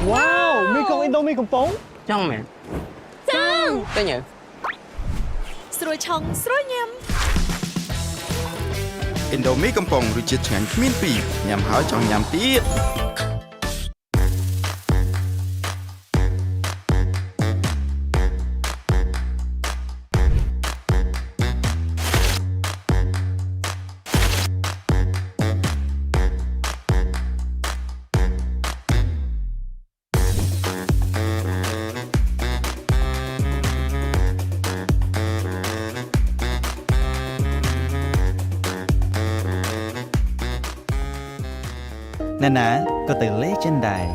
Wow, mi con Indo mi con póng. Trong mẹ ចឹង Cái nhỉ ស្រួយឆុងស្រួយញ៉ាំ ឥណ្ឌូមីកំប៉ុងរសជាតិឆ្ងាញ់គ្មានពីរញ៉ាំហើយចង់ញ៉ាំទៀត Nè nè, có từ lấy trên đài.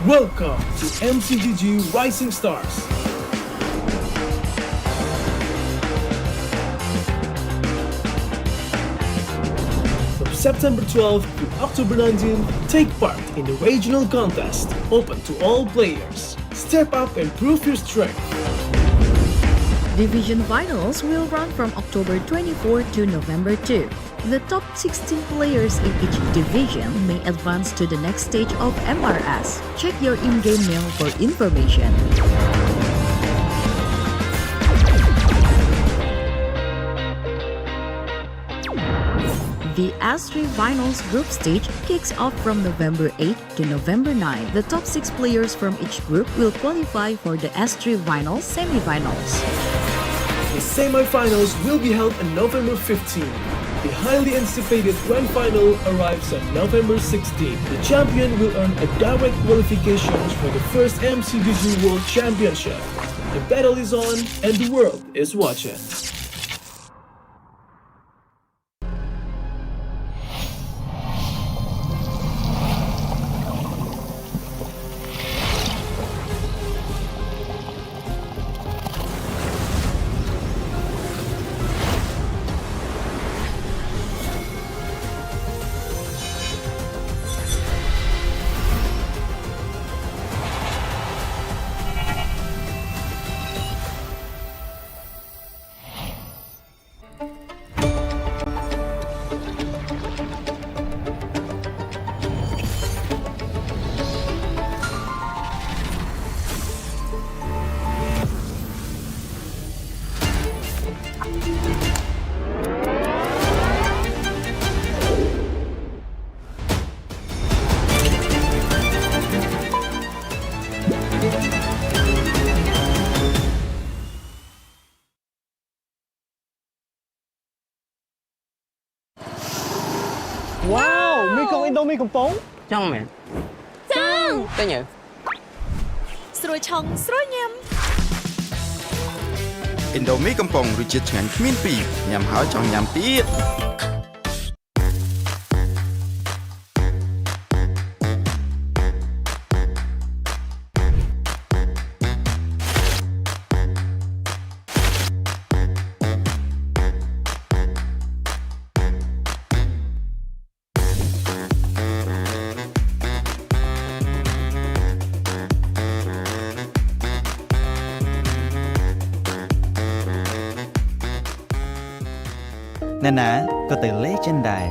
Welcome to MCGG Rising Stars. From September 12th to October 19th, take part in the regional contest, open to all players. Step up and prove your strength. Division finals will run from October 24 to November 2. The top 16 players in each division may advance to the next stage of MRS. Check your in-game mail for information. The S3 Finals group stage kicks off from November 8 to November 9. The top 6 players from each group will qualify for the S3 Finals semi-finals. The semi-finals will be held on November 15. The highly anticipated grand final arrives on November 16. The champion will earn a direct qualification for the first MCGG World Championship. The battle is on and the world is watching. Wow, mi con Indo mi con póng. Trong mẹ ចឹង Cái nhỉ ស្រួយឆុងស្រួយញ៉ាំ ឥណ្ឌូមីកំប៉ុងរសជាតិឆ្ងាញ់គ្មានពីរញ៉ាំហើយចង់ញ៉ាំទៀត Nè nè, có từ lấy trên đài.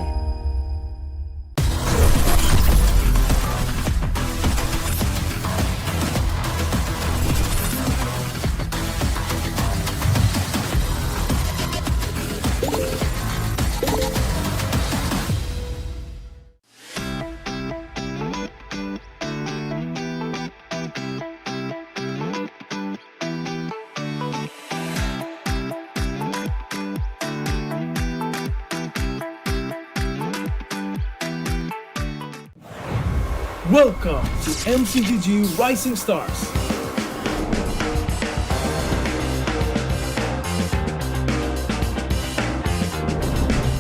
Welcome to MCGG Rising Stars.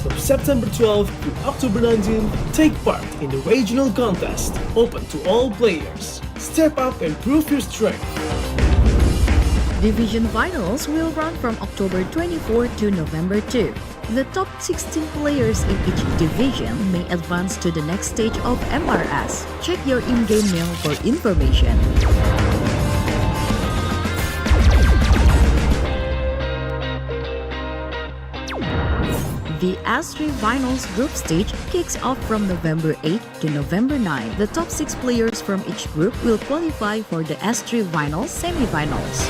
From September 12th to October 19th, take part in the regional contest, open to all players. Step up and prove your strength. Division finals will run from October 24 to November 2. The top 16 players in each division may advance to the next stage of MRS. Check your in-game mail for information. The S3 Finals group stage kicks off from November 8 to November 9. The top 6 players from each group will qualify for the S3 Finals semi-finals.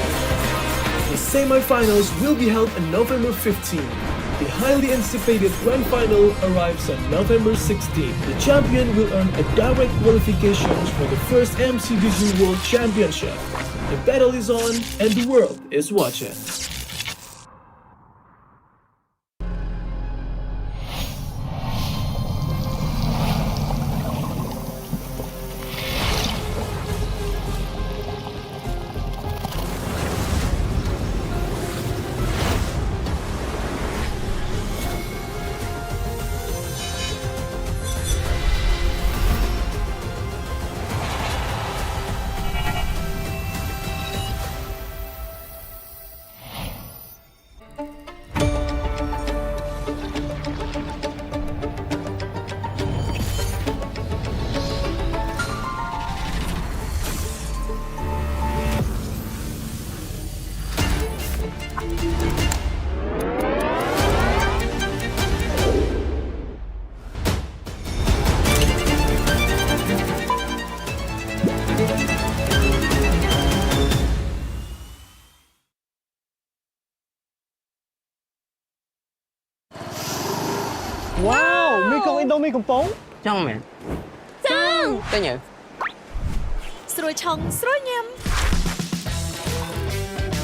The semi-finals will be held on November 15. The highly anticipated grand final arrives on November 16. The champion will earn a direct qualifications for the first MCDG World Championship. The battle is on and the world is watching. Wow, Mekong Indomieកំប៉ុង ចង់មែន ចង់ តែញ៉ៅ ស្រួយឆុងស្រួយញ៉ាំ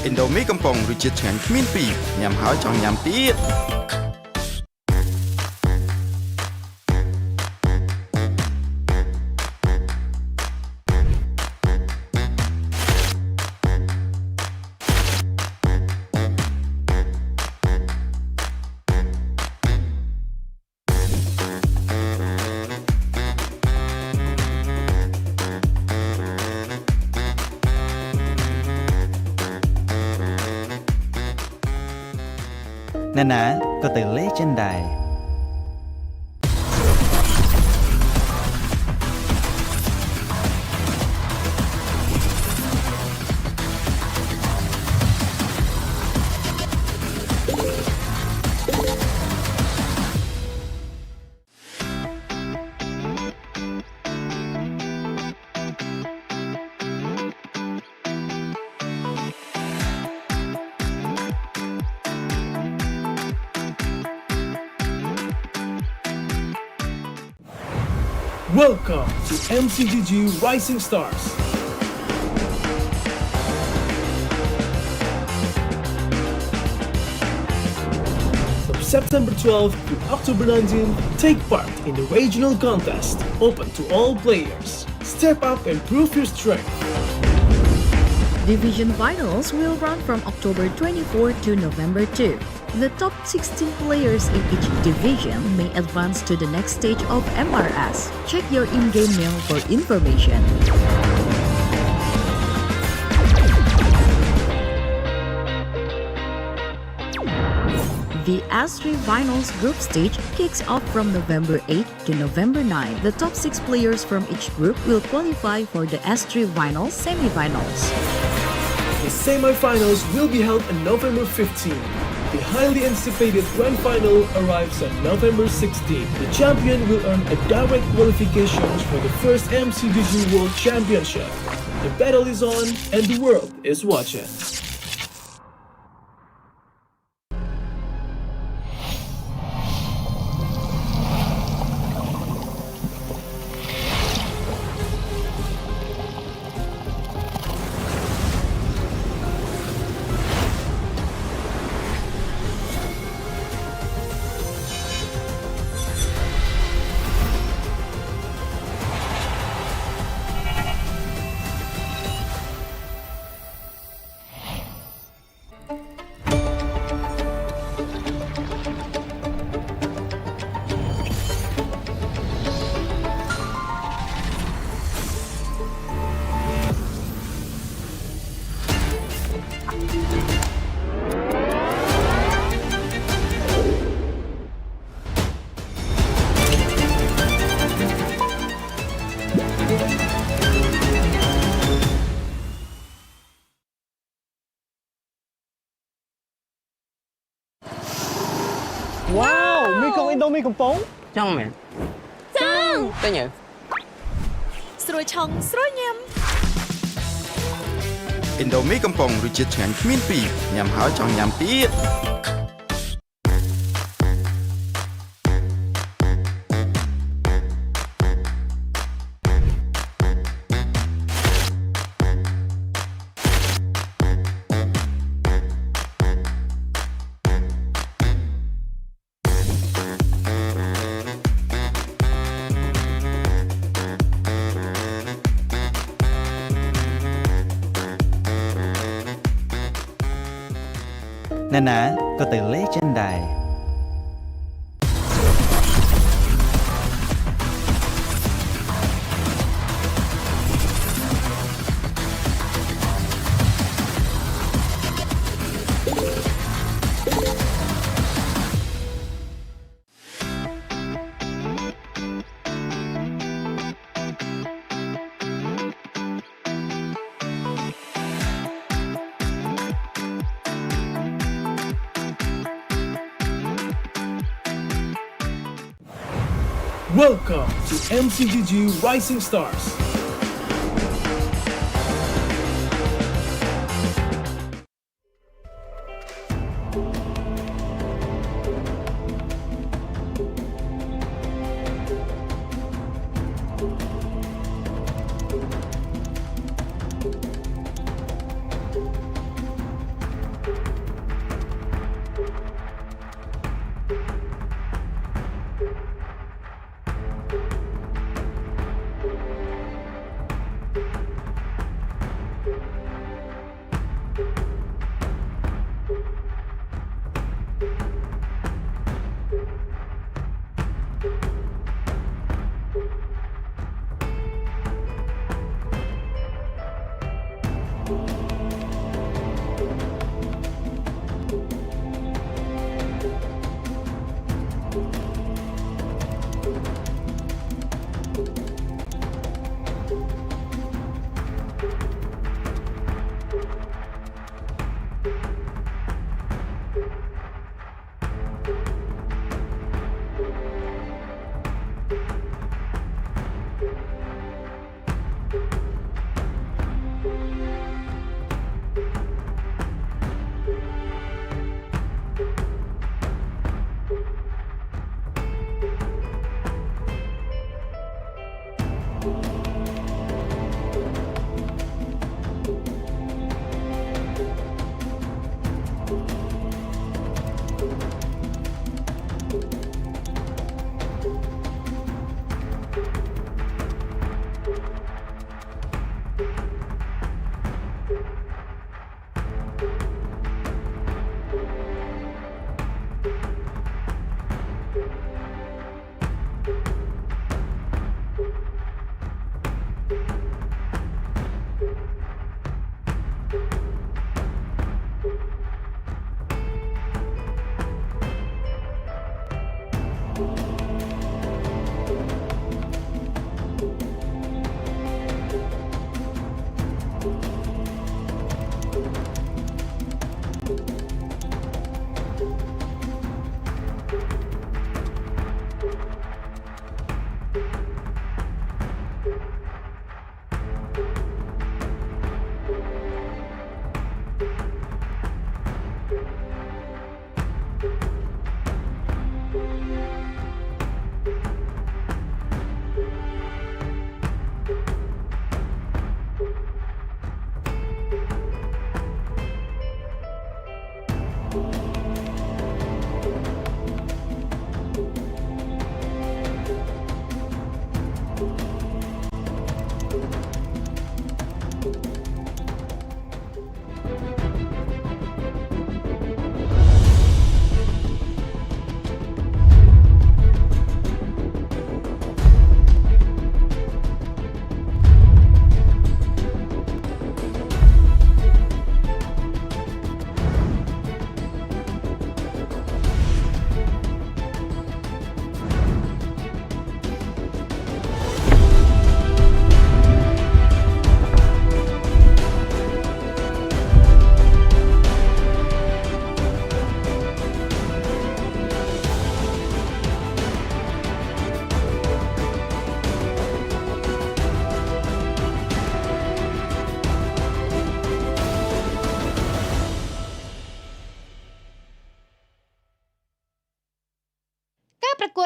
Indomie កំប៉ុងរសជាតិឆ្ងាញ់គ្មានពីរញ៉ាំហើយចង់ញ៉ាំទៀត ណានាក៏ទៅលេចិនដែរ Welcome to MCDG Rising Stars. From September 12th to October 19th, take part in the regional contest, open to all players. Step up and prove your strength. Division finals will run from October 24 to November 2. The top 16 players in each division may advance to the next stage of MRS. Check your in-game mail for information. The S3 Finals group stage kicks off from November 8 to November 9. The top 6 players from each group will qualify for the S3 Finals semi-finals. The semi-finals will be held on November 15. The highly anticipated grand final arrives on November 16. The champion will earn a direct qualifications for the first MCDG World Championship. The battle is on and the world is watching. មីកំប៉ុង ចង់មែន ចង់ ទៅញើ ស្រួយឆុងស្រួយញ៉ាំ Indomie កំប៉ុងរសជាតិឆ្ងាញ់គ្មានពីរញ៉ាំហើយចង់ញ៉ាំទៀត ណានាក៏ទៅលេចិនដែរ Welcome to MCGG Rising Stars.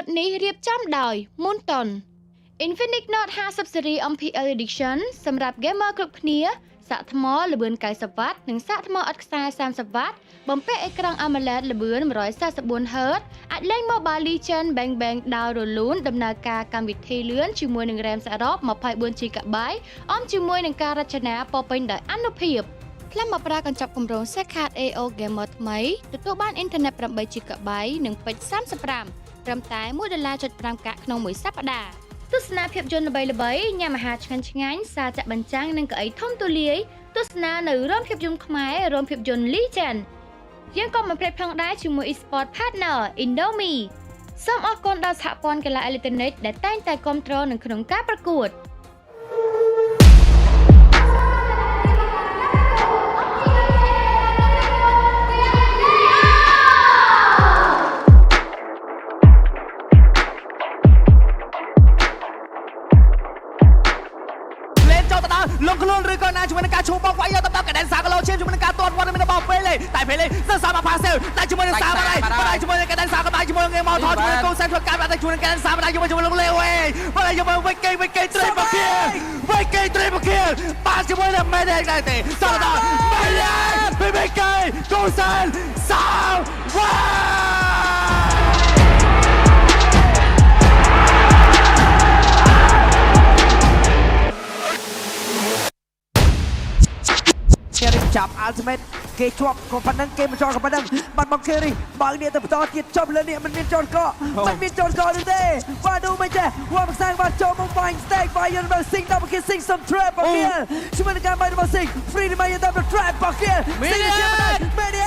តនេះរៀបចំដោយ Moonton Infinite Note 50 Series MPL Edition សម្រាប់ gamer គ្រប់គ្នាសាកថ្មល្បឿន90 W និងសាកថ្មអត់ខ្សែ30 W បំពាក់អេក្រង់ AMOLED ល្បឿន 144 Hz អាចលេង Mobile Legends Bang Bang ដោយរលូនដំណើរការកម្មវិធីលឿនជាមួយនឹង RAM សរុប 24GB អមជាមួយនឹងការរចនាពោរពេញដោយអានុភាពផ្លាស់មកប្រើកញ្ចប់គម្រោង Secret AO Gamer ថ្មីទទួលបានអ៊ីនធឺណិត 8GB និងពេជ្រ35ត្រឹមតែ$1.5 កាក់ក្នុងមួយសប្តាហ៍ទស្សនាភាពយន្តល្បីៗញ៉ាំអាហារឆ្ងាញ់ៗសារចាក់បញ្ចាំងនិងកៅអីធំទូលាយទស្សនានៅរោងភាពយន្តខ្មែររោងភាពយន្ត Legend យើងក៏មិនភ្លេចផងដែរជាមួយ Esports Partner Indonesia សូមអរគុណដល់សហព័ន្ធកីឡាអេឡិចត្រូនិកដែលតែងតែគាំទ្រនៅក្នុងការប្រកួតលងខ្លួនឬក៏ណាជាមួយនឹងការឈូបបោកវាយទៅដល់កណ្ដាលសាកឡូឈាមជាមួយនឹងការទាត់វត្តមានបោកពេលទេតែពេលនេះសើសាមកផាសេលតែជាមួយនឹងសាមកដែរបើជាមួយនឹងកណ្ដាលសាក៏ដែរជាមួយនឹងមកថតជាមួយនឹងកូនសែនធ្វើការតែជាមួយនឹងកណ្ដាលសាមកដែរជាមួយនឹងលេវឯងបើជាមួយវិកេត្រីបកៀបានជាមួយនឹងមេដេកដែរទេសតដល់មេដេកវិកេកូនសែនសាវ៉ាចាប់ ultimate គេជាប់ក៏ប៉ុណ្ណឹងគេមិនជាប់ក៏ប៉ុណ្ណឹងបាត់មក carry បើនេះទៅបន្តទៀតចប់លើនេះមិនមានចូលកមិនមានចូលកនោះទេបាទดูមិនចេះវ៉ាមកសាំងបាទចូលមកបាញ់ stake បាយយន្តមក sing ដល់មកគេ sing some trap បងគេជាមួយនឹងការបាយរបស់ sing free បាយយន្តដល់ trap បងគេ sing ជាមិនដែរមេឌី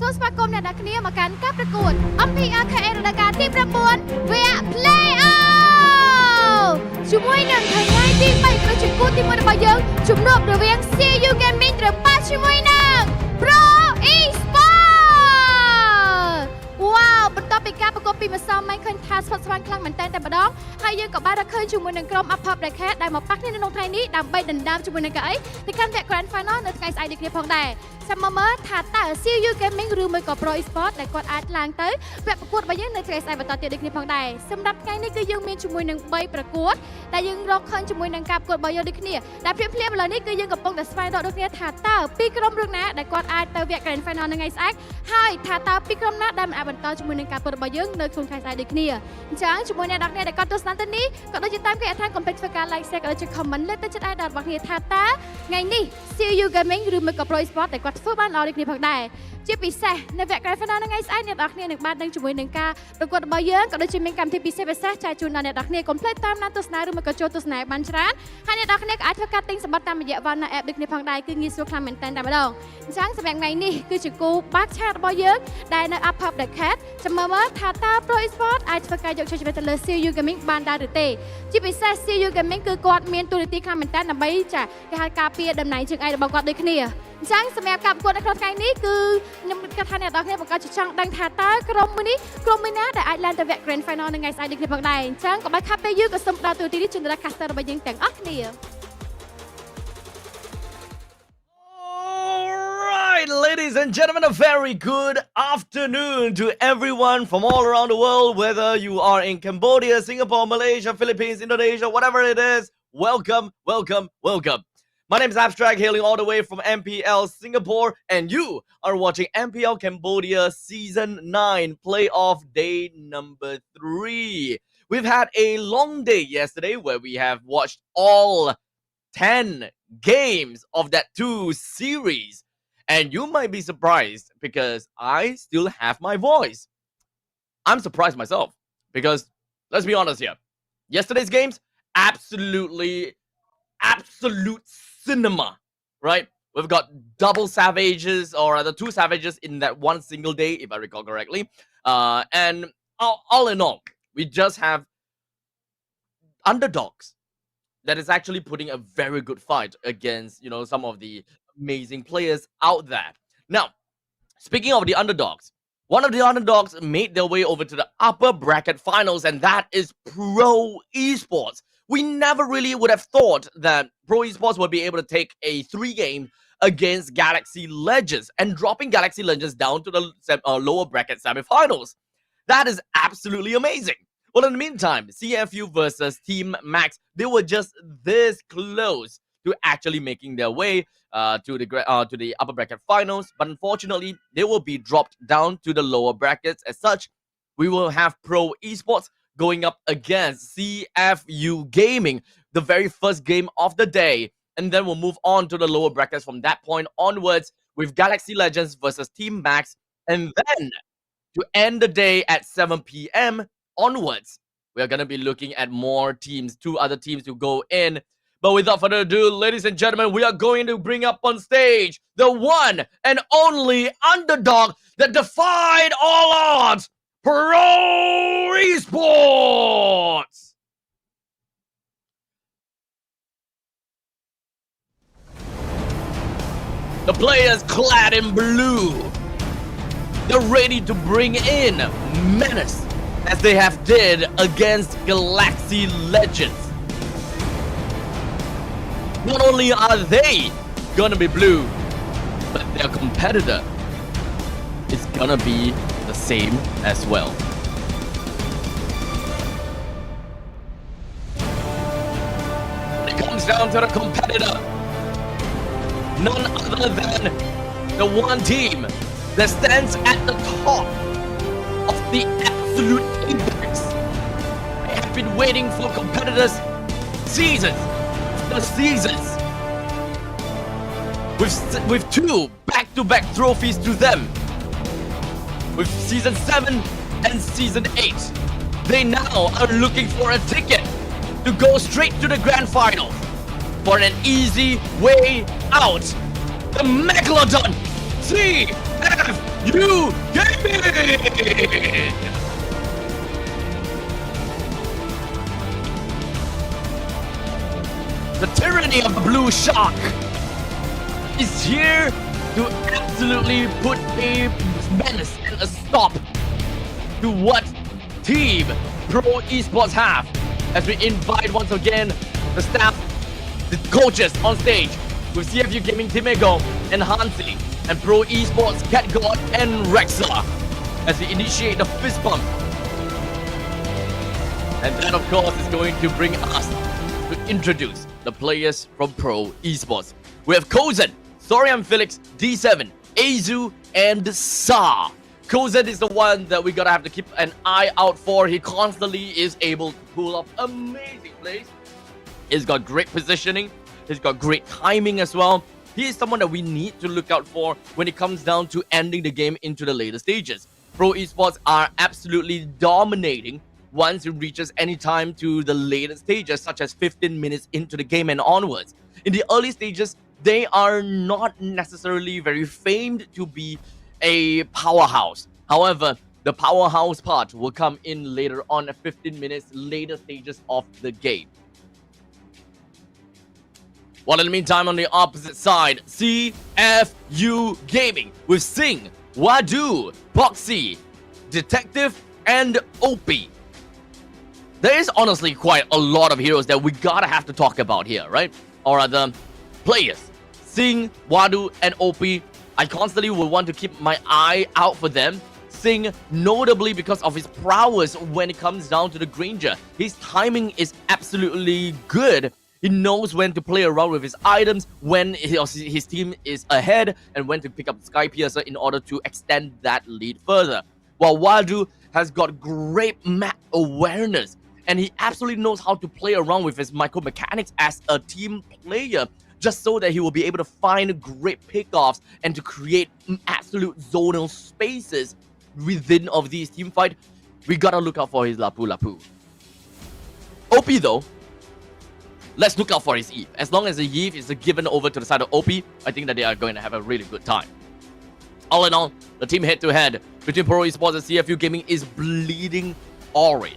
សូមស្វាគមន៍អ្នកនរគ្នាមកកាន់ការប្រកួត MPL KH រដូវកាលទី9 វគ្គ Play-off ជាមួយនឹងថ្ងៃទី3ក្នុងជាគូទី1របស់យើងជំនួបរវាង CU Gaming ត្រូវប៉ះជាមួយនឹង Pro Esports វ៉ាវបន្ទាប់ពីការប្រកួតពីម្សិលមិញឃើញថាស្វិតស្វាញខ្លាំងមែនទែនតែម្ដងហើយយើងក៏បានរកឃើញជាមួយនឹងក្រុម Upper Bracket ដែលមកប៉ះគ្នានៅក្នុងថ្ងៃនេះដើម្បីដណ្ដើមជាមួយនឹងកៅអីទៅកាន់វគ្គ Grand Final នៅថ្ងៃស្អែកដូចគ្នាផងដែរចាំមើលថាតើ CU Gaming ឬមួយក៏ Pro Esports ដែលគាត់អាចឡើងទៅវគ្គប្រកួតរបស់យើងនៅថ្ងៃស្អែកបន្តទៀតដូចគ្នាផងដែរសម្រាប់ថ្ងៃនេះគឺយើងមានជាមួយនឹង3ប្រកួតដែលយើងរកឃើញជាមួយនឹងការប្រកួតរបស់យើងដូចគ្នាដែលភ្លាមៗឥឡូវនេះគឺយើងកំពុងតែស្វែងរកដូចគ្នាថាតើពីក្រុមរឿងណាដែលគាត់អាចទៅវគ្គ Grand Final នៅថ្ងៃស្អែកហើយថាតើពីក្រុមណាដែលអាចបន្តជាមួយនឹងការប្រកួតរបស់យើងនៅក្នុងថ្ងៃស្អែកដូចគ្នាអញ្ចឹងជាមួយអ្នកនរគ្នាដែលគាត់ទស្សនាទៅនេះក៏ដូចជាតាមគេអត់ថាកុំភ្លេចធ្វើការ like share ក៏ដូចជា comment លើកទឹកចិត្តឲ្យដល់បងប្អូនថាតើថ្ងៃនេះ CU Gaming ឬមួយក៏ Pro Esports ដែលគាត់ធ្វើបានល្អដូចគ្នាផងដែរជាពិសេសនៅវគ្គ Grand Final នៅថ្ងៃស្អែកអ្នកនរគ្នានឹងបានដឹងជាមួយនឹងការប្រកួតរបស់យើងក៏ដូចជាមានកម្មវិធីពិសេសចែកជូនដល់អ្នកនរគ្នាកុំភ្លេចតាមដានទស្សនាឬមកក៏ចូលទស្សនាបានច្រើនហើយអ្នកនរគ្នាក៏អាចធ្វើការទិញសម្បត្តិតាមរយៈ Vana App ដូចគ្នាផងដែរគឺងាយស្រួលខ្លាំងមែនទែនតែម្ដងអញ្ចឹងសម្រាប់ថ្ងៃនេះគឺជាគូបាក់ឆាតរបស់យើងដែលនៅ Upper Bracket ចាំមើលថាតើ Pro Esports អាចធ្វើការយកជ័យជំនះទៅលើ CU Gaming បានដែរឬទេជាពិសេស CU Gaming គឺគាត់មានទូរនីតិខ្លាំងមែនទែនដើម្បីចាគេហៅការពារតំណែងជើងឯករបស់គាត់ដូចគ្នាអញ្ចឹងសម្រាប់ការប្រកួតនៅក្នុងថ្ងៃនេះគឺខ្ញុំគិតថាអ្នកនរគ្នាបង្កើតចង់ដឹងថាតើក្រុមមួយនេះក្រុមមួយណាដែលអាចឡើងទៅវគ្គ Grand Final នៅថ្ងៃស្អែកដូចគ្នាផងដែរអញ្ចឹងក៏បាច់ខាប់ពេលយូរក៏សូមផ្ដល់ទូរទស្សន៍នេះជូនដល់ caster របស់យើងទាំងអស់គ្នា Alright, ladies and gentlemen, a very good afternoon to everyone from all around the world, whether you are in Cambodia, Singapore, Malaysia, Philippines, Indonesia, whatever it is. Welcome. My name is Abstract, hailing all the way from MPL Singapore, and you are watching MPL Cambodia Season 9 Playoff Day number 3. We've had a long day yesterday where we have watched all 10 games of that 2 series. And you might be surprised because I still have my voice. I'm surprised myself because, let's be honest here, yesterday's games, absolute cinema, right? We've got double savages, or rather 2 savages in that one single day, if I recall correctly. And all in all, we just have underdogs that is actually putting a very good fight against, you know, some of the amazing players out there. Now, speaking of the underdogs, one of the underdogs made their way over to the upper bracket finals, and that is Pro Esports. We never really would have thought that Pro Esports would be able to take a 3-game against Galaxy Legends and dropping Galaxy Legends down to the lower bracket semifinals. That is absolutely amazing. Well, in the meantime, CFU versus Team Max, they were just this close to actually making their way to the upper bracket finals, but unfortunately, they will be dropped down to the lower brackets. As such, we will have Pro Esports going up against CFU Gaming, the very first game of the day, and then we'll move on to the lower brackets from that point onwards with Galaxy Legends versus Team Max, and then to end the day at 7 p.m. onwards, we're going to be looking at more teams, 2 other teams to go in. But without further ado, ladies and gentlemen, we are going to bring up on stage the one and only underdog that defied all odds, Pro Esports! The players clad in blue, they're ready to bring in menace as they have did against Galaxy Legends. Not only are they gonna be blue, but their competitor is gonna be the same as well. When it comes down to the competitor, none other than the one team that stands at the top of the absolute apex. I have been waiting for competitors seasons after seasons, with 2 back-to-back trophies to them. With Season 7 and Season 8, they now are looking for a ticket to go straight to the grand final for an easy way out. The Megalodon CFU Gaming! The tyranny of the blue shark is here to absolutely put a menace and a stop to what Team Pro Esports have, as we invite once again the staff, the coaches on stage with CFU Gaming Team Ego and Hansi, and Pro Esports Cat God and Rexa, as we initiate the fist bump. And that of course is going to bring us to introduce the players from Pro Esports. We have Kozen, Sorian Felix, D7, Azu, and Sa. Kozen is the one that we gotta have to keep an eye out for. He constantly is able to pull off amazing plays. He's got great positioning. He's got great timing as well. He is someone that we need to look out for when it comes down to ending the game into the later stages. Pro Esports are absolutely dominating once it reaches any time to the later stages, such as 15 minutes into the game and onwards. In the early stages, they are not necessarily very famed to be a powerhouse. However, the powerhouse part will come in later on at 15 minutes later stages of the game. While in the meantime, on the opposite side, CFU Gaming with Sing, Wadu, Boxy, Detective, and Opie. There is honestly quite a lot of heroes that we gotta have to talk about here, right? Or rather, players. Sing, Wadu, and Opie. I constantly will want to keep my eye out for them. Sing, notably because of his prowess when it comes down to the Granger. His timing is absolutely good. He knows when to play around with his items, when his team is ahead, and when to pick up Sky Piercer in order to extend that lead further. While Wadu has got great map awareness, and he absolutely knows how to play around with his micro mechanics as a team player, just so that he will be able to find great pickoffs and to create absolute zonal spaces within of these team fight. We gotta look out for his Lapu Lapu. OP though, let's look out for his Eve. As long as the Eve is given over to the side of OP, I think that they are going to have a really good time. All in all, the team head-to-head between Pro Esports and CFU Gaming is bleeding orange,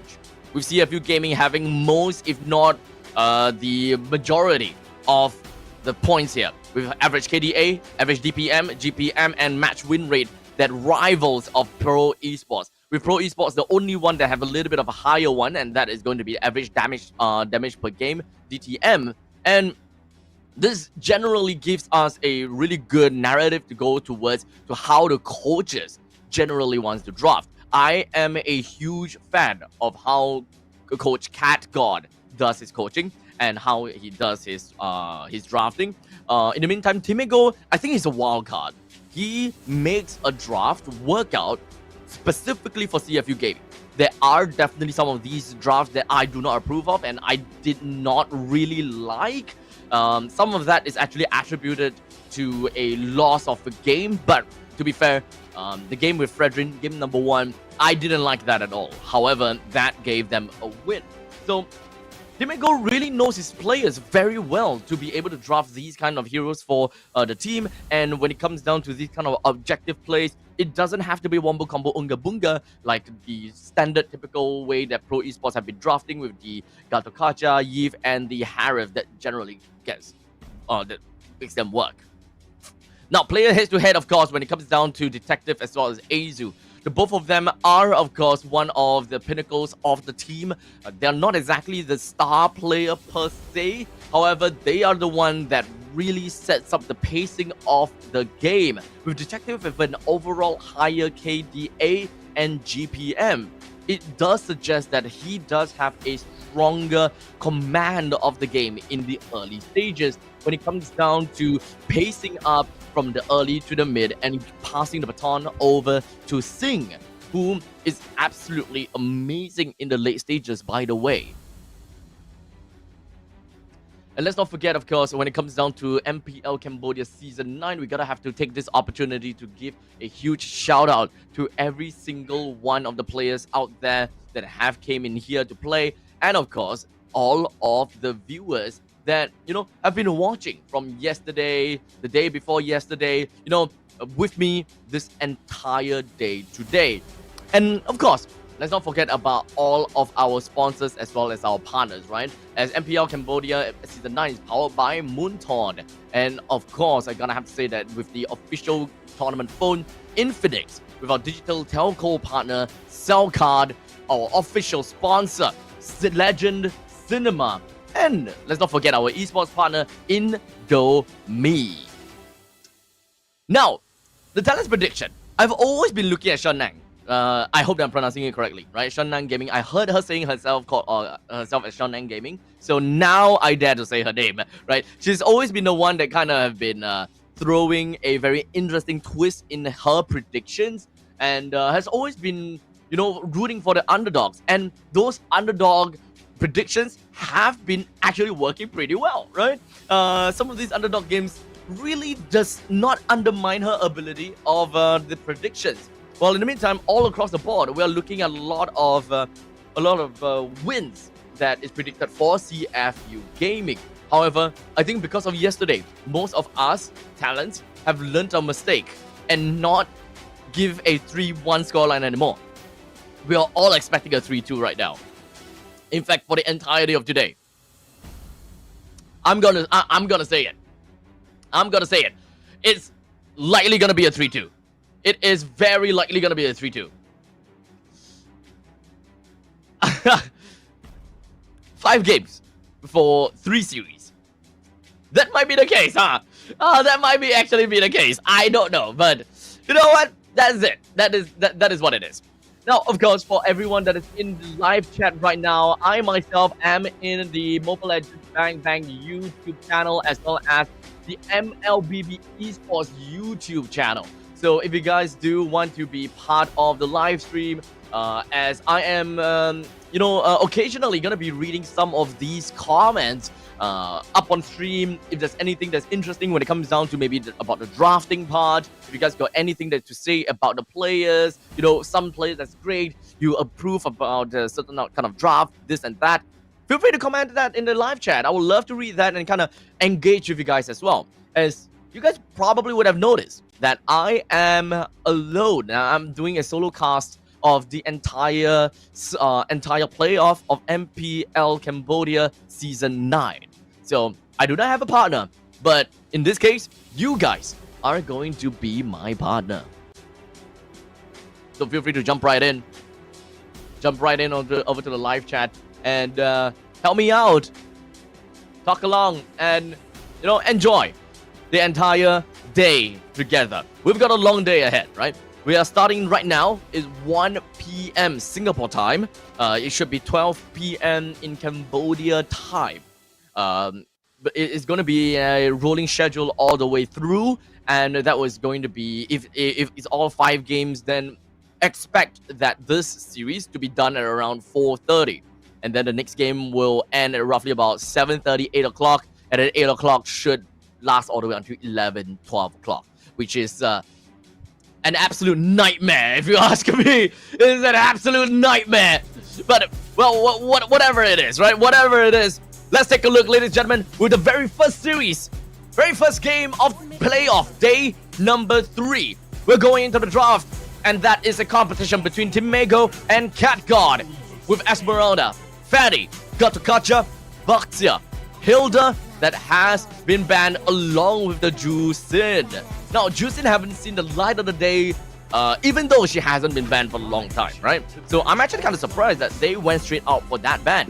with CFU Gaming having most, if not the majority of the points here, with average KDA, average DPM, GPM, and match win rate that rivals of Pro Esports. With Pro Esports, the only one that have a little bit of a higher one, and that is going to be average damage per game, DTM. And this generally gives us a really good narrative to go towards to how the coaches generally wants to draft. I am a huge fan of how Coach Cat God does his coaching and how he does his drafting. In the meantime, Timego, I think he's a wild card. He makes a draft workout specifically for CFU gaming. There are definitely some of these drafts that I do not approve of and I did not really like. Some of that is actually attributed to a loss of the game, but to be fair, the game with Fredrin, game number 1, I didn't like that at all. However, that gave them a win. So Timego really knows his players very well to be able to draft these kind of heroes for the team. And when it comes down to these kind of objective plays, it doesn't have to be Wombo Combo Unga Bunga like the standard typical way that Pro Esports have been drafting with the Gatokacha, Yves, and the Harif that generally gets that makes them work. Now, player head-to-head, of course, when it comes down to Detective as well as Azu. The both of them are, of course, one of the pinnacles of the team. They're not exactly the star player per se. However, they are the one that really sets up the pacing of the game. With Detective with an overall higher KDA and GPM, it does suggest that he does have a stronger command of the game in the early stages when it comes down to pacing up from the early to the mid and passing the baton over to Singh, who is absolutely amazing in the late stages, by the way. And let's not forget, of course, when it comes down to MPL Cambodia Season 9, we gotta have to take this opportunity to give a huge shout out to every single one of the players out there that have came in here to play, and of course, all of the viewers that, you know, have been watching from yesterday, the day before yesterday, you know, with me this entire day today. And of course, let's not forget about all of our sponsors as well as our partners, right? As MPL Cambodia Season 9 is powered by Moonton. And of course, I'm gonna have to say that with the official tournament phone, Infinix, with our digital telco partner, Cellcard, our official sponsor, Legend Cinema, and let's not forget our esports partner, Indomie. Now, the talents prediction. I've always been looking at Shanang. I hope that I'm pronouncing it correctly, right? Shanang Gaming. I heard her saying herself as Shanang Gaming. So now I dare to say her name, right? She's always been the one that kind of have been throwing a very interesting twist in her predictions and has always been, you know, rooting for the underdogs. And those underdog predictions have been actually working pretty well, right? Some of these underdog games really does not undermine her ability of the predictions. Well, in the meantime, all across the board, we are looking at a lot of wins that is predicted for CFU Gaming. However, I think because of yesterday, most of us talents have learned our mistake and not give a 3-1 scoreline anymore. We are all expecting a 3-2 right now. In fact, for the entirety of today, I'm gonna say it. I'm gonna say it. It's likely gonna be a 3-2. It is very likely gonna be a 3-2. 5 games for 3 series. That might be the case, huh? That might actually be the case. I don't know, but you know what? That's it. That is what it is. Now, of course, for everyone that is in the live chat right now, I myself am in the Mobile Legends Bang Bang YouTube channel as well as the MLBB Esports YouTube channel. So if you guys do want to be part of the live stream, as I am, occasionally going to be reading some of these comments up on stream. If there's anything that's interesting when it comes down to maybe about the drafting part, if you guys got anything to say about the players, you know, some players that's great, you approve about a certain kind of draft, this and that, feel free to comment that in the live chat. I would love to read that and kind of engage with you guys as well. As you guys probably would have noticed that I am alone. Now, I'm doing a solo cast of the entire playoff of MPL Cambodia Season 9. So I do not have a partner, but in this case, you guys are going to be my partner. So feel free to jump right in over to the live chat and help me out, talk along, and enjoy the entire day together. We've got a long day ahead, right? We are starting right now. It's 1 p.m. Singapore time. It should be 12 p.m. in Cambodia time. But it's going to be a rolling schedule all the way through, and that was going to be, if it's all 5 games, then expect that this series to be done at around 4:30, and then the next game will end at roughly about 7:30, 8 o'clock, and then 8 o'clock should last all the way until 11, 12 o'clock, which is an absolute nightmare, if you ask me. It is an absolute nightmare. But, well, whatever it is, right? Whatever it is, let's take a look, ladies and gentlemen, with the very first series, very first game of playoff day number 3. We're going into the draft, and that is a competition between Team Mego and Cat God, with Esmeralda, Fatty, Gatokacha, Baxia, Hilda, that has been banned along with the Juicin. Now, Juicin haven't seen the light of the day, even though she hasn't been banned for a long time, right? So I'm actually kind of surprised that they went straight out for that ban.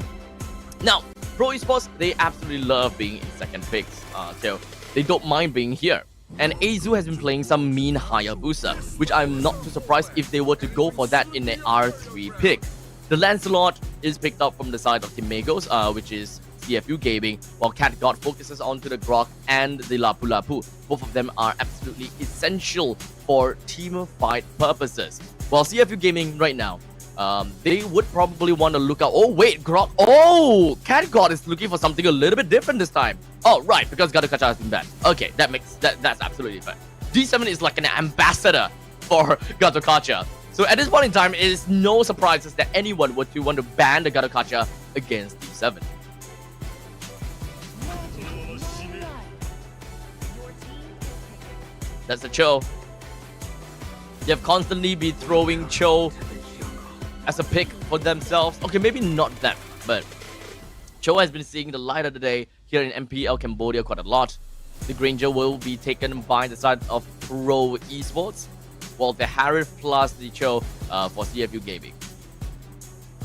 Now, Pro Esports, they absolutely love being in second picks, so they don't mind being here. And Azu has been playing some mean Hayabusa, which I'm not too surprised if they were to go for that in the R3 pick. The Lancelot is picked up from the side of Team Megos, which is CFU Gaming, while Cat God focuses onto the Grok and the Lapu Lapu. Both of them are absolutely essential for team fight purposes. While CFU Gaming right now, they would probably want to look out. Oh wait, Grok. Oh, Cat God is looking for something a little bit different this time. Oh right, because Gatokacha has been banned. Okay, that's absolutely fine. D7 is like an ambassador for Gatokacha. So at this point in time, it is no surprises that anyone would want to ban the Gatokacha against D7. That's the Cho. They have constantly been throwing Cho as a pick for themselves. Okay, maybe not them, but Cho has been seeing the light of the day here in MPL Cambodia quite a lot. The Granger will be taken by the side of Pro Esports, while the Harif plus the Cho for CFU Gaming.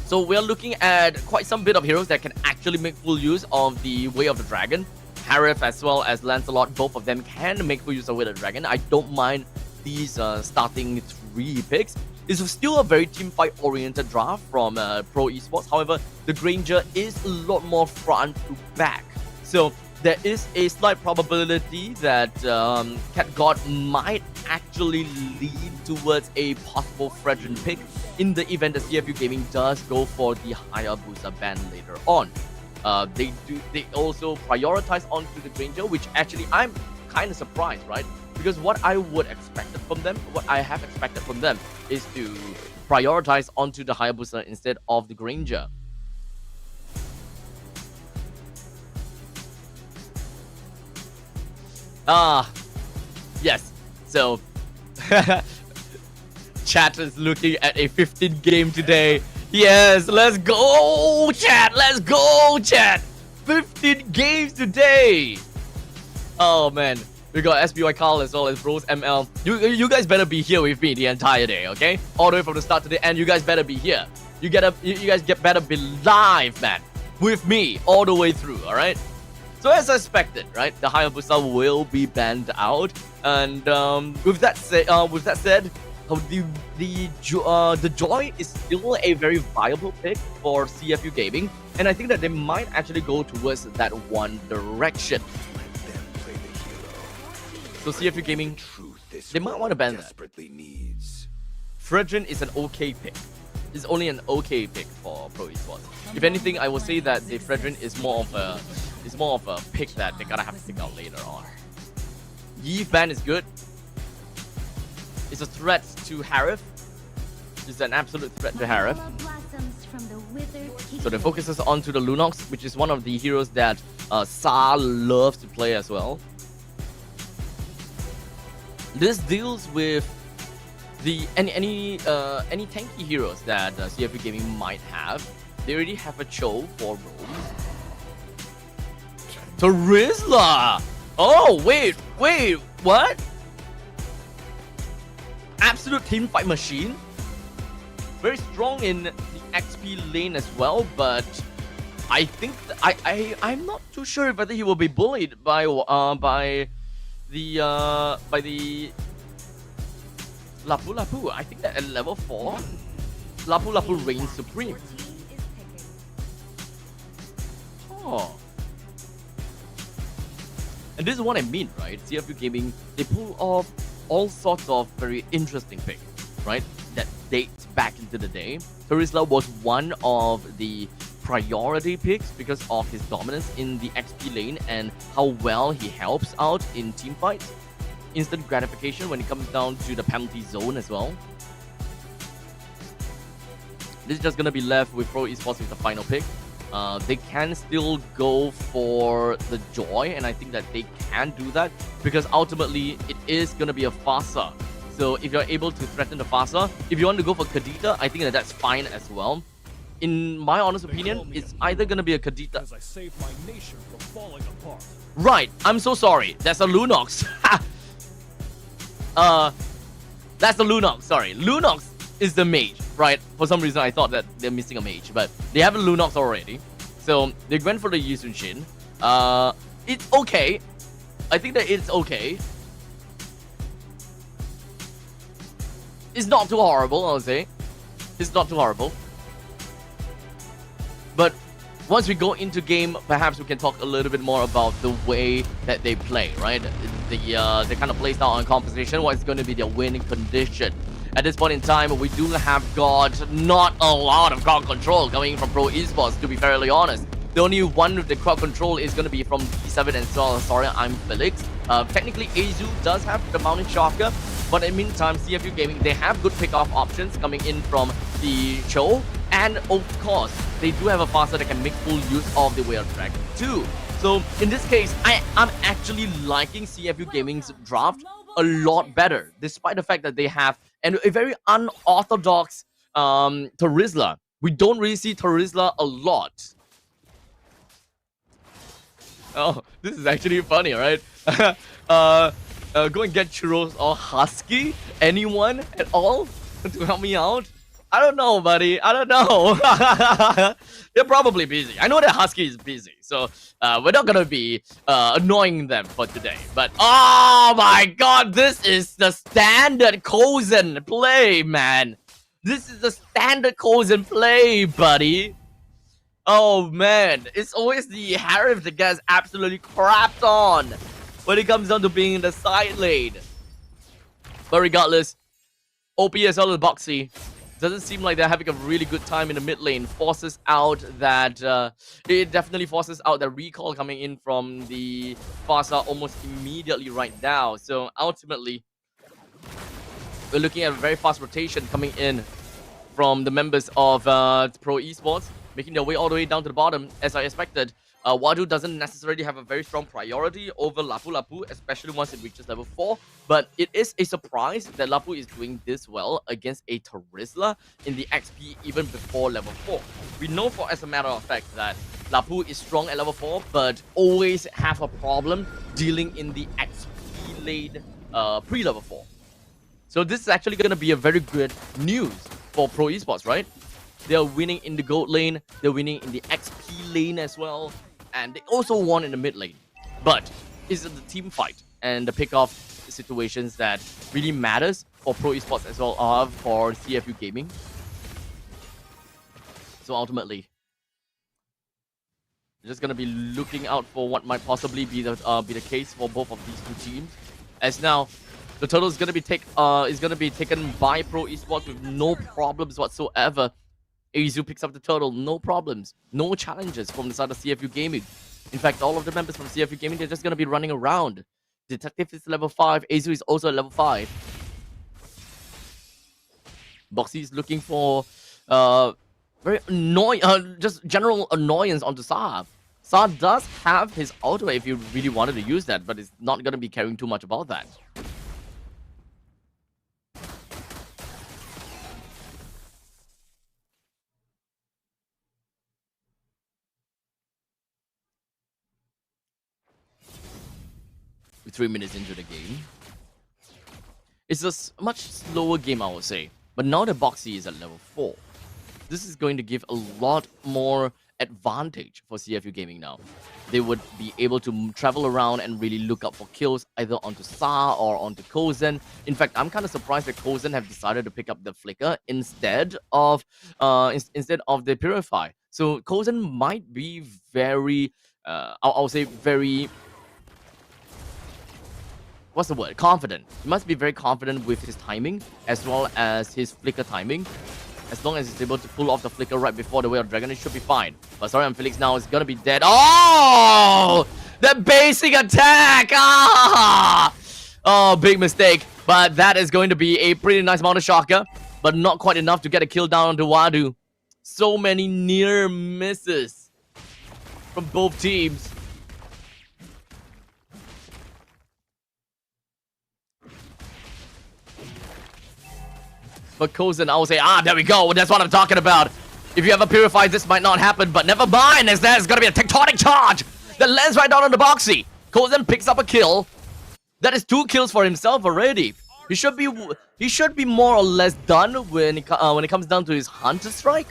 So we're looking at quite some bit of heroes that can actually make full use of the Way of the Dragon. Harif as well as Lancelot, both of them can make full use of Way of the Dragon. I don't mind these starting 3 picks. It's still a very teamfight oriented draft from Pro Esports. However, the Granger is a lot more front to back. So there is a slight probability that Cat God might actually lean towards a possible Fredrin pick in the event that CFU Gaming does go for the Hayabusa ban later on. They also prioritize onto the Granger, which actually I'm kind of surprised, right? Because what I would expect from them, what I have expected from them, is to prioritize onto the Hayabusa instead of the Granger. Yes. So, chat is looking at a 15 game today. Yes, let's go, chat. Let's go, chat. 15 games today. Oh man, we got SBY Carl as well as Rose ML. You guys better be here with me the entire day, okay? All the way from the start to the end. You guys better be here. You guys better be live, man, with me all the way through. All right. So as expected, right, the Hayabusa will be banned out, and with that said, the Joy is still a very viable pick for CFU Gaming, and I think that they might actually go towards that one direction. So CFU Gaming, they might want to ban that. Fredrin is an okay pick. It's only an okay pick for Pro Esports. If anything, I will say that the Fredrin is more of a pick that they're gonna have to pick out later on. Yves ban is good. It's a threat to Harif. It's an absolute threat to Harif. So the focus is onto the Lunox, which is one of the heroes that Sa loves to play as well. This deals with the any tanky heroes that CFU Gaming might have. They already have a Cho for Rose. Terizla! Oh, wait, what? Absolute teamfight machine? very strong in the XP lane as well, but I think I'm not too sure whether he will be bullied by the Lapu Lapu. I think that at level 4, Lapu Lapu reigns supreme. Oh. And this is what I mean, right? CFU Gaming, they pull off all sorts of very interesting picks, right? That dates back into the day. Terizla was one of the priority picks because of his dominance in the XP lane and how well he helps out in team fights. Instant gratification when it comes down to the penalty zone as well. This is just going to be left with Pro Esports with the final pick. They can still go for the Joy, and I think that they can do that because ultimately it is going to be a Fasa. So if you're able to threaten the Fasa, if you want to go for Kadita, I think that that's fine as well. In my honest opinion, it's either going to be a Kadita. I saved my nation from falling apart. Right, I'm so sorry. That's a Lunox. That's the Lunox, sorry. Lunox is the mage, right? For some reason, I thought that they're missing a mage, but they have a Lunox already. So they went for the Yisun Shin. It's okay. I think that it's okay. It's not too horrible, I'll say. It's not too horrible. But once we go into game, perhaps we can talk a little bit more about the way that they play, right? The kind of play style and composition, what's going to be their winning condition. At this point in time, we do have got not a lot of crowd control coming from Pro Esports, to be fairly honest. The only one with the crowd control is going to be from D7 and so sorry, I'm Felix. Technically, Azu does have the mounted shocker, but in the meantime, CFU Gaming, they have good pick-off options coming in from the Cho. And of course, they do have a Fasa that can make full use of the Whale Track too. So in this case, I'm actually liking CFU Gaming's draft a lot better, despite the fact that they have a very unorthodox Terizla. We don't really see Terizla a lot. Oh, this is actually funny, right? Go and get Churros or Husky? Anyone at all to help me out? I don't know, buddy. I don't know. They're probably busy. I know that Husky is busy, so we're not gonna be annoying them for today. But oh my god, this is the standard Kozen play, man. This is the standard Kozen play, buddy. Oh man, it's always the Harif that gets absolutely crapped on when it comes down to being in the side lane. But regardless, OPSL and Boxy doesn't seem like they're having a really good time in the mid lane. Forces out that it definitely forces out the recall coming in from the Fasa almost immediately right now. So ultimately, we're looking at a very fast rotation coming in from the members of Pro Esports, making their way all the way down to the bottom as I expected. Wadu doesn't necessarily have a very strong priority over Lapu Lapu, especially once it reaches level 4. But it is a surprise that Lapu is doing this well against a Terizla in the XP even before level 4. We know for as a matter of fact that Lapu is strong at level 4, but always have a problem dealing in the XP lane pre-level 4. So this is actually going to be a very good news for Pro Esports, right? They are winning in the gold lane, they're winning in the XP lane as well, and they also won in the mid lane. But it's the team fight and the pick-off situations that really matters for Pro Esports as well as for CFU Gaming. So ultimately, we're just gonna be looking out for what might possibly be the case for both of these two teams. As now, the total is gonna be taken by Pro Esports with no problems whatsoever. Azu picks up the turtle, no problems, no challenges from the side of CFU Gaming. In fact, all of the members from CFU Gaming, they're just going to be running around. Detective is level 5, Azu is also at level 5. Boxy is looking for very annoying, just general annoyance onto Saab. Saab does have his auto if you really wanted to use that, but it's not going to be caring too much about that. With 3 minutes into the game, it's a much slower game, I would say. But now that Boxy is at level 4, this is going to give a lot more advantage for CFU Gaming now. They would be able to travel around and really look out for kills either onto Sa or onto Kozen. In fact, I'm kind of surprised that Kozen have decided to pick up the Flicker instead of the Purify. So Kozen might be very, I'll say very, what's the word? Confident. He must be very confident with his timing as well as his Flicker timing. As long as he's able to pull off the Flicker right before the Way of Dragon, it should be fine. But sorry, Felix now is gonna be dead. Oh! The basic attack! Ah! Oh, big mistake. But that is going to be a pretty nice amount of shocker. But not quite enough to get a kill down onto Wadu. So many near misses from both teams. But Kozen, I will say, there we go. That's what I'm talking about. If you ever purify, this might not happen, but never mind, as there's gonna be a tectonic charge that lands right down on the Boxy. Kozen picks up a kill. That is 2 kills for himself already. He should be more or less done when it comes down to his Hunter Strike.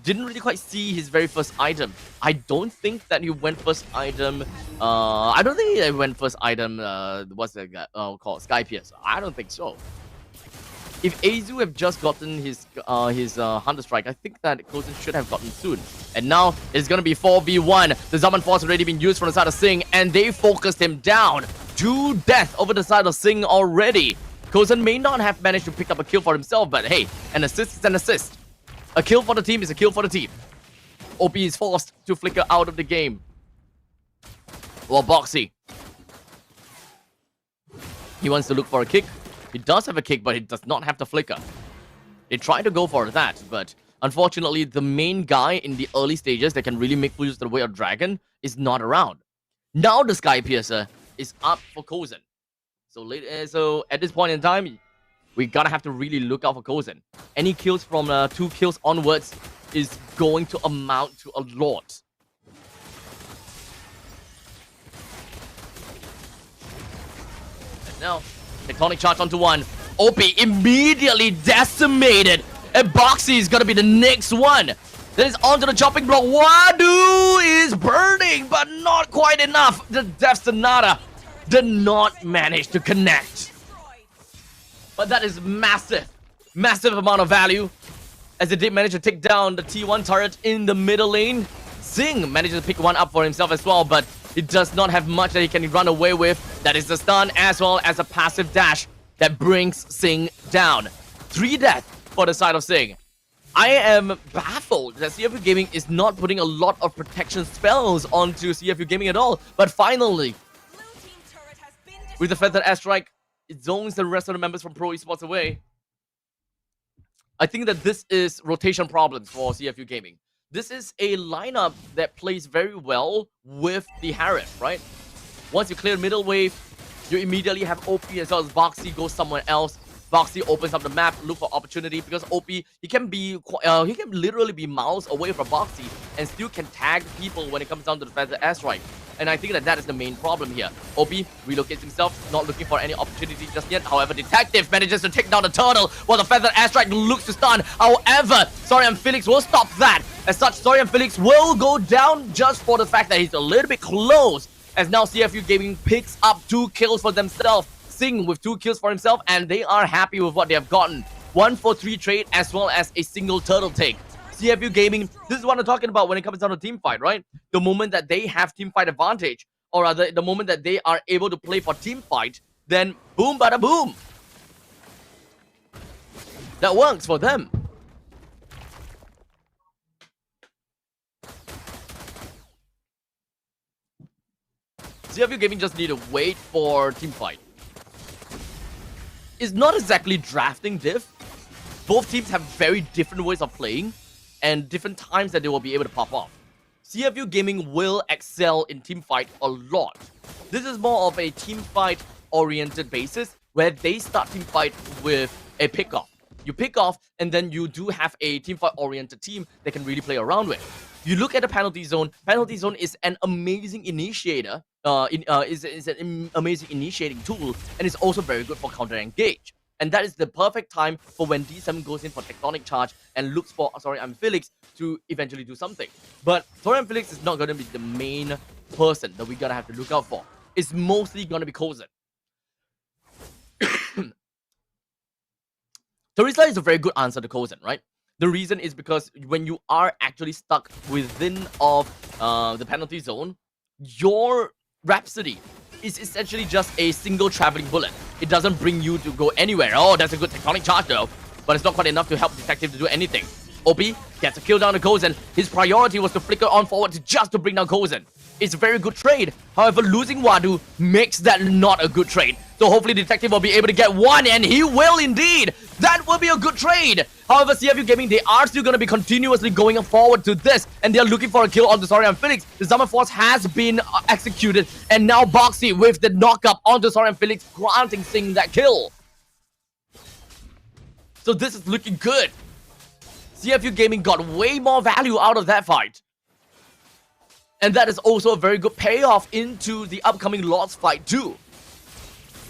Didn't really quite see his very first item. I don't think that he went first item. I don't think he went first item. What's that guy called? Sky Piercer. I don't think so. If Azu have just gotten his Hunter Strike, I think that Kozen should have gotten soon. And now it's gonna be 4v1. The Zaman Force already been used from the side of Sing, and they focused him down to death over the side of Sing already. Kozen may not have managed to pick up a kill for himself, but hey, an assist is an assist. A kill for the team is a kill for the team. OP is forced to flicker out of the game. Well, Boxy, he wants to look for a kick. He does have a kick, but he does not have the flicker. They try to go for that, but unfortunately, the main guy in the early stages that can really make full use of the Way of Dragon is not around. Now the Sky Piercer is up for Kozen. So at this point in time, we gotta have to really look out for Kozen. Any kills from 2 kills onwards is going to amount to a lot. And now, tectonic charge onto 1. OP immediately decimated. And Boxy is gonna be the next one. That is onto the chopping block. Wadu is burning, but not quite enough. The Death Sonata did not manage to connect. But that is massive. Massive amount of value. As it did manage to take down the T1 turret in the middle lane. Sing manages to pick one up for himself as well, but it does not have much that he can run away with. That is the stun as well as a passive dash that brings Sing down. 3 death for the side of Sing. I am baffled that CFU Gaming is not putting a lot of protection spells onto CFU Gaming at all. But finally, with the Feathered Airstrike, it zones the rest of the members from Pro Esports away. I think that this is rotation problems for CFU Gaming. This is a lineup that plays very well with the Harith, right? Once you clear middle wave, you immediately have OP as well as Boxy goes somewhere else. Boxy opens up the map, look for opportunity, because OP, he can literally be miles away from Boxy and still can tag people when it comes down to the Feather Airstrike. And I think that is the main problem here. OP relocates himself, not looking for any opportunity just yet. However, Detective manages to take down the turtle while the Feather Airstrike looks to stun. However, Sorian Felix will stop that. As such, Sorian Felix will go down just for the fact that he's a little bit close. As now CFU Gaming picks up 2 kills for themselves. Sing with 2 kills for himself, and they are happy with what they have gotten. 1-for-3 trade as well as a single turtle take. CFU Gaming, this is what I'm talking about when it comes down to team fight, right? The moment that they have team fight advantage, or rather the moment that they are able to play for team fight, then boom bada boom. That works for them. CFU Gaming just need to wait for team fight. It's not exactly drafting diff. Both teams have very different ways of playing and different times that they will be able to pop off. CFU Gaming will excel in teamfight a lot. This is more of a teamfight oriented basis where they start teamfight with a pickoff. You pick off and then you do have a teamfight oriented team that can really play around with. You look at the penalty zone. Penalty zone is an amazing initiator. Is an amazing initiating tool, and it's also very good for counter engage. And that is the perfect time for when D7 goes in for Tectonic Charge and looks for, Felix to eventually do something. But Felix is not going to be the main person that we're going to have to look out for. It's mostly going to be Kozen. Terizla is a very good answer to Kozen, right? The reason is because when you are actually stuck within of the penalty zone, your Rhapsody is essentially just a single traveling bullet. It doesn't bring you to go anywhere. Oh, that's a good Tectonic Charge though, but it's not quite enough to help Detective to do anything. OP gets a kill down to Kozen. His priority was to flicker on forward to bring down Kozen. It's a very good trade. However, losing Wadu makes that not a good trade. So hopefully Detective will be able to get one, and he will indeed. That will be a good trade. However, CFU Gaming, they are still going to be continuously going forward to this, and they are looking for a kill on the Saurian Felix. The Summer Force has been executed, and now Boxy with the knockup onto Saurian Felix, granting Singh that kill. So this is looking good. CFU Gaming got way more value out of that fight. And that is also a very good payoff into the upcoming Lords fight too.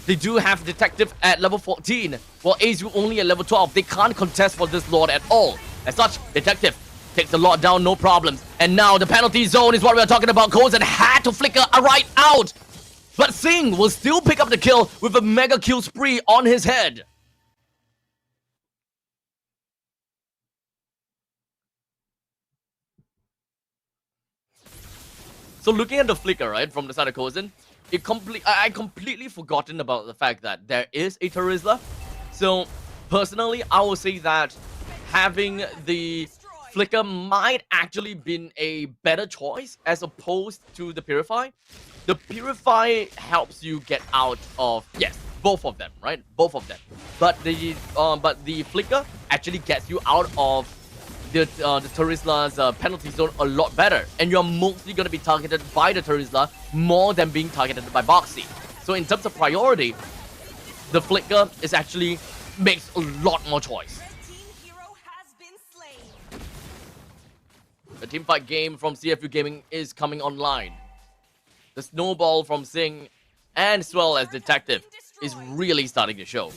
They do have Detective at level 14, while Azu only at level 12. They can't contest for this Lord at all. As such, Detective takes the Lord down, no problems. And now the penalty zone is what we're talking about. Kozen had to flicker right out. But Singh will still pick up the kill with a mega kill spree on his head. So looking at the flicker, right, from the side of Kozen, I completely forgotten about the fact that there is a Terizla. So personally, I will say that having the flicker might actually been a better choice as opposed to the Purify. The Purify helps you get out of, yes, both of them, right? Both of them. But the flicker actually gets you out of the Terizla's penalty zone a lot better, and you're mostly going to be targeted by the Terizla more than being targeted by Boxy. So in terms of priority, the flicker is actually makes a lot more choice. The teamfight game from CFU Gaming is coming online. The snowball from Singh and as well as Detective is really starting to show.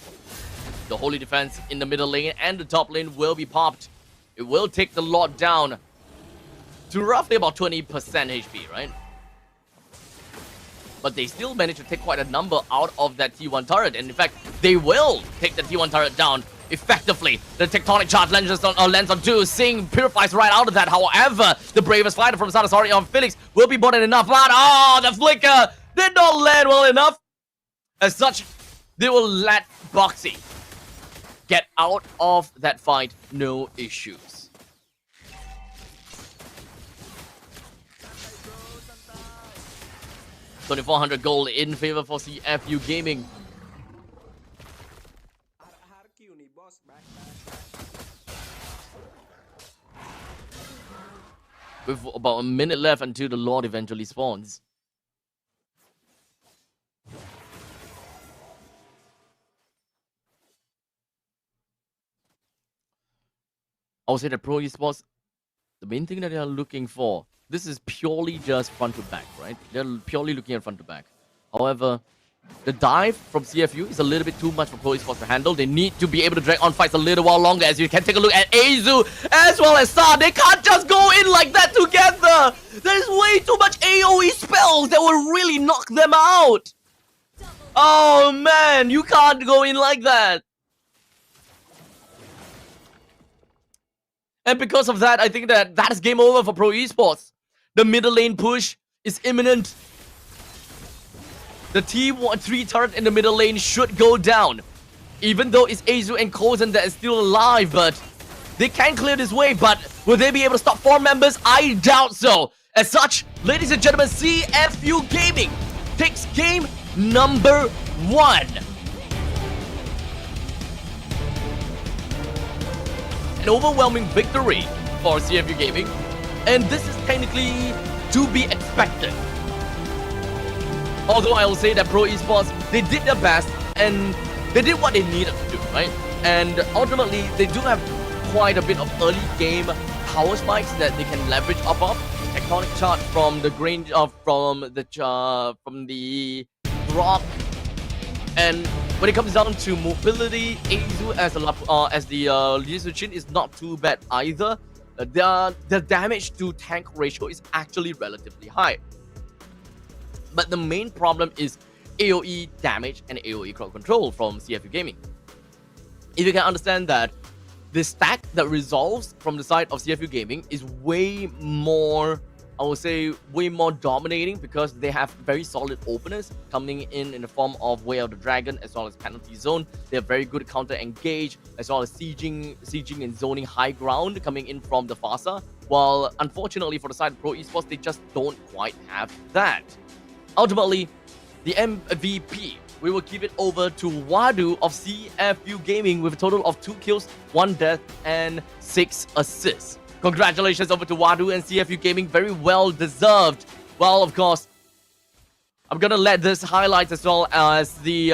The Holy Defense in the middle lane and the top lane will be popped. It will take the Lord down to roughly about 20% HP, right? But they still manage to take quite a number out of that T1 turret. And in fact, they will take the T1 turret down effectively. The Tectonic Charge lands on 2. Singh purifies right out of that. However, the bravest fighter from Sadasari on Felix will be more than enough. But the flicker did not land well enough. As such, they will let Boxy get out of that fight, no issues. $2,400 gold in favor for CFU Gaming. With about a minute left until the Lord eventually spawns. I would say that Pro Esports, the main thing that they are looking for, this is purely just front to back, right? They're purely looking at front to back. However, the dive from CFU is a little bit too much for Pro Esports to handle. They need to be able to drag on fights a little while longer. As you can take a look at Azu as well as Sa. They can't just go in like that together. There's way too much AoE spells that will really knock them out. Oh man, you can't go in like that. And because of that, I think that is game over for Pro Esports. The middle lane push is imminent. The T3 turret in the middle lane should go down. Even though it's Azu and Kozen that is still alive, but they can clear this wave. But will they be able to stop 4 members? I doubt so. As such, ladies and gentlemen, CFU Gaming takes game number 1. An overwhelming victory for CFU Gaming, and this is technically to be expected. Although I will say that Pro Esports, they did their best and they did what they needed to do, right? And ultimately, they do have quite a bit of early game power spikes that they can leverage off of. Tectonic Charge from the grain from the Grok And when it comes down to mobility, Azu as the Lee Suchin is not too bad either. The damage to tank ratio is actually relatively high. But the main problem is AoE damage and AoE crowd control from CFU Gaming. If you can understand that the stack that resolves from the side of CFU Gaming is way more, I would say, way more dominating because they have very solid openers coming in the form of Way of the Dragon as well as Penalty Zone. They have very good counter engage as well as sieging and zoning high ground coming in from the FASA. While unfortunately for the side of Pro Esports, they just don't quite have that. Ultimately, the MVP, we will give it over to Wadu of CFU Gaming with a total of 2 kills, 1 death, and 6 assists. Congratulations over to Wadu and CFU Gaming. Very well deserved. Well, of course, I'm gonna let this highlight as well as the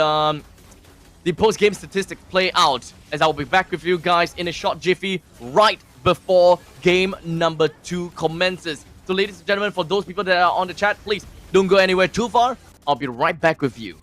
post-game statistics play out, as I'll be back with you guys in a short jiffy right before game number 2 commences. So ladies and gentlemen, for those people that are on the chat, please don't go anywhere too far. I'll be right back with you.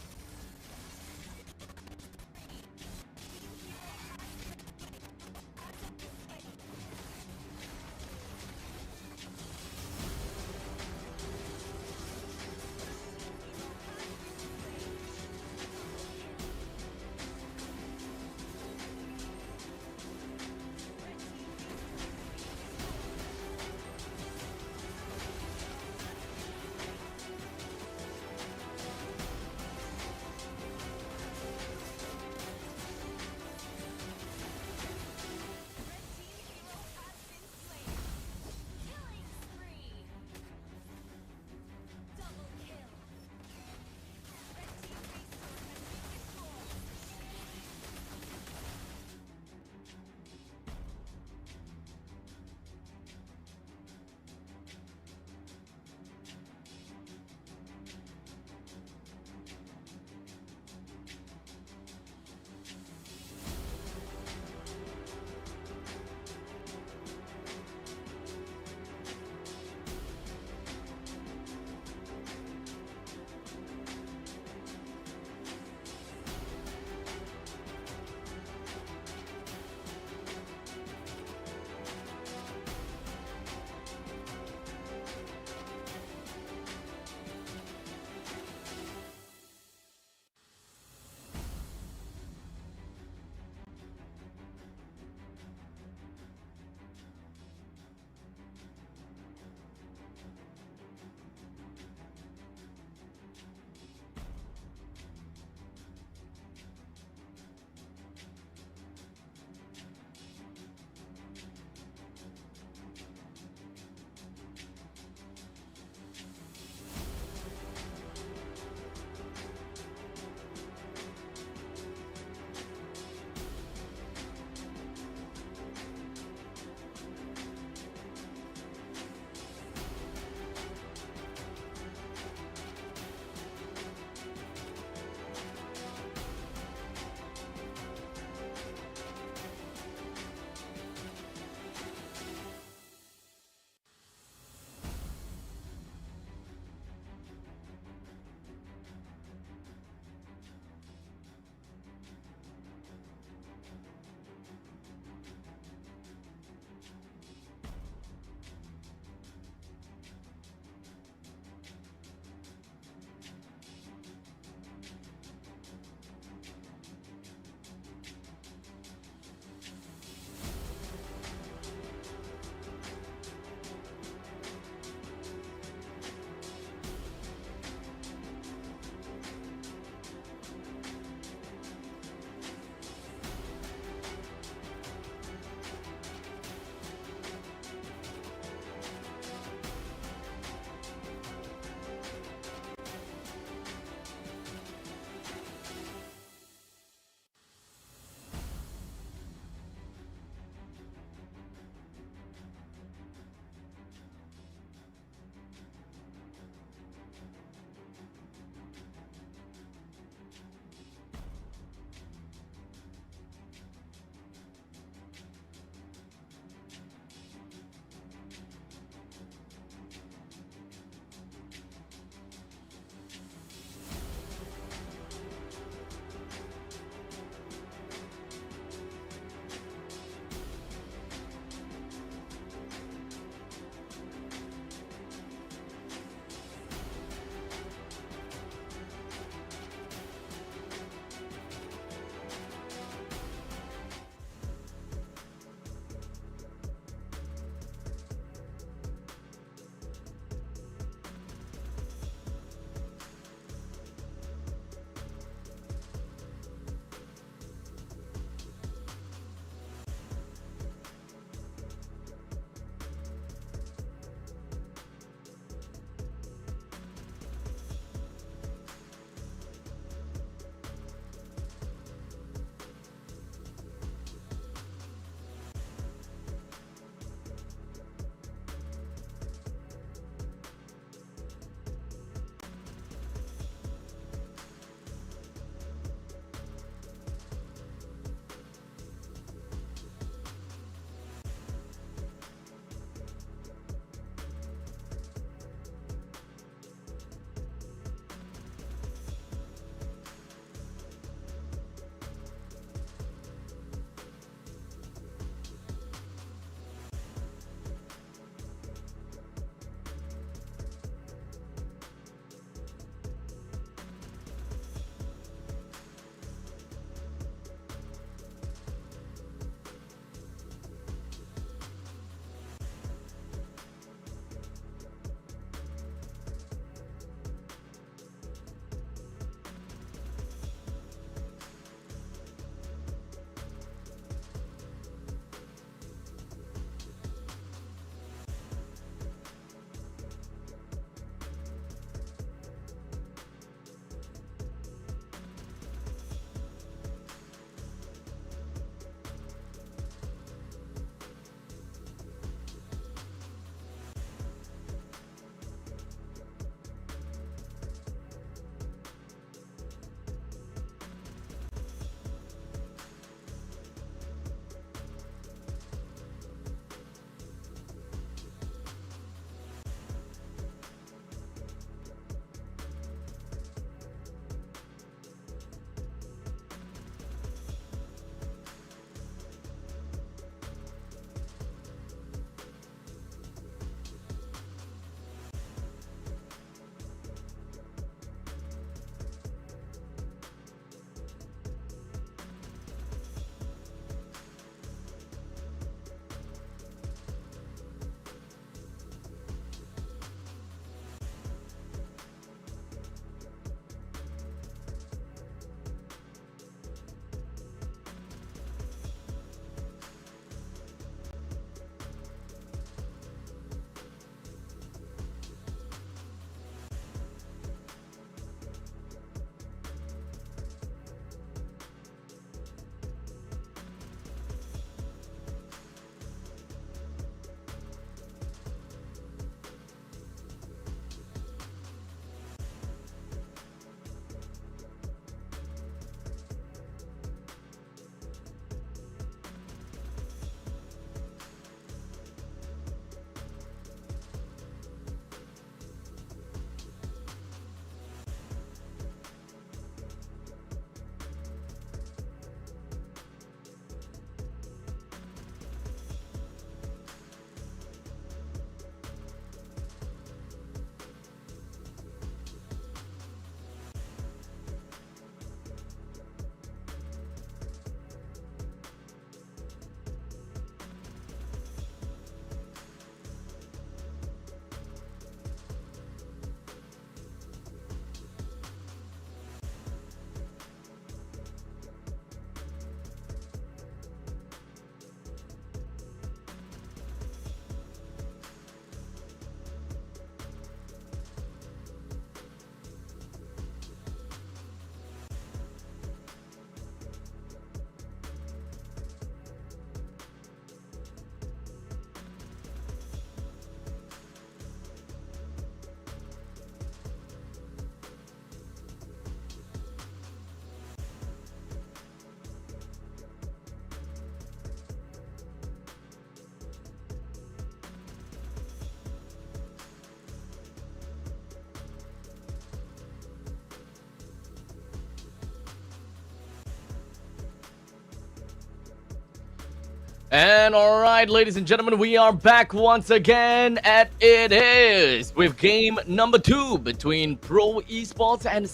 And alright, ladies and gentlemen, we are back once again, and it is with game number 2 between Pro Esports and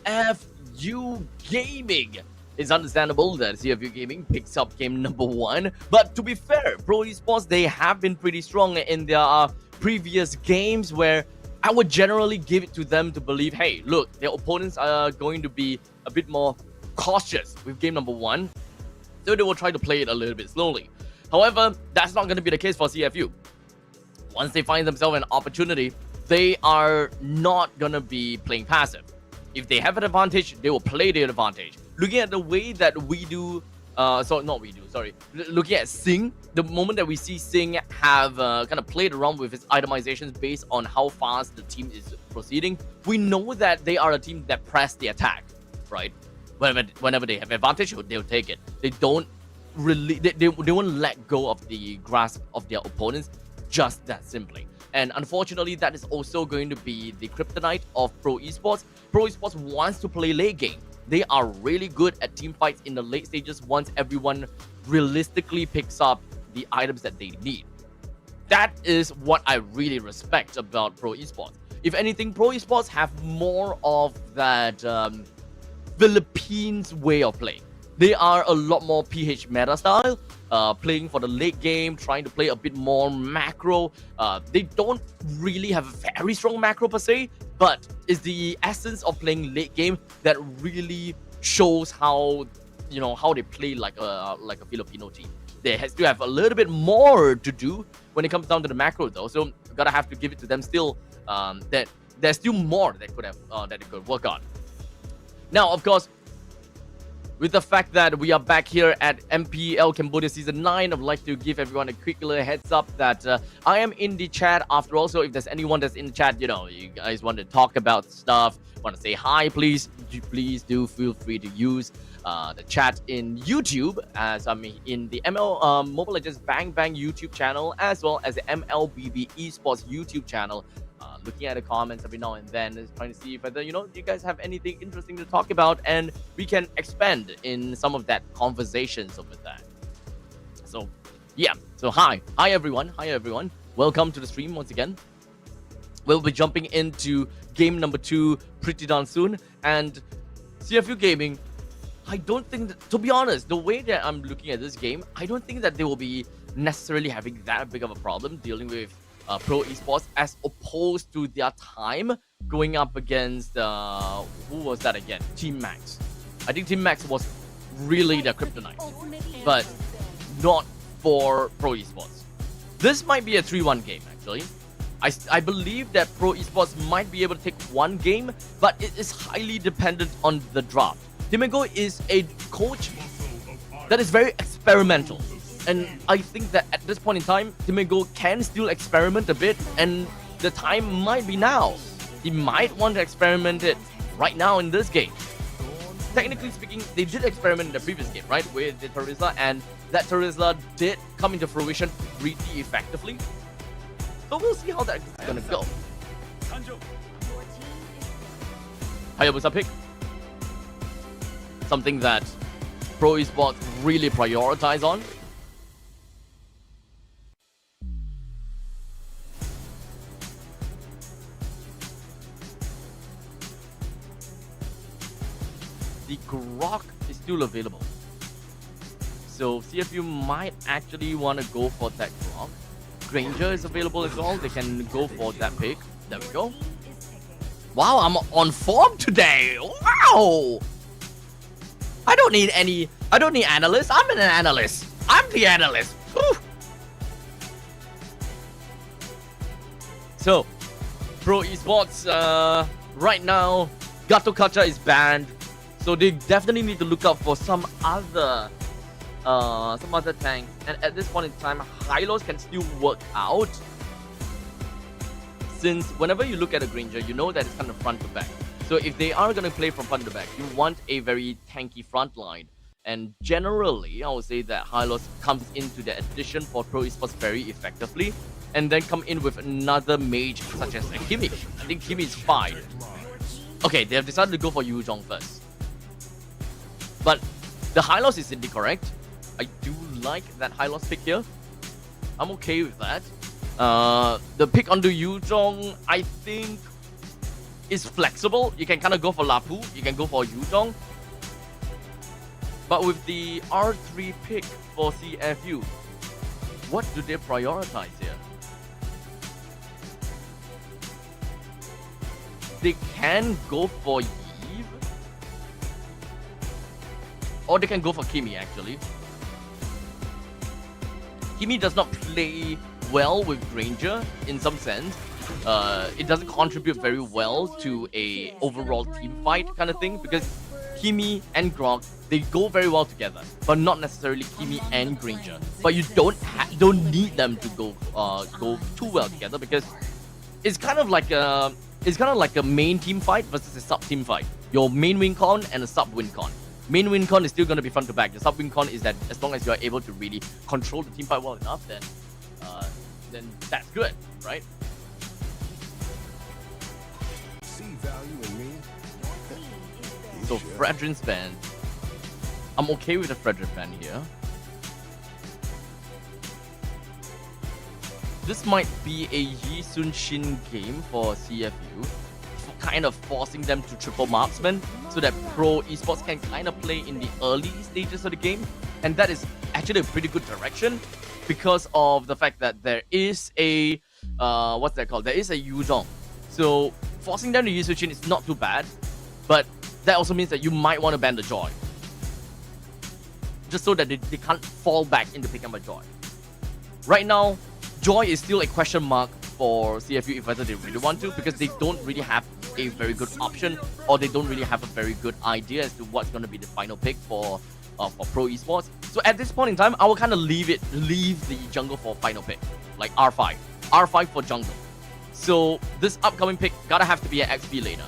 CFU Gaming. It's understandable that CFU Gaming picks up game number 1, but to be fair, Pro Esports, they have been pretty strong in their previous games, where I would generally give it to them to believe, hey, look, their opponents are going to be a bit more cautious with game number 1. So they will try to play it a little bit slowly. However, that's not going to be the case for CFU. Once they find themselves an opportunity, they are not going to be playing passive. If they have an advantage, they will play their advantage. Looking at the way that we do, looking at Sing, the moment that we see Sing have kind of played around with his itemizations based on how fast the team is proceeding, we know that they are a team that press the attack, right? Whenever they have advantage, they'll take it. They don't really, they won't let go of the grasp of their opponents just that simply. And unfortunately, that is also going to be the kryptonite of Pro Esports. Pro Esports wants to play late game. They are really good at team fights in the late stages once everyone realistically picks up the items that they need. That is what I really respect about Pro Esports. If anything, Pro Esports have more of that Philippines way of playing. They are a lot more PH meta style, playing for the late game, trying to play a bit more macro. They don't really have a very strong macro per se, but it's the essence of playing late game that really shows how, you know, how they play like a Filipino team. They still have a little bit more to do when it comes down to the macro though, so gotta have to give it to them still. That there's still more that could have that they could work on. Now, of course, with the fact that we are back here at MPL Cambodia Season 9, I'd like to give everyone a quick little heads up that I am in the chat after all. So if there's anyone that's in the chat, you know, you guys want to talk about stuff, want to say hi, please do feel free to use the chat in YouTube, as I'm in the Mobile Legends Bang Bang YouTube channel, as well as the MLBB Esports YouTube channel. Looking at the comments every now and then, trying to see whether, you know, you guys have anything interesting to talk about, and we can expand in some of that conversations over that. So yeah, so hi everyone, welcome to the stream once again. We'll be jumping into game number 2 pretty darn soon, and CFU Gaming, I don't think that, to be honest, the way that I'm looking at this game, I don't think that they will be necessarily having that big of a problem dealing with Pro Esports, as opposed to their time going up against who was that again? Team Max. I think Team Max was really their kryptonite, but not for Pro Esports. This might be a 3-1 game actually. I believe that Pro Esports might be able to take one game, but it is highly dependent on the draft. Timego is a coach that is very experimental. And I think that at this point in time, Timego can still experiment a bit, and the time might be now. He might want to experiment it right now in this game. Technically speaking, they did experiment in the previous game, right? With the Terizla, and that Terizla did come into fruition really effectively. So we'll see how that's gonna go. Hayabusa pick. Something that Pro Esports really prioritize on. The Grok is still available, so CFU might actually want to go for that Grok. Granger is available as well. They can go for that pick. There we go. Wow, I'm on form today. Wow. I don't need analysts. I'm an analyst. I'm the analyst. Whew. So, Pro Esports, right now, Gato Kacha is banned. So they definitely need to look out for some other tanks. And at this point in time, Hylos can still work out. Since whenever you look at a Granger, you know that it's kind of front to back. So if they are going to play from front to back, you want a very tanky front line. And generally, I would say that Hylos comes into the addition for Pro Esports very effectively. And then come in with another mage such as a Kimi. I think Kimi is fine. Okay, they have decided to go for Yuzhong first. But the Hylos is indeed correct. I do like that high loss pick here. I'm okay with that. The pick onto Yuzhong, I think, is flexible. You can kind of go for Lapu, you can go for Yuzhong. But with the R3 pick for CFU, what do they prioritize here? They can go for Yves, or they can go for Kimi actually. Kimi does not play well with Granger in some sense. It doesn't contribute very well to a overall team fight kind of thing, because Kimi and Grok, they go very well together, but not necessarily Kimi and Granger. But you don't need them to go too well together, because it's kind of like a main team fight versus a sub team fight. Your main win con and a sub win con. Main win con is still going to be front to back. The sub win con is that as long as you are able to really control the team fight well enough, then that's good, right? So Fredrin's ban. I'm okay with the Fredrin ban here. This might be a Yi Sun Shin game for CFU, kind of forcing them to triple marksman so that Pro Esports can kind of play in the early stages of the game. And that is actually a pretty good direction because of the fact that there is a, what's that called? There is a Yuzhong. So forcing them to use Yi Sun Shin is not too bad, but that also means that you might want to ban the Joy, just so that they can't fall back into picking up a Joy. Right now, Joy is still a question mark for CFU if whether they really want to, because they don't really have a very good option, or they don't really have a very good idea as to what's going to be the final pick for Pro Esports. So at this point in time, I will kind of leave the jungle for final pick, like R5 for jungle. So this upcoming pick gotta have to be an XP laner.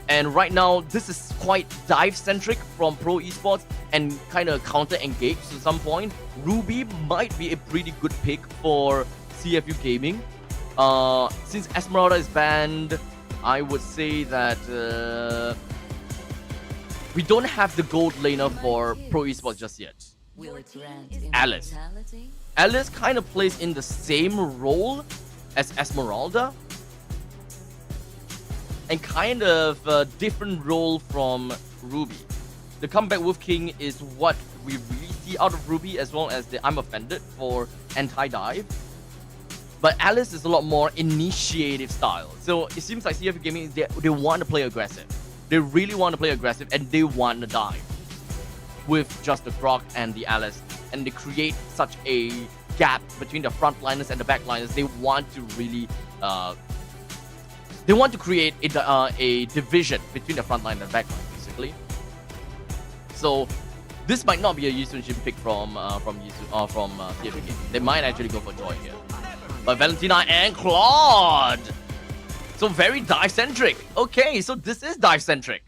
And right now, this is quite dive-centric from Pro Esports and kind of counter-engaged to some point. Ruby might be a pretty good pick for CFU Gaming. Since Esmeralda is banned, I would say that we don't have the gold laner for Pro Esports just yet. Alice. Alice kind of plays in the same role as Esmeralda, and kind of a different role from Ruby. The Comeback Wolf King is what we really see out of Ruby, as well as the I'm Offended for anti-dive. But Alice is a lot more initiative style. So it seems like CFU Gaming, they want to play aggressive. They really want to play aggressive, and they want to dive with just the Grok and the Alice. And they create such a gap between the frontliners and the backliners. They want to really they want to create a division between the frontline and the backline, basically. So this might not be a Yi Sun Shin pick from CFU Gaming. They might actually go for Joy here. But Valentina and Claude. So very dive-centric. Okay, so this is dive-centric.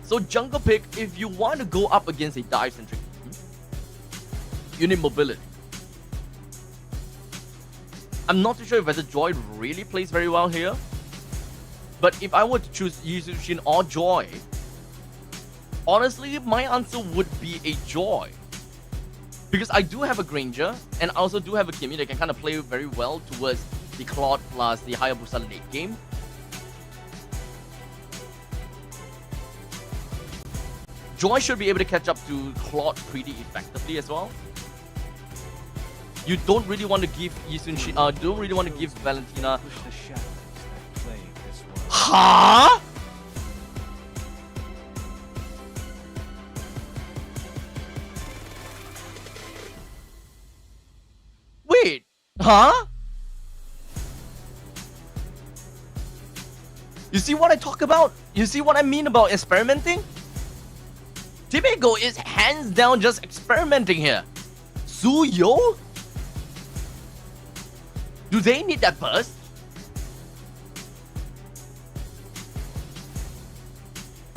So jungle pick, if you want to go up against a dive-centric team, you need mobility. I'm not too sure whether Joy really plays very well here. But if I were to choose Yi Sun Shin or Joy, honestly, my answer would be a Joy. Because I do have a Granger, and I also do have a Kimi that can kind of play very well towards the Claude plus the Hayabusa late game. Joy should be able to catch up to Claude pretty effectively as well. You don't really want to give Yi Sun Shin, don't really want to give Valentina. Huh? Wait, huh? You see what I talk about? You see what I mean about experimenting? Tibego is hands down just experimenting here. Suyo? Do they need that burst?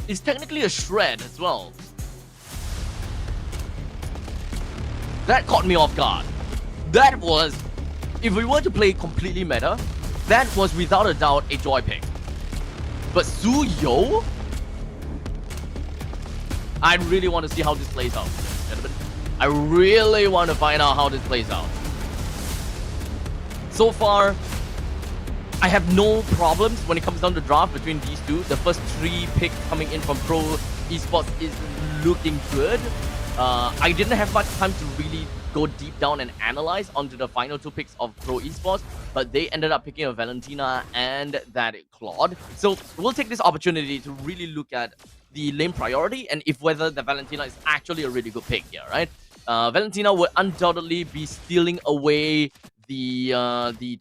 It's technically a shred as well. That caught me off guard. That was, if we were to play completely meta, that was without a doubt a Joy pick. But Suyo? I really want to see how this plays out, gentlemen. I really want to find out how this plays out. So far, I have no problems when it comes down to draft between these two. The first 3 picks coming in from Pro Esports is looking good. I didn't have much time to really go deep down and analyze onto the final 2 picks of Pro Esports, but they ended up picking a Valentina and that Claude. So we'll take this opportunity to really look at the lane priority and if whether the Valentina is actually a really good pick here, right? Valentina would undoubtedly be stealing away the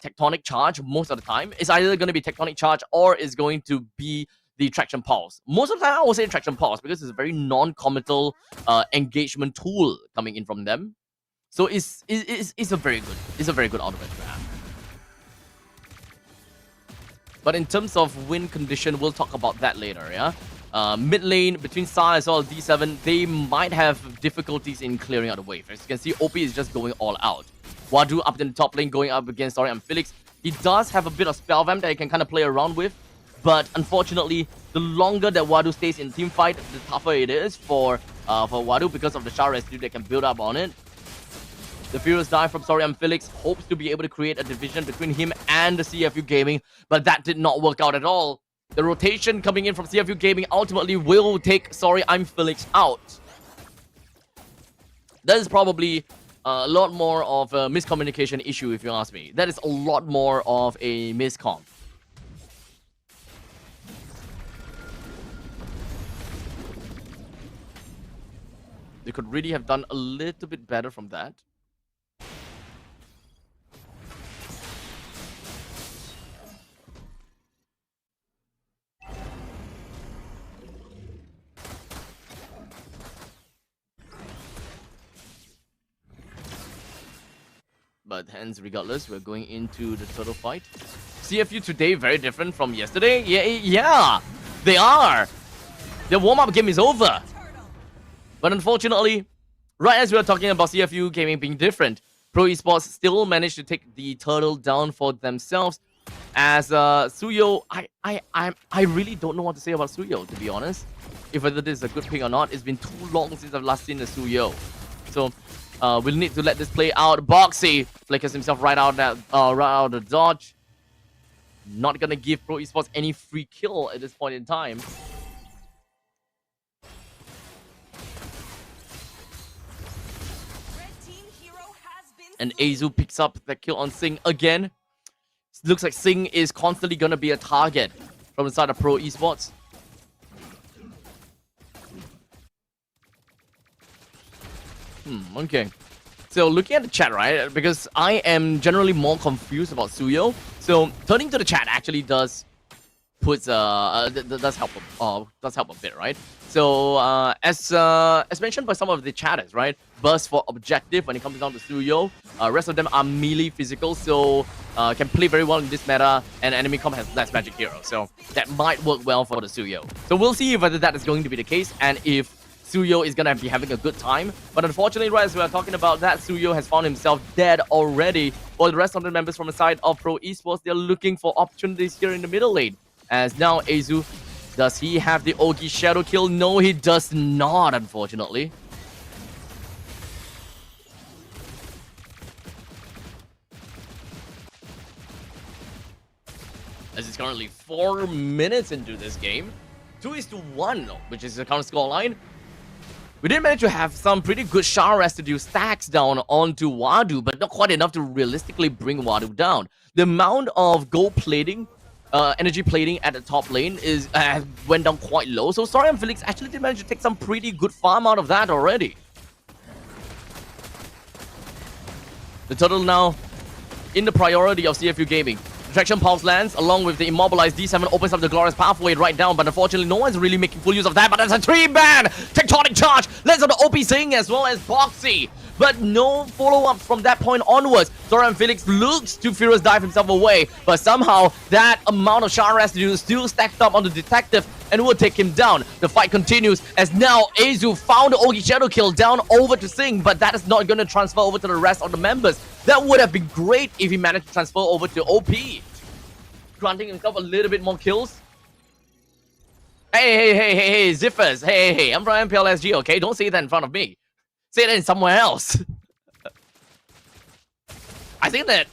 tectonic charge most of the time. It's either going to be tectonic charge or it's going to be the traction pulse. Most of the time I will say traction pulse because it's a very non-committal engagement tool coming in from them. So it's a very good ultimate to have. But in terms of win condition, we'll talk about that later, yeah? Mid lane, between Sa as well as D7, they might have difficulties in clearing out the wave. As you can see, OP is just going all out. Wadu up in the top lane going up against Sori and Felix. He does have a bit of spell vamp that he can kind of play around with. But unfortunately, the longer that Wadu stays in team fight, the tougher it is for Wadu because of the Shard residue that can build up on it. The Furious Dive from Sori and Felix hopes to be able to create a division between him and the CFU Gaming, but that did not work out at all. The rotation coming in from CFU Gaming ultimately will take Sori and Felix out. That is probably a lot more of a miscommunication issue if you ask me. That is a lot more of a miscom. They could really have done a little bit better from that. But hence, regardless, we're going into the turtle fight. CFU today very different from yesterday. Yeah, they are. The warm-up game is over. But unfortunately, right as we were talking about CFU Gaming being different, Pro Esports still managed to take the turtle down for themselves. As Suyo, I really don't know what to say about Suyo, to be honest. If whether this is a good pick or not, it's been too long since I've last seen the Suyo. So we'll need to let this play out. Boxy flickers himself right out of the dodge. Not gonna give Pro Esports any free kill at this point in time. And Azu picks up the kill on Sing again. Looks like Sing is constantly gonna be a target from the side of Pro Esports. Okay. So looking at the chat, right? Because I am generally more confused about Suyo. So turning to the chat actually does does help a bit, right? So as mentioned by some of the chatters, right? Burst for objective when it comes down to Suyo. Rest of them are melee physical, so can play very well in this meta, and enemy comp has less magic hero, so that might work well for the Suyo. So we'll see whether that is going to be the case and if Suyo is gonna be having a good time. But unfortunately, right as we are talking about that, Suyo has found himself dead already. For the rest of the members from the side of Pro Esports, they're looking for opportunities here in the middle lane. As now Azu, does he have the Ogi shadow kill? No, he does not, unfortunately. As it's currently 4 minutes into this game. 2-1, which is the current scoreline. We did manage to have some pretty good Shard residue stacks down onto Wadu, but not quite enough to realistically bring Wadu down. The amount of gold plating, energy plating at the top lane is went down quite low. So Sori and Felix actually did manage to take some pretty good farm out of that already. The turtle now in the priority of CFU Gaming. Traction Pulse lands along with the immobilized D7 opens up the glorious pathway right down, but unfortunately no one's really making full use of that. But there's a 3-ban tectonic charge lands on the OP Sing as well as Boxy, but no follow-up from that point onwards. Sori and Felix looks to Furious Dive himself away, but somehow that amount of Shard residue is still stacked up on the detective and will take him down. The fight continues as now Azu found the Ogi shadow kill down over to Sing, but that is not going to transfer over to the rest of the members. That would have been great if he managed to transfer over to OP, granting himself a little bit more kills. Hey, Ziffers. Hey, I'm from MPL KH, okay? Don't say that in front of me. Say that in somewhere else. I think that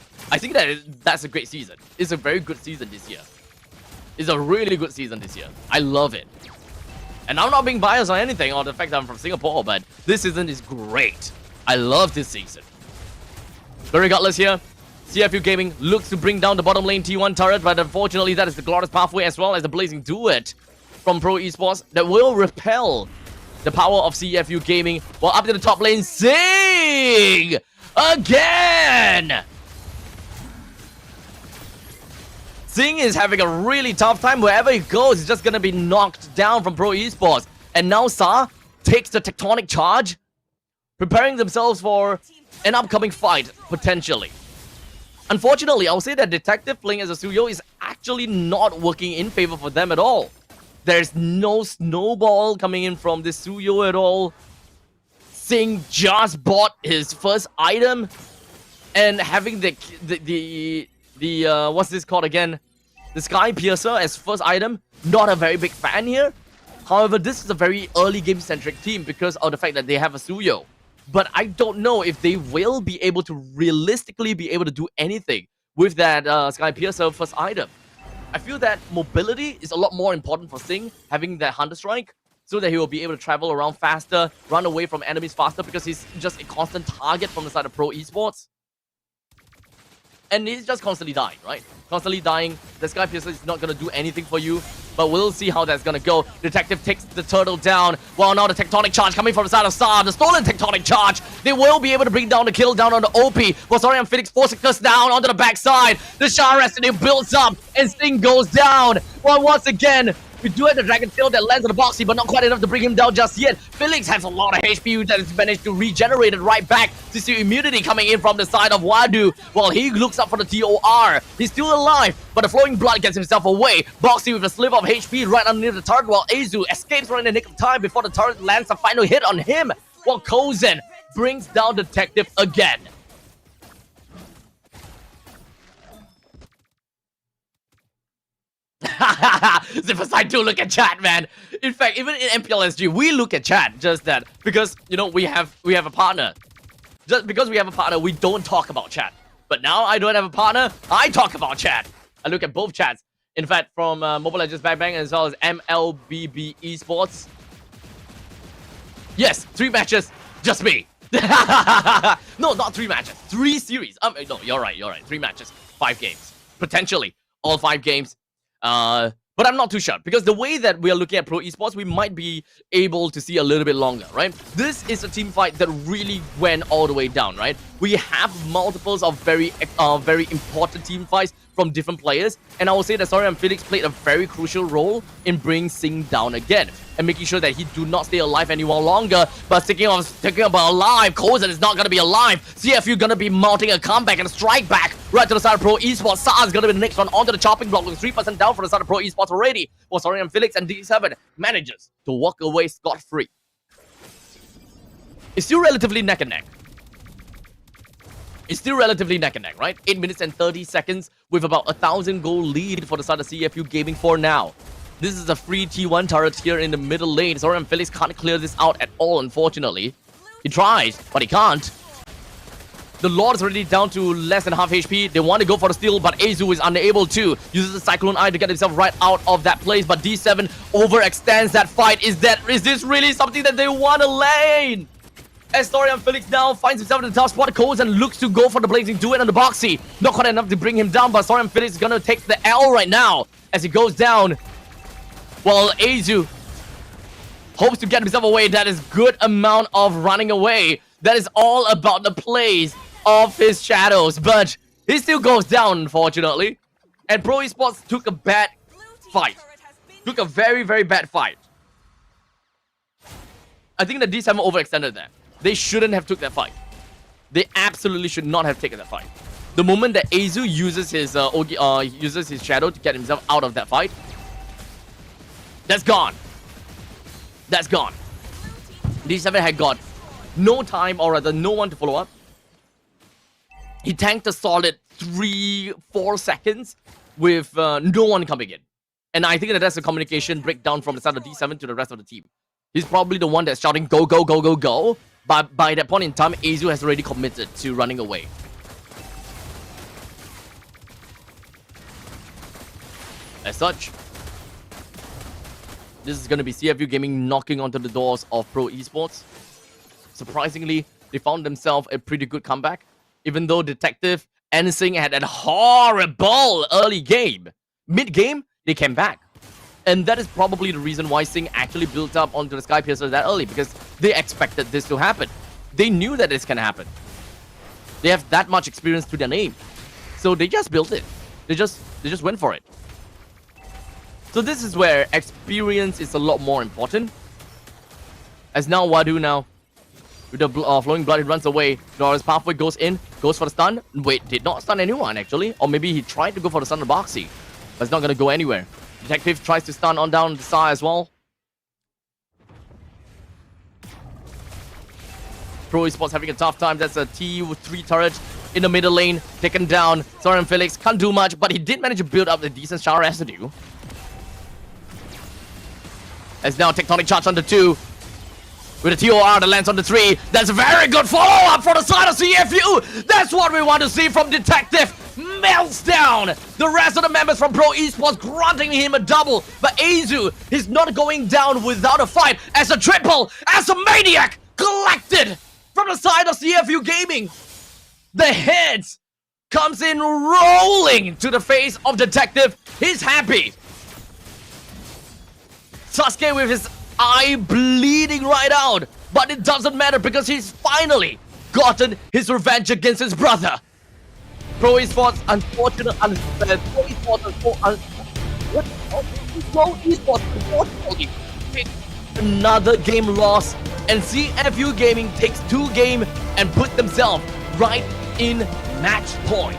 that's a great season. It's a very good season this year. It's a really good season this year. I love it. And I'm not being biased on anything or the fact that I'm from Singapore, but this season is great. I love this season. But regardless here, CFU Gaming looks to bring down the bottom lane T1 turret, but unfortunately that is the Glorious Pathway as well as the Blazing Duet from Pro Esports that will repel the power of CFU Gaming. While up to the top lane, Sing! Again! Sing is having a really tough time. Wherever he goes, he's just gonna be knocked down from Pro Esports. And now Sa takes the tectonic charge, preparing themselves for an upcoming fight, potentially. Unfortunately, I'll say that Detective playing as a Suyo is actually not working in favor for them at all. There's no snowball coming in from this Suyo at all. Sing just bought his first item, and having the what's this called again? The Sky Piercer as first item. Not a very big fan here. However, this is a very early game-centric team because of the fact that they have a Suyo. But I don't know if they will be able to realistically be able to do anything with that Sky Piercer first item. I feel that mobility is a lot more important for Sing, having that Hunter Strike, so that he will be able to travel around faster, run away from enemies faster, because he's just a constant target from the side of Pro Esports. And he's just constantly dying, right? Constantly dying. The Sky Piercer is not going to do anything for you, but we'll see how that's going to go. Detective takes the turtle down. Well, now the tectonic charge coming from the side of Sa. The stolen tectonic charge. They will be able to bring down the kill down on the OP. Well, sorry, I'm Phoenix forcing us down onto the backside. The Shah Residue builds up, and Sting goes down. Well, once again, we do have the Dragon Tail that lands on the boxy, but not quite enough to bring him down just yet. Felix has a lot of HP that has managed to regenerate it right back. To see immunity coming in from the side of Wadu. While he looks up for the TOR. He's still alive, but the flowing blood gets himself away. Boxy with a sliver of HP right underneath the turret, while Azu escapes right in the nick of time before the turret lands a final hit on him. While Kozen brings down Detective again. Zippers, do look at chat, man. In fact, even in MPLSG, we look at chat just that because you know we have a partner. Just because we have a partner, we don't talk about chat. But now I don't have a partner, I talk about chat. I look at both chats. In fact, from Mobile Legends Bang Bang as well as MLBB Esports. Yes, 3 matches, just me. No, not 3 matches, 3 series. No, you're right. 3 matches, 5 games, potentially all 5 games. But I'm not too sure because the way that we are looking at Pro Esports, we might be able to see a little bit longer, right? This is a team fight that really went all the way down, right? We have multiples of very important team fights from different players, and I will say that Sorry and Felix played a very crucial role in bringing Sing down again and making sure that he do not stay alive any more longer. But thinking about alive, Kozen is not gonna be alive. CFU gonna be mounting a comeback and a strike back right to the side of Pro Esports. Sa is gonna be the next one onto the chopping block with 3% down for the side of Pro Esports already. Well, Sorry and Felix and D7 manages to walk away scot-free. It's still relatively neck and neck. It's still relatively neck and neck, right? 8 minutes and 30 seconds with about 1,000 gold lead for the side of CFU Gaming for now. This is a free T1 turret here in the middle lane. Sorry, Felix can't clear this out at all, unfortunately. He tries, but he can't. The Lord is already down to less than half HP. They want to go for the steal, but Azu is unable to. Uses the Cyclone Eye to get himself right out of that place, but D7 overextends that fight. Is this really something that they want to lane? As Storian Felix now finds himself in the top spot, goes and looks to go for the Blazing Duet on the boxy. Not quite enough to bring him down, but Storian Felix is gonna take the L right now as he goes down. While Azu hopes to get himself away. That is good amount of running away. That is all about the plays of his shadows, but he still goes down, unfortunately. And Pro Esports took a bad fight. Took a very, very bad fight. I think the D7 overextended there. They shouldn't have took that fight. They absolutely should not have taken that fight. The moment that Azu uses his shadow to get himself out of that fight, that's gone. That's gone. D7 had got no time, or rather no one to follow up. He tanked a solid 3-4 seconds with no one coming in. And I think that that's a communication breakdown from the side of D7 to the rest of the team. He's probably the one that's shouting, go, go, go, go, go. But by that point in time, Azu has already committed to running away. As such, this is going to be CFU Gaming knocking onto the doors of Pro Esports. Surprisingly, they found themselves a pretty good comeback. Even though Detective and Singh had a horrible early game. Mid-game, they came back. And that is probably the reason why Singh actually built up onto the Sky Piercer that early, because they expected this to happen. They knew that this can happen. They have that much experience to their name. So they just built it. They just went for it. So this is where experience is a lot more important. As now Wadu now, with the flowing blood, he runs away. Doris pathway goes in, goes for the stun. Wait, did not stun anyone actually. Or maybe he tried to go for the stun on Boxy. But it's not going to go anywhere. Detective tries to stun on down the side as well. Pro Esports having a tough time. That's a T3 turret in the middle lane. Taken down. Soren Felix can't do much, but he did manage to build up a decent shower residue. As now Tectonic charge on the 2. With a TOR that lands on the 3. That's a very good follow-up for the side of CFU. That's what we want to see from Detective. Melts down the rest of the members from Pro Esports, granting him a double. But Azu is not going down without a fight, as a triple, as a maniac collected from the side of CFU Gaming. The heads comes in rolling to the face of Detective. He's happy. Sasuke with his eye bleeding right out, but it doesn't matter because he's finally gotten his revenge against his brother. Pro Esports, unfortunately, take another game loss, and CFU Gaming takes 2 games and put themselves right in match point.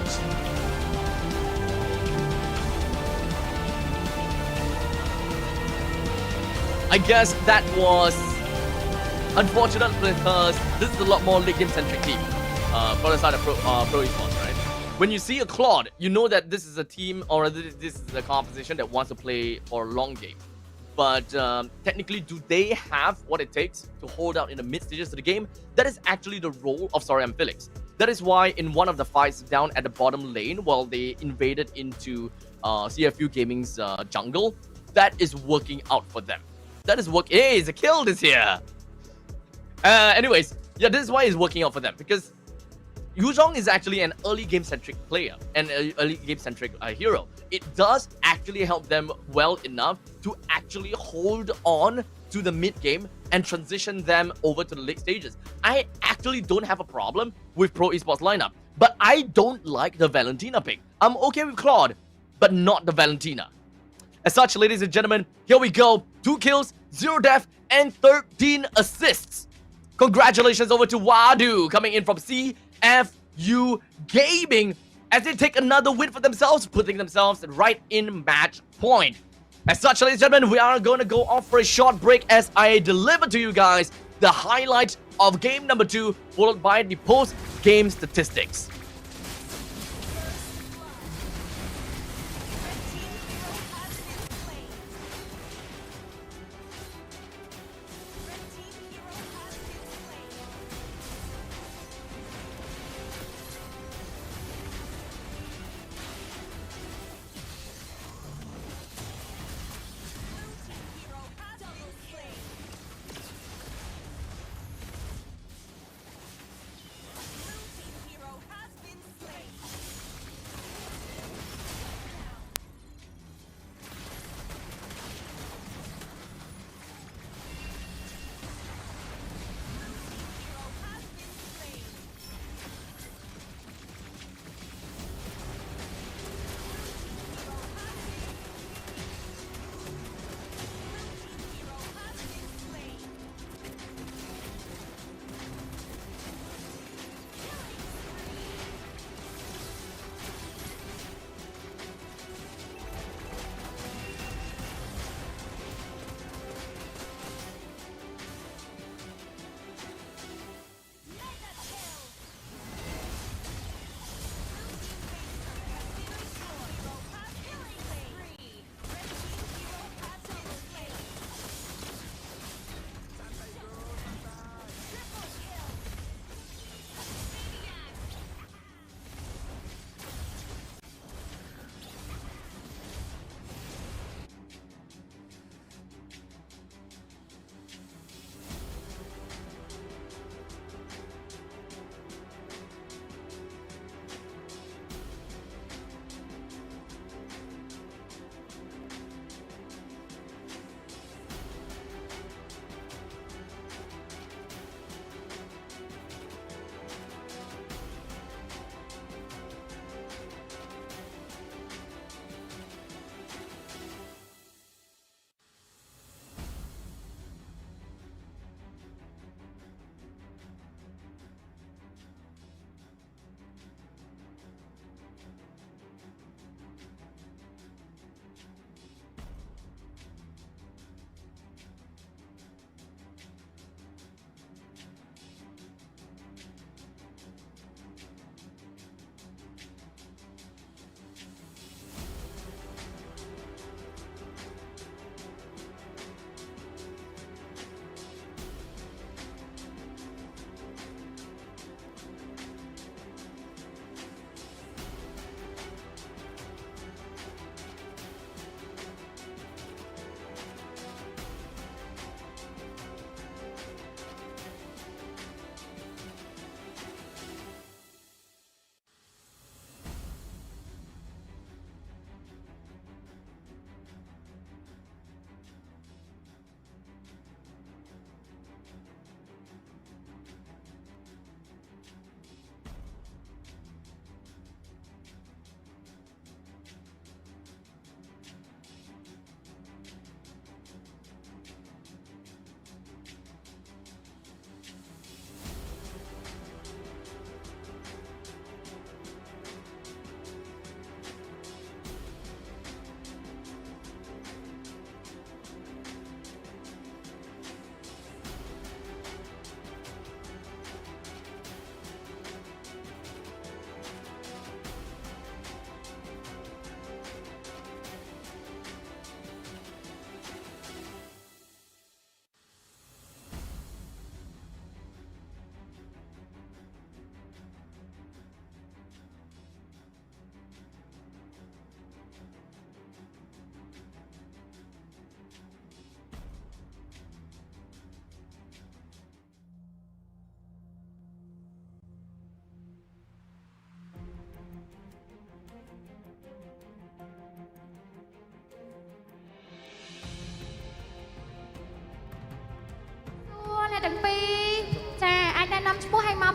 I guess that was unfortunate because this is a lot more late game centric team for the side of Pro Esports, right? When you see a Claude, you know that this is a team or this is a composition that wants to play for a long game. But technically, do they have what it takes to hold out in the mid stages of the game? That is actually the role of Soren Felix. That is why in one of the fights down at the bottom lane, while they invaded into CFU Gaming's jungle, that is working out for them. That is work. Hey, the kill is here. Anyways, yeah, this is why it's working out for them, because Yuzhong is actually an early game centric player and an early game centric hero. It does actually help them well enough to actually hold on to the mid game and transition them over to the late stages. I actually don't have a problem with Pro Esports lineup, but I don't like the Valentina pick. I'm okay with Claude, but not the Valentina. As such, ladies and gentlemen, here we go. 2 kills, 0 death, and 13 assists. Congratulations over to Wadu coming in from CFU Gaming as they take another win for themselves, putting themselves right in match point. As such, ladies and gentlemen, we are going to go off for a short break as I deliver to you guys the highlight of game number 2, followed by the post-game statistics.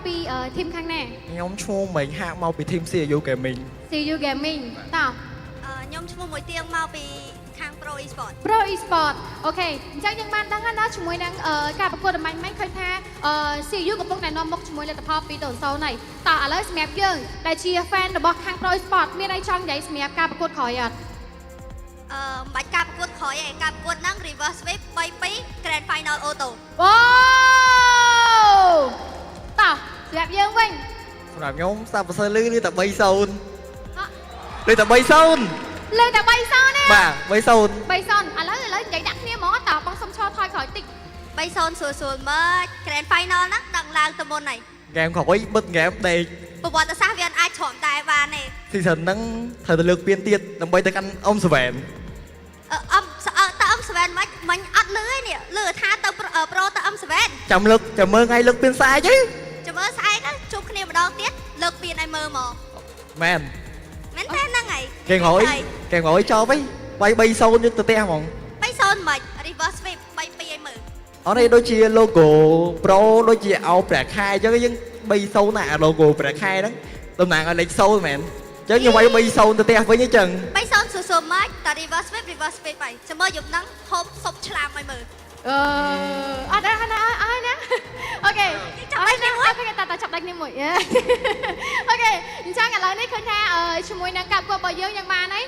ពី team ខាងណា ខ្ញុំឈ្មោះមិញហាក់មកពី team CU Gaming CU Gaming តោះ ខ្ញុំឈ្មោះមួយទៀងមកពីខាង Pro Esports Pro Esports អូខេអញ្ចឹងយើងបានដឹងហើយណាជាមួយនឹងការប្រកួតអំញ្ញឃើញថា CU កំពុងតែនាំមុខជាមួយលទ្ធផល2-0ហើយតោះឥឡូវសម្រាប់យើងដែលជា fan របស់ខាង Pro Esports មានអីចង់និយាយសម្រាប់ការប្រកួតក្រោយអត់ មិនបាច់ការប្រកួតក្រោយទេការប្រកួតហ្នឹង reverse sweep 3-2 grand final auto អូតោះសម្រាប់យើងវិញ សម្រាប់ខ្ញុំសាប់ប្រសើរលឺតែ 3-0 លឺតែ 3-0 លើតែ 3-0 ណា បាទ 3-0 3-0ឥឡូវនិយាយដាក់គ្នាហ្មងតោះបងសុំឈរថយក្រោយតិច 3-0 ស្រួលៗមើល grand final ហ្នឹងដឹកឡើងទៅមុនហើយ ហ្គេមក្រោយបិទហ្គេមដេក ប្រវត្តិសាស្ត្រវាអាចច្រំតែបានទេ season ហ្នឹងត្រូវតែលើកពៀនទៀតដើម្បីទៅកាន់អ៊ំសវែន តើអ៊ំសវែនមិនអត់លឺទេនេះលឺថាទៅ pro ទៅអ៊ំសវែន ចាំមើលថ្ងៃលើកពៀនស្អែកហី ចាំមើលស្អែកជួបគ្នាម្ដងទៀតលើកពៀនឲ្យមើលមក មែន មែនទេហ្នឹងហើយ ហ្គេមក្រោយចប់ហី3-0យកទៅផ្ទះហ្មង 3-0 មិន reverse sweep 3-2ឲ្យមើល អត់ទេដូចជា logo pro ដូចជាអោប្រាក់ខែអញ្ចឹងយើង 3-0 ណា logo ប្រាក់ខែហ្នឹងតំណាងឲ្យលេខ0មែនអញ្ចឹងយើងវាយ 3-0 ទៅផ្ទះវិញអញ្ចឹង 3-0 ស្រួលៗមកតែ reverse sweep ហើយចាំមើលយប់ហ្នឹងហូបសុបឆ្លាមឲ្យមើល អត់ដែរណាអូខេចាប់ដៃគ្នាមួយតាចាប់ដៃគ្នាមួយអូខេអញ្ចឹងឥឡូវនេះឃើញថាជាមួយនឹងការប្រកួតរបស់យើងបានហើយ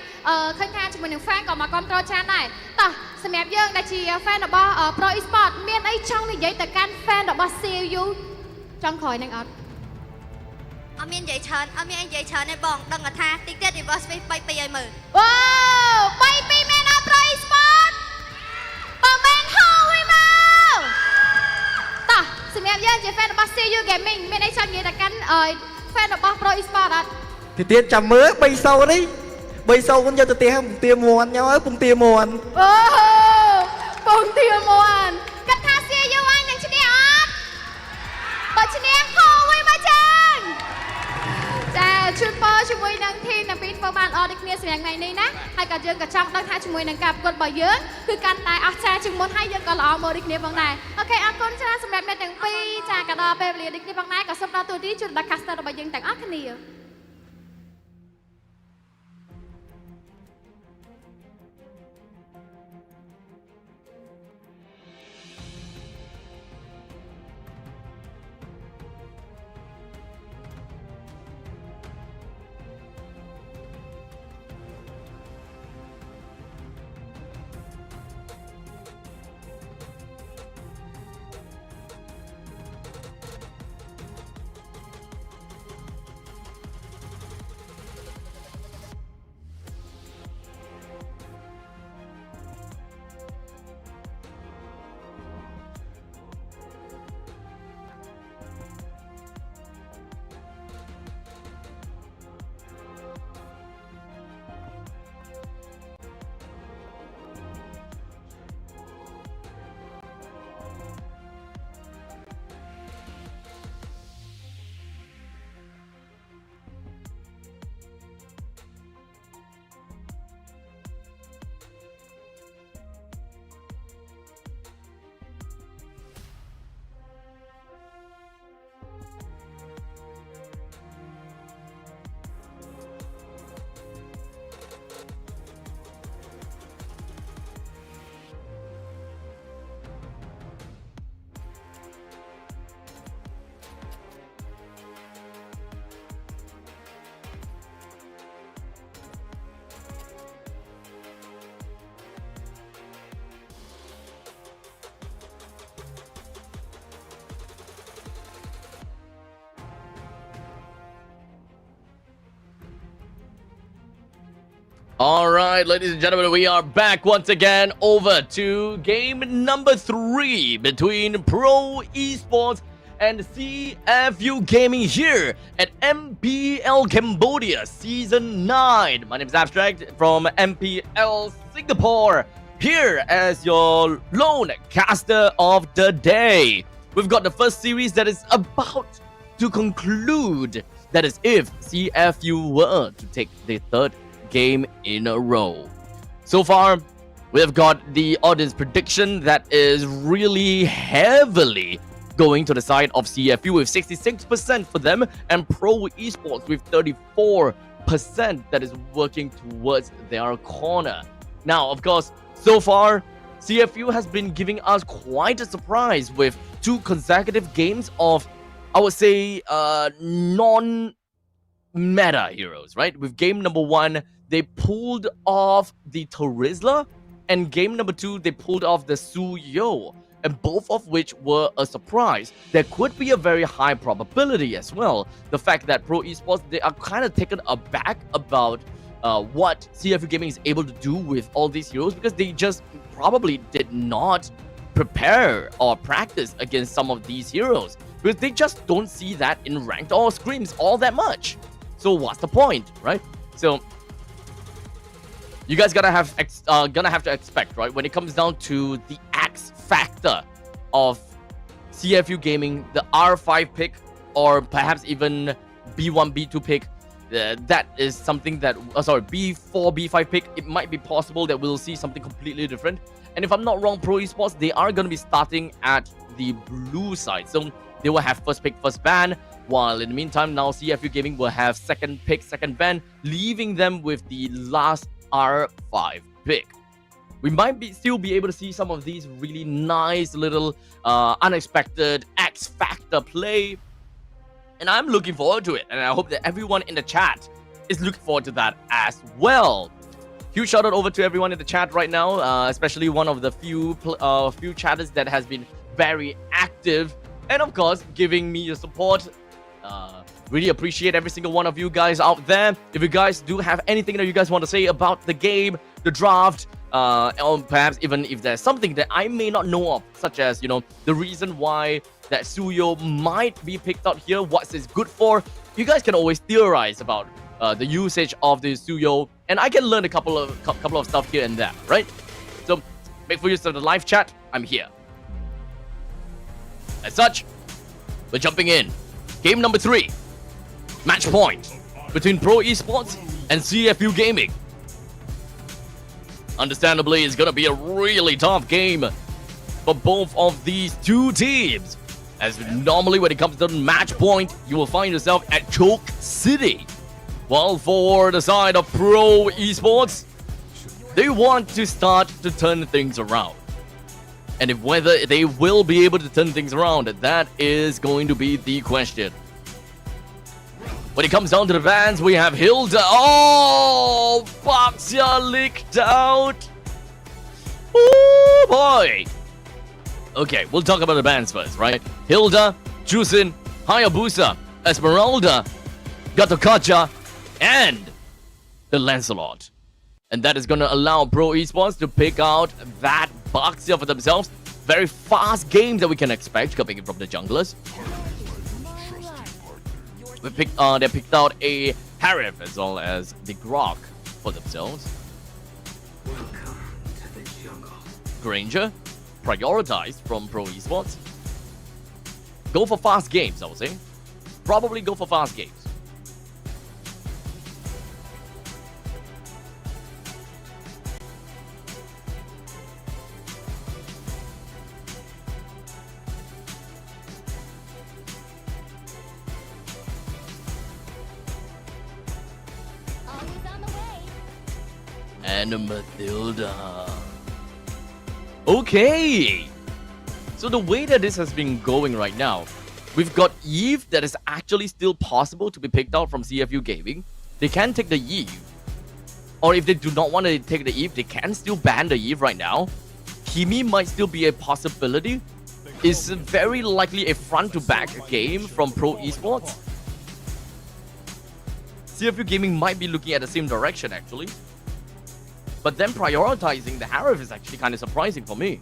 ឃើញថាជាមួយនឹង fan ក៏មកគ្រប់គ្រងច្រើនដែរតោះសម្រាប់យើងដែលជា fan របស់ Pro Esports មានអីចង់និយាយទៅកាន់ fan របស់ CU ចង់ក្រោយនឹងអត់ អត់មាននិយាយច្រើនទេបងដឹងថាតិចទៀត reverse sweep 3-2ឲ្យមើល វ៉ាវ 3-2 មែនអត់ Pro Esports បើមែនហៅវិញមកតោះសម្រាប់យើងជា fan របស់ CU Gaming មានអីចង់និយាយទៅកាន់ fan របស់ Pro Esports អត់ ទីទៀតចាំមើល 3-0 នេះ 3-0 យកទៅផ្ទះពងទាមួនញ៉ាំហើយពងទាមួន អូពងទាមួនកាត់ថា CU អញនឹងឈ្នះអត់បើឈ្នះហៅវិញមកចឹងចាជូនពរជាមួយនឹងធីមទាំងពីរធ្វើបានល្អដូចគ្នាសម្រាប់ថ្ងៃនេះណាហើយក៏យើងក៏ចង់ដឹងថាជាមួយនឹងការប្រកួតរបស់យើងគឺកាន់តែអស្ចារ្យជាងមុនហើយយើងក៏ល្អមកដូចគ្នាផងដែរអូខេអរគុណច្រើនសម្រាប់អ្នកទាំងពីរចាក៏ដល់ពេលវេលាដូចគ្នាផងដែរក៏សូមដល់ទូទីជូនដល់ caster របស់យើងទាំងអស់គ្នា All right, ladies and gentlemen, we are back once again over to game number 3 between Pro Esports and CFU Gaming here at MPL Cambodia Season 9. My name is Abstract from MPL Singapore, here as your lone caster of the day. We've got the first series that is about to conclude. That is if CFU were to take the third game in a row. So far, we have got the audience prediction that is really heavily going to the side of CFU with 66% for them, and Pro Esports with 34% that is working towards their corner. Now, of course, so far, CFU has been giving us quite a surprise with 2 consecutive games of, I would say, non-meta heroes, right? With game number 1, they pulled off the Terizla, and game number 2, they pulled off the Suyo, and both of which were a surprise. There could be a very high probability as well. The fact that Pro Esports, they are kind of taken aback about what CFU Gaming is able to do with all these heroes, because they just probably did not prepare or practice against some of these heroes, because they just don't see that in ranked or scrims all that much. So what's the point, right? So you guys gonna have to expect, right, when it comes down to the X factor of CFU Gaming, the R5 pick, or perhaps even B1, B2 pick, that is something that, B4, B5 pick, it might be possible that we'll see something completely different. And if I'm not wrong, Pro Esports, they are going to be starting at the blue side. So they will have first pick, first ban, while in the meantime, now CFU Gaming will have second pick, second ban, leaving them with the last R5 pick. We might still be able to see some of these really nice little unexpected X factor play, and I'm looking forward to it, and I hope that everyone in the chat is looking forward to that as well. Huge shout out over to everyone in the chat right now, especially one of the few chatters that has been very active, and of course giving me your support. Really appreciate every single one of you guys out there. If you guys do have anything that you guys want to say about the game, the draft, or perhaps even if there's something that I may not know of, such as, you know, the reason why that Suyo might be picked out here, what's it good for, you guys can always theorize about the usage of the Suyo, and I can learn a couple of stuff here and there, right? So make full use of the live chat. I'm here. As such, we're jumping in. Game number 3. Match point between Pro Esports and CFU Gaming. Understandably, it's going to be a really tough game for both of these two teams, as normally when it comes to match point, you will find yourself at Choke City. While for the side of Pro Esports, they want to start to turn things around. And if whether they will be able to turn things around, that is going to be the question. When it comes down to the bans, we have Hilda. Oh, Baxia leaked out. Oh boy. Okay, we'll talk about the bans first, right? Hilda, Jusin, Hayabusa, Esmeralda, Gatokacha, and the Lancelot. And that is going to allow Pro Esports to pick out that Baxia for themselves. Very fast game that we can expect coming from the junglers. They picked out a Harif as well as the Grok for themselves. Granger, prioritized from Pro Esports. Go for fast games, I would say. Probably go for fast games. And Mathilda. Okay. So the way that this has been going right now, we've got Eve that is actually still possible to be picked out from CFU Gaming. They can take the Eve. Or if they do not want to take the Eve, they can still ban the Eve right now. Kimi might still be a possibility. It's very likely a front-to-back game from Pro Esports. CFU Gaming might be looking at the same direction actually. But then prioritizing the Harif is actually kind of surprising for me.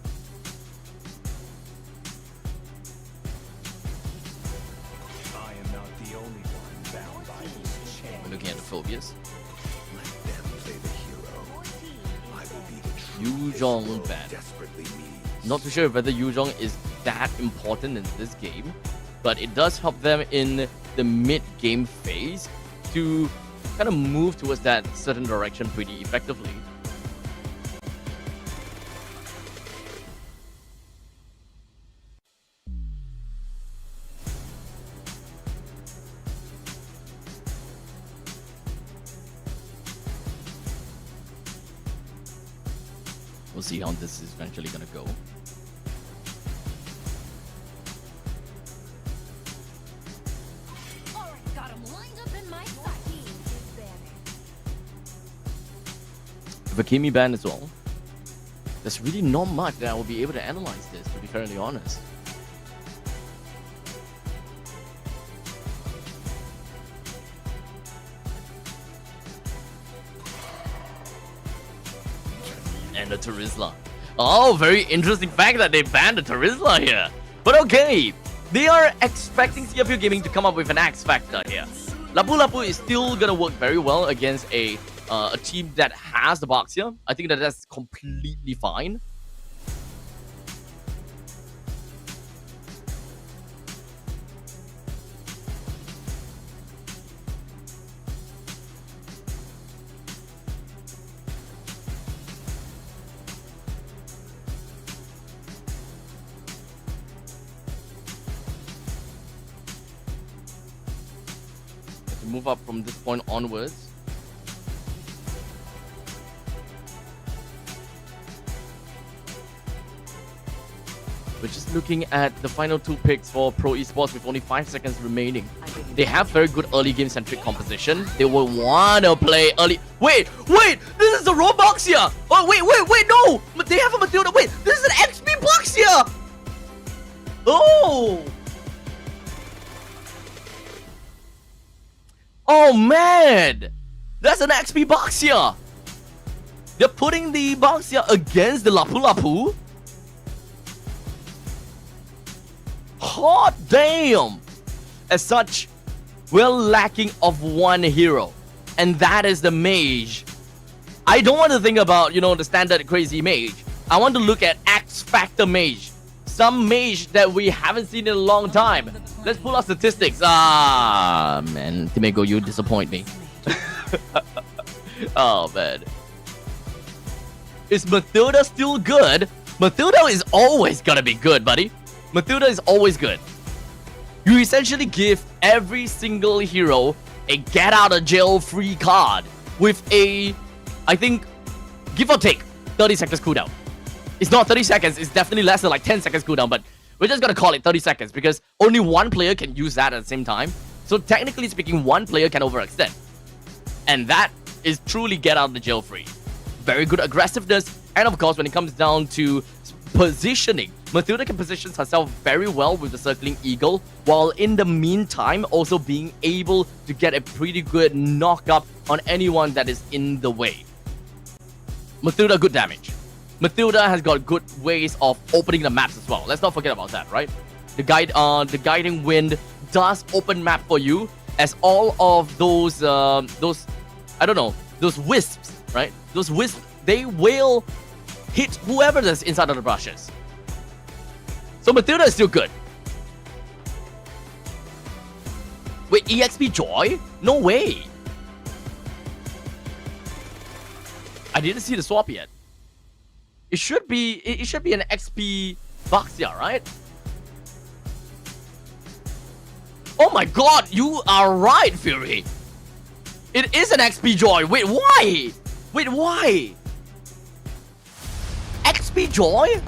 I am not the only one bound by these chains. We're looking at the phobias. Let them play the hero. I will be the Yuzhong ban. desperately needs. Not too sure whether Yuzhong is that important in this game, but it does help them in the mid-game phase to kind of move towards that certain direction pretty effectively. We'll see how this is eventually gonna go. Vakimi ban as well. There's really not much that I will be able to analyze this, to be fairly honest. And the Terizla. Oh, very interesting fact that they banned the Terizla here. But okay, they are expecting CFU Gaming to come up with an X factor here. Lapu Lapu is still gonna work very well against a team that has the box here. I think that's completely fine. Move up from this point onwards. We're just looking at the final two picks for Pro Esports with only 5 seconds remaining. They have very good early game centric composition. They will wanna play early. Wait, this is a Roblox here. Oh, wait, no, they have a Matilda. Wait, this is an XP box here. Oh man, that's an XP box here. They're putting the box here against the Lapu Lapu. Hot damn! As such, we're lacking of one hero, and that is the mage. I don't want to think about, the standard crazy mage. I want to look at X Factor mage. Some mage that we haven't seen in a long time. Let's pull out statistics. Ah, man. Timego, you disappoint me. Oh, man. Is Matilda still good? Matilda is always gonna be good, buddy. Matilda is always good. You essentially give every single hero a get out of jail free card with a, I think, give or take, 30 seconds cooldown. It's not 30 seconds, it's definitely less than like 10 seconds cooldown, but we're just gonna call it 30 seconds because only one player can use that at the same time. So technically speaking, one player can overextend. And that is truly get out of the jail free. Very good aggressiveness, and of course when it comes down to positioning, Matilda can position herself very well with the circling eagle, while in the meantime also being able to get a pretty good knock up on anyone that is in the way. Matilda, good damage. Matilda has got good ways of opening the maps as well. Let's not forget about that, right? The guiding wind does open map for you, as all of those I don't know, those wisps, right? Those wisps, they will hit whoever is inside of the brushes. So Matilda is still good. Wait, EXP Joy? No way. I didn't see the swap yet. It should be an XP box here, right? Oh my god, you are right, Fury. It is an XP Joy. Wait, why? XP Joy?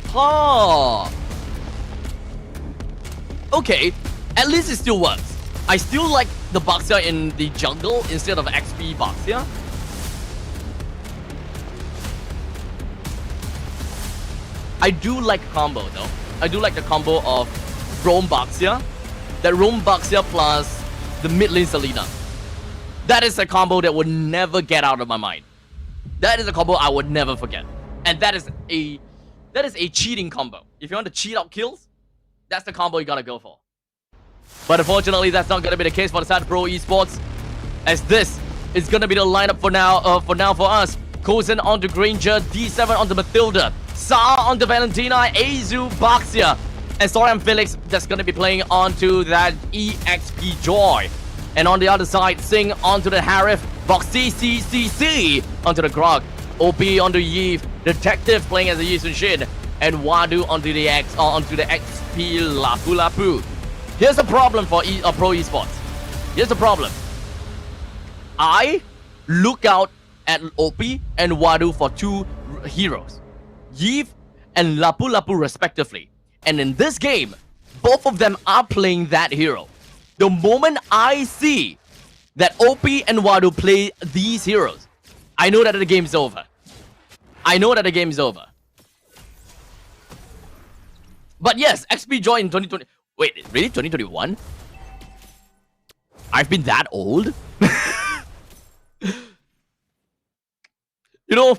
Huh. Okay, at least it still works. I still like the Boxia in the jungle instead of XP Boxia. I do like combo though. I do like the combo of Roam Boxia. That Roam Boxia plus the mid lane Selena. That is a combo that would never get out of my mind. That is a combo I would never forget. And that is a cheating combo. If you want to cheat out kills, that's the combo you gotta go for. But unfortunately, that's not gonna be the case for the side of Pro Esports, as this is gonna be the lineup for now. For us, Kozen onto Granger, D7 onto Matilda, Sa onto Valentina, Azu, Boxia, and Sorian Felix that's gonna be playing onto that EXP Joy. And on the other side, Singh onto the Harif, Boxy CCC onto the Grog, OP onto Yves, Detective playing as a Yisun Shin, and Wadu onto the XP Lapu Lapu. Here's the problem for Pro Esports. Here's the problem. I look out at OP and Wadu for two heroes, Yeev and Lapu Lapu respectively. And in this game, both of them are playing that hero. The moment I see that OP and Wadu play these heroes, I know that the game's over. I know that the game is over. But yes, XP joined in 2020. Wait, really? 2021? I've been that old? You know,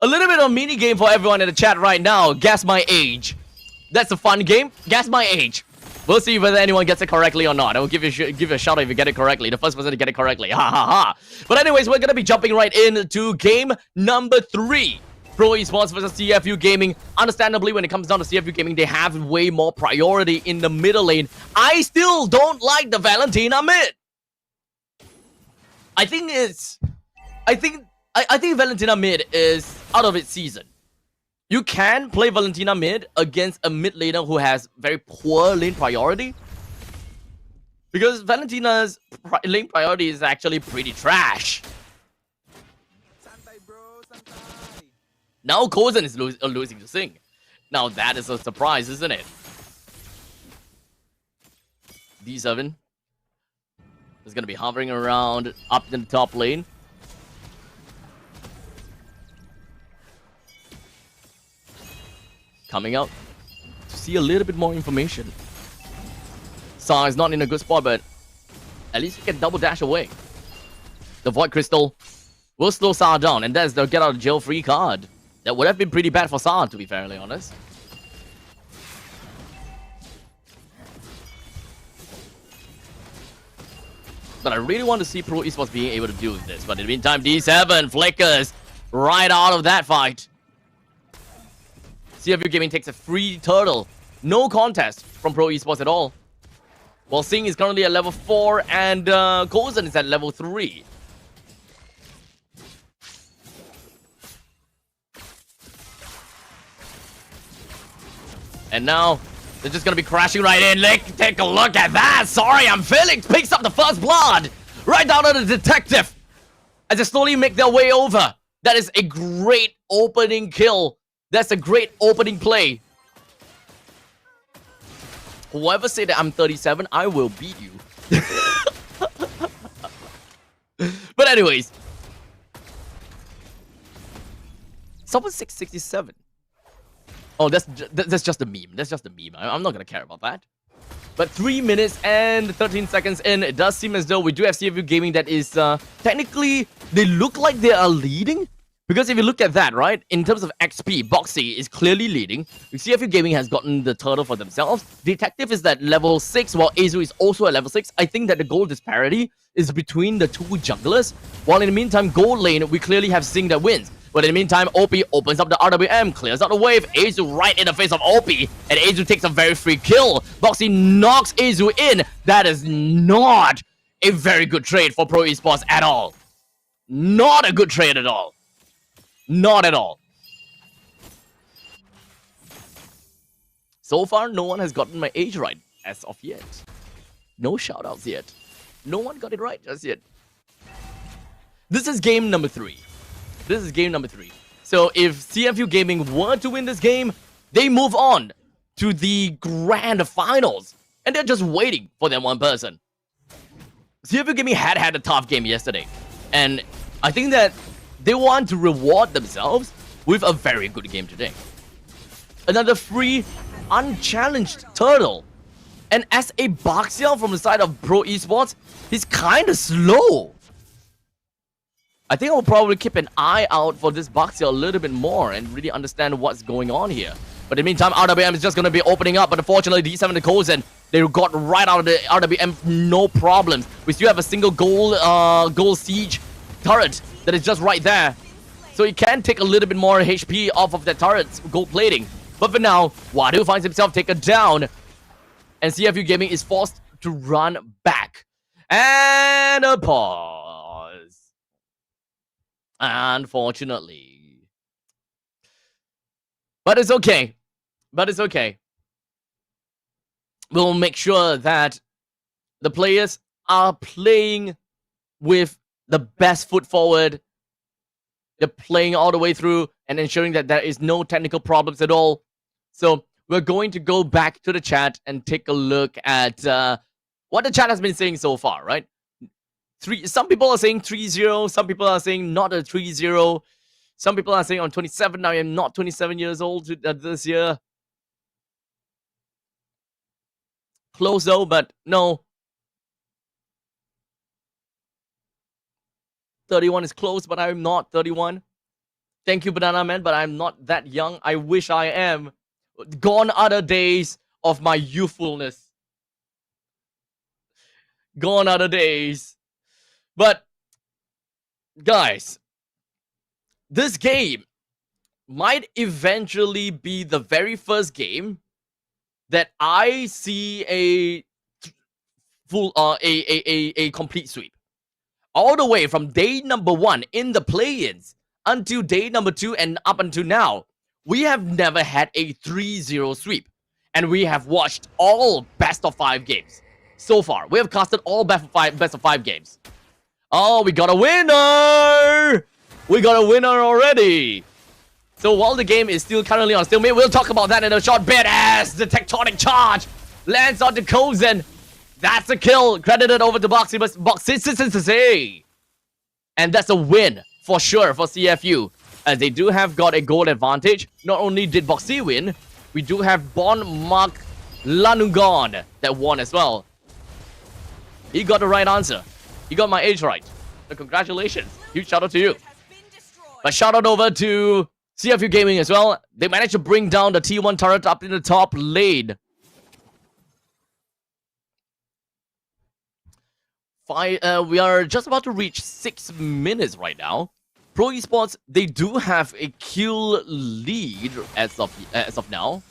a little bit of mini game for everyone in the chat right now. Guess my age. That's a fun game. Guess my age. We'll see whether anyone gets it correctly or not. I will give you a shout out if you get it correctly. The first person to get it correctly. Ha ha ha. But anyways, we're gonna be jumping right into game number 3. Pro Esports versus CFU Gaming. Understandably, when it comes down to CFU Gaming, they have way more priority in the middle lane. I still don't like the Valentina mid. I think Valentina mid is out of its season. You can play Valentina mid against a mid laner who has very poor lane priority, because Valentina's lane priority is actually pretty trash. Now Kozen is losing to Sing. Now that is a surprise, isn't it? D7 is going to be hovering around up in the top lane. Coming out to see a little bit more information. Sa is not in a good spot, but at least he can double dash away. The Void Crystal will slow Sa down, and that's the get out of jail free card. That would have been pretty bad for Sa, to be fairly honest. But I really want to see Pro Esports being able to do this. But in the meantime, D7 flickers right out of that fight. CFU Gaming takes a free turtle. No contest from Pro Esports at all. While Sing is currently at level 4 and Kozen is at level 3. And now, they're just going to be crashing right in. Take a look at that. Sorry, I'm Felix. Picks up the first blood. Right down to the detective. As they slowly make their way over. That is a great opening kill. That's a great opening play. Whoever said that I'm 37, I will beat you. But anyways. Someone 667. Oh, that's just a meme. That's just a meme. I'm not gonna care about that. But 3 minutes and 13 seconds in, it does seem as though we do have CFU Gaming that is technically, they look like they are leading. Because if you look at that, right, in terms of XP, Boxy is clearly leading. CFU Gaming has gotten the turtle for themselves. Detective is at level 6, while Azu is also at level 6. I think that the goal disparity is between the two junglers. While in the meantime, gold lane, we clearly have Sing that wins. But in the meantime, OP opens up the RWM, clears out the wave. Azu right in the face of OP, and Azu takes a very free kill. Boxy knocks Azu in. That is not a very good trade for Pro Esports at all. Not a good trade at all. Not at all. So far, no one has gotten my age right as of yet. No shoutouts yet. No one got it right just yet. This is game number 3. This is game number 3. So if CFU Gaming were to win this game, they move on to the grand finals. And they're just waiting for that one person. CFU Gaming had a tough game yesterday. And I think that they want to reward themselves with a very good game today. Another free, unchallenged turtle. And as a Baxiao from the side of Pro Esports, he's kind of slow. I think I'll probably keep an eye out for this Baxiao a little bit more and really understand what's going on here. But in the meantime, RWM is just going to be opening up. But unfortunately, D7 and Kozen, they got right out of the RWM, no problems. We still have a single gold siege turret that is just right there. So he can take a little bit more HP off of that turret's gold plating. But for now, Wadu finds himself taken down. And CFU Gaming is forced to run back. And a pause. Unfortunately. But it's okay. But it's okay. will make sure that the players are playing with the best foot forward. They're playing all the way through and ensuring that there is no technical problems at all. So we're going to go back to the chat and take a look at what the chat has been saying so far, right? Some people are saying 3-0. Some people are saying not a 3-0. Some people are saying I'm 27. I am not 27 years old this year. Close though, but no. 31 is close, but I'm not 31. Thank you, Banana Man, but I'm not that young. I wish I am. Gone are the days of my youthfulness. Gone are the days. But, guys, this game might eventually be the very first game that I see a full a complete sweep. All the way from day number 1 in the play-ins until day number 2 and up until now, we have never had a 3-0 sweep. And we have watched all best of 5 games. So far, we have casted all best of 5 games. Oh, we got a winner! We got a winner already! So while the game is still currently on stalemate, we'll talk about that in a short bit as the tectonic charge lands onto Kozen. That's a kill, credited over to Boxy. And that's a win for sure for CFU, as they do have got a goal advantage. Not only did Boxy win, we do have Bon Mark Lanugon that won as well. He got the right answer. He got my age right. So congratulations. Huge shout out to you. But shout out over to CFU Gaming as well. They managed to bring down the T1 turret up in the top lane. We are just about to reach 6 minutes right now. Pro Esports, they do have a kill lead as of now.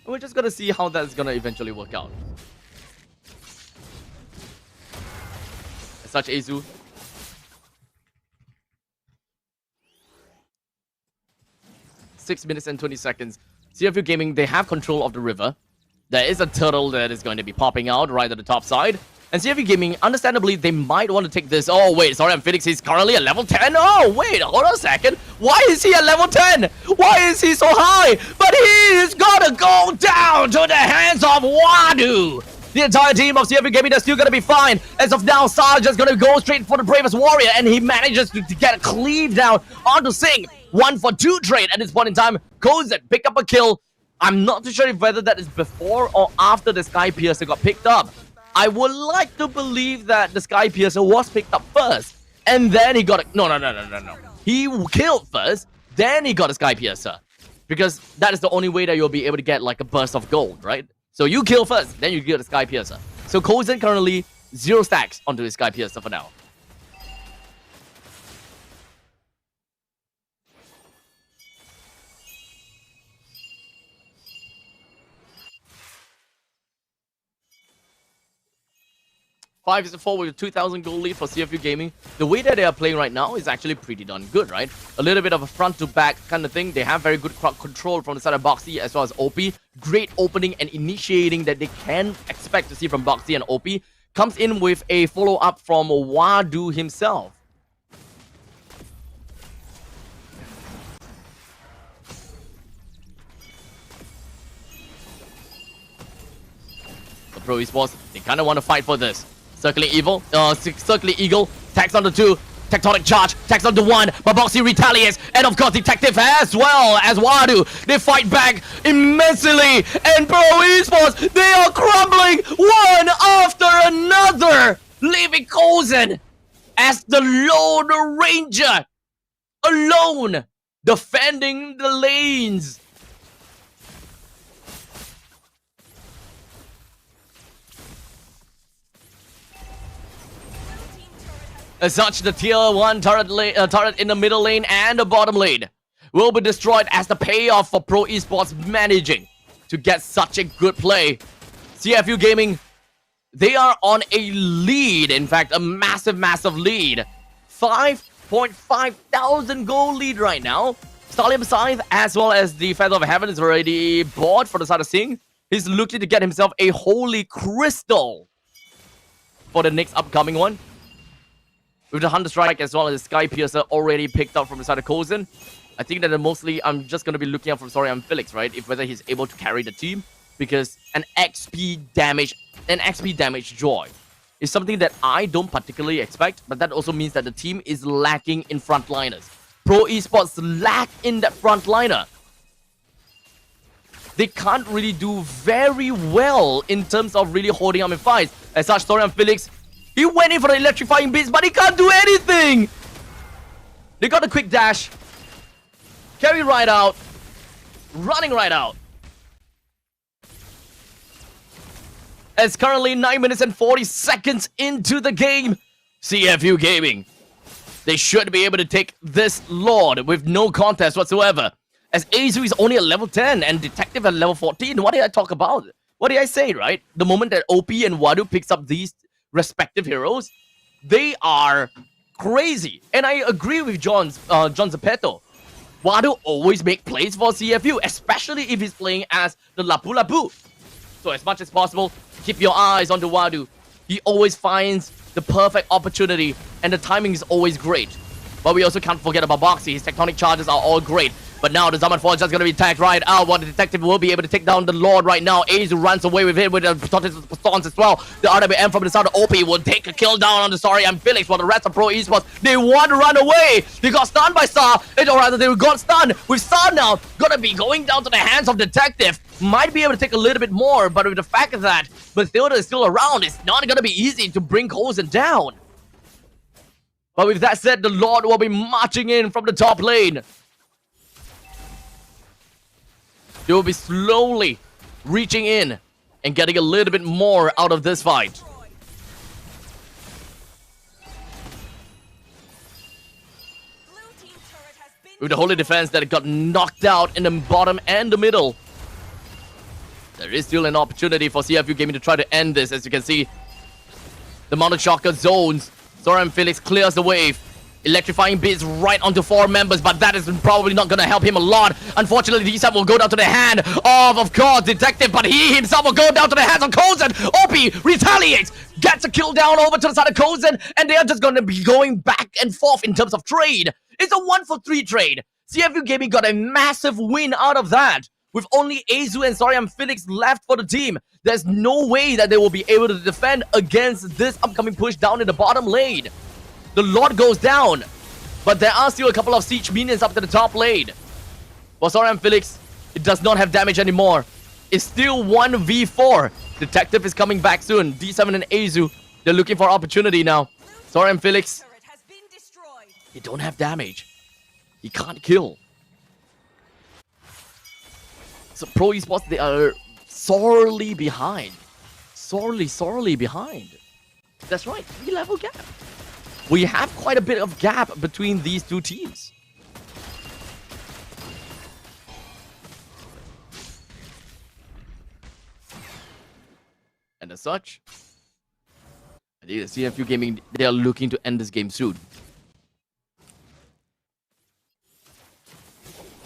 We're just gonna see how that's gonna eventually work out. As such, Azu. Six minutes and 20 seconds. CFU Gaming, they have control of the river. There is a turtle that is going to be popping out right at the top side. And CFU Gaming, understandably, they might want to take this. Oh, wait, sorry, Phoenix is currently at level 10. Oh, wait, hold on a second. Why is he at level 10? Why is he so high? But he is gonna go down to the hands of Wadu. The entire team of CFU Gaming, they're still gonna be fine. As of now, Sarge is gonna go straight for the Bravest Warrior, and he manages to get a cleave down onto Singh. 1-for-2 trade at this point in time. Kozen pick up a kill. I'm not too sure if whether that is before or after the Sky Piercer got picked up. I would like to believe that the Sky Piercer was picked up first, and then he got a... No. He killed first, then he got a Sky Piercer. Because that is the only way that you'll be able to get like a burst of gold, right? So you kill first, then you get a Sky Piercer. So Kozen currently 0 stacks onto his Sky Piercer for now. Five is a 4 with a 2,000 gold lead for CFU Gaming. The way that they are playing right now is actually pretty darn good, right? A little bit of a front-to-back kind of thing. They have very good control from the side of Boxy as well as OP. Great opening and initiating that they can expect to see from Boxy and OP. Comes in with a follow-up from Wadu himself. The Pro Esports, they kind of want to fight for this. Circling Eagle, tags on the 2, tectonic charge, tags on the 1, but Boxy retaliates, and of course Detective as well as Wadu. They fight back immensely, and Pro Esports, they are crumbling one after another, leaving Kozen as the Lone Ranger, alone, defending the lanes. As such, the tier 1 turret in the middle lane and the bottom lane will be destroyed as the payoff for Pro Esports managing to get such a good play. CFU Gaming, they are on a lead, in fact, a massive lead. 5 6.5 thousand gold lead right now. Stallion Scythe as well as the Feather of Heaven is already bought for the side of Sing. He's looking to get himself a Holy Crystal for the next upcoming one. With the Hunter Strike as well as the Sky Piercer already picked up from the side of Kozen. I think that mostly I'm just going to be looking out for Sorian Felix, right? If whether he's able to carry the team. Because an XP damage joy is something that I don't particularly expect. But that also means that the team is lacking in frontliners. Pro Esports lack in that frontliner. They can't really do very well in terms of really holding up in fights. As such, Sorian Felix, he went in for the electrifying beats, but he can't do anything. They got a quick dash. Carry right out. Running right out. It's currently 9 minutes and 40 seconds into the game. CFU Gaming, they should be able to take this Lord with no contest whatsoever. As Azu is only at level 10 and Detective at level 14. What did I talk about? What did I say, right? The moment that OP and Wadu picks up these respective heroes, they are crazy. And I agree with John Zappetto. Wadu always make plays for CFU, especially if he's playing as the Lapu Lapu. So as much as possible, keep your eyes on the Wadu. He always finds the perfect opportunity, and the timing is always great. But we also can't forget about Boxy. His tectonic charges are all great. But now the Zaman Fall is just going to be attacked right out. While the Detective will be able to take down the Lord right now. Azu runs away with him with the Pistons as well. The RWM from the side of OP will take a kill down on the Sorian Felix. While the rest of Pro Esports, they want to run away. They got stunned by Star. Or rather, they got stunned with Star now. Gonna be going down to the hands of Detective. Might be able to take a little bit more. But with the fact that Mathilda is still around, it's not going to be easy to bring Kozen down. But with that said, the Lord will be marching in from the top lane. They will be slowly reaching in and getting a little bit more out of this fight. With the Holy Defense that got knocked out in the bottom and the middle, there is still an opportunity for CFU Gaming to try to end this. As you can see, the Mountain Shocker zones. Sorian Felix clears the wave. Electrifying beats right onto 4 members, but that is probably not going to help him a lot. Unfortunately, D7 will go down to the hand of course, Detective, but he himself will go down to the hands of Kozen. OP retaliates, gets a kill down over to the side of Kozen, and they are just going to be going back and forth in terms of trade. It's a 1-for-3 trade. CFU Gaming got a massive win out of that. With only Azu and Sorian Felix left for the team, there's no way that they will be able to defend against this upcoming push down in the bottom lane. The Lord goes down, but there are still a couple of siege minions up to the top lane. For Sorian Felix, it does not have damage anymore. It's still 1v4. Detective is coming back soon. D7 and Azu, they're looking for opportunity now. Sorian Felix, he don't have damage. He can't kill. So Pro Esports, they are sorely behind. Sorely behind. That's right, 3-level gap. We have quite a bit of gap between these two teams. And as such, I think the CFU Gaming, they are looking to end this game soon.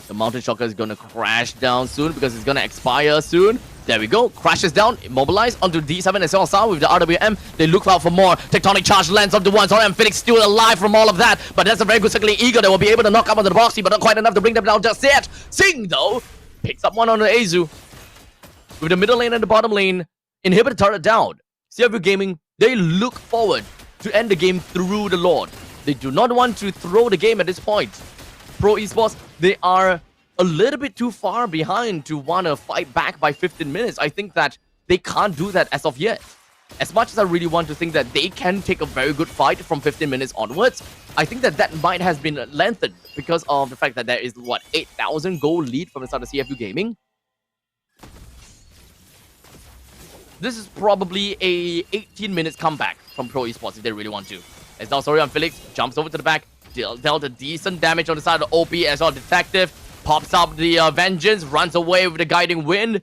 The Mountain Shocker is going to crash down soon because it's going to expire soon. There we go. Crashes down. Immobilized onto D7 as well. With the RWM, they look out for more. Tectonic charge lands of the one. Sorian Felix still alive from all of that. But that's a very good circling Eagle that will be able to knock up onto the Boxy, but not quite enough to bring them down just yet. Sing, though, picks up one on the Azu. With the middle lane and the bottom lane, inhibit the turret down. CFU Gaming, they look forward to end the game through the Lord. They do not want to throw the game at this point. Pro Esports, they are a little bit too far behind to want to fight back by 15 minutes. I think that they can't do that as of yet. As much as I really want to think that they can take a very good fight from 15 minutes onwards, I think that that might have been lengthened because of the fact that there is, 8,000 gold lead from the start of CFU Gaming. This is probably a 18 minutes comeback from Pro Esports if they really want to. As now Sorian Felix jumps over to the back, dealt a decent damage on the side of OP as well. Detective pops up the Vengeance, runs away with the Guiding Wind.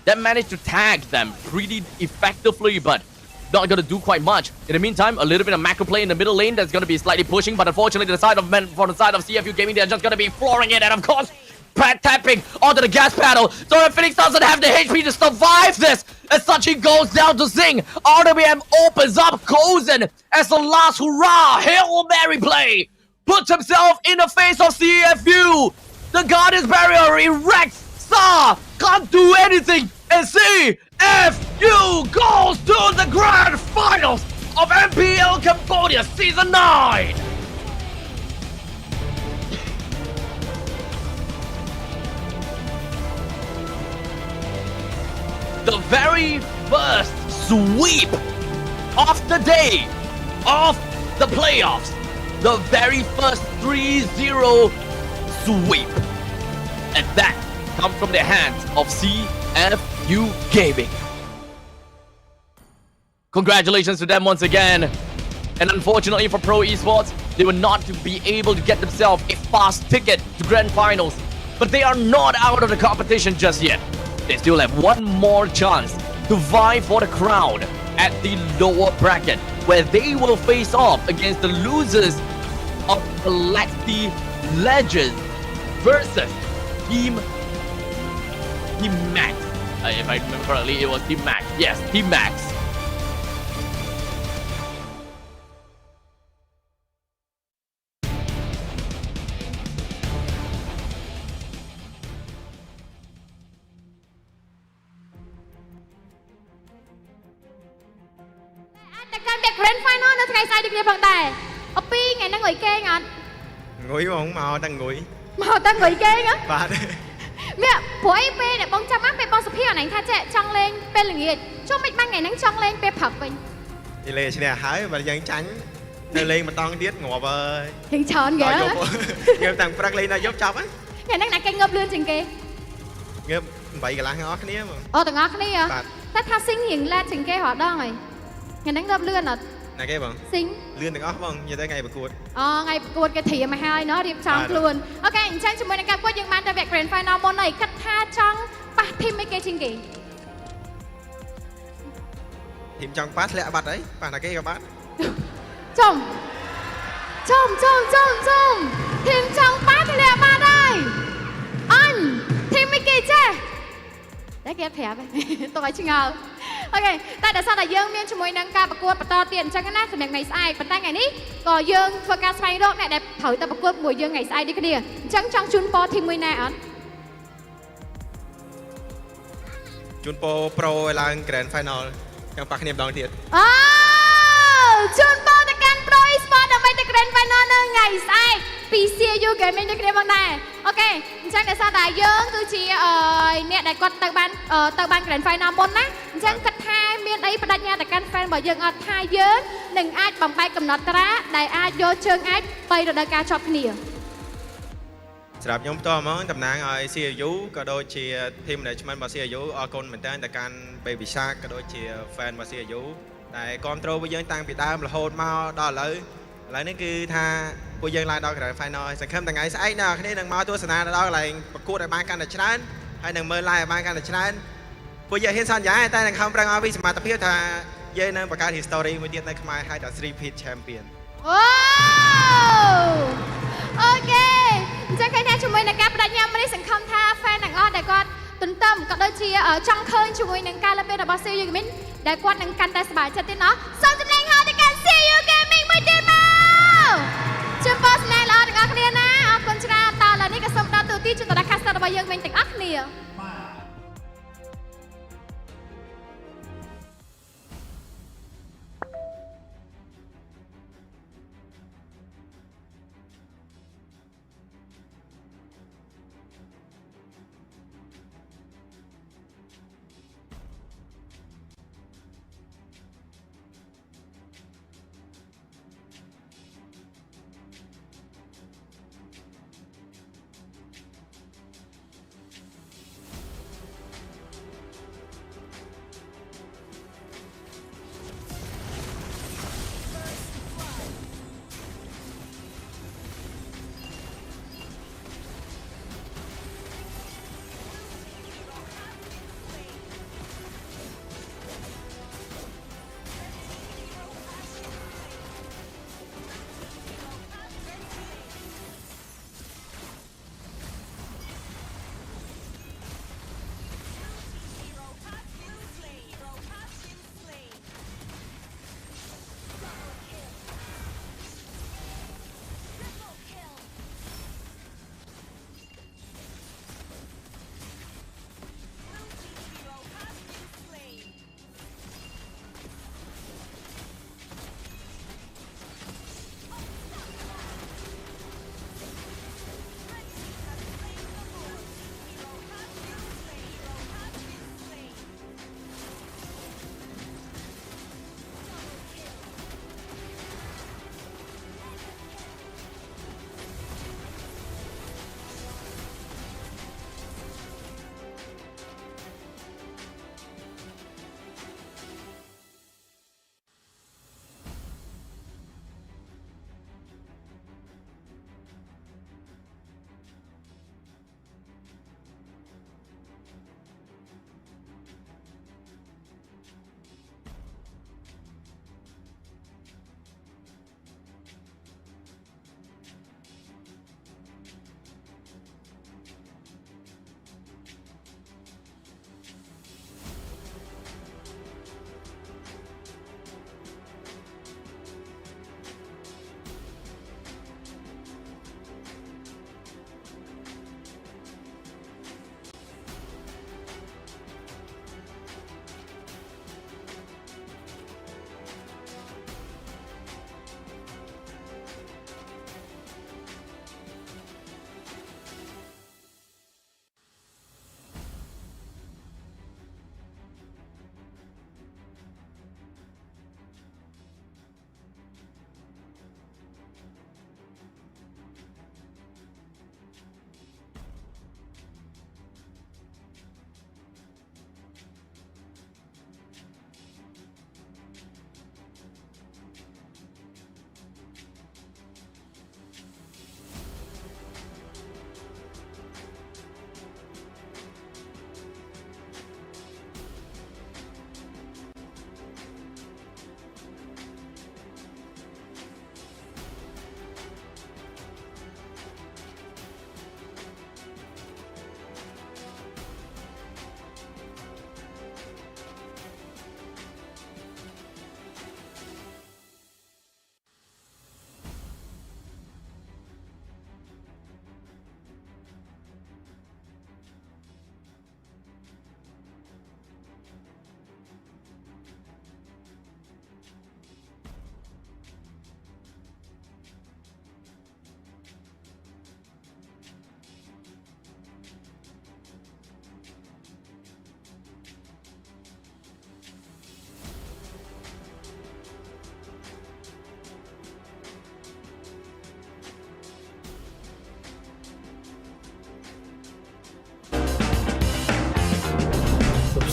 That managed to tag them pretty effectively, but not going to do quite much. In the meantime, a little bit of macro play in the middle lane that's going to be slightly pushing, but unfortunately, from the side of CFU Gaming, they're just going to be flooring it, and of course, tapping onto the gas panel. So Phoenix doesn't have the HP to survive this, as Sachi goes down to Zing. RWM opens up Kozen as the last hurrah. Hail Mary play. Puts himself in the face of CFU. The Guardian's barrier erects. Sa can't do anything. And CFU goes to the grand finals of MPL Cambodia Season 9. The very first sweep of the day of the playoffs. The very first 3-0 sweep. And that comes from the hands of CFU Gaming. Congratulations to them once again. And unfortunately for Pro Esports, they were not to be able to get themselves a fast ticket to Grand Finals. But they are not out of the competition just yet. They still have one more chance to vie for the crown at the lower bracket, where they will face off against the losers of Galactic Legends versus Team Max. If I remember correctly, it was Team Max. Yes, Team Max. Grand Final នៅថ្ងៃស្អែកដូចគ្នាផងដែរអំពីថ្ងៃហ្នឹងងុយគេងអត់ ងុយបងមកតាំងងុយ មកតាំងងុយគេងហ៎ បាទ មានព្រោះអីពេលដែលបងចាំមកពេលបងសុភីអណៃថាចេះចង់លេងពេលល្ងាចចុះមិនបានថ្ងៃហ្នឹងចង់លេងពេលព្រឹកវិញ និយាយឈ្នះហើយបើយើងចាញ់នៅលេងម្ដងទៀតងាប់ហើយ ហេងច្រើនគេយើងតាំងព្រឹកលេងដល់យប់ចប់ហើយ ថ្ងៃហ្នឹងណាគេងើបលឿនជាងគេ ងើប8កន្លះទាំងអស់គ្នាបង អូទាំងអស់គ្នាតែថាស៊ីងរៀងឡែតជាងគេរាល់ដងហើយថ្ងៃហ្នឹងងើបលឿនអត់ ណាគេបង ស៊ីង លឿនទាំងអស់បងនិយាយទៅថ្ងៃប្រកួត អូថ្ងៃប្រកួតគេត្រៀមមកហើយណោះរៀបចំខ្លួនអូខេអញ្ចឹងជាមួយនឹងការប្រកួតយើងបានទៅវគ្គ Grand Final មុនហើយគិតថាចង់ប៉ះធីមឯគេជាងគេ ធីមចង់ប៉ះធ្លាក់បាត់អីប៉ះណាគេក៏បាត់ ចំធីមចង់ប៉ះធ្លាក់បាត់ហើយអញធីមឯគេចេះតែគេប្រាប់ទៅឲ្យឆ្ងល់ អូខេតែដោយសារតែយើងមានជាមួយនឹងការប្រកួតបន្តទៀតអញ្ចឹងណាសម្រាប់ថ្ងៃស្អែកប៉ុន្តែថ្ងៃនេះក៏យើងធ្វើការស្វែងរកអ្នកដែលត្រូវទៅប្រកួតមួយយើងថ្ងៃស្អែកដូចគ្នាអញ្ចឹងចង់ជូនពរធីមមួយណាអត់ ជូនពរ Pro ឲ្យឡើង Grand Final ចាំប៉ះគ្នាម្ដងទៀត អូជូនពរទៅកាន់ Pro Esports ដើម្បីទៅ Grand Final នៅថ្ងៃស្អែកពី CFU Gaming ដូចគ្នាផងដែរអូខេអញ្ចឹងដោយសារតែយើងគឺជាអ្នកដែលគាត់ទៅបាន Grand Final មុនណាអញ្ចឹងគិតថាមានអីបដិញ្ញាទៅកាន់ fan របស់យើងអត់ថាយើងនឹងអាចបំបែកកំណត់ត្រាដែលអាចយកជើងអាច3រដូវកាលជាប់គ្នា សម្រាប់ខ្ញុំផ្ទាល់ហ្មងតំណាងឲ្យ CFU ក៏ដូចជា team management របស់ CFU អរគុណមែនតើទៅកាន់ Baby Shark ក៏ដូចជា fan របស់ CFU ដែលគ្រប់គ្រងពួកយើងតាំងពីដើមរហូតមកដល់ឥឡូវនេះគឺថាពួកយើងឡើងដល់ Grand Final ហើយសង្ឃឹមថ្ងៃស្អែកអ្នកនរគ្នានឹងមកទស្សនាដល់កន្លែងប្រកួតឲ្យបានកាន់តែច្រើនហើយនឹងមើល live ឲ្យបានកាន់តែច្រើនពួកយើងហ៊ានសន្យាតែនឹងខំប្រឹងឲ្យពីសមត្ថភាពថាយើងនឹងបង្កើត history មួយទៀតនៅខ្មែរហើយដល់ 3-peat champion អូអូខេអញ្ចឹងឃើញថាជាមួយនឹងការបដិញ្ញានេះសង្ឃឹមថា fan ទាំងអស់ដែលគាត់ទន្ទឹមក៏ដូចជាចង់ឃើញជាមួយនឹងការលើករបស់ CFU Gaming ដែលគាត់នឹងកាន់តែសប្បាយចិត្តទៀតណោះសូមចម្លែងហៅទៅកាន់ CFU Gaming មួយទៀតមកជូនពរស្នេហ៍ល្អទាំងអស់គ្នាណាអរគុណច្រើនតើឥឡូវនេះក៏សូមដល់ទូទីជូនដល់ caster របស់យើងវិញទាំងអស់គ្នា All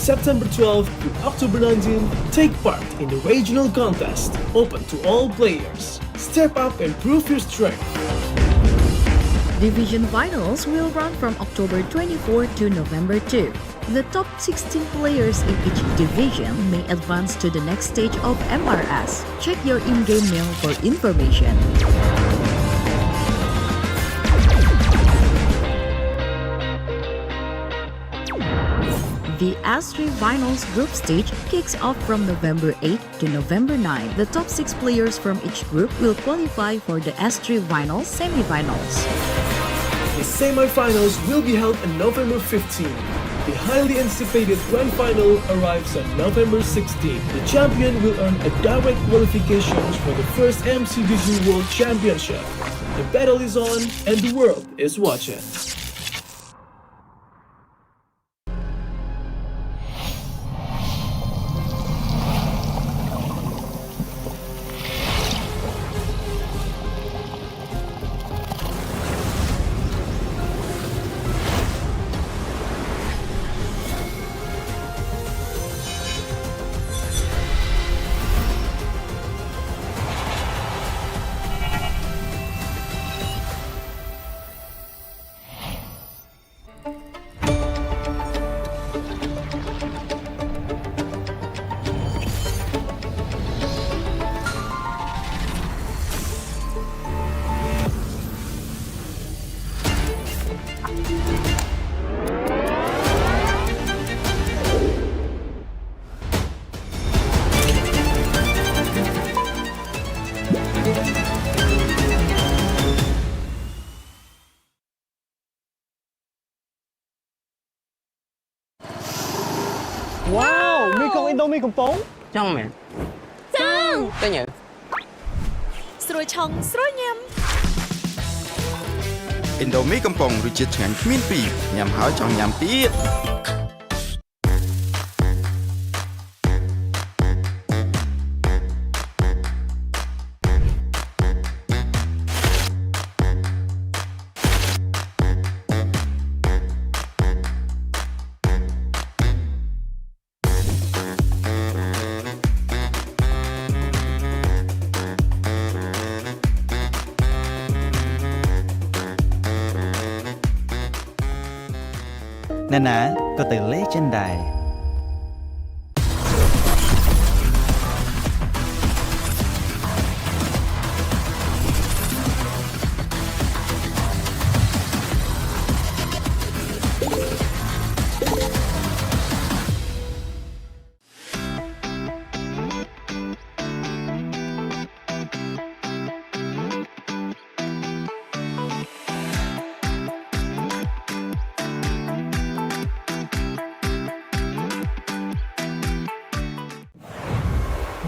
September 12th to October 19th, take part in the regional contest, open to all players. Step up and prove your strength. Division finals will run from October 24 to November 2. The top 16 players in each division may advance to the next stage of MRS. Check your in-game mail for information. The S3 Finals group stage kicks off from November 8 to November 9. The top 6 players from each group will qualify for the S3 Finals semi-finals. The semi-finals will be held on November 15. The highly anticipated grand final arrives on November 16. The champion will earn a direct qualification for the first MCDG World Championship. The battle is on and the world is watching. Wow មីកុងឥណ្ឌូមីកំប៉ុង ចង់មែន ចង់ ទៅញ៉ៅ ស្រួយឆុងស្រួយញ៉ាំ ឥណ្ឌូមីកំប៉ុងរសជាតិឆ្ងាញ់គ្មានពីរញ៉ាំហើយចង់ញ៉ាំទៀត ណែណាក៏ទៅលេចិនដែរ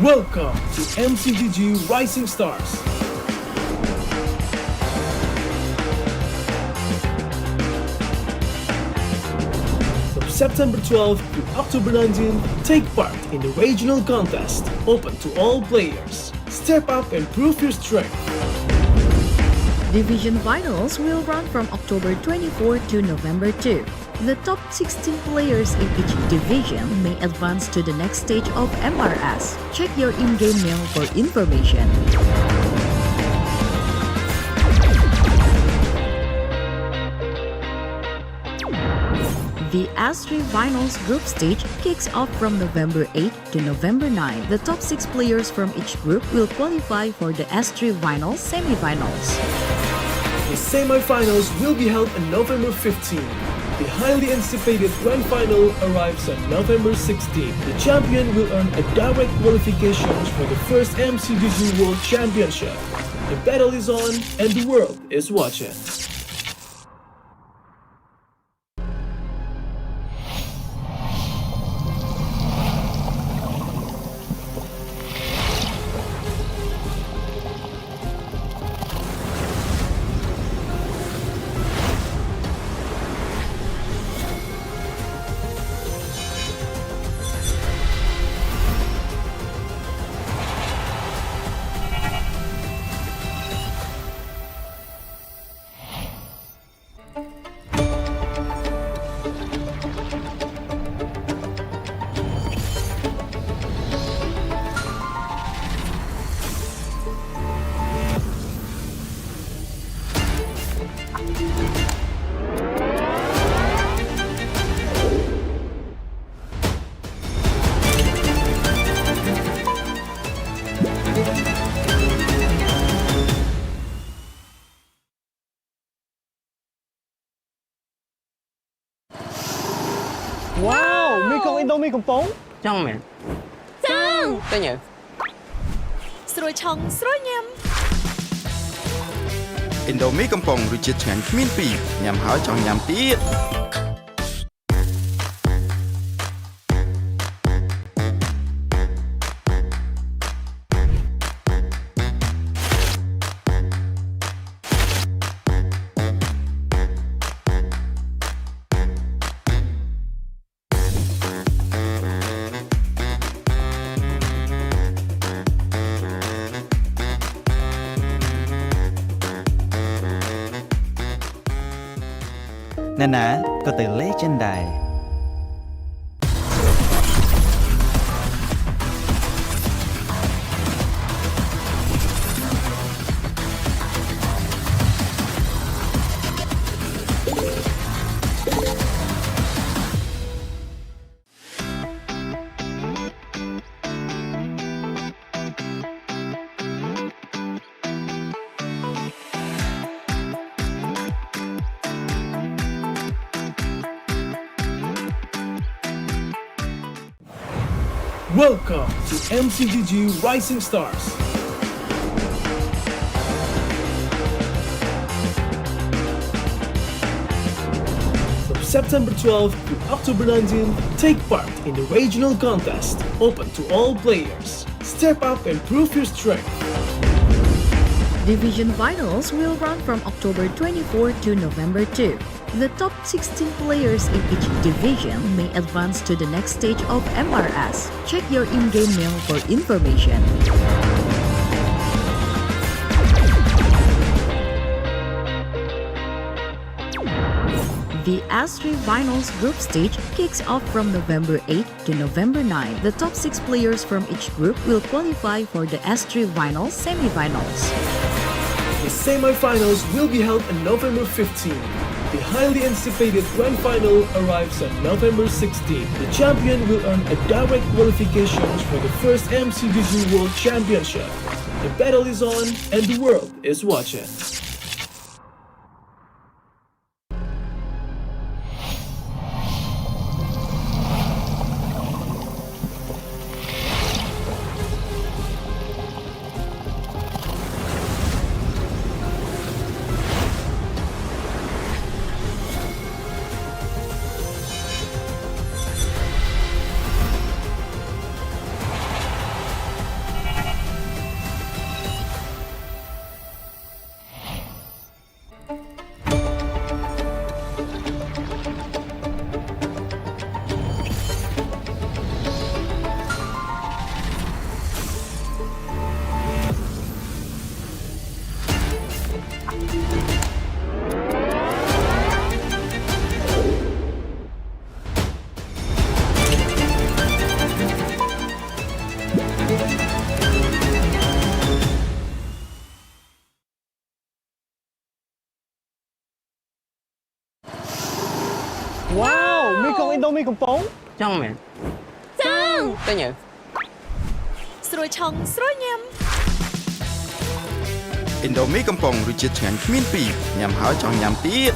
Welcome to MCGG Rising Stars. From September 12th to October 19th, take part in the regional contest, open to all players. Step up and prove your strength. Division finals will run from October 24 to November 2. The top 16 players in each division may advance to the next stage of MRS. Check your in-game mail for information. The S3 Finals group stage kicks off from November 8 to November 9. The top 6 players from each group will qualify for the S3 Finals semi-finals. The semi-finals will be held on November 15. The highly anticipated grand final arrives on November 16. The champion will earn a direct qualification for the first MCDG World Championship. The battle is on and the world is watching. មីកុងអ៊ីណ្ឌូមីកំប៉ុង ចង់មែន ចង់ ទៅញើ ស្រួយឆុងស្រួយញ៉ាំ ឥណ្ឌូមីកំប៉ុងរសជាតិឆ្ងាញ់គ្មានពីរញ៉ាំហើយចង់ញ៉ាំទៀត ណានាក៏ទៅលេចិនដែរ Welcome to MCGG Rising Stars. From September 12th to October 19th, take part in the regional contest, open to all players. Step up and prove your strength. Division finals will run from October 24 to November 2. The top 16 players in each division may advance to the next stage of MRS. Check your in-game mail for information. The S3 Finals group stage kicks off from November 8 to November 9. The top 6 players from each group will qualify for the S3 Finals semi-finals. The semi-finals will be held on November 15. The highly anticipated grand final arrives on November 16. The champion will earn a direct qualifications for the first MCGG World Championship. The battle is on and the world is watching. Wow មីកុងអ៊ីណ្ឌូមីកំប៉ុង ចង់មែន ចង់ ទៅញើ ស្រួយឆុងស្រួយញ៉ាំ ឥណ្ឌូមីកំប៉ុងរសជាតិឆ្ងាញ់គ្មានពីរញ៉ាំហើយចង់ញ៉ាំទៀត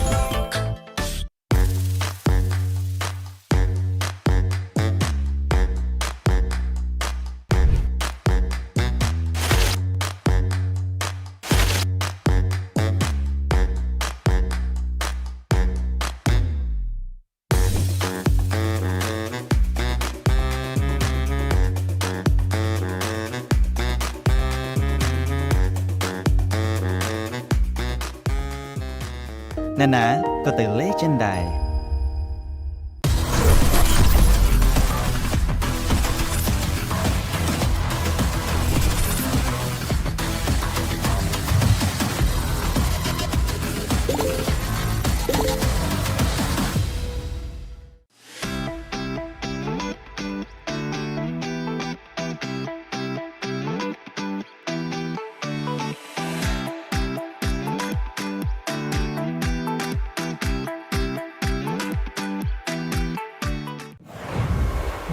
ណានាក៏ទៅលេចិនដែរ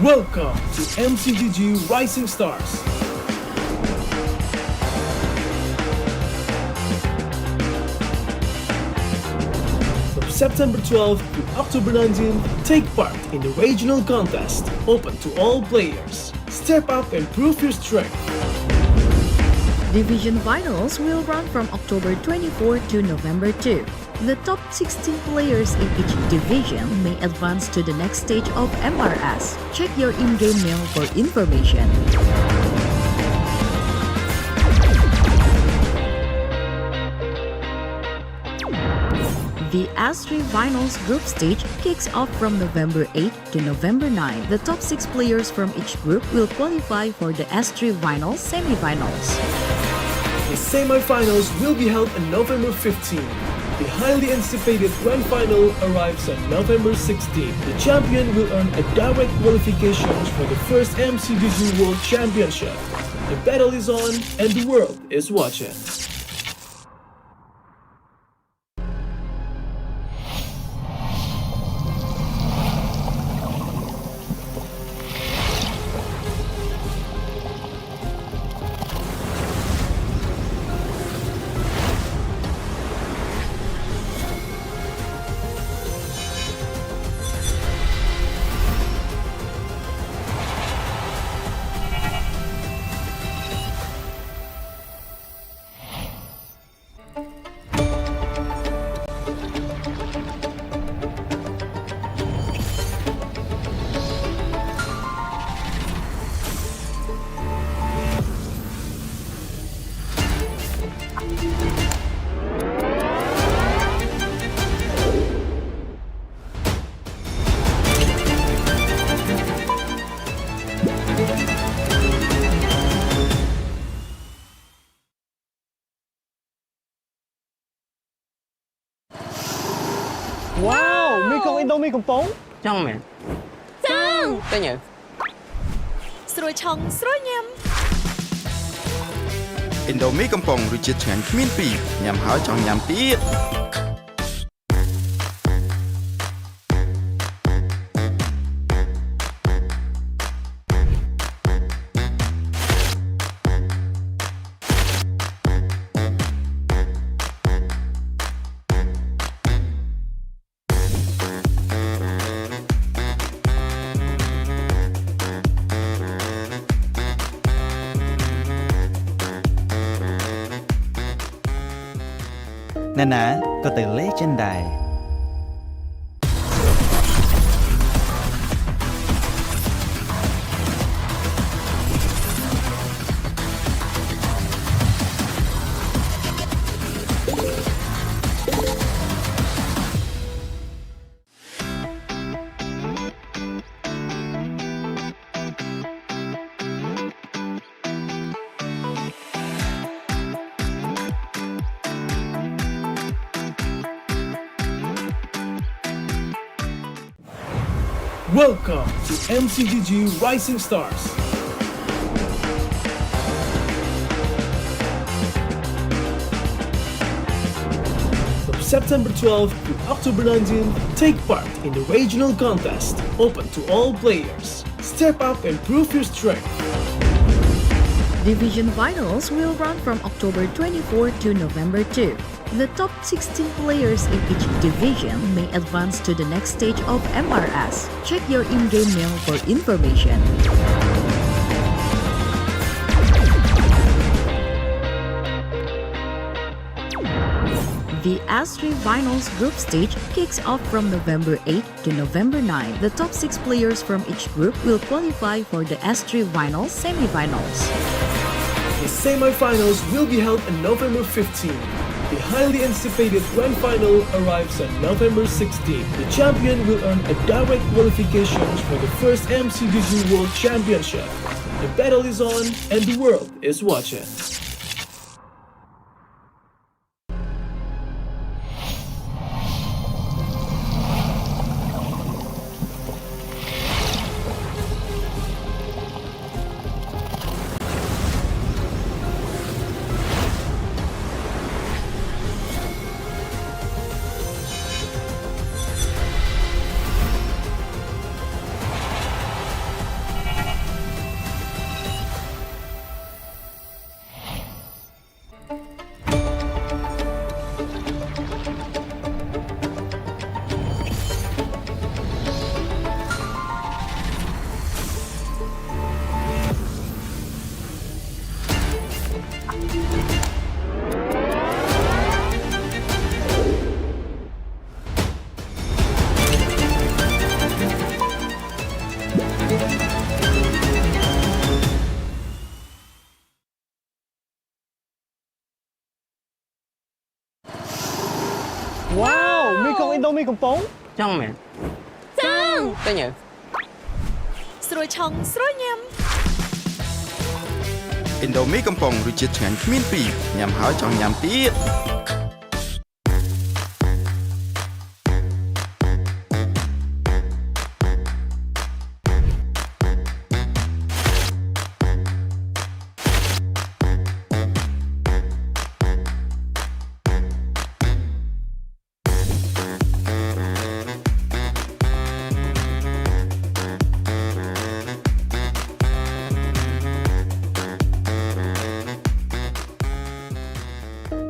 Welcome to MCGG Rising Stars. From September 12th to October 19th, take part in the regional contest, open to all players. Step up and prove your strength. Division finals will run from October 24 to November 2. The top 16 players in each division may advance to the next stage of MRS. Check your in-game mail for information. The S3 Finals group stage kicks off from November 8 to November 9. The top 6 players from each group will qualify for the S3 Finals semi-finals. The semi-finals will be held on November 15. The highly anticipated grand final arrives on November 16. The champion will earn a direct qualification for the first MCDG World Championship. The battle is on and the world is watching. Wow, mi con Indomie កំប៉ុង ចង់មែន ចង់ តែញ៉ៅ ស្រួយឆុងស្រួយញ៉ាំ Indomie កំប៉ុងរសជាតិឆ្ងាញ់គ្មានពីរញ៉ាំហើយចង់ញ៉ាំទៀត ណានាក៏ទៅលេចិនដែរ Welcome to MCGG Rising Stars. From September 12th to October 19th, take part in the regional contest, open to all players. Step up and prove your strength. Division finals will run from October 24 to November 2. The top 16 players in each division may advance to the next stage of MRS. Check your in-game mail for information. The S3 Finals group stage kicks off from November 8 to November 9. The top 6 players from each group will qualify for the S3 Finals semi-finals. The semi-finals will be held on November 15. The highly anticipated grand final arrives on November 16. The champion will earn a direct qualification for the first MCDG World Championship. The battle is on and the world is watching. Indomie កំប៉ុង ចង់មែន ចង់ ទៅញើ ស្រួយឆុងស្រួយញ៉ាំ Indomie កំប៉ុងរសជាតិឆ្ងាញ់គ្មានពីរញ៉ាំហើយចង់ញ៉ាំទៀត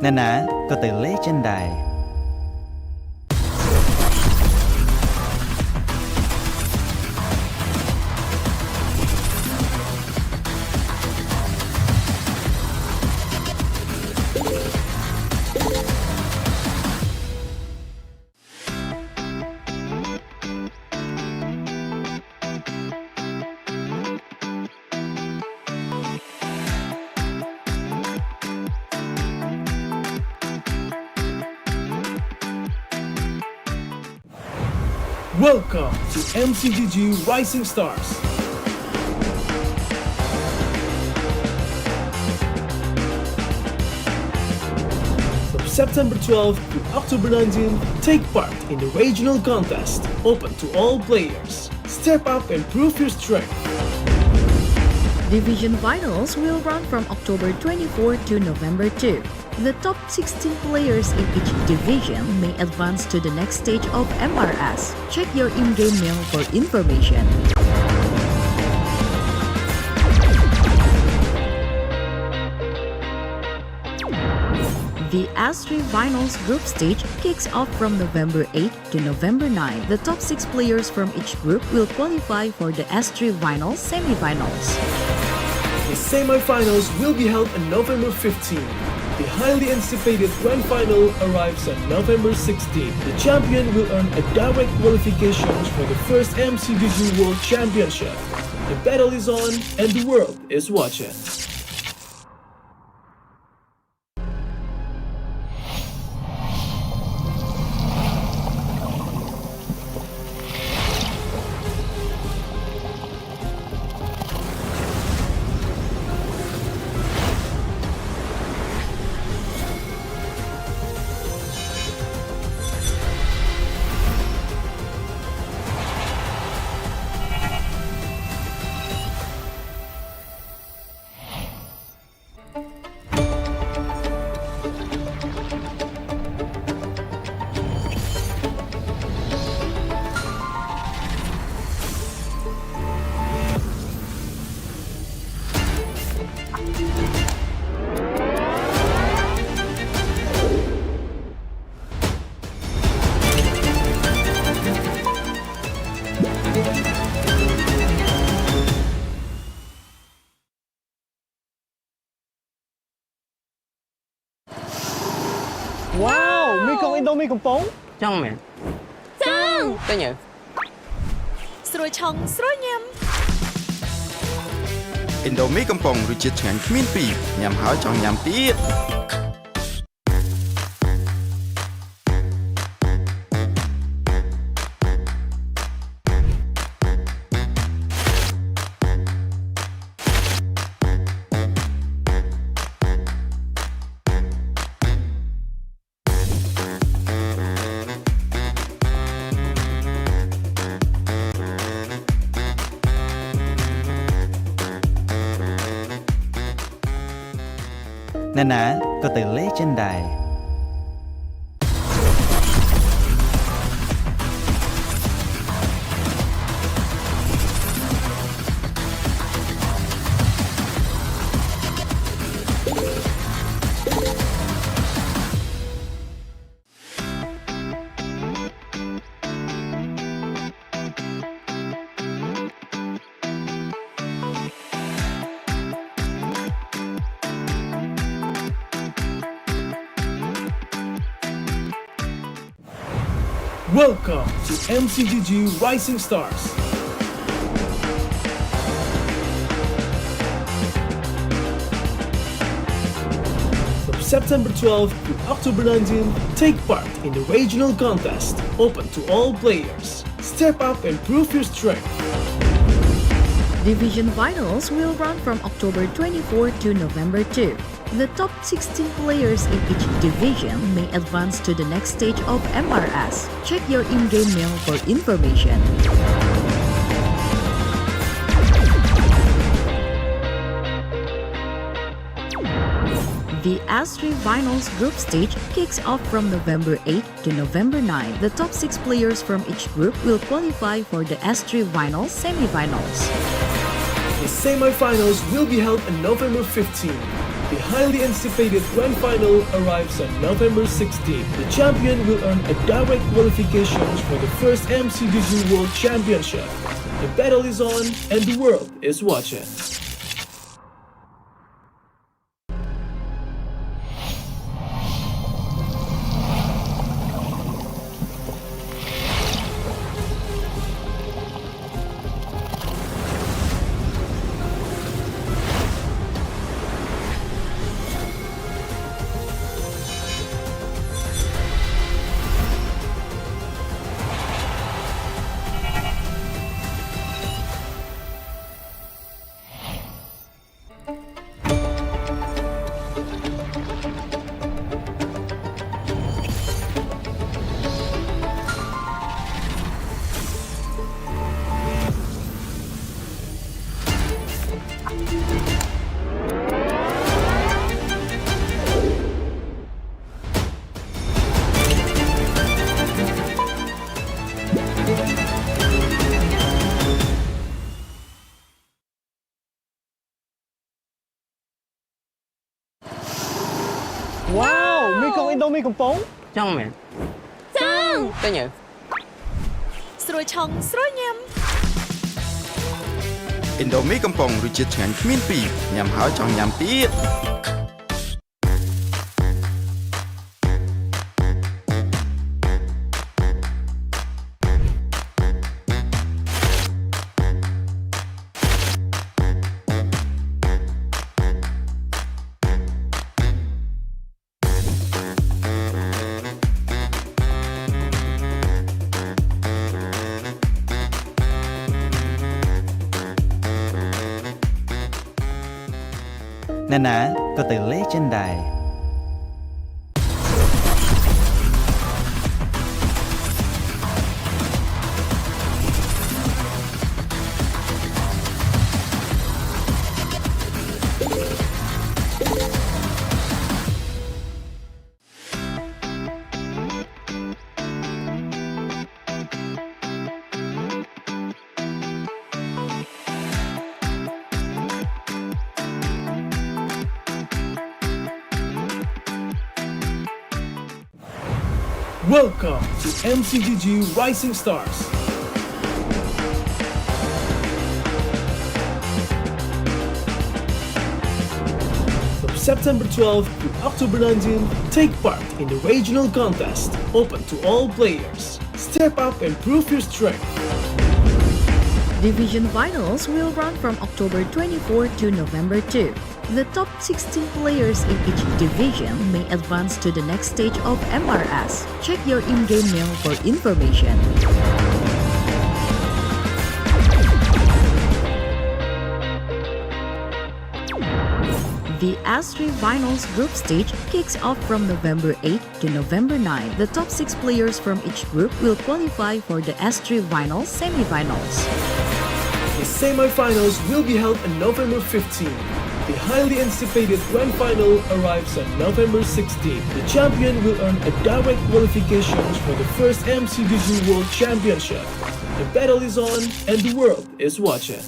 ណែណាក៏ទៅលេចិនដែរ Welcome to MCGG Rising Stars. From September 12th to October 19th, take part in the regional contest, open to all players. Step up and prove your strength. Division finals will run from October 24 to November 2. The top 16 players in each division may advance to the next stage of MRS. Check your in-game mail for information. The S3 Finals group stage kicks off from November 8 to November 9. The top 6 players from each group will qualify for the S3 Finals semi-finals. The semi-finals will be held on November 15. The highly anticipated grand final arrives on November 16. The champion will earn a direct qualifications for the first MCGG World Championship. The battle is on and the world is watching. Wow មីកុង Indomie កំប៉ុង ចង់មែន ចង់ ទៅញើ ស្រួយឆុងស្រួយញ៉ាំ Indomie កំប៉ុងរសជាតិឆ្ងាញ់គ្មានពីរញ៉ាំហើយចង់ញ៉ាំទៀត ណែណាក៏ទៅលេចិនដែរ Welcome to MCGG Rising Stars. From September 12th to October 19th, take part in the regional contest, open to all players. Step up and prove your strength. Division finals will run from October 24 to November 2. The top 16 players in each division may advance to the next stage of MRS. Check your in-game mail for information. The S3 Finals group stage kicks off from November 8 to November 9. The top 6 players from each group will qualify for the S3 Finals semi-finals. The semi-finals will be held on November 15. The highly anticipated grand final arrives on November 16. The champion will earn a direct qualifications for the first MCDG World Championship. The battle is on and the world is watching. Wow, mi con Indomie កំប៉ុង ចង់មែន ចង់ ទៅញើ ស្រួយឆុងស្រួយញ៉ាំ Indomie កំប៉ុងរសជាតិឆ្ងាញ់គ្មានពីរញ៉ាំហើយចង់ញ៉ាំទៀត ណានាក៏ទៅលេចិនដែរ Welcome to MCGG Rising Stars. From September 12th to October 19th, take part in the regional contest, open to all players. Step up and prove your strength. Division finals will run from October 24 to November 2. The top 16 players in each division may advance to the next stage of MRS. Check your in-game mail for information. The S3 Finals group stage kicks off from November 8 to November 9. The top 6 players from each group will qualify for the S3 Finals semi-finals. The semi-finals will be held on November 15. The highly anticipated grand final arrives on November 16. The champion will earn a direct qualifications for the first MCDG World Championship. The battle is on and the world is watching.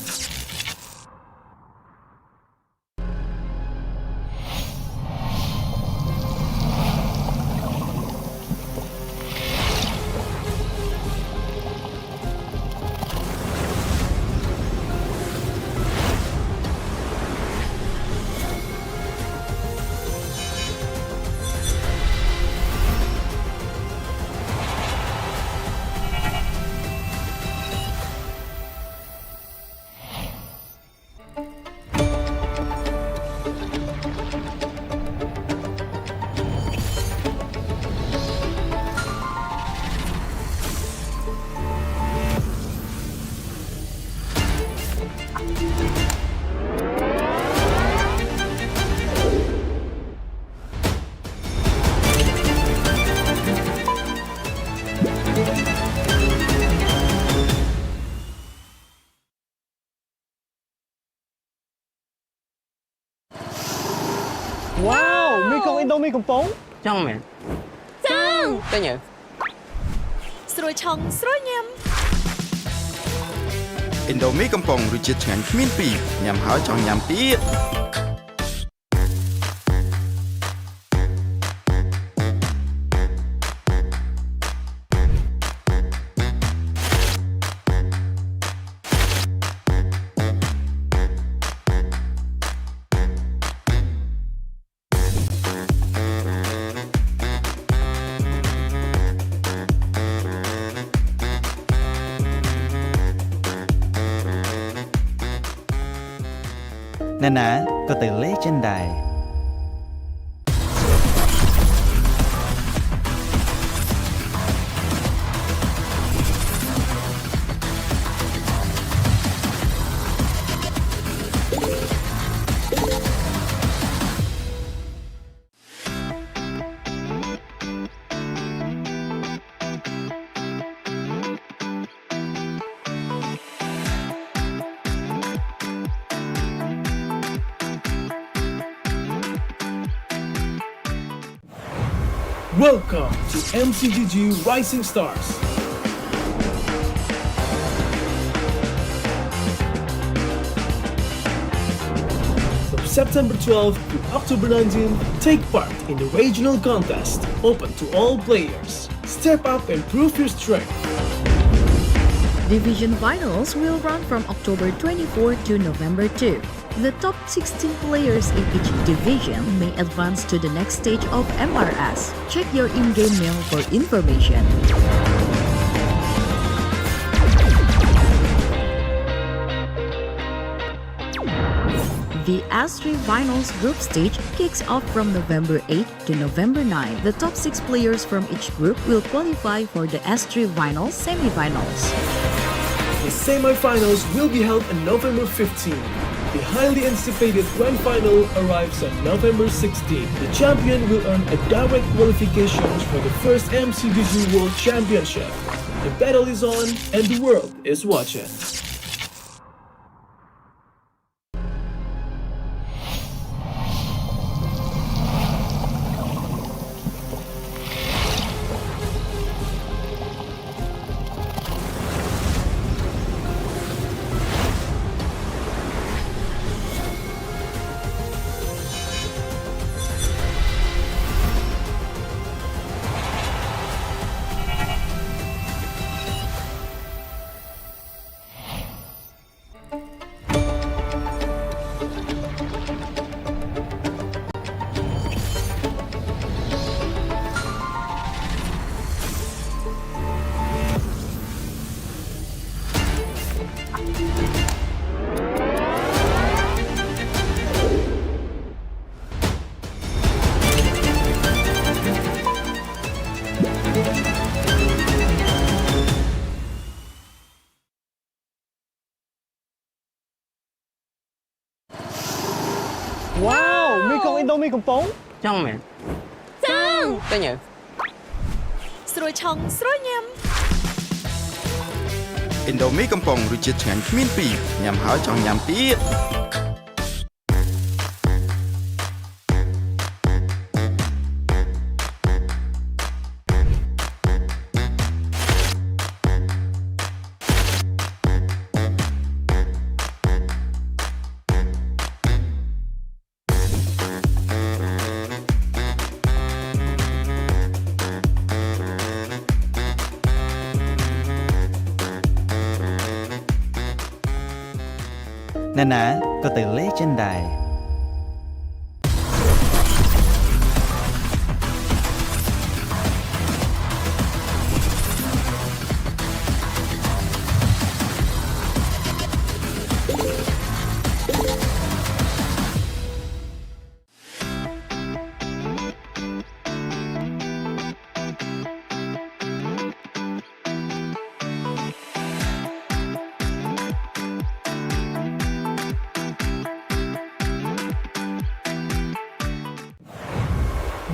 Wow មានកងឥណ្ឌូមានកំប៉ុង ចង់មែន ចង់ តែញ៉ើ ស្រួយឆុងស្រួយញ៉ាំ ឥណ្ឌូមីកំប៉ុងរសជាតិឆ្ងាញ់គ្មានពីរញ៉ាំហើយចង់ញ៉ាំទៀត ណានាក៏ទៅលេចិនដែរ Welcome to MCGG Rising Stars. From September 12th to October 19th, take part in the regional contest, open to all players. Step up and prove your strength. Division finals will run from October 24 to November 2. The top 16 players in each division may advance to the next stage of MRS. Check your in-game mail for information. The S3 Finals group stage kicks off from November 8 to November 9. The top 6 players from each group will qualify for the S3 Finals semi-finals. The semi-finals will be held on November 15. The highly anticipated grand final arrives on November 16. The champion will earn a direct qualification for the first MCGG World Championship. The battle is on and the world is watching. Wow មានកងឥណ្ឌូមានកំប៉ុង ចង់មែន ចង់ តែញ៉ើ ស្រួយឆុងស្រួយញ៉ាំ ឥណ្ឌូមីកំប៉ុងរសជាតិឆ្ងាញ់គ្មានពីរញ៉ាំហើយចង់ញ៉ាំទៀត ណានាក៏ទៅលេចិនដែរ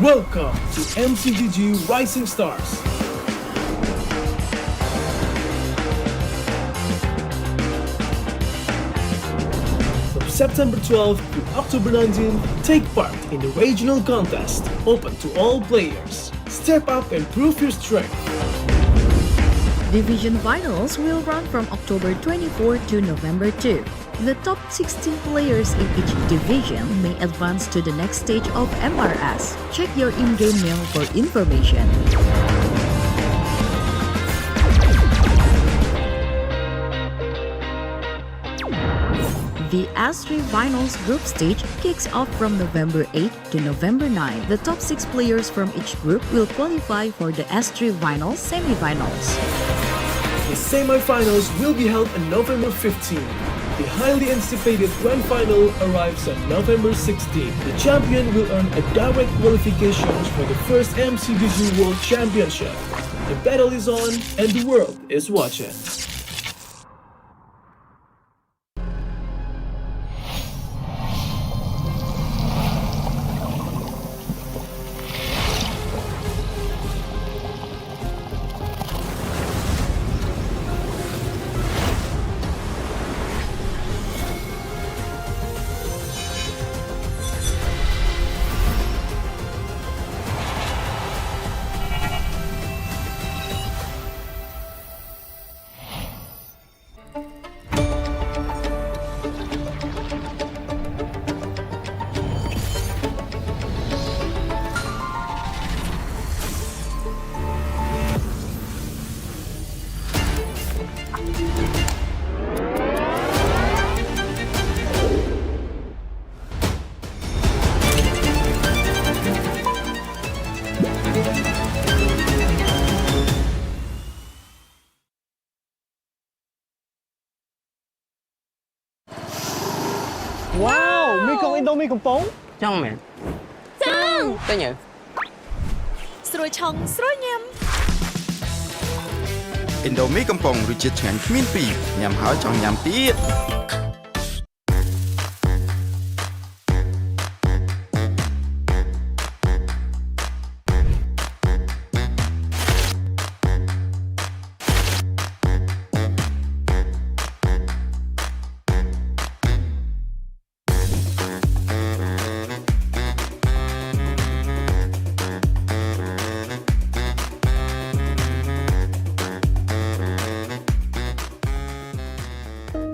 Welcome to MCGG Rising Stars. From September 12th to October 19th, take part in the regional contest, open to all players. Step up and prove your strength. Division finals will run from October 24 to November 2. The top 16 players in each division may advance to the next stage of MRS. Check your in-game mail for information. The S3 Finals group stage kicks off from November 8 to November 9. The top 6 players from each group will qualify for the S3 Finals semi-finals. The semi-finals will be held on November 15. The highly anticipated grand final arrives on November 16. The champion will earn a direct qualification for the first MCDG World Championship. The battle is on and the world is watching. Wow មានកងឥណ្ឌូមានកំប៉ុង ចង់មែន ចង់ តែញ៉ឹង ស្រួយឆុងស្រួយញ៉ាំ ឥណ្ឌូមីកំប៉ុងរសជាតិឆ្ងាញ់គ្មានពីរញ៉ាំហើយចង់ញ៉ាំទៀត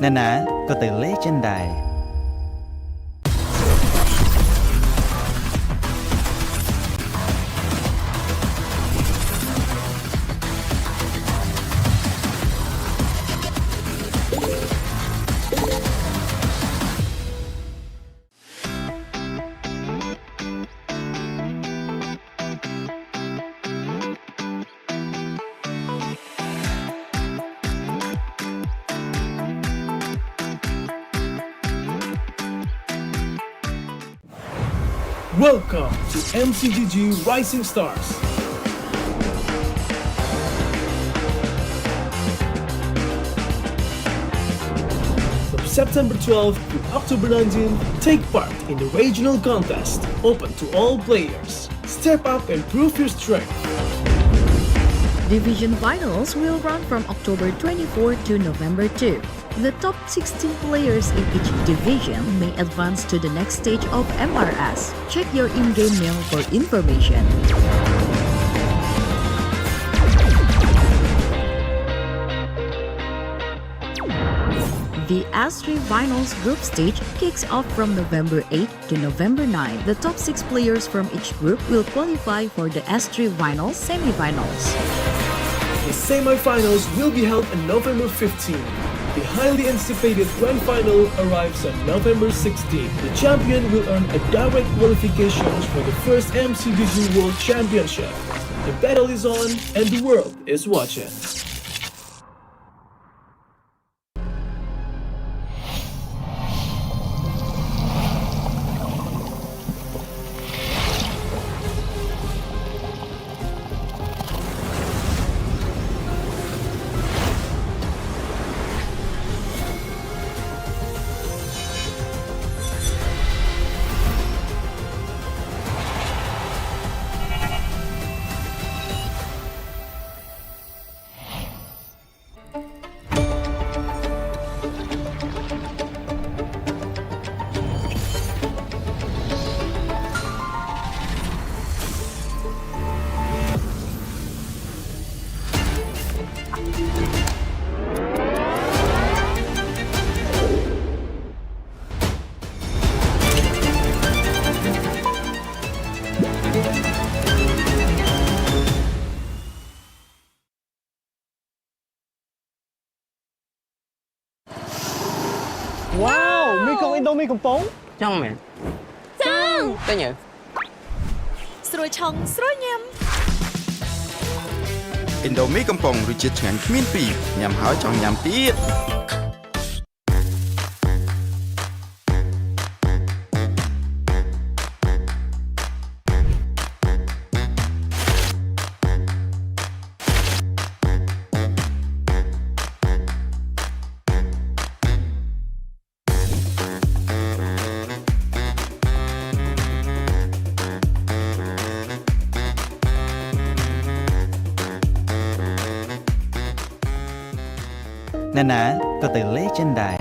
ណានាក៏ទៅលេចិនដែរ Welcome to MCDG Rising Stars. From September 12th to October 19th, take part in the regional contest, open to all players. Step up and prove your strength. Division finals will run from October 24 to November 2. The top 16 players in each division may advance to the next stage of MRS. Check your in-game mail for information. The S3 Finals group stage kicks off from November 8 to November 9. The top 6 players from each group will qualify for the S3 Finals semi-finals. The semi-finals will be held on November 15. The highly anticipated grand final arrives on November 16. The champion will earn a direct qualification for the first MCDG World Championship. The battle is on and the world is watching. Indomie កំប៉ុង ចង់មែន ចង់ ទៅញើ ស្រួយឆុងស្រួយញ៉ាំ Indomie កំប៉ុងរសជាតិឆ្ងាញ់គ្មានពីរញ៉ាំហើយចង់ញ៉ាំទៀត ណានាក៏ទៅលេចិនដែរ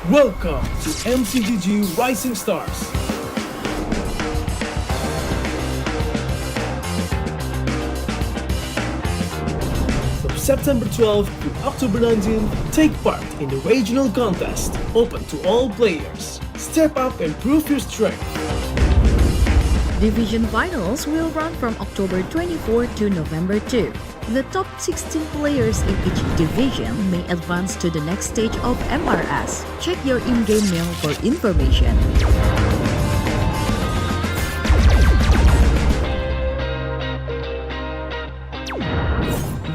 Welcome to MCGG Rising Stars. From September 12th to October 19th, take part in the regional contest, open to all players. Step up and prove your strength. Division finals will run from October 24 to November 2. The top 16 players in each division may advance to the next stage of MRS. Check your in-game mail for information.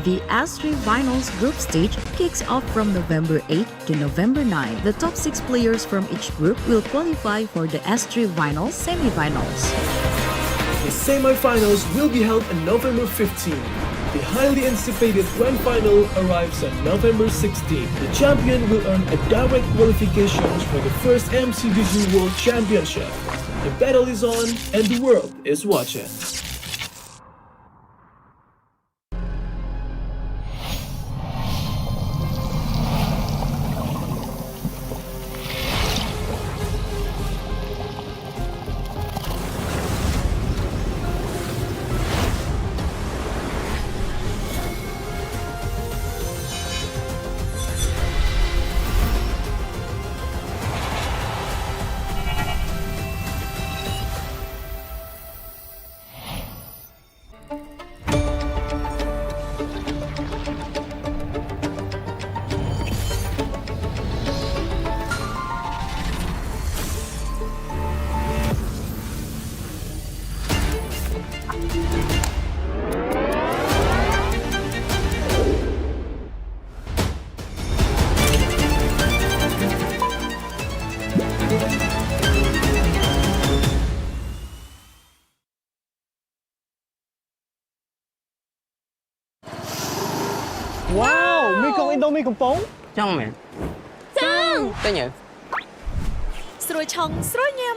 The S3 Finals group stage kicks off from November 8 to November 9. The top 6 players from each group will qualify for the S3 Finals semi-finals. The semi-finals will be held on November 15. The highly anticipated grand final arrives on November 16. The champion will earn a direct qualifications for the first MCGG World Championship. The battle is on and the world is watching. Wow មីកុង Indomie កំប៉ុង ចង់មែន ចង់ ទៅញើ ស្រួយឆុងស្រួយញ៉ាំ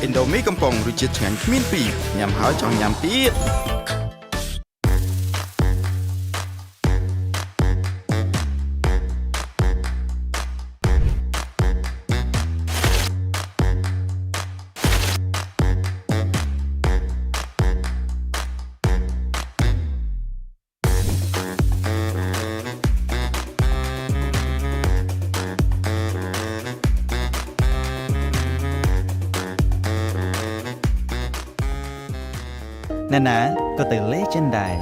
Indomie កំប៉ុងរសជាតិឆ្ងាញ់គ្មានពីរញ៉ាំហើយចង់ញ៉ាំទៀត ណានាក៏ទៅលេចិនដែរ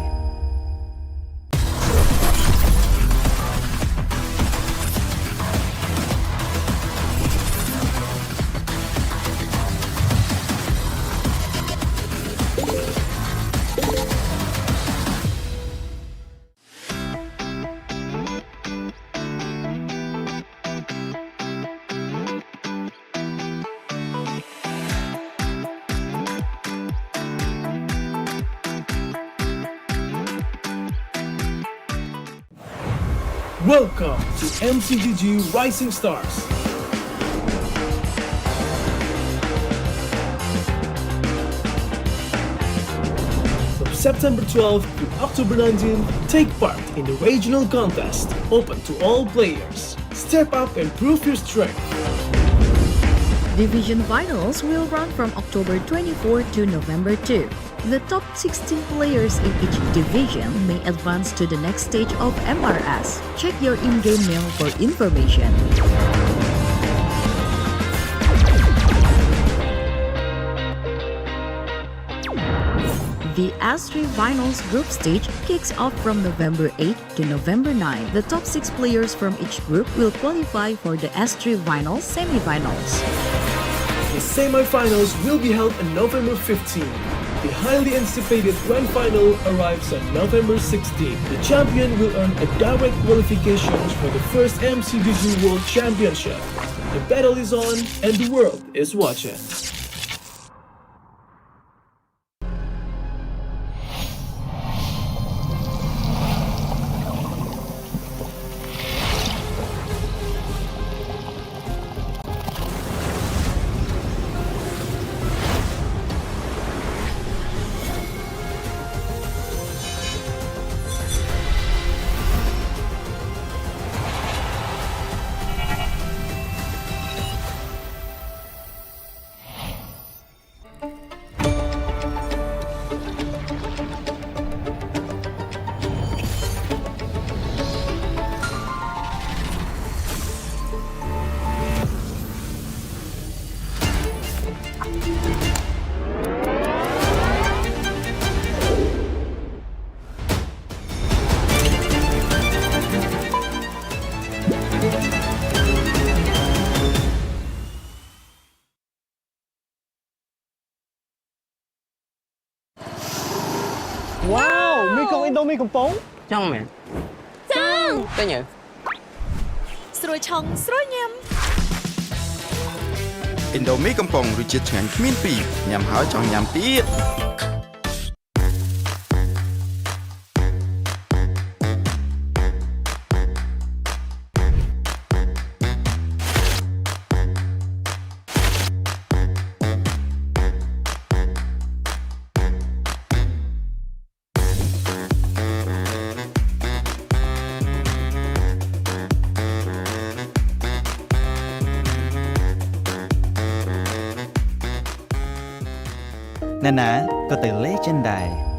Welcome to MCGG Rising Stars. From September 12th to October 19th, take part in the regional contest, open to all players. Step up and prove your strength. Division finals will run from October 24 to November 2. The top 16 players in each division may advance to the next stage of MRS. Check your in-game mail for information. The S3 Finals group stage kicks off from November 8 to November 9. The top 6 players from each group will qualify for the S3 Finals semi-finals. The semi-finals will be held on November 15. The highly anticipated grand final arrives on November 16. The champion will earn a direct qualifications for the first MCDG World Championship. The battle is on and the world is watching. Wow មីកុំអ៊ីណ្ឌូមីកំប៉ុង ចង់មែន ចង់ ទៅញើ ស្រួយឆុងស្រួយញ៉ាំ ឥណ្ឌូមីកំប៉ុងរសជាតិឆ្ងាញ់គ្មានពីរញ៉ាំហើយចង់ញ៉ាំទៀត ណានាក៏ទៅលេចិនដែរ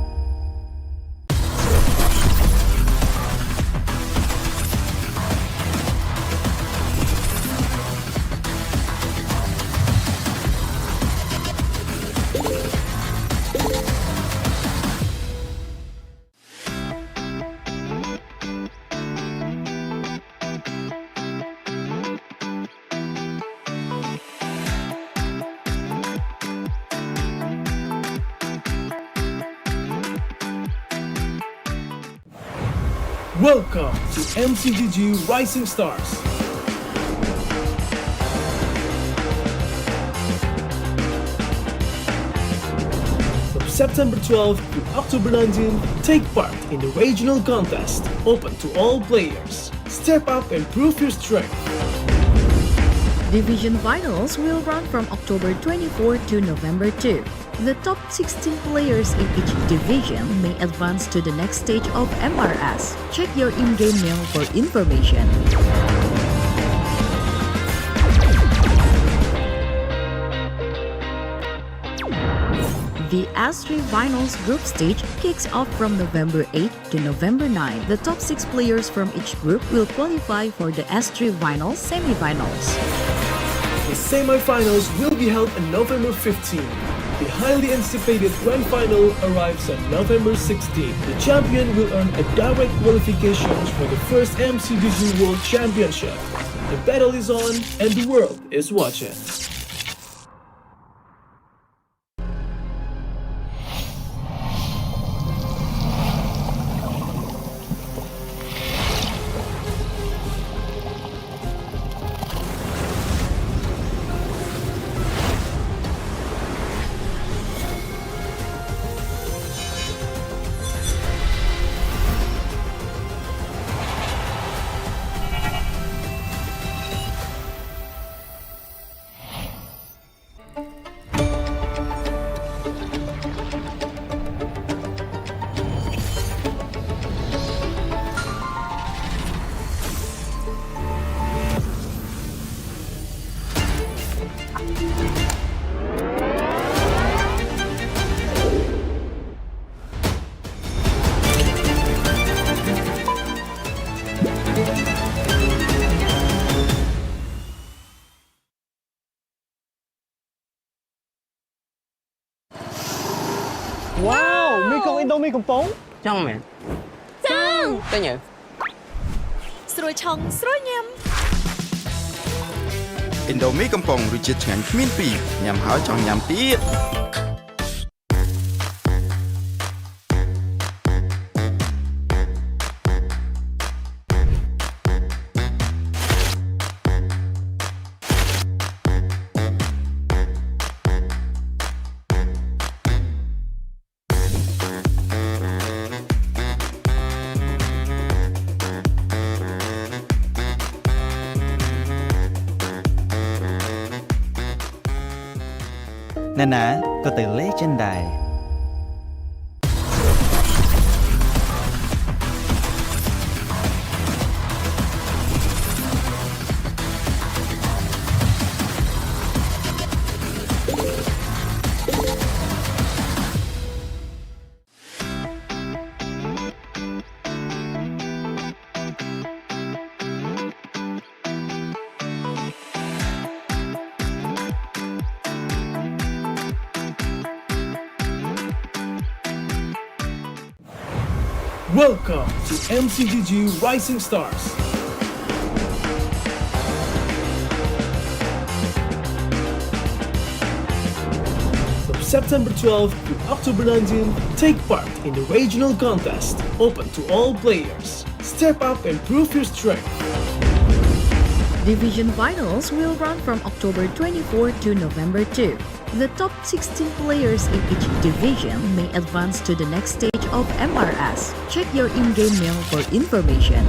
Welcome to MCGG Rising Stars. From September 12th to October 19th, take part in the regional contest, open to all players. Step up and prove your strength. Division finals will run from October 24 to November 2. The top 16 players in each division may advance to the next stage of MRS. Check your in-game mail for information. The S3 Finals group stage kicks off from November 8 to November 9. The top 6 players from each group will qualify for the S3 Finals semi-finals. The semi-finals will be held on November 15. The highly anticipated grand final arrives on November 16. The champion will earn a direct qualifications for the first MCDG World Championship. The battle is on and the world is watching. Indomie កំប៉ុង ចង់មែន ចង់ ទៅញ៉ៅ ស្រួយឆុងស្រួយញ៉ាំ Indomie កំប៉ុងរសជាតិឆ្ងាញ់គ្មានពីរញ៉ាំហើយចង់ញ៉ាំទៀត ណានាក៏ទៅលេចិនដែរ Welcome to MCGG Rising Stars. From September 12th to October 19th, take part in the regional contest, open to all players. Step up and prove your strength. Division finals will run from October 24 to November 2. The top 16 players in each division may advance to the next stage of MRS. Check your in-game mail for information.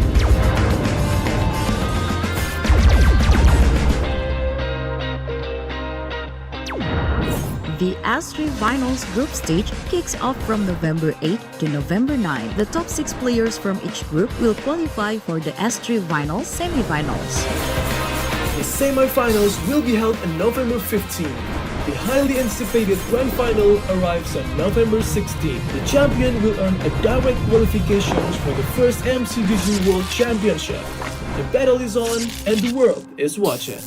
The S3 Finals group stage kicks off from November 8 to November 9. The top 6 players from each group will qualify for the S3 Finals semi-finals. The semi-finals will be held on November 15. The highly anticipated grand final arrives on November 16. The champion will earn a direct qualifications for the first MCGG World Championship. The battle is on and the world is watching.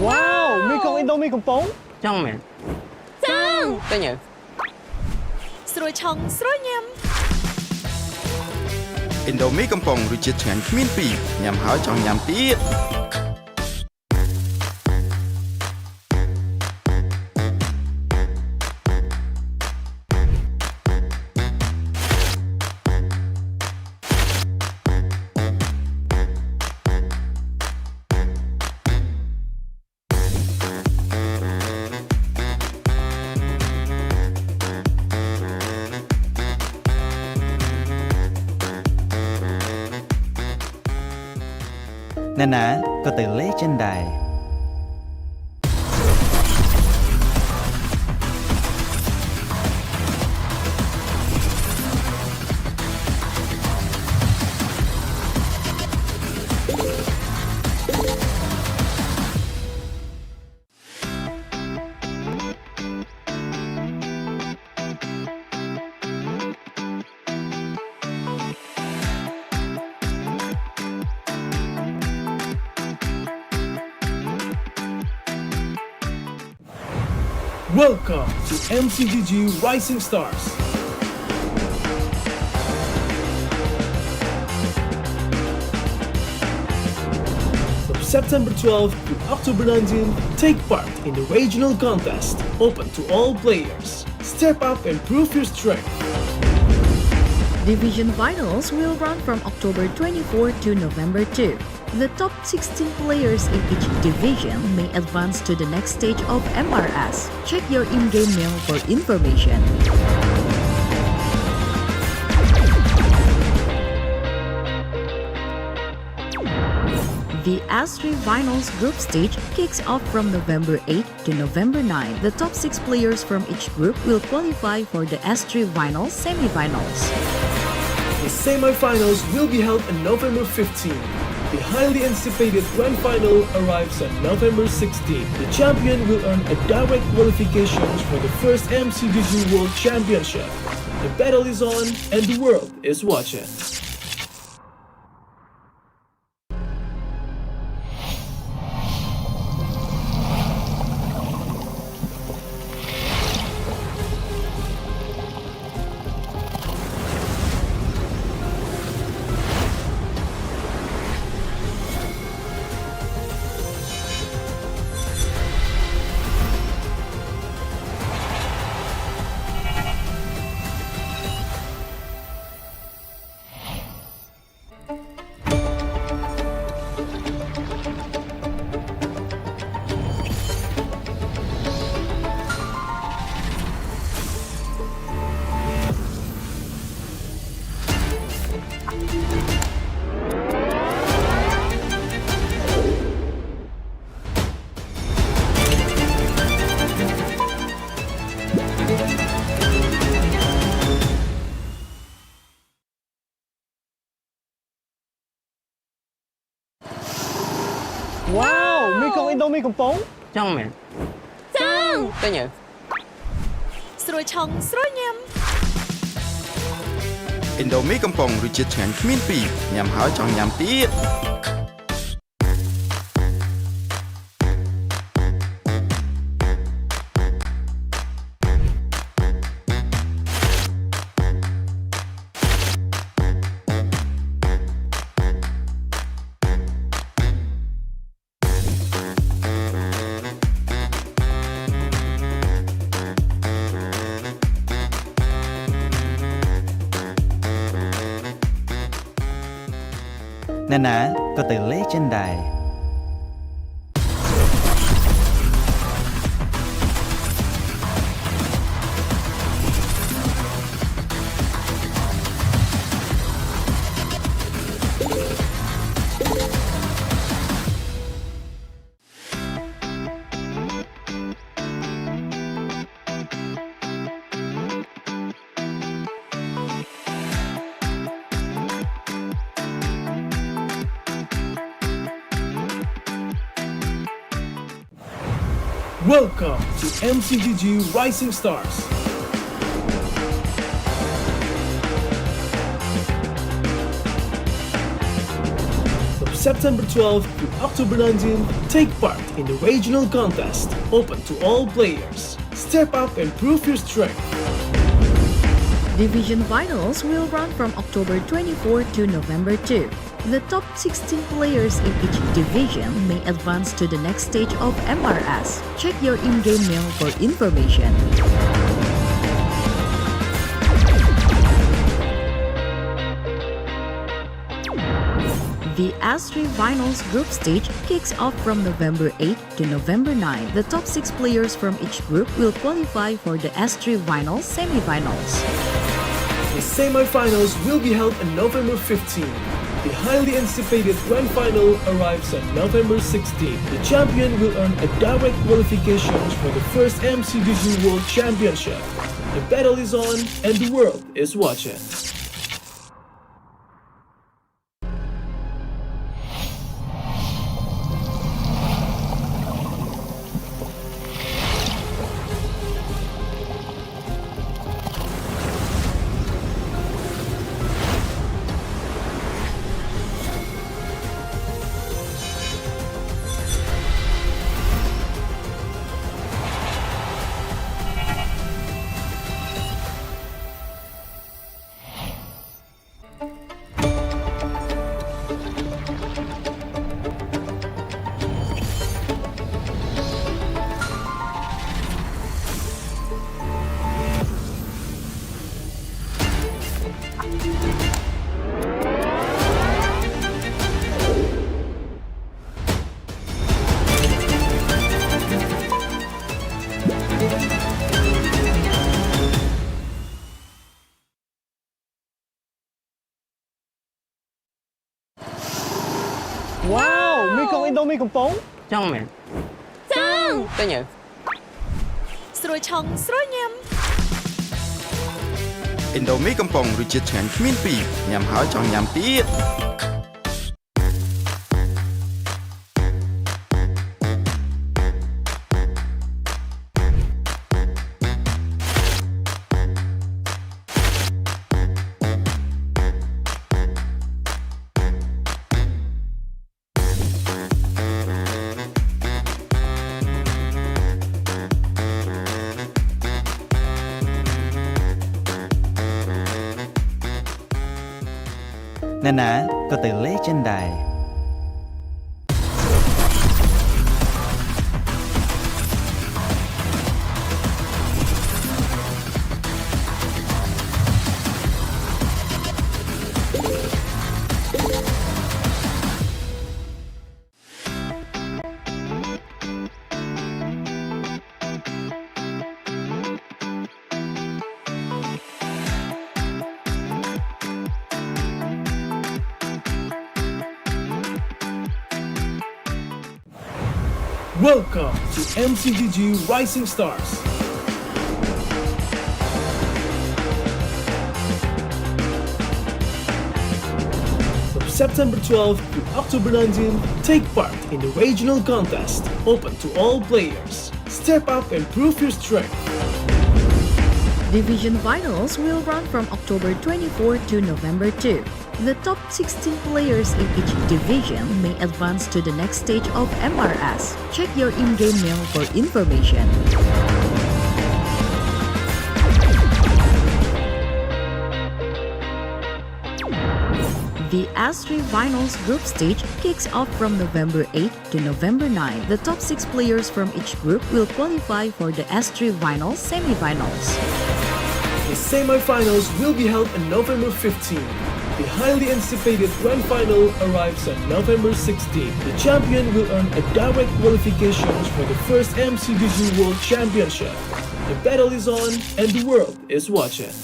Wow មីកុង Indomie កំប៉ុង ចង់មែន ចង់ ទៅញ៉ៅ ស្រួយឆុងស្រួយញ៉ាំ Indomie កំប៉ុងរសជាតិឆ្ងាញ់គ្មានពីរញ៉ាំហើយចង់ញ៉ាំទៀត ណានាក៏ទៅលេចិនដែរ Welcome to MCGG Rising Stars. From September 12th to October 19th, take part in the regional contest, open to all players. Step up and prove your strength. Division finals will run from October 24 to November 2. The top 16 players in each division may advance to the next stage of MRS. Check your in-game mail for information. The S3 Finals group stage kicks off from November 8 to November 9. The top 6 players from each group will qualify for the S3 Finals semi-finals. The semi-finals will be held on November 15. The highly anticipated grand final arrives on November 16. The champion will earn a direct qualification for the first MCGG World Championship. The battle is on and the world is watching. Wow មីកុំអ៊ីណ្ឌូមីកំប៉ុង ចង់មែន ចង់ ទៅញើ ស្រួយឆុងស្រួយញ៉ាំ ឥណ្ឌូមីកំប៉ុងរសជាតិឆ្ងាញ់គ្មានពីរញ៉ាំហើយចង់ញ៉ាំទៀត ណានាក៏ទៅលេចិនដែរ Welcome to MCGG Rising Stars. From September 12th to October 19th, take part in the regional contest, open to all players. Step up and prove your strength. Division finals will run from October 24 to November 2. The top 16 players in each division may advance to the next stage of MRS. Check your in-game mail for information. The S3 Finals group stage kicks off from November 8 to November 9. The top 6 players from each group will qualify for the S3 Finals semi-finals. The semi-finals will be held on November 15. The highly anticipated grand final arrives on November 16. The champion will earn a direct qualification for the first MCGG World Championship. The battle is on and the world is watching. Wow មានកងឥណ្ឌូមានកំប៉ុង ចង់មែន ចង់ ទៅញើ ស្រួយឆុងស្រួយញ៉ាំ ឥណ្ឌូមីកំប៉ុងរសជាតិឆ្ងាញ់គ្មានពីរញ៉ាំហើយចង់ញ៉ាំទៀត ណែណាក៏ទៅលេចិនដែរ Welcome to MCGG Rising Stars. From September 12th to October 19th, take part in the regional contest, open to all players. Step up and prove your strength. Division finals will run from October 24 to November 2. The top 16 players in each division may advance to the next stage of MRS. Check your in-game mail for information. The S3 Finals group stage kicks off from November 8 to November 9. The top 6 players from each group will qualify for the S3 Finals semi-finals. The semi-finals will be held on November 15. The highly anticipated grand final arrives on November 16. The champion will earn a direct qualifications for the first MCGG World Championship. The battle is on and the world is watching.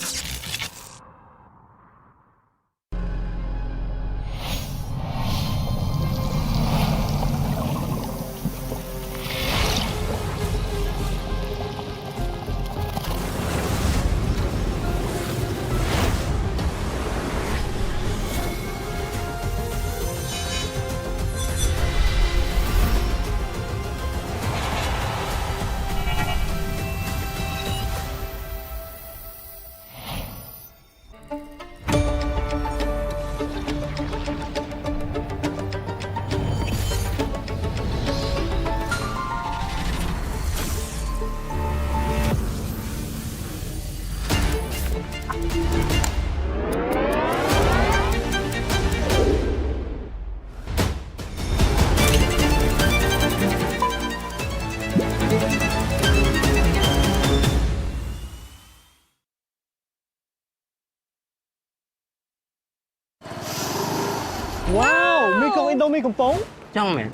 Wow មានកងឥណ្ឌូមានកំប៉ុង ចង់មែន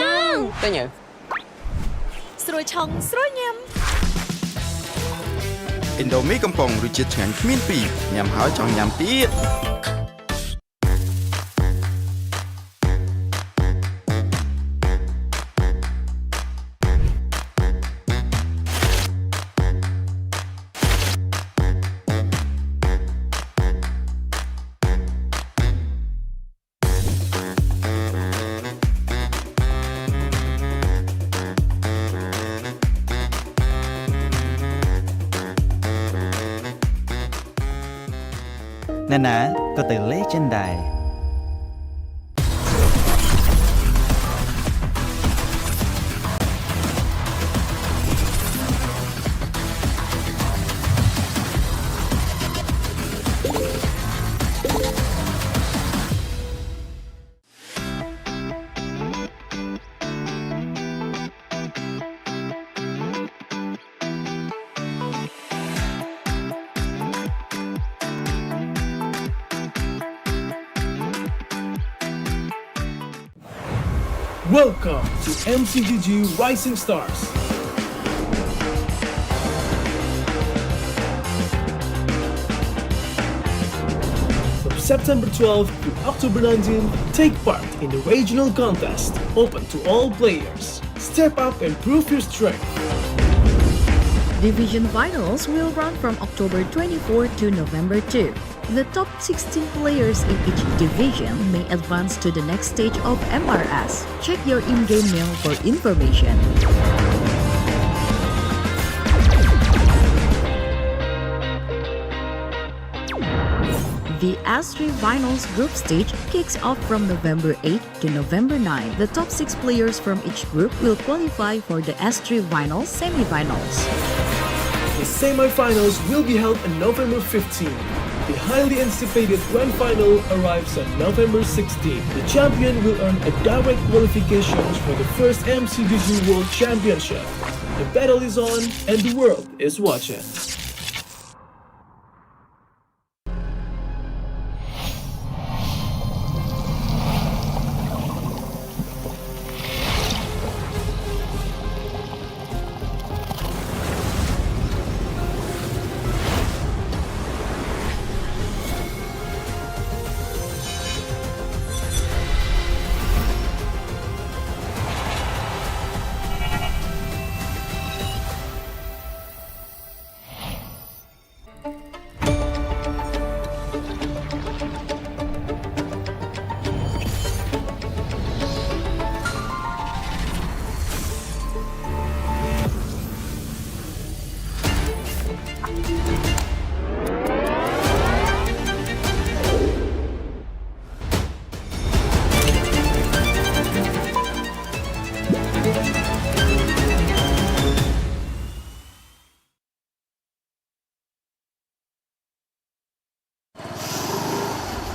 ចង់ ទៅញើ ស្រួយឆុងស្រួយញ៉ាំ ឥណ្ឌូមីកំប៉ុងរសជាតិឆ្ងាញ់គ្មានពីរញ៉ាំហើយចង់ញ៉ាំទៀត ណែណាក៏ទៅលេចិនដែរ Welcome to MCGG Rising Stars. From September 12th to October 19th, take part in the regional contest, open to all players. Step up and prove your strength. Division finals will run from October 24 to November 2. The top 16 players in each division may advance to the next stage of MRS. Check your in-game mail for information. The S3 Finals group stage kicks off from November 8 to November 9. The top 6 players from each group will qualify for the S3 Finals semi-finals. The semi-finals will be held on November 15. The highly anticipated grand final arrives on November 16. The champion will earn a direct qualifications for the first MCDG World Championship. The battle is on and the world is watching.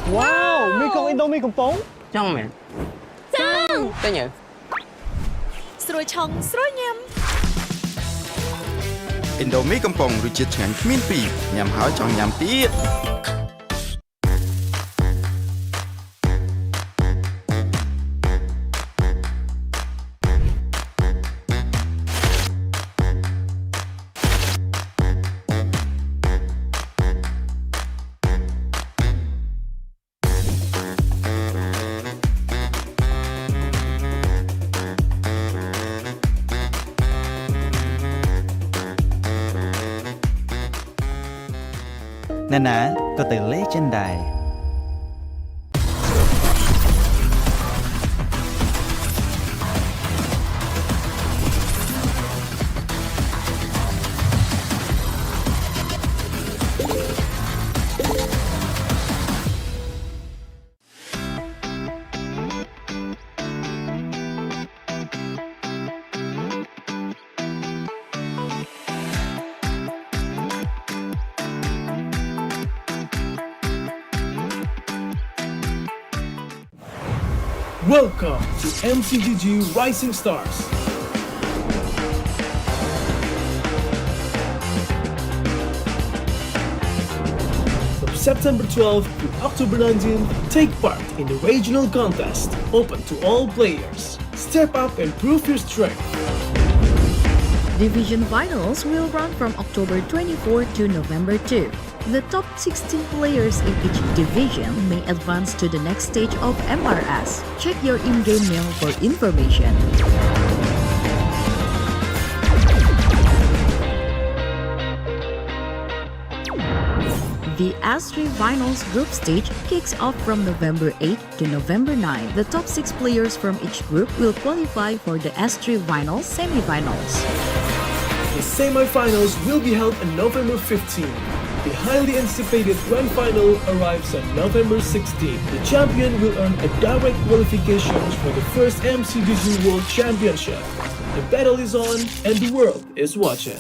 Wow, mi con Indomie កំប៉ុង ចង់មែន ចង់ ទិញទៅ ស្រួយឆុងស្រួយញ៉ាំ Indomie កំប៉ុងរសជាតិឆ្ងាញ់គ្មានពីរញ៉ាំហើយចង់ញ៉ាំទៀត ណានាក៏ទៅលេចិនដែរ Welcome to MCGG Rising Stars. From September 12th to October 19th, take part in the regional contest, open to all players. Step up and prove your strength. Division finals will run from October 24 to November 2. The top 16 players in each division may advance to the next stage of MRS. Check your in-game mail for information. The S3 Finals group stage kicks off from November 8 to November 9. The top 6 players from each group will qualify for the S3 Finals semi-finals. The semi-finals will be held on November 15. The highly anticipated grand final arrives on November 16. The champion will earn a direct qualifications for the first MCDG World Championship. The battle is on and the world is watching.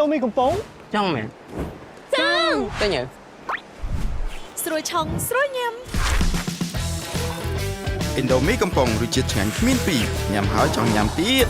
Indomie កំប៉ុង ចង់មែន ចង់ ទៅញើ ស្រួយឆុងស្រួយញ៉ាំ Indomie កំប៉ុងរសជាតិឆ្ងាញ់គ្មានពីរញ៉ាំហើយចង់ញ៉ាំទៀត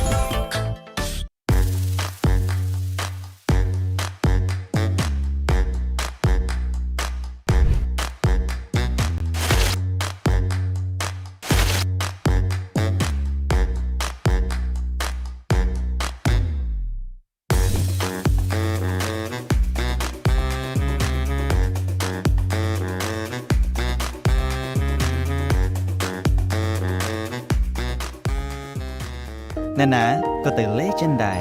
ណែណាក៏ទៅលេចិនដែរ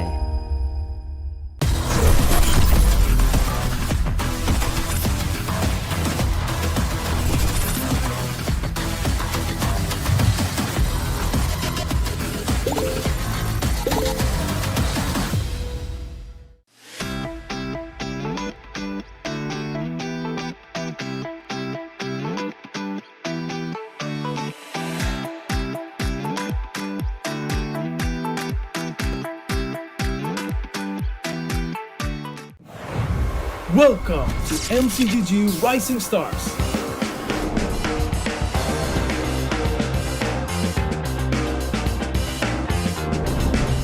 Welcome to MCGG Rising Stars.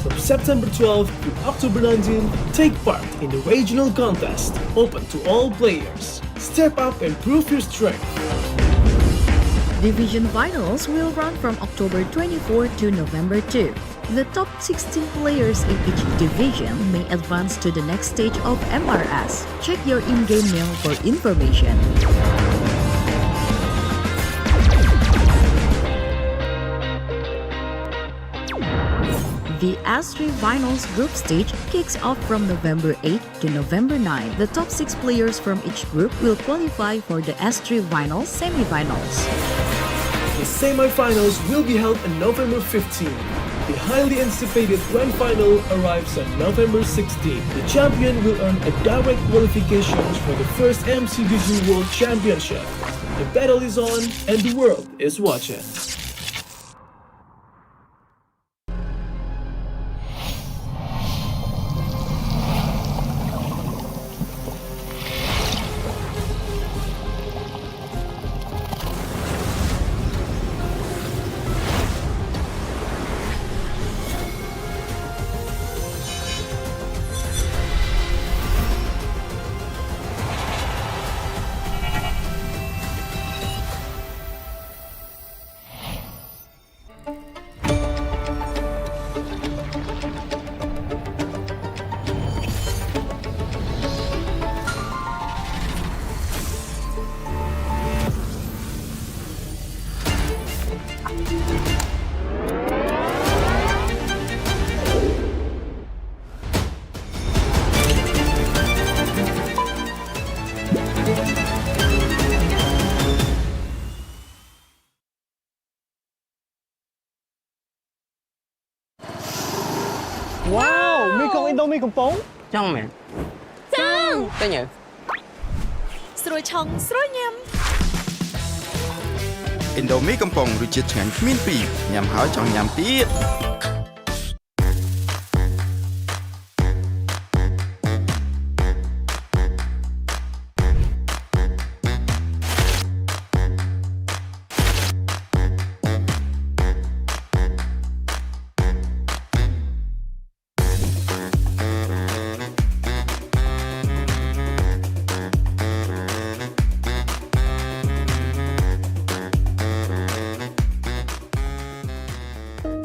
From September 12th to October 19th, take part in the regional contest, open to all players. Step up and prove your strength. Division finals will run from October 24 to November 2. The top 16 players in each division may advance to the next stage of MRS. Check your in-game mail for information. The S3 Finals group stage kicks off from November 8 to November 9. The top 6 players from each group will qualify for the S3 Finals semi-finals. The semi-finals will be held on November 15. The highly anticipated grand final arrives on November 16. The champion will earn a direct qualifications for the first MCGG World Championship. The battle is on and the world is watching. Wow មានកង Indomie កំប៉ុង ចង់មែន ចង់ ទៅញើ ស្រួយឆុងស្រួយញ៉ាំ Indomie កំប៉ុងរសជាតិឆ្ងាញ់គ្មានពីរញ៉ាំហើយចង់ញ៉ាំទៀត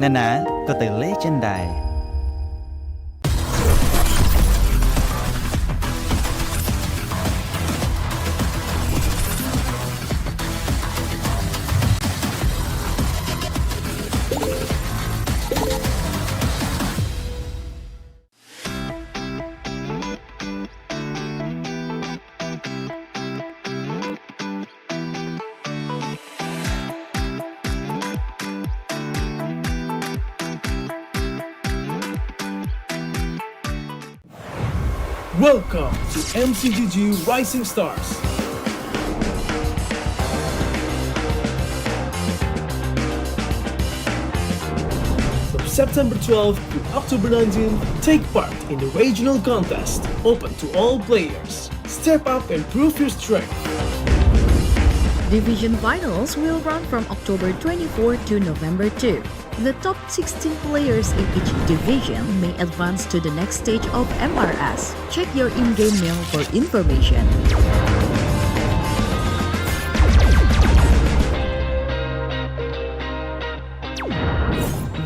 ណែណាក៏ទៅលេចិនដែរ Welcome to MCGG Rising Stars. From September 12th to October 19th, take part in the regional contest, open to all players. Step up and prove your strength. Division finals will run from October 24 to November 2. The top 16 players in each division may advance to the next stage of MRS. Check your in-game mail for information.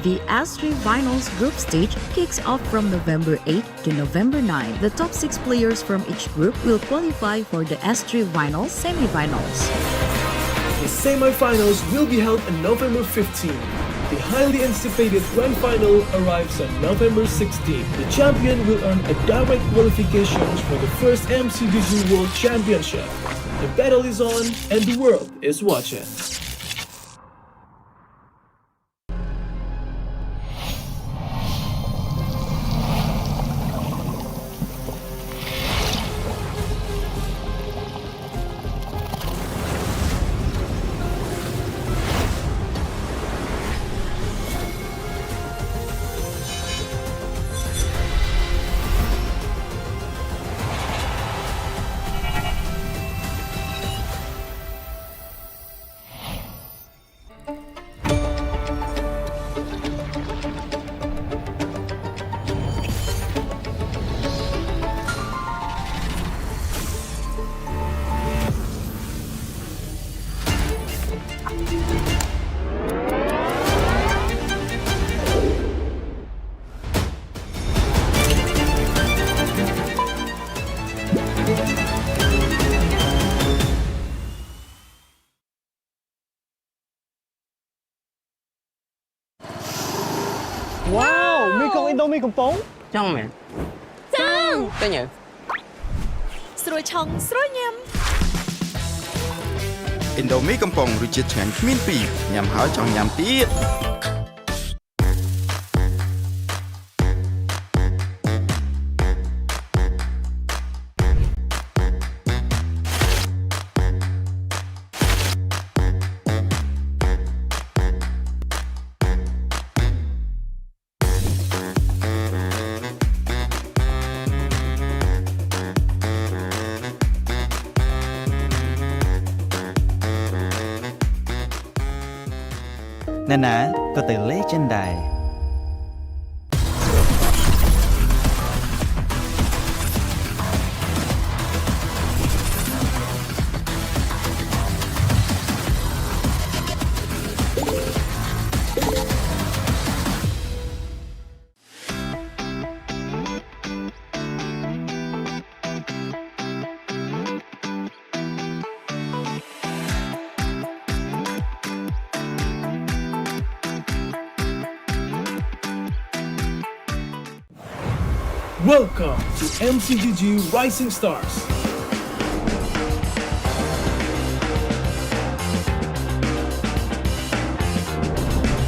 The S3 Finals group stage kicks off from November 8 to November 9. The top 6 players from each group will qualify for the S3 Finals semi-finals. The semi-finals will be held on November 15. The highly anticipated grand final arrives on November 16. The champion will earn a direct qualifications for the first MCDG World Championship. The battle is on and the world is watching. Wow មីកុងឥណ្ឌូមីកំប៉ុង ចង់មែន ចង់ ទៅញើ ស្រួយឆុងស្រួយញ៉ាំ ឥណ្ឌូមីកំប៉ុងរសជាតិឆ្ងាញ់គ្មានពីរញ៉ាំហើយចង់ញ៉ាំទៀត ណែណាក៏ទៅលេចិនដែរ Welcome to MCGG Rising Stars.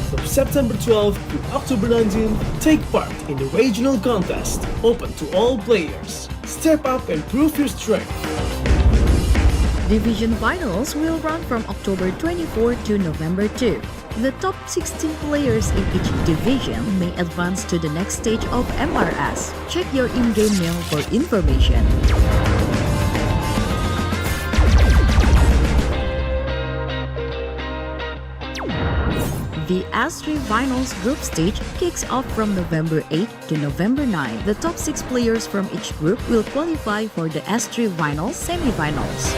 From September 12th to October 19th, take part in the regional contest, open to all players. Step up and prove your strength. Division finals will run from October 24 to November 2. The top 16 players in each division may advance to the next stage of MRS. Check your in-game mail for information. The S3 Finals group stage kicks off from November 8 to November 9. The top 6 players from each group will qualify for the S3 Finals semi-finals.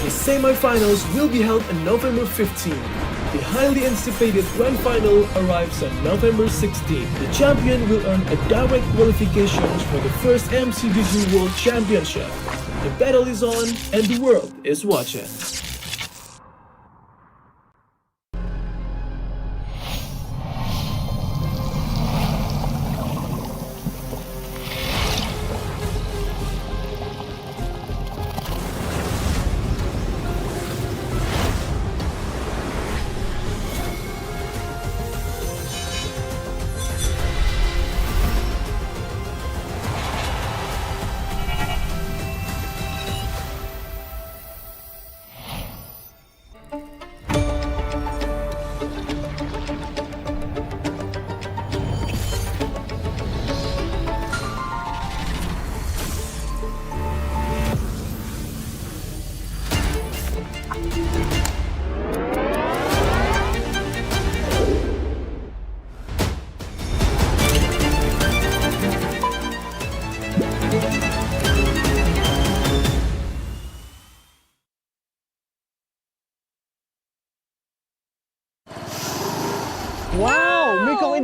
The semi-finals will be held on November 15. The highly anticipated grand final arrives on November 16. The champion will earn a direct qualifications for the first MCDG World Championship. The battle is on and the world is watching.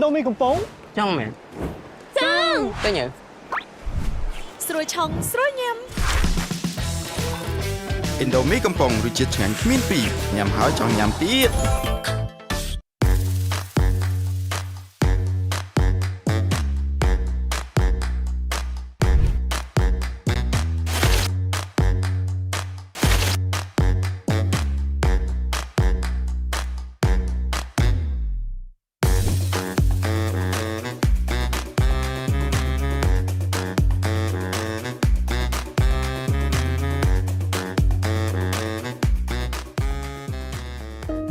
ដូមីកំប៉ុង ចង់មែន ចង់ ទៅញើ ស្រួយឆុងស្រួយញ៉ាំ ឥណ្ឌូមីកំប៉ុងរសជាតិឆ្ងាញ់គ្មានពីរញ៉ាំហើយចង់ញ៉ាំទៀត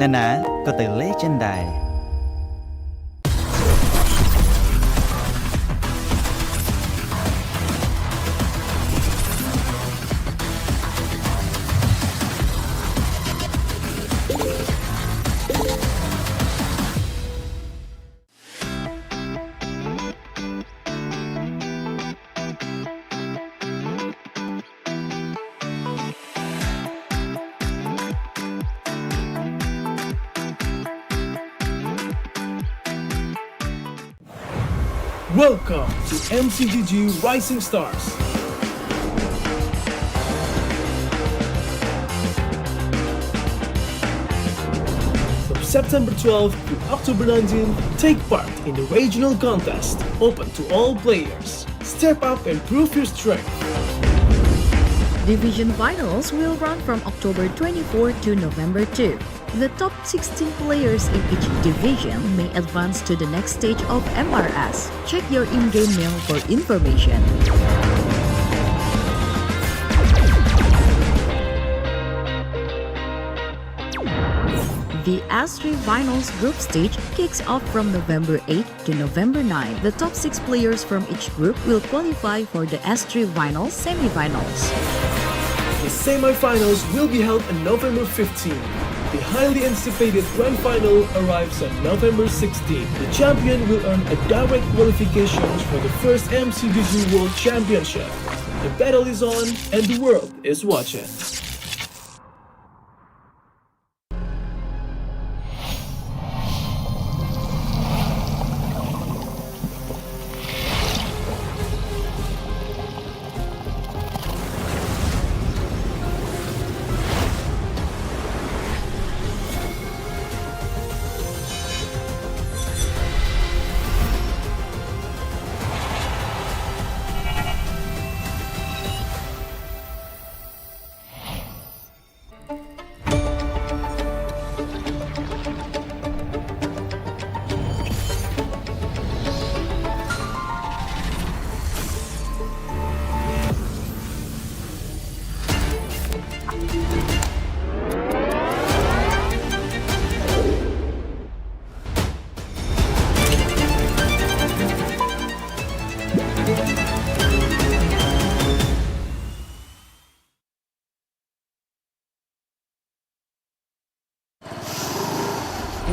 អ្នកណាក៏ទៅលេចិនដែរ Welcome to MCGG Rising Stars. From September 12th to October 19th, take part in the regional contest, open to all players. Step up and prove your strength. Division finals will run from October 24 to November 2. The top 16 players in each division may advance to the next stage of MRS. Check your in-game mail for information. The S3 Finals group stage kicks off from November 8 to November 9. The top 6 players from each group will qualify for the S3 Finals semi-finals. The semi-finals will be held on November 15. The highly anticipated grand final arrives on November 16. The champion will earn a direct qualifications for the first MCGG World Championship. The battle is on and the world is watching.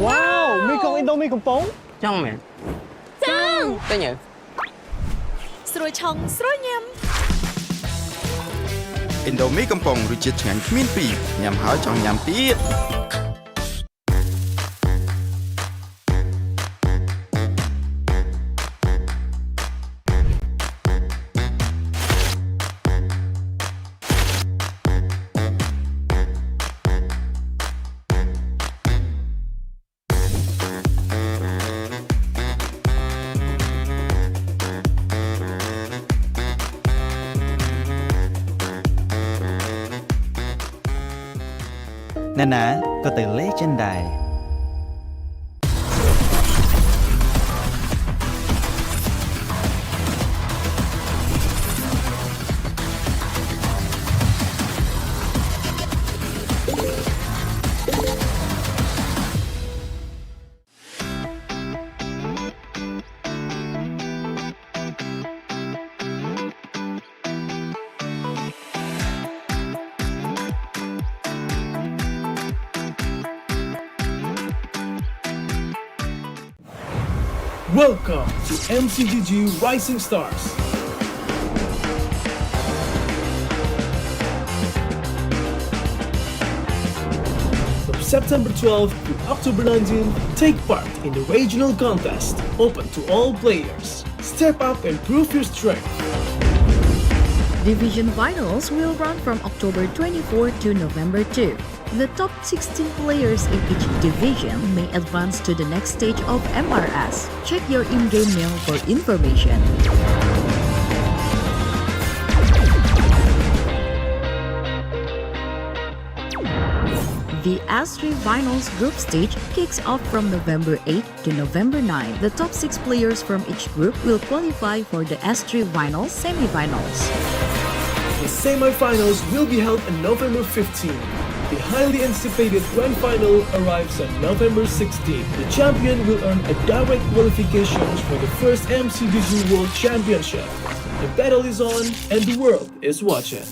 Wow មីកុងឥណ្ឌូមីកំប៉ុង ចង់មែន ចង់ ទៅញើ ស្រួយឆុងស្រួយញ៉ាំ ឥណ្ឌូមីកំប៉ុងរសជាតិឆ្ងាញ់គ្មានពីរញ៉ាំហើយចង់ញ៉ាំទៀត អ្នកណាក៏ទៅលេចិនដែរ Welcome to MCGG Rising Stars. From September 12th to October 19th, take part in the regional contest, open to all players. Step up and prove your strength. Division finals will run from October 24 to November 2. The top 16 players in each division may advance to the next stage of MRS. Check your in-game mail for information. The S3 Finals group stage kicks off from November 8 to November 9. The top 6 players from each group will qualify for the S3 Finals semi-finals. The semi-finals will be held on November 15. The highly anticipated grand final arrives on November 16. The champion will earn a direct qualifications for the first MCDG World Championship. The battle is on and the world is watching.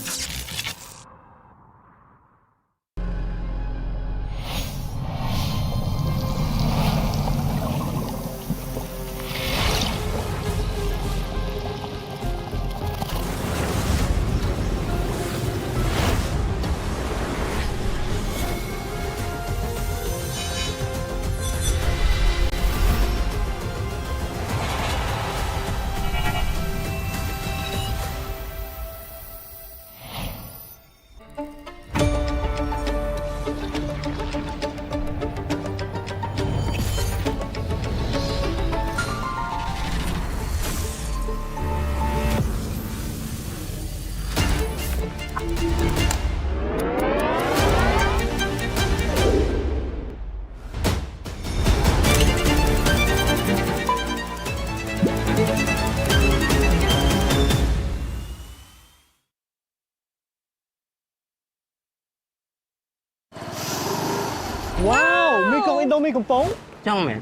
Wow មានកងឥណ្ឌូមីកំប៉ុង ចង់មែន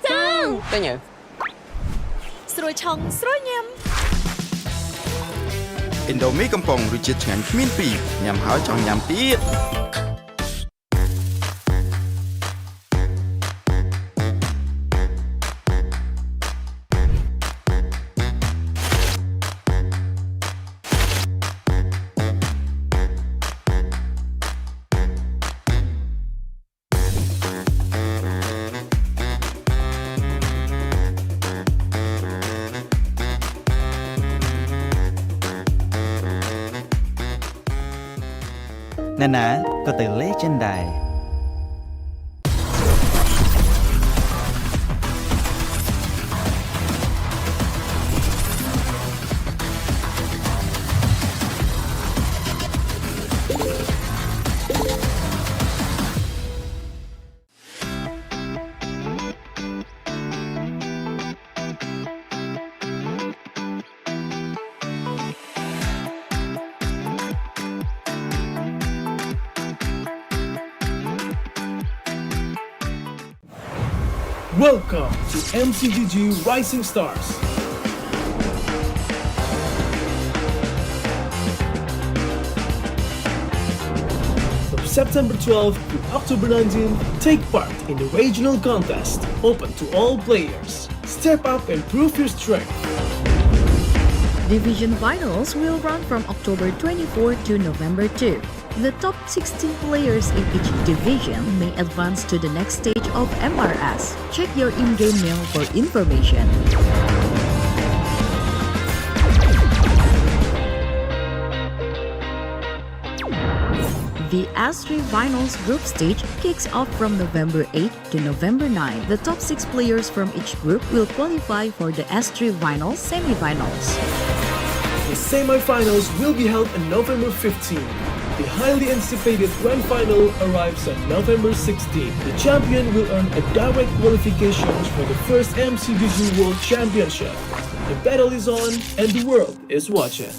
ចង់ ឃើញ ស្រួយឆុងស្រួយញ៉ាំ ឥណ្ឌូមីកំប៉ុងរសជាតិឆ្ងាញ់គ្មានពីរញ៉ាំហើយចង់ញ៉ាំទៀត ណានាក៏ទៅលេចិនដែរ Welcome to MCGG Rising Stars. From September 12th to October 19th, take part in the regional contest, open to all players. Step up and prove your strength. Division finals will run from October 24 to November 2. The top 16 players in each division may advance to the next stage of MRS. Check your in-game mail for information. The S3 Finals group stage kicks off from November 8 to November 9. The top 6 players from each group will qualify for the S3 Finals semi-finals. The semi-finals will be held on November 15. The highly anticipated grand final arrives on November 16. The champion will earn a direct qualifications for the first MCDG World Championship. The battle is on and the world is watching.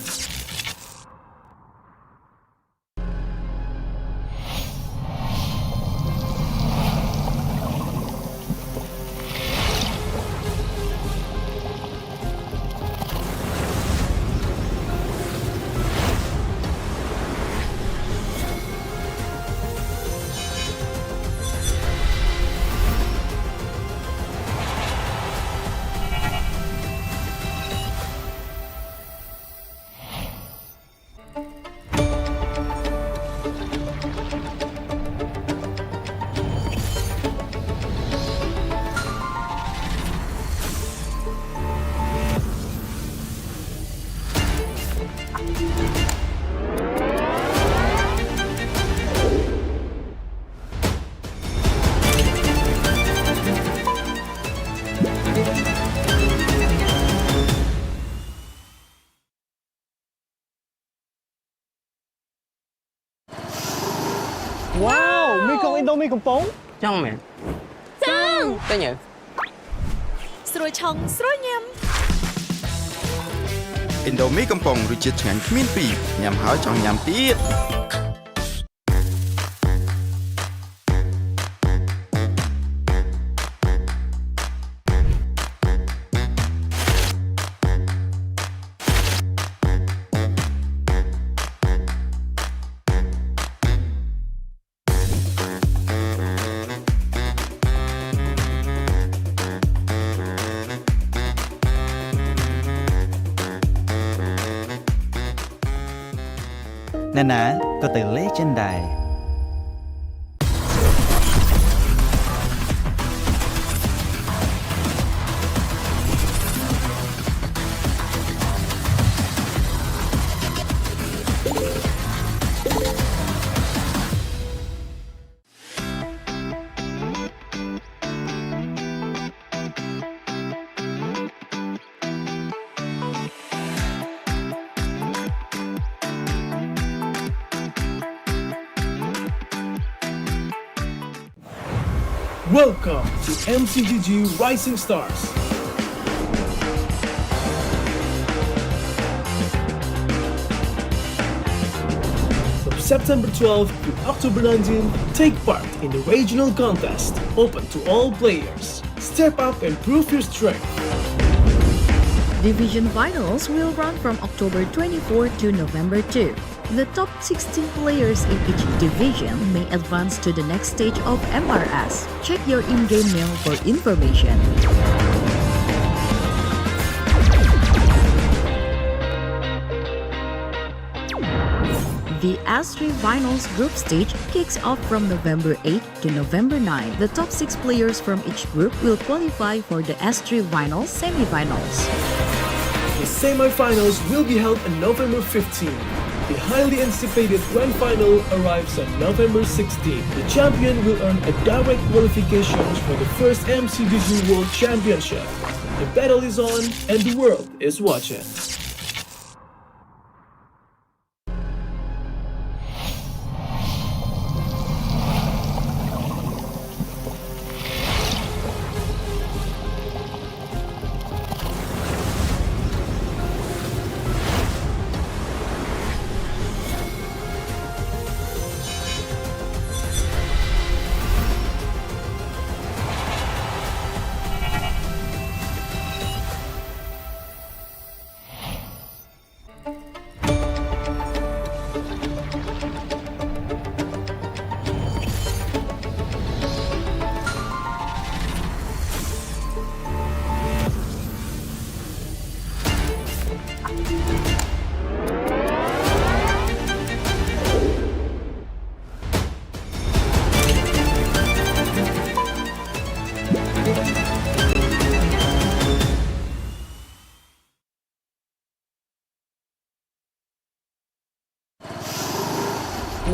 ว้าวมีของอินโดมีកំប៉ុង ចង់មែន ចង់ តែញ៉ៅ ស្រួយឆុងស្រួយញ៉ាំ ឥណ្ឌូមីកំប៉ុងរសជាតិឆ្ងាញ់គ្មានពីរញ៉ាំហើយចង់ញ៉ាំទៀត ណែណាក៏ទៅលេចិនដែរ Welcome to MCGG Rising Stars. From September 12th to October 19th, take part in the regional contest, open to all players. Step up and prove your strength. Division finals will run from October 24 to November 2. The top 16 players in each division may advance to the next stage of MRS. Check your in-game mail for information. The S3 Finals group stage kicks off from November 8 to November 9. The top 6 players from each group will qualify for the S3 Finals semi-finals. The semi-finals will be held on November 15. The highly anticipated grand final arrives on November 16. The champion will earn a direct qualification for the first MCGG World Championship. The battle is on and the world is watching.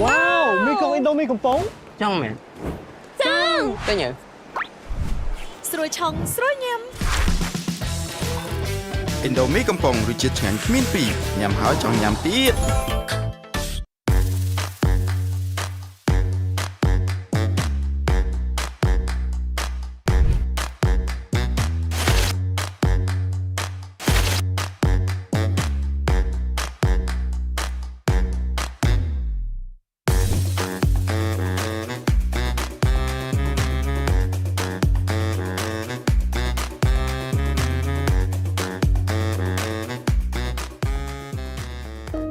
Wow มีของอินโดมีកំប៉ុង ចង់មែន ចង់ តែញ៉ៅ ស្រួយឆុងស្រួយញ៉ាំ ឥណ្ឌូមីកំប៉ុងរសជាតិឆ្ងាញ់គ្មានពីរញ៉ាំហើយចង់ញ៉ាំទៀត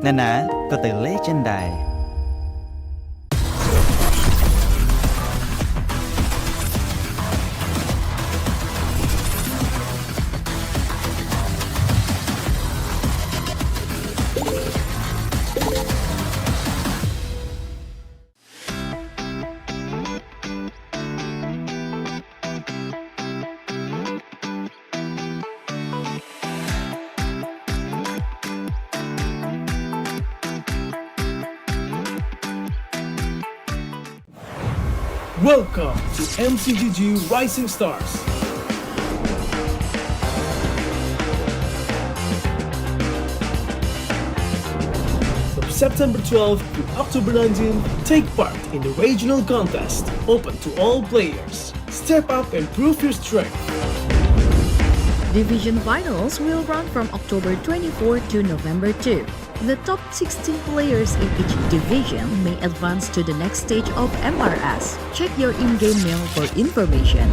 ណែណាក៏ទៅលេចិនដែរ Welcome to MCGG Rising Stars. From September 12th to October 19th, take part in the regional contest, open to all players. Step up and prove your strength. Division finals will run from October 24 to November 2. The top 16 players in each division may advance to the next stage of MRS. Check your in-game mail for information.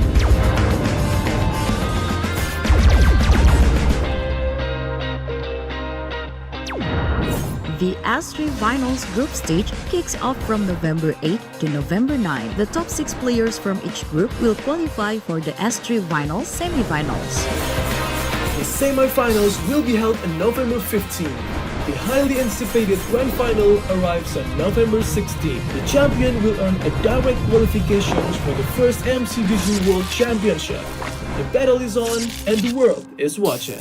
The S3 Finals group stage kicks off from November 8 to November 9. The top 6 players from each group will qualify for the S3 Finals semi-finals. The semi-finals will be held on November 15. The highly anticipated grand final arrives on November 16. The champion will earn a direct qualifications for the first MCDG World Championship. The battle is on and the world is watching.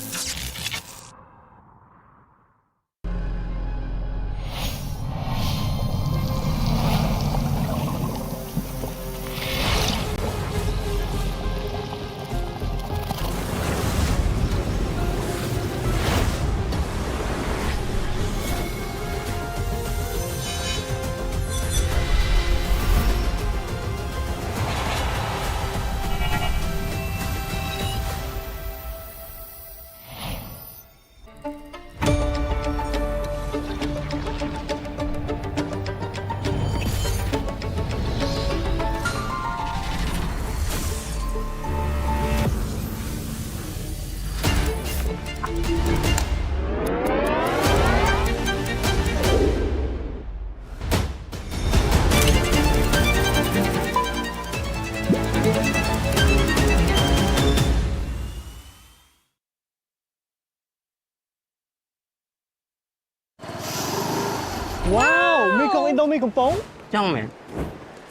Wow, mi con Indomieកំប៉ុង ចង់មែន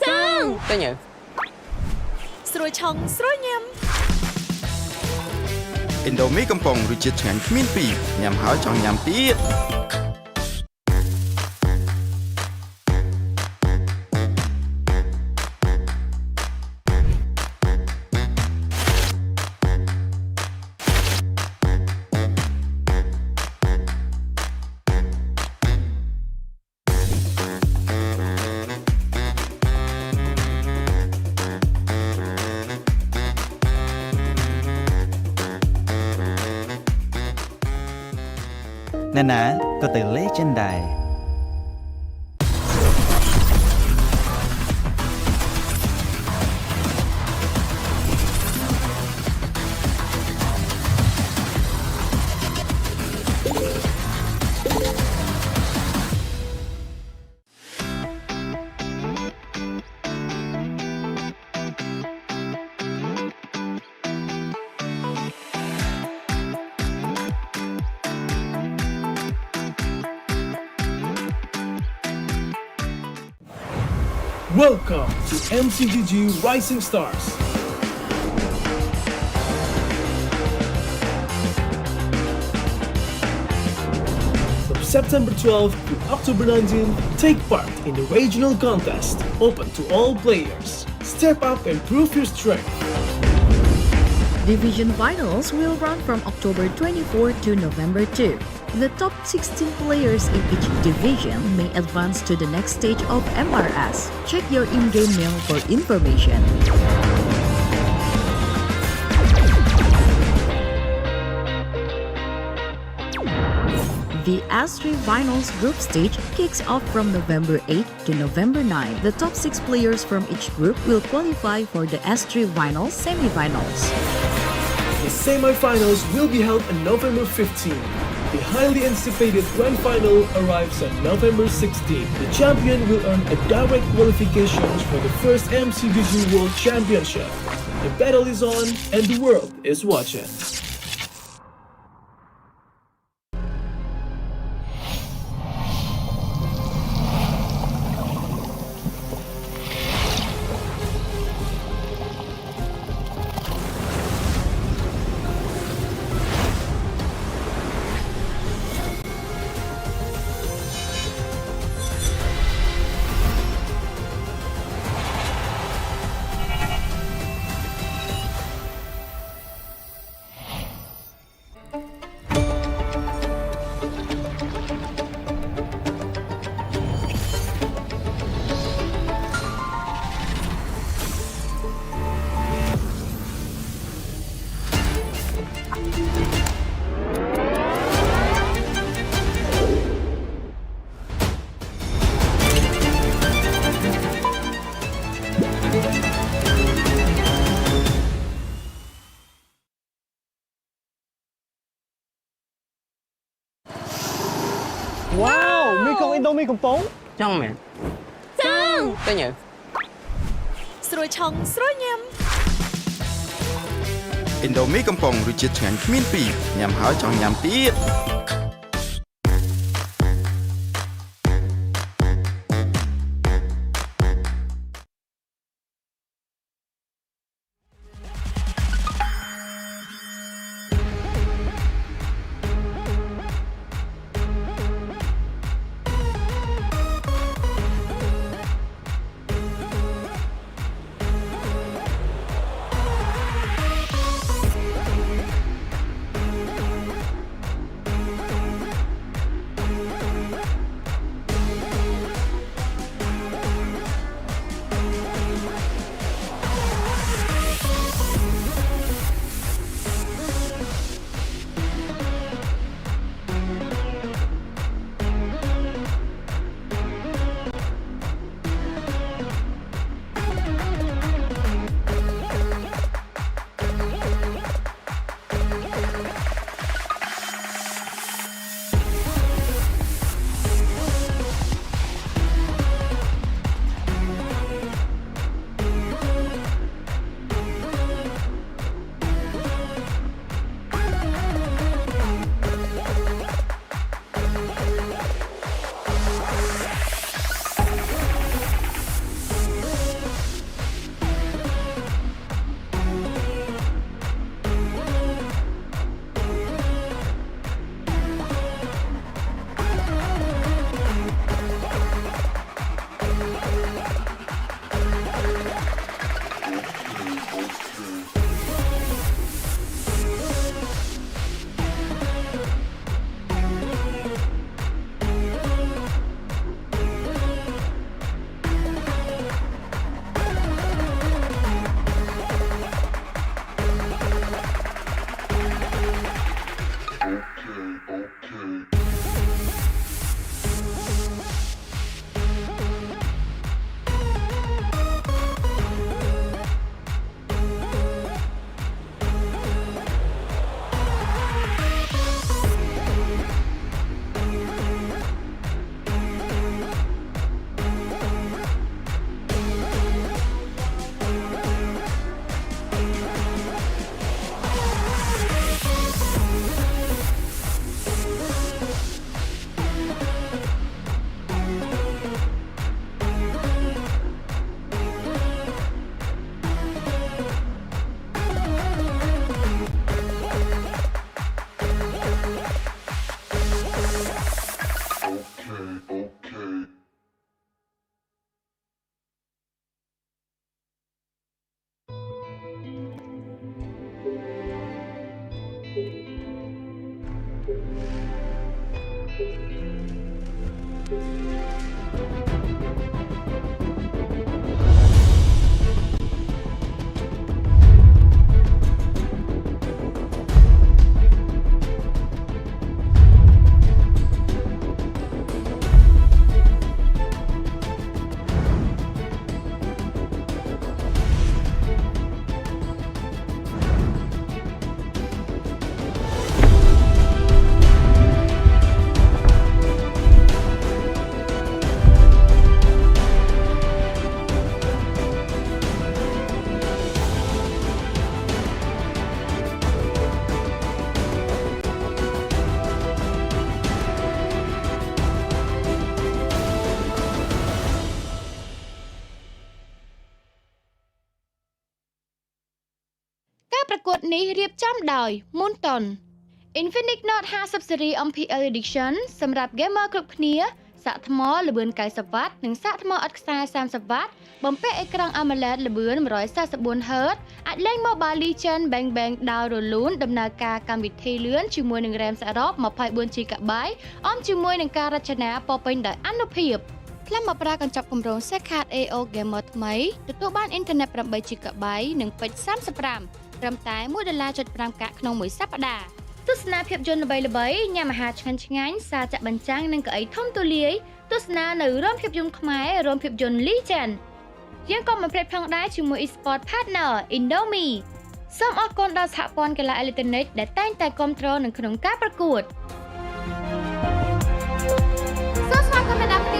ចង់ ទៅញើ ស្រួយឆុងស្រួយញ៉ាំ Indomie កំប៉ុងរសជាតិឆ្ងាញ់គ្មានពីរញ៉ាំហើយចង់ញ៉ាំទៀត ណែណាក៏ទៅលេចិនដែរ Welcome to MCDG Rising Stars. From September 12th to October 19th, take part in the regional contest, open to all players. Step up and prove your strength. Division finals will run from October 24 to November 2. The top 16 players in each division may advance to the next stage of MRS. Check your in-game mail for information. The S3 Finals group stage kicks off from November 8 to November 9. The top 6 players from each group will qualify for the S3 Finals semi-finals. The semi-finals will be held on November 15. The highly anticipated grand final arrives on November 16. The champion will earn a direct qualifications for the first MCDG World Championship. The battle is on and the world is watching. Indomie កំប៉ុង ចង់មែន ចង់ ទៅញ៉ៅ ស្រួយឆុងស្រួយញ៉ាំ Indomie កំប៉ុងរសជាតិឆ្ងាញ់គ្មានពីរញ៉ាំហើយចង់ញ៉ាំទៀត ប្រកួតនេះរៀបចំដោយ Moonton Infinix Note 50 Series MPL Edition សម្រាប់ gamer គ្រប់គ្នាសាកថ្មល្បឿន90 W និងសាកថ្មឥតខ្សែ30 W បំពាក់អេក្រង់ AMOLED ល្បឿន 144Hz អាចលេង Mobile Legends Bang Bang ដោយរលូនដំណើរការកម្មវិធីលឿនជាមួយនឹង RAM សរុប 24GB អមជាមួយនឹងការរចនាពោរពេញដោយអានុភាពផ្លាស់មកប្រើកញ្ចប់គម្រោង Secard AO Gamer ថ្មីទទួលបានអ៊ីនធឺណិត 8GB និងពេជ្រ35ត្រឹមតែ$1.5 កាក់ក្នុងមួយសប្តាហ៍ទស្សនាភាពយន្តល្បីៗញ៉ាំអាហារឆ្ងាញ់ៗសារចាក់បញ្ចាំងនិងកៅអីធំទូលាយទស្សនានៅរោងភាពយន្តខ្មែររោងភាពយន្ត Legend យើងក៏មិនភ្លេចផងដែរជាមួយ Esports Partner Indomie សូមអរគុណដល់សហព័ន្ធកីឡាអេឡិចត្រូនិកដែលតែងតែគាំទ្រនៅក្នុងការប្រកួតសូមស្វាគមន៍អ្នក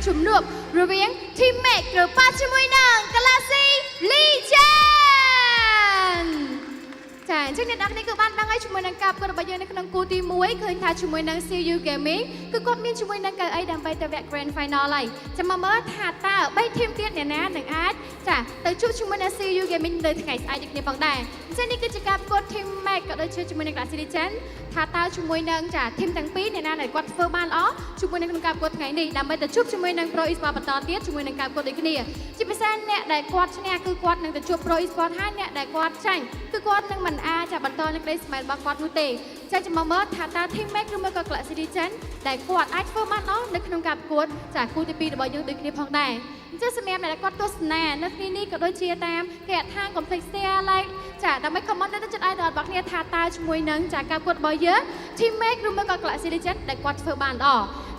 ជំនួបរវាង Team Mac ឬប៉ាជាមួយនឹង Galaxy Legend ចាអញ្ចឹងអ្នកនរគ្នាគឺបានដឹងហើយជាមួយនឹងការប្រកួតរបស់យើងនៅក្នុងគូទី1ឃើញថាជាមួយនឹង CU Gaming គឺគាត់មានជាមួយនឹងកៅអីដើម្បីទៅវគ្គ Grand Final ហើយចាំមកមើលថាតើ3 team ទៀតអ្នកណានឹងអាចចាទៅជួបជាមួយនឹង CU Gaming នៅថ្ងៃស្អែកដូចគ្នាផងដែរអញ្ចឹងនេះគឺជាការប្រកួត Team Mac ក៏ដូចជាជាមួយនឹង Galaxy Legend ថាតើជាមួយនឹងចា team ទាំងពីរអ្នកណាដែលគាត់ធ្វើបានល្អជាមួយនឹងក្នុងការប្រកួតថ្ងៃនេះដើម្បីទៅជួបជាមួយនឹង Pro Esports បន្តទៀតជាមួយនឹងការប្រកួតដូចគ្នាជាពិសេសអ្នកដែលគាត់ឈ្នះគឺគាត់នឹងទៅជួប Pro Esports ហើយអ្នកដែលគាត់ចាញ់គឺគាត់នឹងមិនអាចចាបន្តនឹងក្តីស្មែរបស់គាត់នោះទេចាចាំមកមើលថាតើ Team Mac ឬមួយក៏ Galaxy Legend ដែលគាត់អាចធ្វើបានល្អនៅក្នុងការប្រកួតចាគូទី2របស់យើងដូចគ្នាផងដែរអញ្ចឹងសម្រាប់អ្នកដែលគាត់ទស្សនានៅទីនេះក៏ដូចជាតាមគេហដ្ឋាន Complex Share Like ចាដើម្បី comment ទៅចិត្តឲ្យដល់បងប្អូនថាតើជាមួយនឹងចាការប្រកួតរបស់យើង Team Mac ឬមួយក៏ Galaxy Legend ដែលគាត់ធ្វើបានល្អ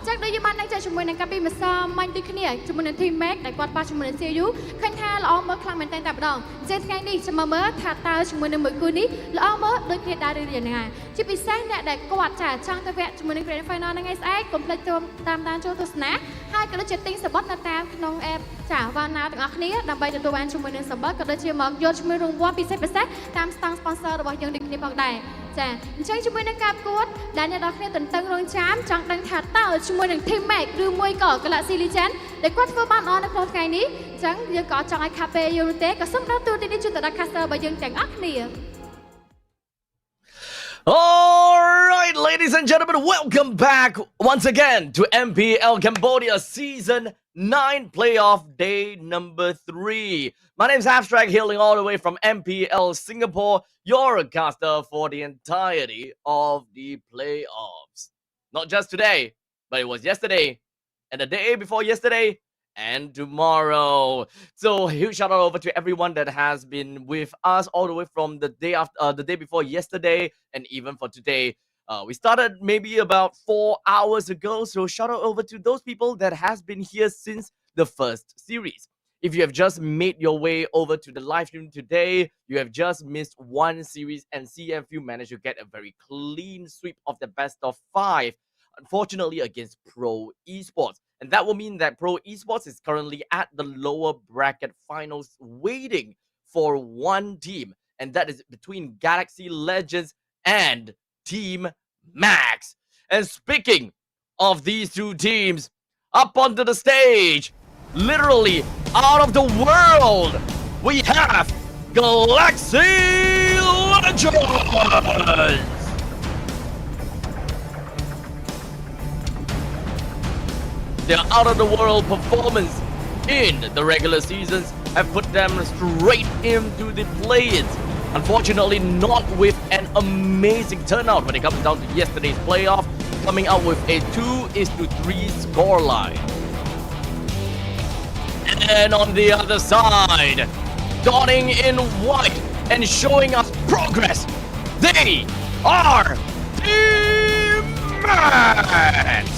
ចឹងដូចយើងបានដឹងចាជាមួយនឹងកាពីម្សិលមិញដូចគ្នាជាមួយនឹង Team Mac ដែលគាត់ប៉ះជាមួយនឹង CU ឃើញថាល្អមើលខ្លាំងមែនតើតែម្ដងអញ្ចឹងថ្ងៃនេះចាំមកមើលថាតើជាមួយនឹងមួយគូនេះល្អមើលដូចគ្នាដែរឬយ៉ាងណាជាពិសេសអ្នកដែលគាត់ចាចង់ទៅវគ្គជាមួយនឹង Grand Final ថ្ងៃស្អែកកុំភ្លេចតាមដានចូលទស្សនាហើយក៏ដូចជាទិញសំបុត្រនៅតាមក្នុង app ចា Vana ទាំងអស់គ្នាដើម្បីទទួលបានជាមួយនឹងសំបុត្រក៏ដូចជាមកយកជាមួយរង្វាន់ពិសេសតាមស្តង់ sponsor របស់យើងដូចគ្នាផងដែរចាអញ្ចឹងជាមួយនឹងការប្រកួតដែលអ្នកនរគ្នាទន្ទឹងរង់ចាំចង់ដឹងថាតើជាមួយនឹង Team Mac ឬមួយក៏ Galaxy Legend ដែលគាត់ធ្វើបានល្អនៅក្នុងថ្ងៃនេះអញ្ចឹងយើងក៏ចង់ឲ្យ Cafe យល់ទេក៏សូមដល់ទូទីនេះជូនទៅដល់ caster របស់យើងទាំងអស់គ្នា Alright, ladies and gentlemen, welcome back once again to MPL Cambodia Season 9 Playoff Day number 3. My name is Abstract, hailing all the way from MPL Singapore, your caster for the entirety of the playoffs. Not just today, but it was yesterday, and the day before yesterday, and tomorrow. So huge shout out over to everyone that has been with us all the way from the day after, the day before yesterday, and even for today. We started maybe about 4 hours ago, so shout out over to those people that has been here since the first series. If you have just made your way over to the live stream today, you have just missed one series and CFU managed to get a very clean sweep of the best of 5, unfortunately against Pro Esports. And that will mean that Pro Esports is currently at the lower bracket finals waiting for one team, and that is between Galaxy Legends and Team Max. And speaking of these two teams, up onto the stage, literally out of the world, we have Galaxy Legends! Their out-of-the-world performance in the regular seasons have put them straight into the play-ins. Unfortunately, not with an amazing turnout when it comes down to yesterday's playoff, coming out with a 2-3 scoreline. And on the other side, donning in white and showing us progress, they are Team Max!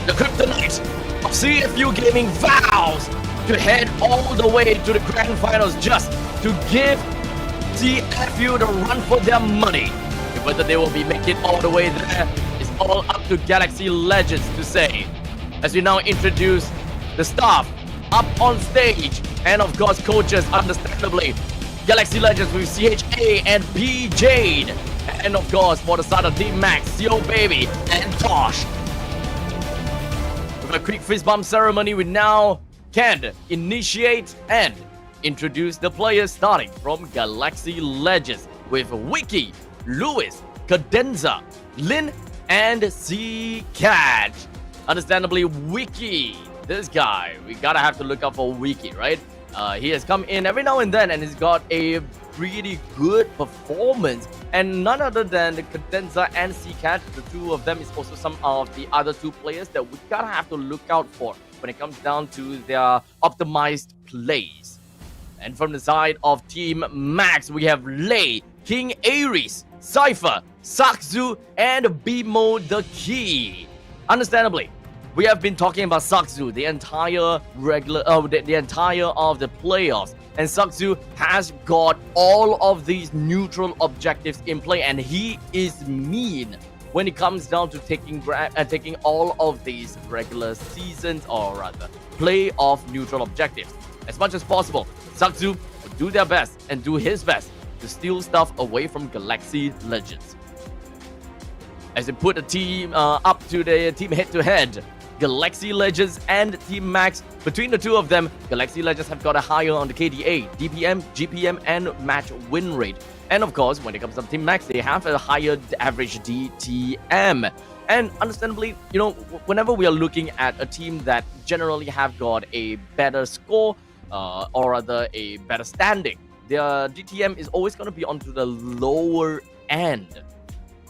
The kryptonite of CFU Gaming vows to head all the way to the grand finals just to give CFU the run for their money. Whether they will be making it all the way there is all up to Galaxy Legends to say. As we now introduce the staff up on stage and of course coaches understandably. Galaxy Legends with CHA and P Jade. And of course for the side of Team Max, Yo Baby and Tosh. With a quick fist bump ceremony, we now can initiate and introduce the players starting from Galaxy Legends with Wiki, Lewis, Cadenza, Lin, and C-Catch. Understandably, Wiki, this guy, we gotta have to look out for Wiki, right? He has come in every now and then and he's got a pretty good performance. And none other than the Cadenza and C-Catch, the two of them is also some of the other two players that we gotta have to look out for when it comes down to their optimized plays. And from the side of Team Max, we have Lei, King Ares, Cypher, Sakzu, and Bimo the Key. Understandably, we have been talking about Sakzu the entire the entire of the playoffs, and Sakzu has got all of these neutral objectives in play, and he is mean when it comes down to taking all of these regular seasons, or rather playoff neutral objectives. As much as possible, Sakzu will do their best and do his best to steal stuff away from Galaxy Legends. As they put a team up to the team head-to-head, Galaxy Legends and Team Max. Between the two of them, Galaxy Legends have got a higher on the KDA, DPM, GPM, and match win rate. And of course, when it comes to Team Max, they have a higher average DTM. And understandably, you know, whenever we are looking at a team that generally have got a better score, or rather a better standing, their DTM is always going to be onto the lower end.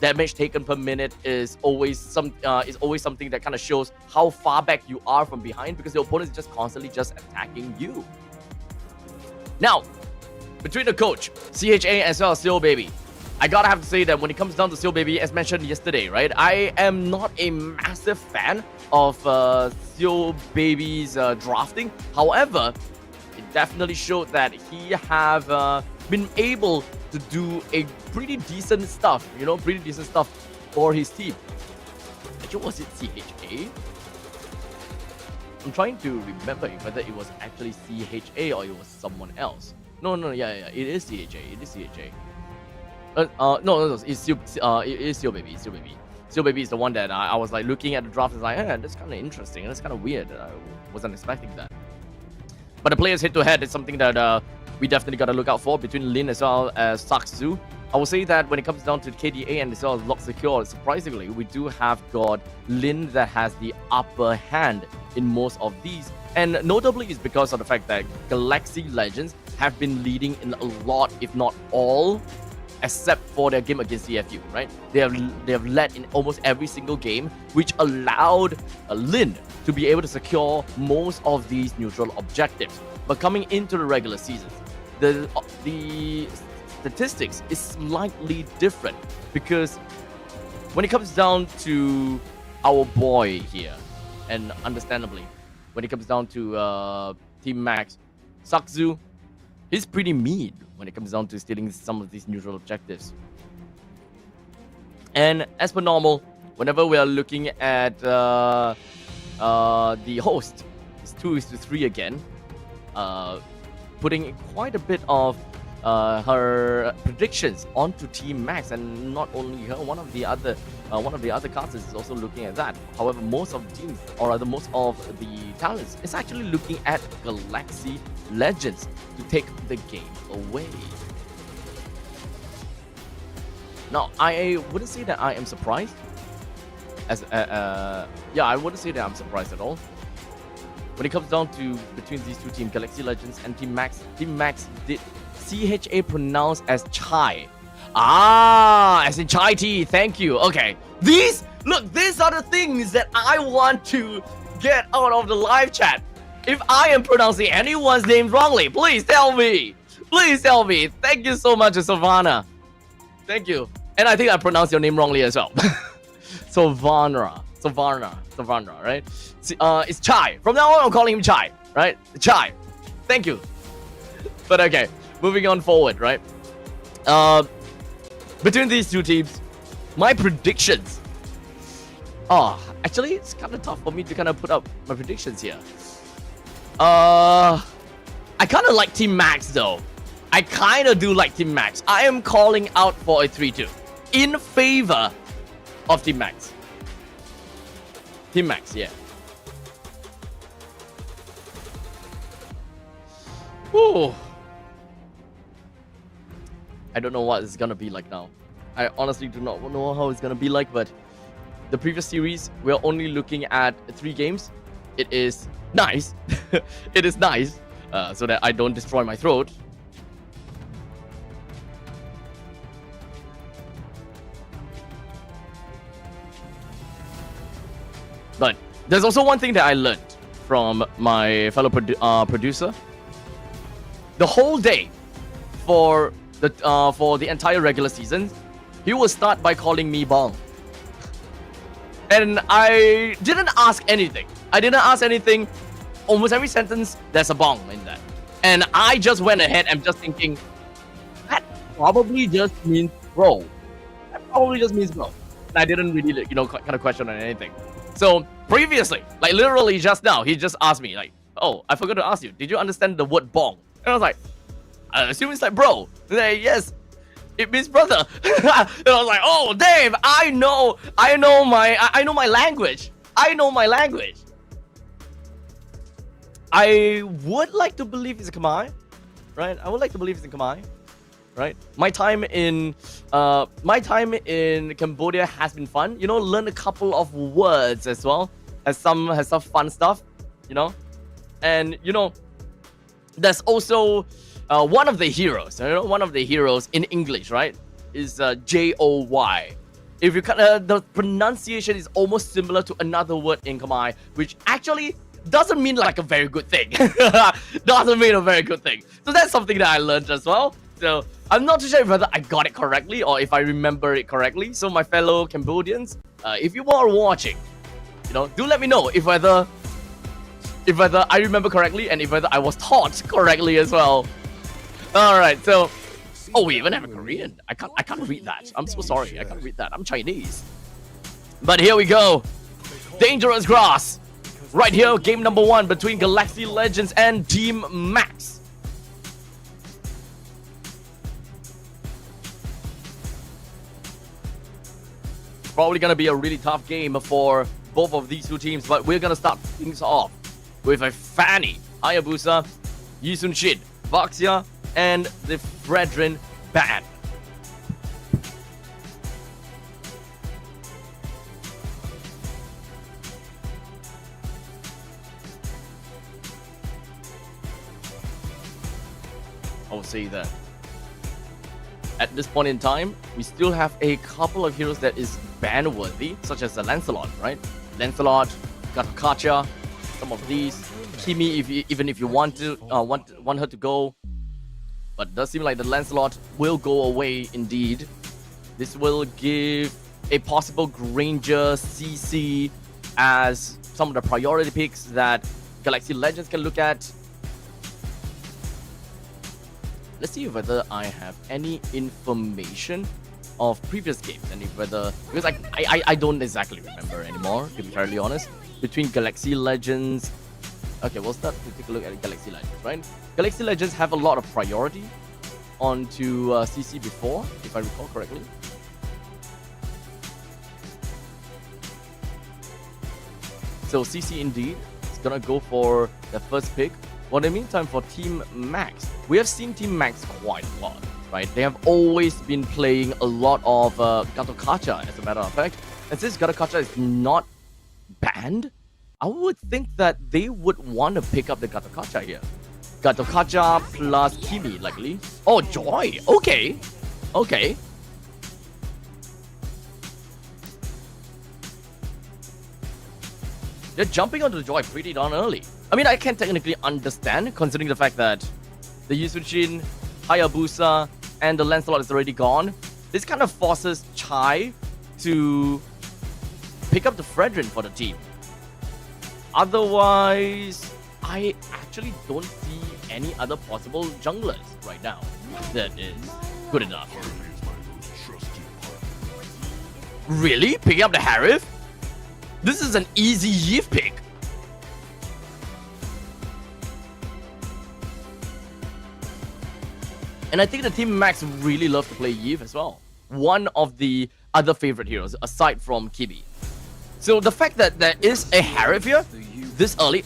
Damage taken per minute is always something that kind of shows how far back you are from behind, because the opponent is just constantly just attacking you. Now, between the coach, CHA, as well as Seal Baby, I gotta have to say that when it comes down to Seal Baby, as mentioned yesterday, right, I am not a massive fan of Seal Baby's drafting. However, it definitely showed that he have been able to do a pretty decent stuff, for his team. Actually, was it CHA? I'm trying to remember whether it was actually CHA or it was someone else. No, yeah, it is CHA. It is CHA. No, it's Seal Baby. Seal Baby is the one that I was like looking at the draft and like, that's kind of interesting. That's kind of weird. I wasn't expecting that. But the players head-to-head is something that we definitely got to look out for between Lin as well as Sakzu. I will say that when it comes down to KDA and as well as Lock Secure, surprisingly, we do have got Lin that has the upper hand in most of these. And notably is because of the fact that Galaxy Legends have been leading in a lot, if not all, except for their game against CFU, right? They have led in almost every single game, which allowed Lin to be able to secure most of these neutral objectives. But coming into the regular seasons, the statistics is slightly different, because when it comes down to our boy here, and understandably, when it comes down to Team Max, Sakzu, he's pretty mean when it comes down to stealing some of these neutral objectives. And as per normal, whenever we are looking at the host, it's 2:3 again, putting quite a bit of her predictions onto Team Max, and not only her, one of the other casters is also looking at that. However, most of the teams, or rather most of the talents, is actually looking at Galaxy Legends to take the game away. Now, I wouldn't say that I am surprised. I wouldn't say that I'm surprised at all. When it comes down to between these two teams, Galaxy Legends and Team Max did CHA pronounced as Chai. As in chai tea. Thank you. Okay. These are the things that I want to get out of the live chat. If I am pronouncing anyone's name wrongly, please tell me. Please tell me. Thank you so much, Savannah. Thank you. And I think I pronounced your name wrongly as well. Savannah, right? It's Chai. From now on, I'm calling him Chai, right? Chai. Thank you. But okay, moving on forward, right? Between these two teams, my predictions. Actually, it's kind of tough for me to kind of put up my predictions here. I kind of like Team Max though. I kind of do like Team Max. I am calling out for a 3-2 in favor of Team Max. Team Max, yeah. Ooh. I don't know what it's gonna be like now. I honestly do not know how it's gonna be like, but the previous series, we're only looking at 3 games. It is nice. It is nice, so that I don't destroy my throat. But there's also one thing that I learned from my fellow producer. The whole day for the entire regular season, he will start by calling me Bong. And I didn't ask anything. Almost every sentence, there's a Bong in that. And I just went ahead and just thinking, that probably just means bro. I didn't really, kind of question on anything. So previously, like literally just now, he just asked me like, oh, I forgot to ask you, did you understand the word bong? And I was like, I assume it's like bro. Like, yes, it means brother. And I was like, oh Dave, I know my language. I know my language. I would like to believe it's Khmer, right? I would like to believe it's in Khmer, right? My time in Cambodia has been fun. Learn a couple of words as well. Has some fun stuff, and there's also one of the heroes. One of the heroes in English, right, is Joy. If you the pronunciation is almost similar to another word in Khmer, which actually doesn't mean like a very good thing. Doesn't mean a very good thing. So that's something that I learned as well. So I'm not too sure whether I got it correctly or if I remember it correctly. So my fellow Cambodians, if you are watching, do let me know if whether I remember correctly and if whether I was taught correctly as well. All right, so we even have a Korean. I can't read that. I'm so sorry. I can't read that. I'm Chinese. But here we go. Dangerous grass. Right here, game number 1 between Galaxy Legends and Team Max. Probably gonna be a really tough game for both of these two teams, but we're gonna start things off with a Fanny, Hayabusa, Yisun Shin, Vaxia, and the Fredrin Band. I will say that at this point in time, we still have a couple of heroes that is ban-worthy, such as the Lancelot, right? Lancelot, Gatakacha, some of these. Kimi, even if you want her to go, but it does seem like the Lancelot will go away indeed. This will give a possible Granger CC as some of the priority picks that Galaxy Legends can look at. Let's see whether I have any information of previous games and if whether, because I don't exactly remember anymore, to be fairly honest, between Galaxy Legends. Okay, we'll start to take a look at Galaxy Legends, right? Galaxy Legends have a lot of priority onto CC before, if I recall correctly. So CC indeed is gonna go for the first pick. Well, in the meantime, for Team Max, we have seen Team Max quite a lot, right? They have always been playing a lot of Gatakacha, as a matter of fact. And since Gatakacha is not banned, I would think that they would want to pick up the Gatakacha here. Gatakacha plus Kimi, likely. Oh, Joy! Okay! Okay. They're jumping onto the Joy pretty darn early. I mean, I can technically understand, considering the fact that the Yusuchin, Hayabusa, and the Lancelot is already gone. This kind of forces Chai to pick up the Fredrin for the team. Otherwise, I actually don't see any other possible junglers right now that is good enough. Really? Picking up the Harif? This is an easy Yif pick. And I think the Team Max really love to play Yif as well. One of the other favorite heroes, aside from Kibi. So the fact that there is a Harif here, this early,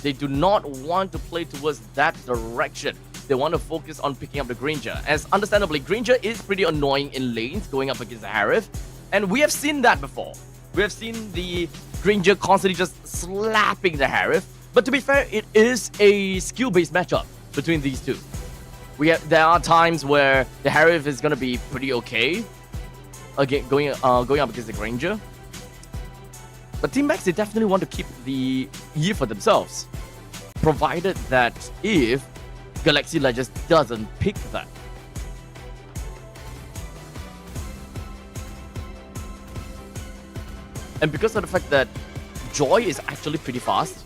they do not want to play towards that direction. They want to focus on picking up the Granger. As understandably, Granger is pretty annoying in lanes going up against the Harif. And we have seen that before. We have seen the Granger constantly just slapping the Harif. But to be fair, it is a skill-based matchup between these two. There are times where the Harif is going to be pretty okay again, going up against the Granger. But Team Max, they definitely want to keep the Yi for themselves. Provided that if Galaxy Legends doesn't pick that. And because of the fact that Joy is actually pretty fast,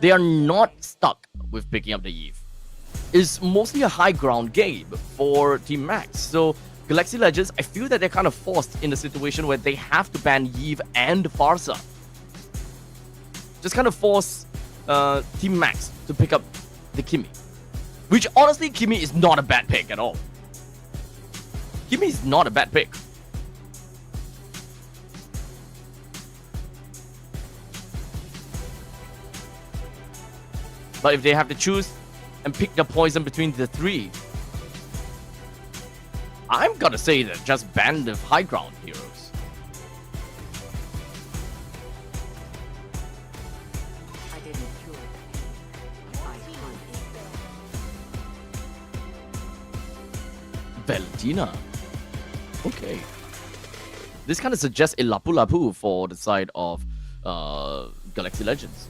they are not stuck with picking up the Eve. is mostly a high ground game for Team Max. So Galaxy Legends, I feel that they're kind of forced in a situation where they have to ban Yve and Farsa. Just kind of force Team Max to pick up the Kimi. Which honestly, Kimi is not a bad pick at all. Kimi is not a bad pick. But if they have to choose and pick the poison between the three, I'm gonna say that just ban the high ground heroes. Valentina. Okay. This kind of suggests a Lapu Lapu for the side of Galaxy Legends.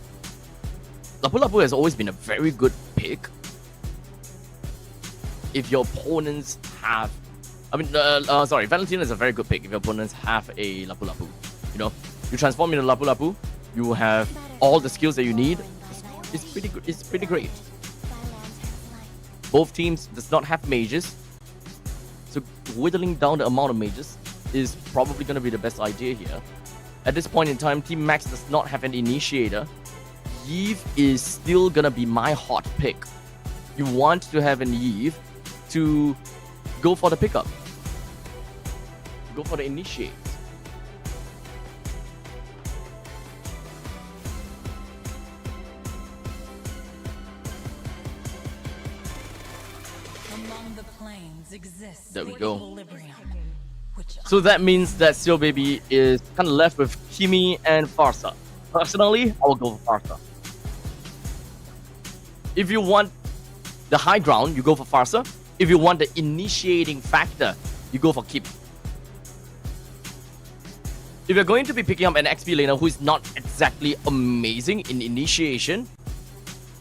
Lapu Lapu has always been a very good pick if your opponents have... sorry, Valentina is a very good pick if your opponents have a Lapu Lapu. You know, you transform into Lapu Lapu, you have all the skills that you need. It's pretty good. It's pretty great. Both teams does not have mages, so whittling down the amount of mages is probably going to be the best idea here. At this point in time, Team Max does not have an initiator. Yve is still going to be my hot pick. You want to have an Yve to go for the pickup. Go for the initiate. There we go. So that means that Seal Baby is kind of left with Kimi and Farsa. Personally, I will go for Farsa. If you want the high ground, you go for Farsa. If you want the initiating factor, you go for Kimi. If you're going to be picking up an XP laner who is not exactly amazing in initiation,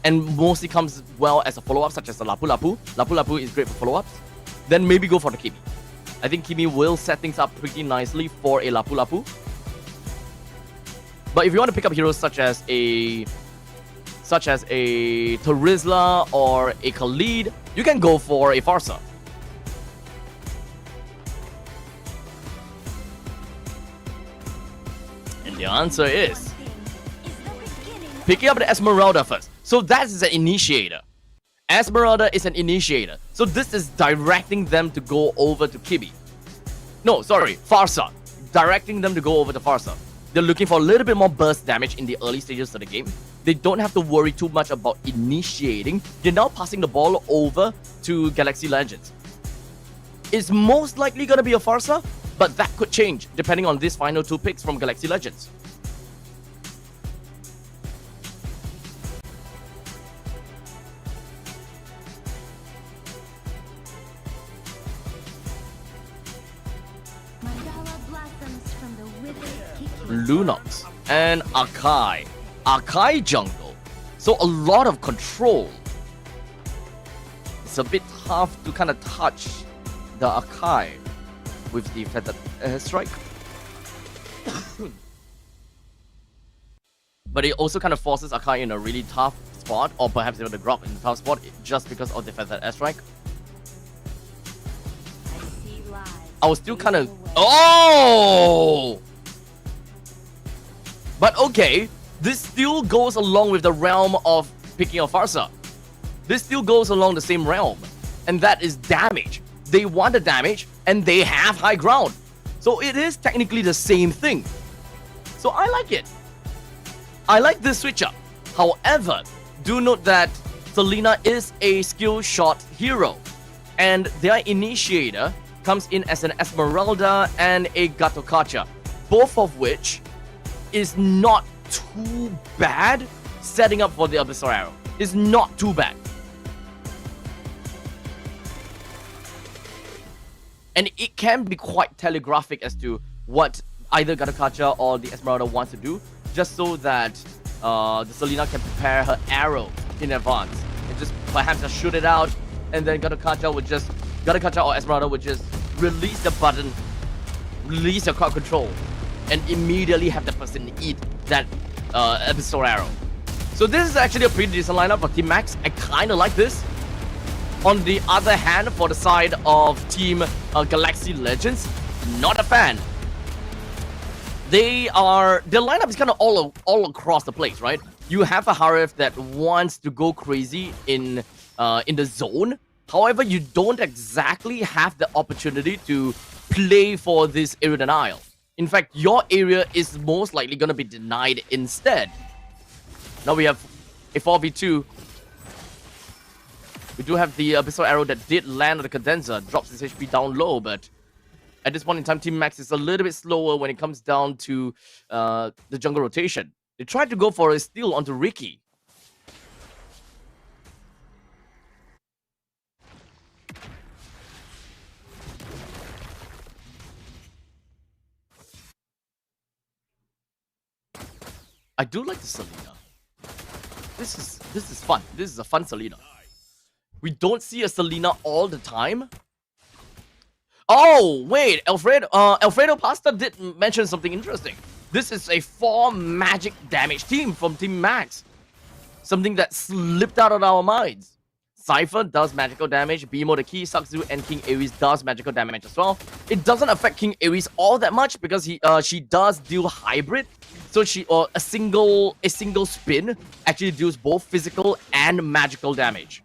and mostly comes well as a follow-up, such as the Lapu Lapu. Lapu Lapu is great for follow-ups. Then maybe go for the Kimi. I think Kimi will set things up pretty nicely for a Lapu Lapu. But if you want to pick up heroes such as a Terizla or a Khalid, you can go for a Farsa. And the answer is picking up the Esmeralda first. So that is an initiator. Esmeralda is an initiator. So this is directing them to go over to Kimi. No, sorry, Farsa. Directing them to go over to Farsa. They're looking for a little bit more burst damage in the early stages of the game. They don't have to worry too much about initiating. They're now passing the ball over to Galaxy Legends. It's most likely going to be a Farsa, but that could change depending on these final two picks from Galaxy Legends. Lunox and Akai. Akai jungle. So a lot of control. It's a bit tough to kind of touch the Akai with the feathered strike. But it also kind of forces Akai in a really tough spot, or perhaps even the Grok in a tough spot just because of the feathered airstrike. I was still kind of... Oh! But okay, this still goes along with the realm of picking a Farsa. This still goes along the same realm. And that is damage. They want the damage, and they have high ground. So it is technically the same thing. So I like it. I like this switch up. However, do note that Selena is a skill shot hero. And their initiator comes in as an Esmeralda and a Gatokacha. Both of which is not too bad setting up for the Abyssal Arrow. It's not too bad. And it can be quite telegraphic as to what either Gatokacha or the Esmeralda wants to do, just so that the Selena can prepare her arrow in advance and just perhaps just shoot it out, and then Gatokacha or Esmeralda would just release the button, release your crowd control, and immediately have the person eat that Abyssal Arrow. So this is actually a pretty decent lineup for Team Max. I kind of like this. On the other hand, for the side of Team Galaxy Legends, not a fan. Their lineup is kind of all across the place, right? You have a Harif that wants to go crazy in the zone. However, you don't exactly have the opportunity to play for this area denial. In fact, your area is most likely going to be denied instead. Now we have a 4v2. We do have the Abyssal Arrow that did land on the Cadenza, drops his HP down low, but at this point in time, Team Max is a little bit slower when it comes down to the jungle rotation. They tried to go for a steal onto Ricky. I do like the Selena. This is fun. This is a fun Selena. We don't see a Selena all the time. Oh, wait, Alfredo Pasta did mention something interesting. This is a 4 magic damage team from Team Max. Something that slipped out of our minds. Cypher does magical damage, Bimo the Key, Sakzu, and King Ares does magical damage as well. It doesn't affect King Ares all that much because she does deal hybrid. So a single spin actually deals both physical and magical damage.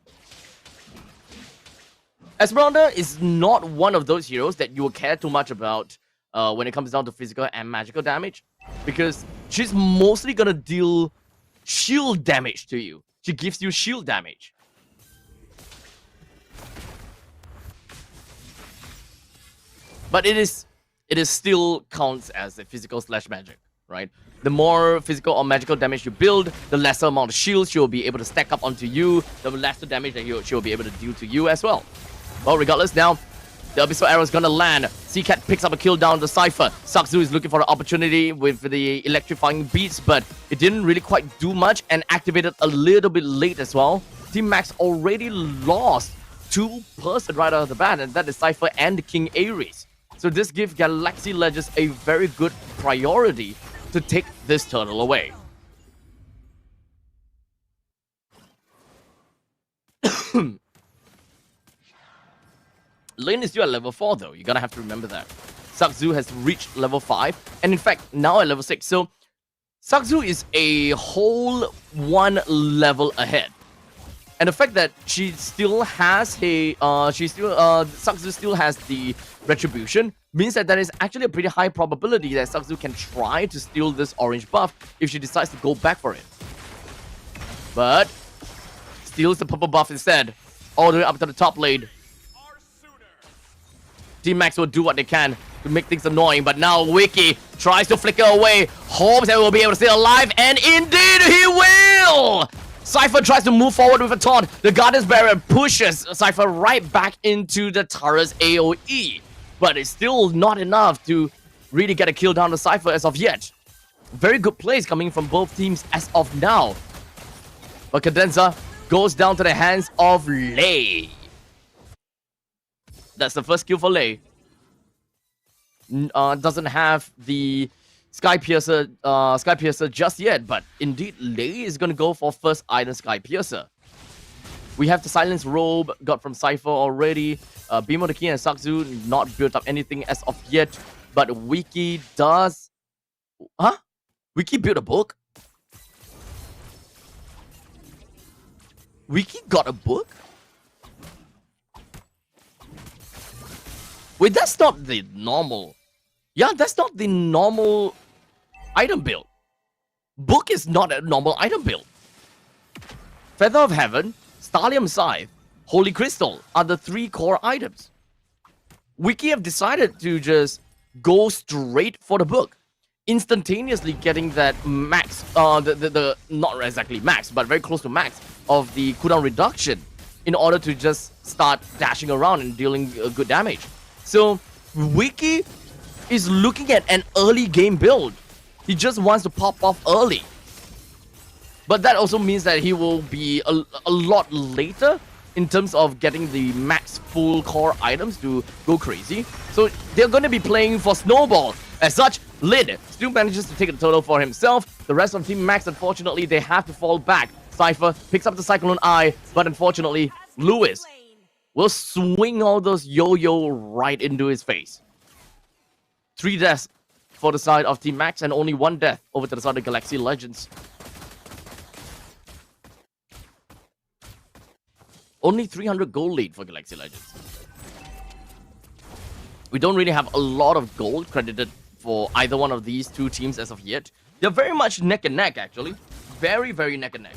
Esmeralda is not one of those heroes that you will care too much about when it comes down to physical and magical damage, because she's mostly gonna deal shield damage to you. She gives you shield damage. But it still counts as a physical / magic, right? The more physical or magical damage you build, the lesser amount of shields she'll be able to stack up onto you, the lesser damage that she'll be able to deal to you as well. Well, regardless, now the Abyssal Arrow is gonna land. Seacat picks up a kill down the Cypher. Sakzu is looking for an opportunity with the electrifying beats, but it didn't really quite do much and activated a little bit late as well. Team Max already lost 2 person right out of the bat, and that is Cypher and King Ares. So this gives Galaxy Legends a very good priority to take this turtle away. Lane is still at level 4 though, you're gonna have to remember that. Sakzu has reached level 5, and in fact, now at level 6. So, Sakzu is a whole 1 level ahead. And the fact that she still has Sakzu still has the Retribution means that there is actually a pretty high probability that Sakzu can try to steal this orange buff if she decides to go back for it. But, steals the purple buff instead, all the way up to the top lane. Team Max will do what they can to make things annoying, but now Wiki tries to flicker away, hopes that we'll be able to stay alive, and indeed he will! Cypher tries to move forward with a taunt. The Guardian's Barrier pushes Cypher right back into the Tara's AoE, but it's still not enough to really get a kill down the Cypher as of yet. Very good plays coming from both teams as of now. But Cadenza goes down to the hands of Lei. That's the first kill for Lei. Doesn't have the Sky Piercer just yet, but indeed Lei is gonna go for first item Sky Piercer. We have the Silence Robe got from Cypher already. Bimo the Key and Sakzu not built up anything as of yet, but Wiki does. Huh? Wiki built a book? Wiki got a book? Wait, that's not the normal. Yeah, that's not the normal item build. Book is not a normal item build. Feather of Heaven, Stallium Scythe, Holy Crystal are the 3 core items. Wiki have decided to just go straight for the book, instantaneously getting that max, the not exactly max, but very close to max of the cooldown reduction in order to just start dashing around and dealing good damage. So, Wiki is looking at an early game build. He just wants to pop off early. But that also means that he will be a lot later in terms of getting the max full core items to go crazy. So, they're going to be playing for Snowball. As such, Lid still manages to take the total for himself. The rest of Team Max, unfortunately, they have to fall back. Cypher picks up the Cyclone Eye, but unfortunately, Lewis will swing all those yo-yo right into his face. 3 deaths for the side of Team Max and only 1 death over to the side of Galaxy Legends. Only 300 gold lead for Galaxy Legends. We don't really have a lot of gold credited for either one of these 2 teams as of yet. They're very much neck and neck, actually. Very, very neck and neck.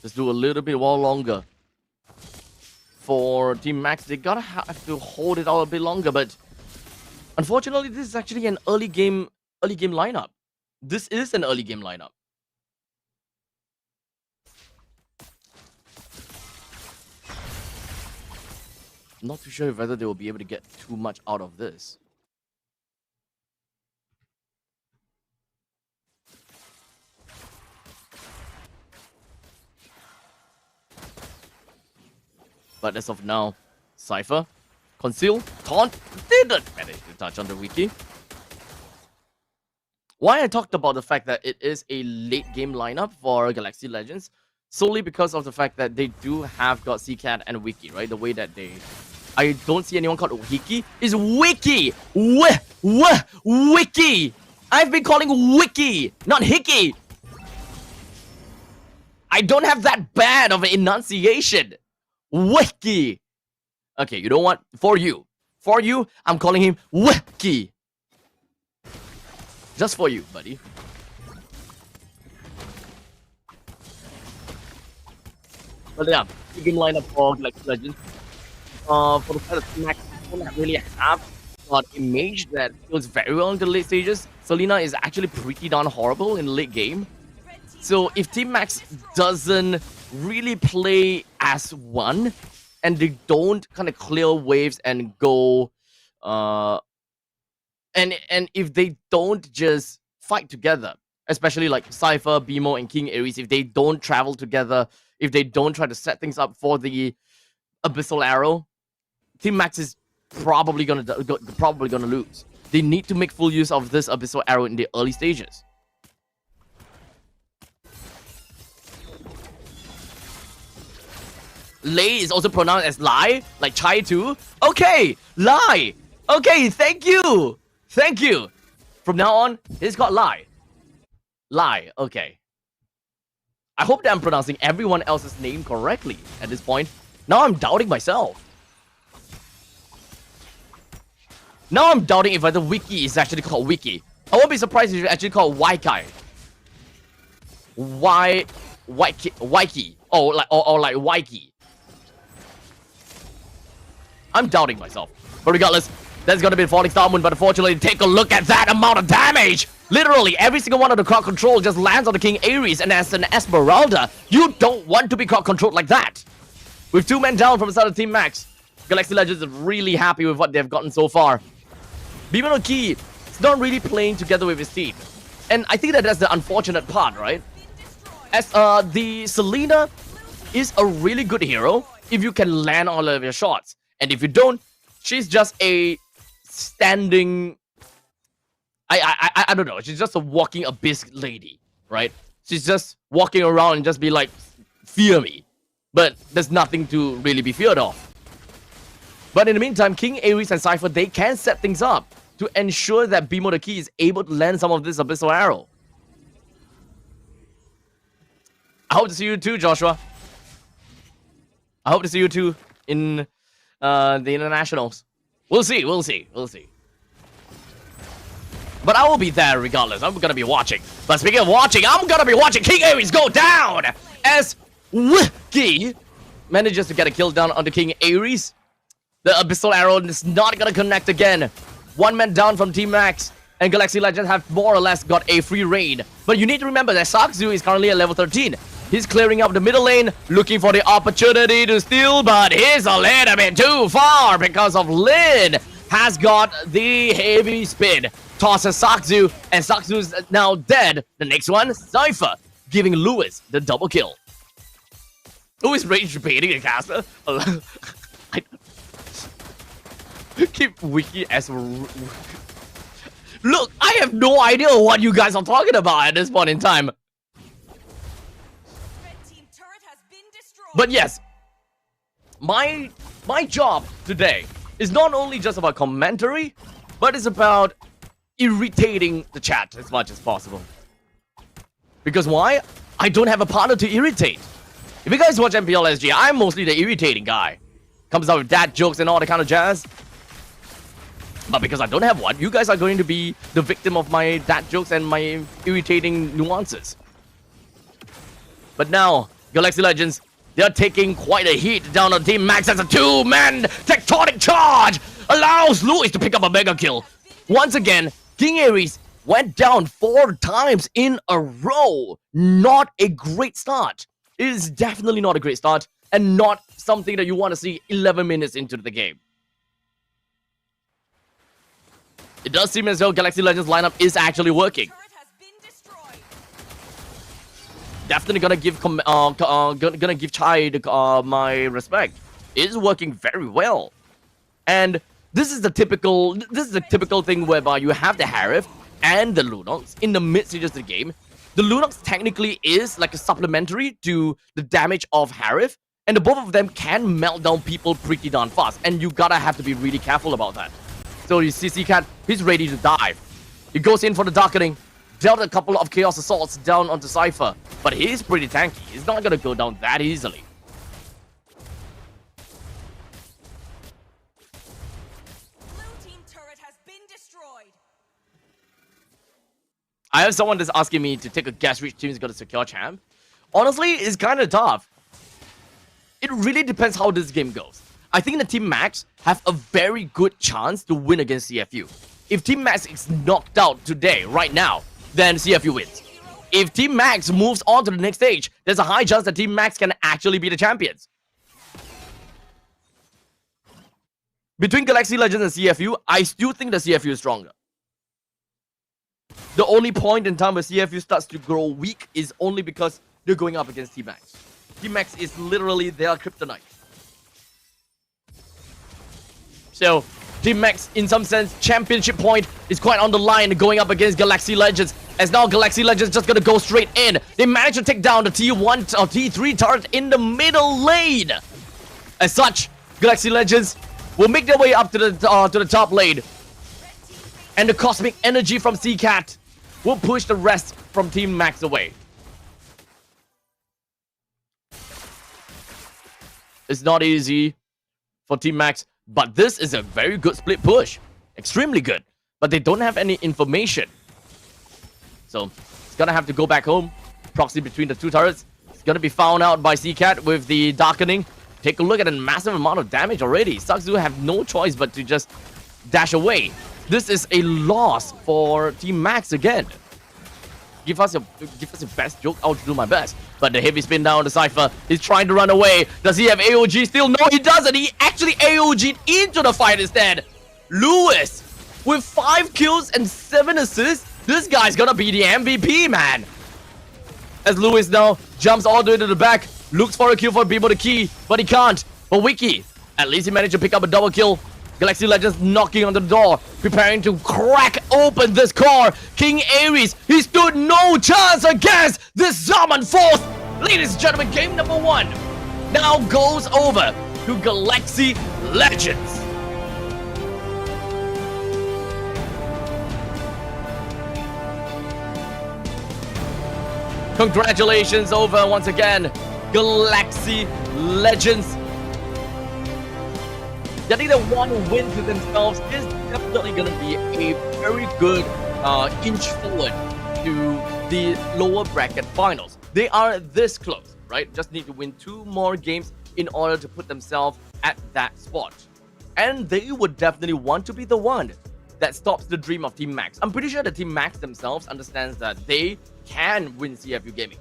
Let's do a little bit more longer. For Team Max, they gotta have to hold it out a bit longer, but unfortunately, this is actually an early game lineup. This is an early game lineup. Not too sure whether they will be able to get too much out of this. But as of now, Cypher, Conceal, Taunt didn't manage to touch on the wiki. Why I talked about the fact that it is a late game lineup for Galaxy Legends, solely because of the fact that they do have got CCAT and Wiki, right? The way that they... I don't see anyone called Wiki. It's Wiki! Wiki! I've been calling Wiki, not Hickey! I don't have that bad of an enunciation! Wiki. Okay, you know what? For you, I'm calling him Wiki. Just for you, buddy. But yeah, big lineup for Galaxy Legends. For the side of Max, we don't really have got a mage that feels very well in the late stages. Selena is actually pretty darn horrible in the late game. So if Team Max doesn't really play as one, and they don't kind of clear waves and go, and if they don't just fight together, especially like Cypher, BMO, and King Ares, if they don't travel together, if they don't try to set things up for the Abyssal Arrow, Team Max is probably gonna lose. They need to make full use of this Abyssal Arrow in the early stages. Lei is also pronounced as Lai, like Chai too. Okay, Lai. Okay, thank you. Thank you. From now on, it's got Lai. Lai, okay. I hope that I'm pronouncing everyone else's name correctly at this point. Now I'm doubting myself. Now I'm doubting if the wiki is actually called Wiki. I won't be surprised if it's actually called Waikai. Waiki. Oh, like Waiki. I'm doubting myself. But regardless, there's gonna be a Falling Star Moon, but unfortunately, take a look at that amount of damage! Literally, every single one of the crowd control just lands on the King Ares, and as an Esmeralda, you don't want to be crowd controlled like that! With 2 men down from the side of Team Max, Galaxy Legends is really happy with what they've gotten so far. Bimono Key is not really playing together with his team. And I think that's the unfortunate part, right? As the Selena is a really good hero if you can land all of your shots. And if you don't, she's just a standing... I don't know. She's just a walking abyss lady, right? She's just walking around and just be like, fear me. But there's nothing to really be feared of. But in the meantime, King Ares and Cypher, they can set things up to ensure that Bimo the Key is able to land some of this Abyssal Arrow. I hope to see you too, Joshua. I hope to see you too in the internationals. We'll see. But I will be there regardless. I'm gonna be watching. But speaking of watching, I'm gonna be watching King Ares go down as Wiki manages to get a kill down on the King Ares. The Abyssal Arrow is not gonna connect again. 1 man down from Team Max, and Galaxy Legends have more or less got a free raid. But you need to remember that Sakzu is currently at level 13. He's clearing up the middle lane, looking for the opportunity to steal, but he's a little bit too far because of Lin has got the heavy spin. Tosses Sakzu, and Sakzu is now dead. The next one, Cypher, giving Lewis the double kill. Who is rage baiting the caster? Keep wiki as... Look, I have no idea what you guys are talking about at this point in time. But yes, my job today is not only just about commentary, but it's about irritating the chat as much as possible. Because why? I don't have a partner to irritate. If you guys watch MPL SG, I'm mostly the irritating guy. Comes out with dad jokes and all that kind of jazz. But because I don't have one, you guys are going to be the victim of my dad jokes and my irritating nuances. But now, Galaxy Legends, they're taking quite a heat down on Team Max as a two-man tectonic charge allows Lewis to pick up a mega kill. Once again, King Ares went down 4 times in a row. Not a great start. It is definitely not a great start and not something that you want to see 11 minutes into the game. It does seem as though Galaxy Legends lineup is actually working. Definitely gonna give Chai my respect. It is working very well, and this is the typical thing whereby you have the Harif and the Lunox in the mid stages of the game. The Lunox technically is like a supplementary to the damage of Harif, and the both of them can melt down people pretty darn fast, and you gotta have to be really careful about that. So you see CCAT, he's ready to dive. He goes in for the Darkening, dealt a couple of Chaos Assaults down onto Cypher, but he's pretty tanky. He's not gonna go down that easily. Blue team turret has been destroyed. I have someone that's asking me to take a guess which team is gonna secure champ. Honestly, it's kind of tough. It really depends how this game goes. I think the Team Max have a very good chance to win against CFU. If Team Max is knocked out today, right now, then CFU wins. If Team Max moves on to the next stage, there's a high chance that Team Max can actually be the champions. Between Galaxy Legends and CFU, I still think the CFU is stronger. The only point in time where CFU starts to grow weak is only because they're going up against Team Max. Team Max is literally their kryptonite. So, Team Max, in some sense, championship point is quite on the line going up against Galaxy Legends. As now Galaxy Legends just gonna go straight in. They managed to take down the T1 or T3 turret in the middle lane. As such, Galaxy Legends will make their way up to the top lane. And the cosmic energy from CCAT will push the rest from Team Max away. It's not easy for Team Max, but this is a very good split push. Extremely good. But they don't have any information. So, it's gonna have to go back home. Proxy between the two turrets. It's gonna be found out by CCAT with the Darkening. Take a look at the massive amount of damage already. Sakzu have no choice but to just dash away. This is a loss for Team Max again. Give us your best joke. I'll do my best. But the heavy spin down to Cypher. He's trying to run away. Does he have AOG still? No, he doesn't. He actually AOG'd into the fight instead. Lewis with 5 kills and 7 assists. This guy's gonna be the MVP, man. As Lewis now jumps all the way to the back. Looks for a kill for people to key, but he can't. But Wiki, at least he managed to pick up a double kill. Galaxy Legends knocking on the door, preparing to crack open this core. King Ares, he stood no chance against this Zaman Force. Ladies and gentlemen, game number 1 now goes over to Galaxy Legends. Congratulations over once again, Galaxy Legends. Getting the one win to themselves is definitely going to be a very good inch forward to the lower bracket finals. They are this close, right? Just need to win 2 more games in order to put themselves at that spot. And they would definitely want to be the one that stops the dream of Team Max. I'm pretty sure the Team Max themselves understands that they can win CFU Gaming.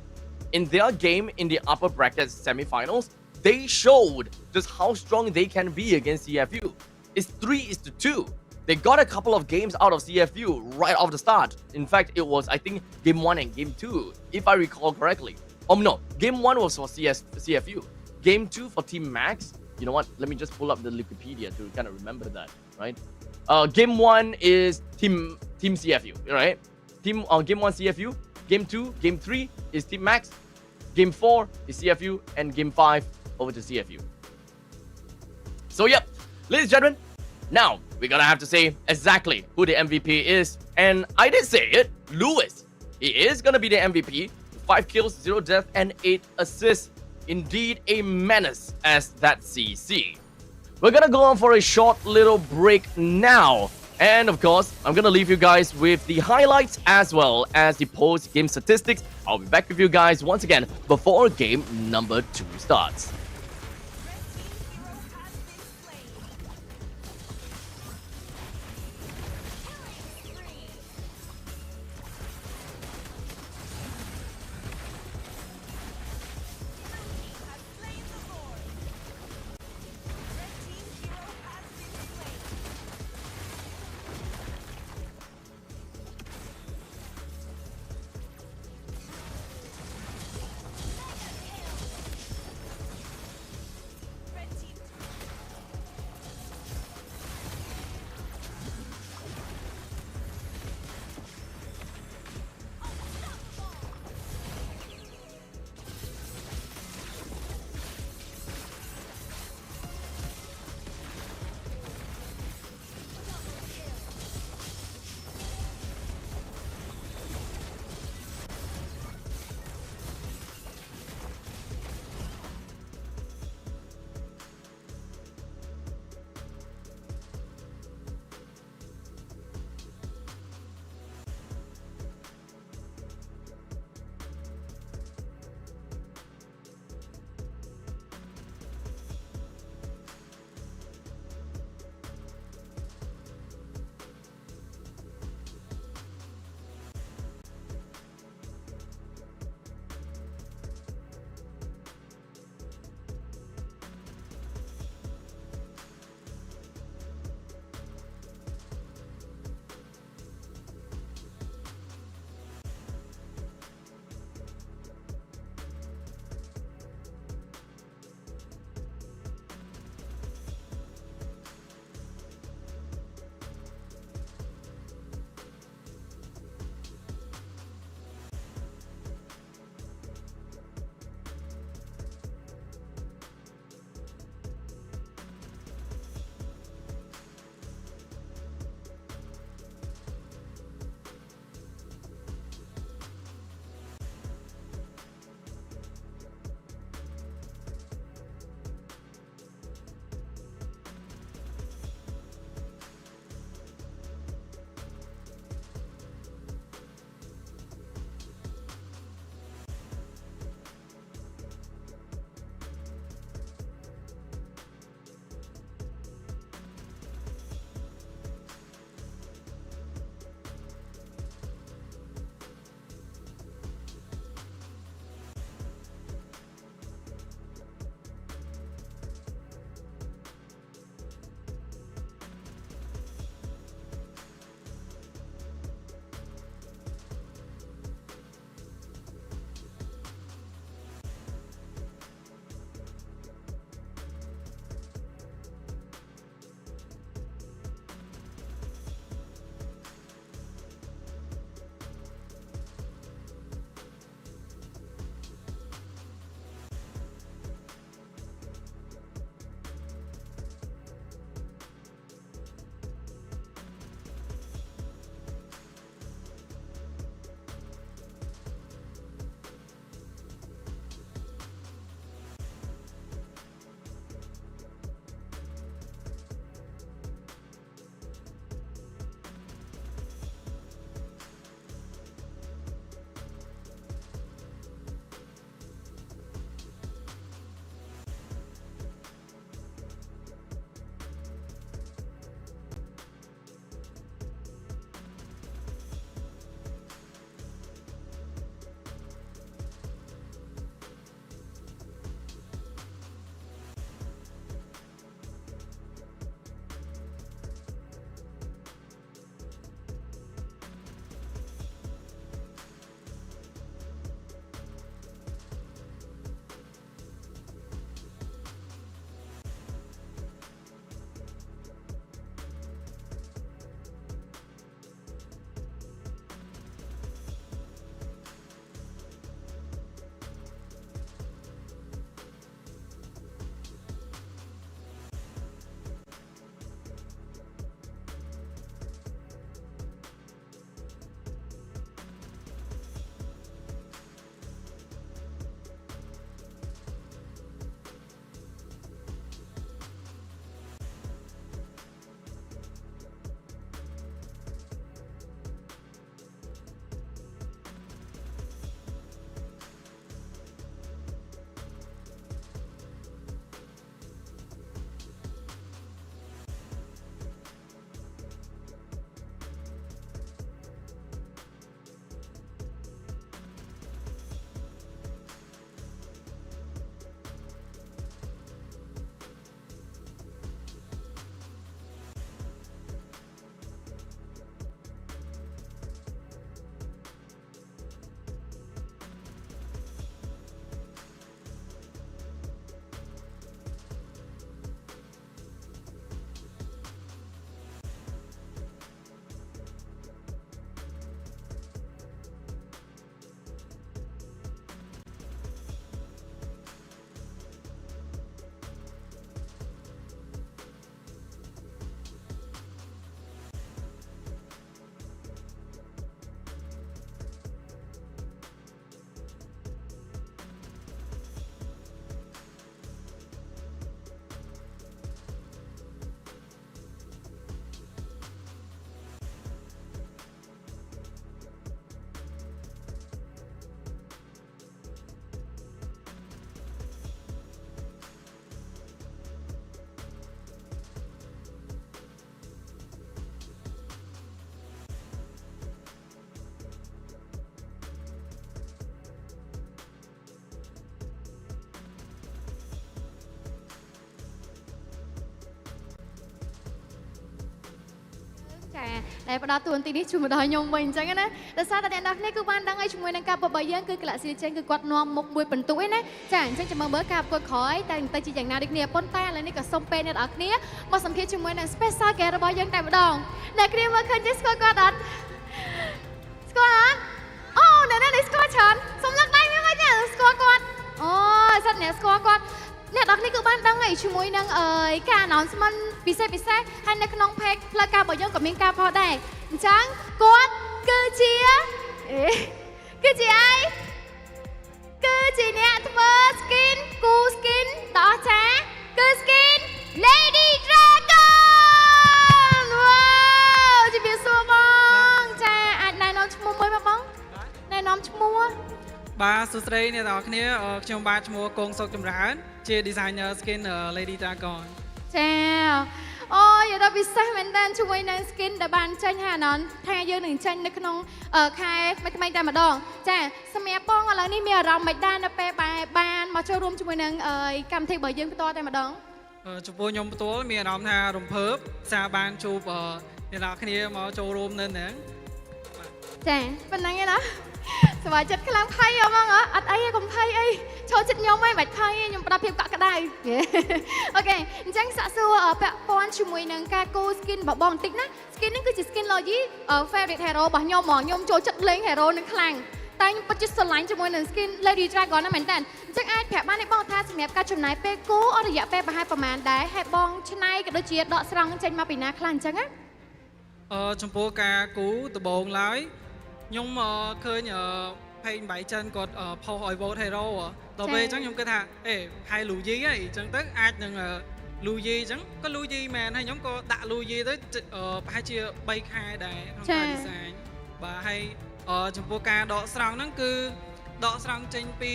In their game in the upper bracket semifinals, they showed just how strong they can be against CFU. It's 3-2. They got a couple of games out of CFU right off the start. In fact, it was, I think, game 1 and game 2, if I recall correctly. Oh no, game 1 was for CFU. Game 2 for Team Max. You know what? Let me just pull up the Wikipedia to kind of remember that, right? Game 1 is Team CFU, right? Game 1 CFU. Game 2, Game 3 is Team Max. Game 4 is CFU, and Game 5 over to CFU. So yep, ladies and gentlemen, now we're gonna have to say exactly who the MVP is. And I did say it, Lewis. He is gonna be the MVP. 5 kills, 0 death, and 8 assists. Indeed a menace as that CC. We're gonna go on for a short little break now. And of course, I'm gonna leave you guys with the highlights as well as the post-game statistics. I'll be back with you guys once again before game number 2 starts. ដែលផ្ដល់តួនាទីនេះជួយមកដល់ខ្ញុំវិញអញ្ចឹងណាដោយសារតែអ្នកនរគ្នាគឺបានដឹងហើយជាមួយនឹងការប្របីយើងគឺកីឡាស៊ីជេនគឺគាត់នាំមុខមួយបន្ទុកឯណាចាអញ្ចឹងចាំមើលការប្រកួតក្រោយតែទៅជាយ៉ាងណាដូចគ្នាប៉ុន្តែឥឡូវនេះក៏សូមពេលអ្នកនរគ្នាមកសម្ភាសជាមួយនឹង special guest របស់យើងតែម្ដងអ្នកគ្នាមើលឃើញទេស្គាល់គាត់អត់ស្គាល់អត់អូអ្នកនេះស្គាល់ច្រើនសូមលើកដៃមួយមកចាស្គាល់គាត់អូសិតអ្នកស្គាល់គាត់អ្នកនរគ្នាគឺបានដឹងហើយជាមួយនឹងការ announcement ពិសេសហើយនៅក្នុង page ផ្លូវការរបស់យើងក៏មានការផុសដែរអញ្ចឹងគាត់គឺជាអីគឺជាអ្នកធ្វើ skin គូ skin ដ៏ចាគឺ skin Lady Dragon វ៉ាវជម្រាបសួរបងចាអាចណែនាំឈ្មោះមួយមកបងណែនាំឈ្មោះបាទសួស្តីអ្នកនរគ្នាខ្ញុំបាទឈ្មោះកងសុកចម្រើនជា designer skin Lady Dragon ចាអូយដល់ពិសេសមែនតើជាមួយនឹង skin ដែលបានចេញហើយអានថាយើងនឹងចេញនៅក្នុងខែថ្មីតែម្ដងចាសម្រាប់បងឥឡូវនេះមានអារម្មណ៍មិនដែរនៅពេលបានមកចូលរួមជាមួយនឹងកម្មវិធីរបស់យើងផ្ទាល់តែម្ដងចំពោះខ្ញុំផ្ទាល់មានអារម្មណ៍ថារំភើបសារបានជួបអ្នកនរគ្នាមកចូលរួមនៅហ្នឹងចាប៉ុណ្ណឹងឯណាសប្បាយចិត្តខ្លាំងភ័យហ្មងអត់អីទេកុំភ័យអីចូលចិត្តខ្ញុំមិនបាច់ភ័យទេខ្ញុំផ្ដល់ភាពកក់ក្ដៅអូខេអញ្ចឹងសាកសួរពាក់ព័ន្ធជាមួយនឹងការគូ skin របស់បងបន្តិចណា skin នេះគឺជា skin logi favorite hero របស់ខ្ញុំហ្មងខ្ញុំចូលចិត្តលេង hero នឹងខ្លាំងតែខ្ញុំពិតជាស្រឡាញ់ជាមួយនឹង skin Lady Dragon ណាមែនតើអញ្ចឹងអាចប្រាប់បានទេបងថាសម្រាប់ការចំណាយពេលគូអស់រយៈពេលប្រហែលប្រហែលដែរហើយបងឆ្នៃក៏ដូចជាដកស្រង់ចេញមកពីណាខ្លះអញ្ចឹងណាចំពោះការគូដំបូងឡើយខ្ញុំឃើញPage 8ចិនគាត់ផុសឲ្យ vote hero ដល់ពេលអញ្ចឹងខ្ញុំគិតថាហើយលូយីហីអញ្ចឹងទៅអាចនឹងលូយីអញ្ចឹងក៏លូយីមែនហើយខ្ញុំក៏ដាក់លូយីទៅប្រហែលជា3ខែដែរក្នុងការ design បាទហើយចំពោះការដកស្រង់ហ្នឹងគឺដកស្រង់ចេញពី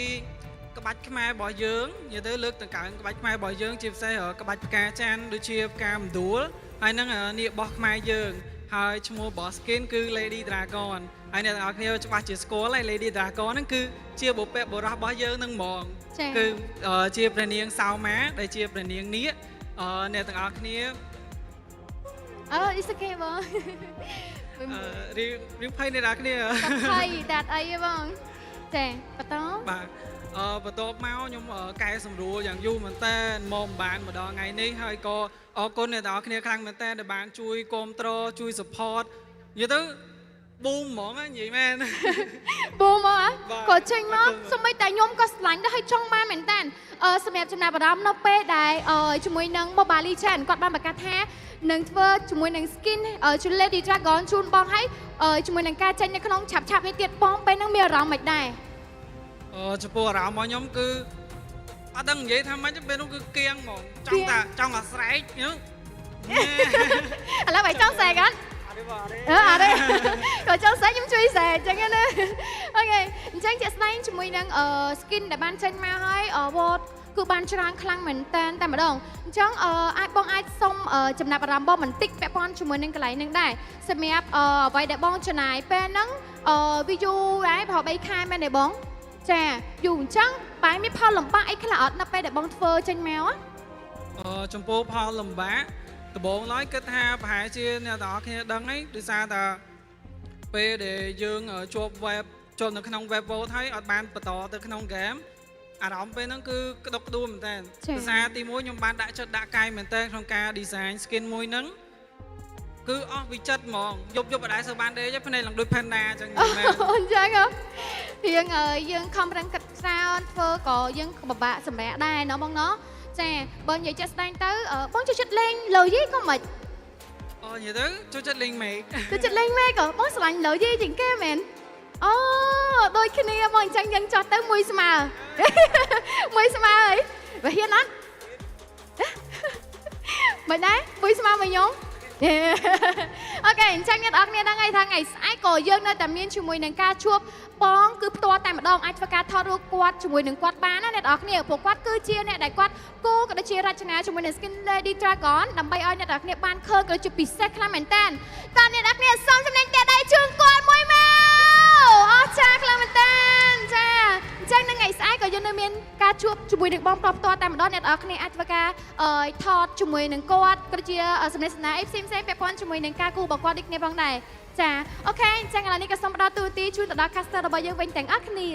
ក្បាច់ខ្មែររបស់យើងនិយាយទៅលើកដង្កើងក្បាច់ខ្មែររបស់យើងជាពិសេសក្បាច់ផ្កាច័ន្ទដូចជាផ្កាមណ្ឌួលហើយនឹងនេះរបស់ខ្មែរយើងហើយឈ្មោះរបស់ skin គឺ Lady Dragon ហើយអ្នកទាំងអស់គ្នាច្បាស់ជាស្គាល់ហើយ Lady Dragon ហ្នឹងគឺជាបុព្វបុរសរបស់យើងនឹងហ្មងគឺជាព្រះនាងសោមាដែលជាព្រះនាងនាគអ្នកទាំងអស់គ្នាit's okay បងរៀងភ័យអ្នកទាំងអស់គ្នាភ័យដាត់អីបងចាបន្តបាទបន្ទាប់មកខ្ញុំកែសម្រួលយ៉ាងយូរមែនតើមកបានម្ដងថ្ងៃនេះហើយក៏អរគុណអ្នកទាំងអស់គ្នាខ្លាំងមែនតើដែលបានជួយគ្រប់គ្រងជួយ support និយាយទៅប៊ូមហ្មងនិយាយមែនប៊ូមហ៎ក៏ចេញមកសូម្បីតែខ្ញុំក៏ស្រឡាញ់ដែរហើយចង់បានមែនតើសម្រាប់ចំណាប់អារម្មណ៍នៅពេលដែលជាមួយនឹង Mobile Legends គាត់បានប្រកាសថានឹងធ្វើជាមួយនឹង skin Lady Dragon ជូនបងហើយជាមួយនឹងការចេញនៅក្នុងឆាប់នេះទៀតបងពេលហ្នឹងមានអារម្មណ៍មិនដែរចំពោះអារម្មណ៍របស់ខ្ញុំគឺអត់ដឹងនិយាយថាម៉េចពេលនោះគឺគៀងហ្មងចង់តែស្រែកឥឡូវបើចង់ស្រែកអត់អត់ទេក៏ចង់ស្រែកខ្ញុំជួយស្រែកអញ្ចឹងណាអូខេអញ្ចឹងជាក់ស្ដែងជាមួយនឹង skin ដែលបានចេញមកហើយ vote គឺបានច្រើនខ្លាំងមែនតែម្ដងអញ្ចឹងអាចសុំចំណាប់អារម្មណ៍បងបន្តិចពាក់ព័ន្ធជាមួយនឹងកន្លែងហ្នឹងដែរសម្រាប់អ្វីដែលបងចំណាយពេលហ្នឹងវាយូរដែរប្រហែល3ខែមែនទេបងចាយូរអញ្ចឹងបែរមានផលលំបាកអីខ្លះអត់នៅពេលដែលបងធ្វើចេញមកចំពោះផលលំបាកដំបូងឡើយគិតថាប្រហែលជាអ្នកទាំងអស់គ្នាដឹងហើយដោយសារតែពេលដែលយើងជាប់ web ជាប់នៅក្នុង web vote ហើយអត់បានបន្តទៅក្នុង game អារម្មណ៍ពេលហ្នឹងគឺក្តុកក្តួលមែនតើដោយសារទីមួយខ្ញុំបានដាក់ចិត្តដាក់កាយមែនតើក្នុងការ design skin មួយហ្នឹងគឺអស់វិចិត្រហ្មងយប់អត់ដែរសូវបានទេភ្នែកឡើងដូច Panda អញ្ចឹងមែនអញ្ចឹងយើងខំប្រឹងកាត់ស្រោនធ្វើក៏យើងពិបាកសម្រាប់ដែរណ៎បងណ៎ចាបើនិយាយចិត្តស្ដែងទៅបងចូលចិត្តលេងលើយីក៏មិននិយាយទៅចូលចិត្តលេងមេឃចូលចិត្តលេងមេឃក៏បងស្រឡាញ់លើយីជាងគេមែនអូដូចគ្នាបងអញ្ចឹងយើងចោះទៅមួយស្មើអីបើហ៊ានអត់មិនដែរមួយស្មើមកខ្ញុំអូខេអញ្ចឹងអ្នកនរគ្នាដឹងហើយថាថ្ងៃស្អែកក៏យើងនៅតែមានជាមួយនឹងការជួបបងគឺផ្ទាល់តែម្ដងអាចធ្វើការថតរូបគាត់ជាមួយនឹងគាត់បានណាអ្នកនរគ្នាព្រោះគាត់គឺជាអ្នកដែលគាត់គូក៏ដូចជារចនាជាមួយនឹង Skin Lady Dragon ដើម្បីឲ្យអ្នកនរគ្នាបានឃើញក៏ជាពិសេសខ្លាំងមែនតើអ្នកនរគ្នាសូមចំណេញតែដៃជូនគាត់មួយមកអរចាខ្លាំងមែនតើចាអញ្ចឹងនៅថ្ងៃស្អែកក៏យើងនៅមានការ ជួបជាមួយនឹងបងប្រុសផ្ទាល់តែម្ដងអ្នកនរគ្នាអាចធ្វើការថតជាមួយនឹងគាត់ក៏ជាសំណេះសំណាលផ្សេងៗពាក់ព័ន្ធជាមួយនឹងការគូរបស់គាត់ដូចគ្នាផងដែរចាអូខេអញ្ចឹងឥឡូវនេះក៏សូមផ្ដល់ទូរទស្សន៍ជូនទៅដល់ caster របស់យើងវិញទាំងអស់គ្នា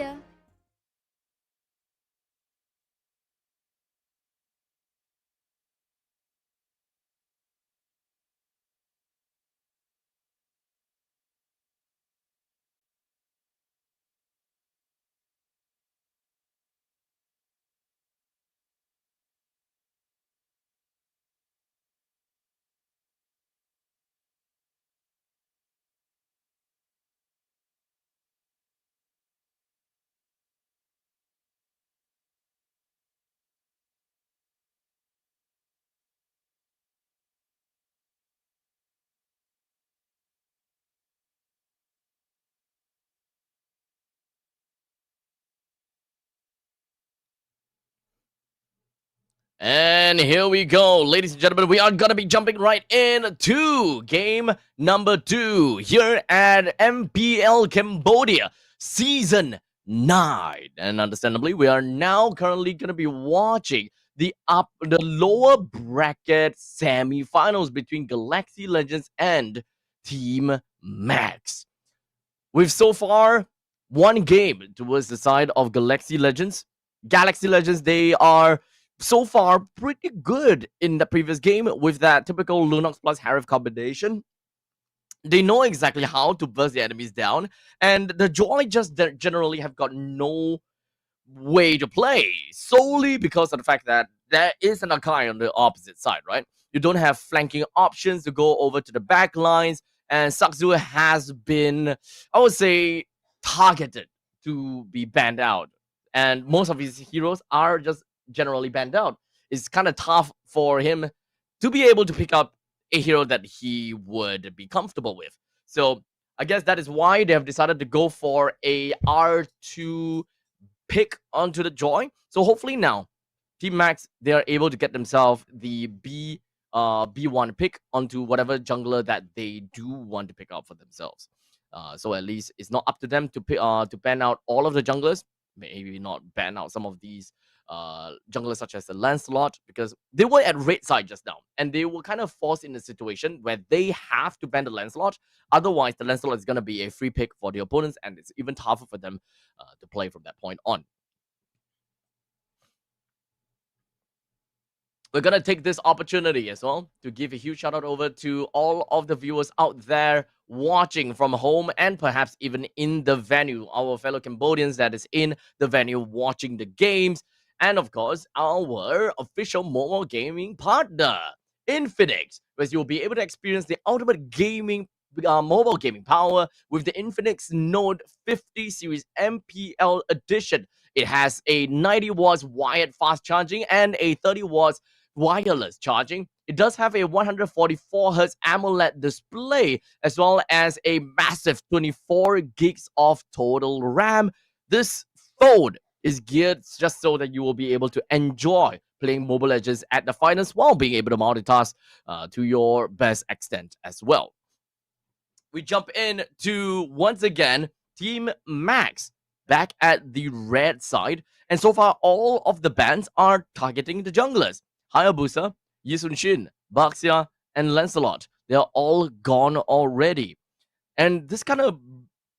And here we go, ladies and gentlemen. We are gonna be jumping right into game number 2 here at MPL Cambodia Season 9. And understandably, we are now currently gonna be watching the lower bracket semi-finals between Galaxy Legends and Team Max. We've so far one game towards the side of Galaxy Legends. Galaxy Legends, they are so far pretty good in the previous game with that typical Lunox plus Harif combination. They know exactly how to burst the enemies down, and the Joy just generally have got no way to play solely because of the fact that there is an Akai on the opposite side, right? You don't have flanking options to go over to the back lines, and Sakzu has been, I would say, targeted to be banned out, and most of his heroes are just generally banned out. It's kind of tough for him to be able to pick up a hero that he would be comfortable with. So I guess that is why they have decided to go for a R2 pick onto the Joy. So hopefully now Team Max, they are able to get themselves the B1 pick onto whatever jungler that they do want to pick up for themselves. So at least it's not up to them to pick, to ban out all of the junglers. Maybe not ban out some of these junglers such as the Lancelot, because they were at red side just now and they were kind of forced in a situation where they have to ban the Lancelot. Otherwise the Lancelot is going to be a free pick for the opponents, and it's even tougher for them to play from that point on. We're going to take this opportunity as well to give a huge shout out over to all of the viewers out there watching from home and perhaps even in the venue, our fellow Cambodians that is in the venue watching the games, and of course our official mobile gaming partner Infinix, where you'll be able to experience the ultimate gaming mobile gaming power with the Infinix Note 50 series MPL edition. It has a 90 watts wired fast charging and a 30 watts wireless charging. It does have a 144 Hz AMOLED display as well as a massive 24 gigs of total RAM. This phone is geared just so that you will be able to enjoy playing Mobile Legends at the finest while being able to multitask to your best extent as well. We jump in to, once again, Team Max back at the red side. And so far, all of the bans are targeting the junglers. Hayabusa, Yisunshin, Baxia, and Lancelot. They're all gone already. And this kind of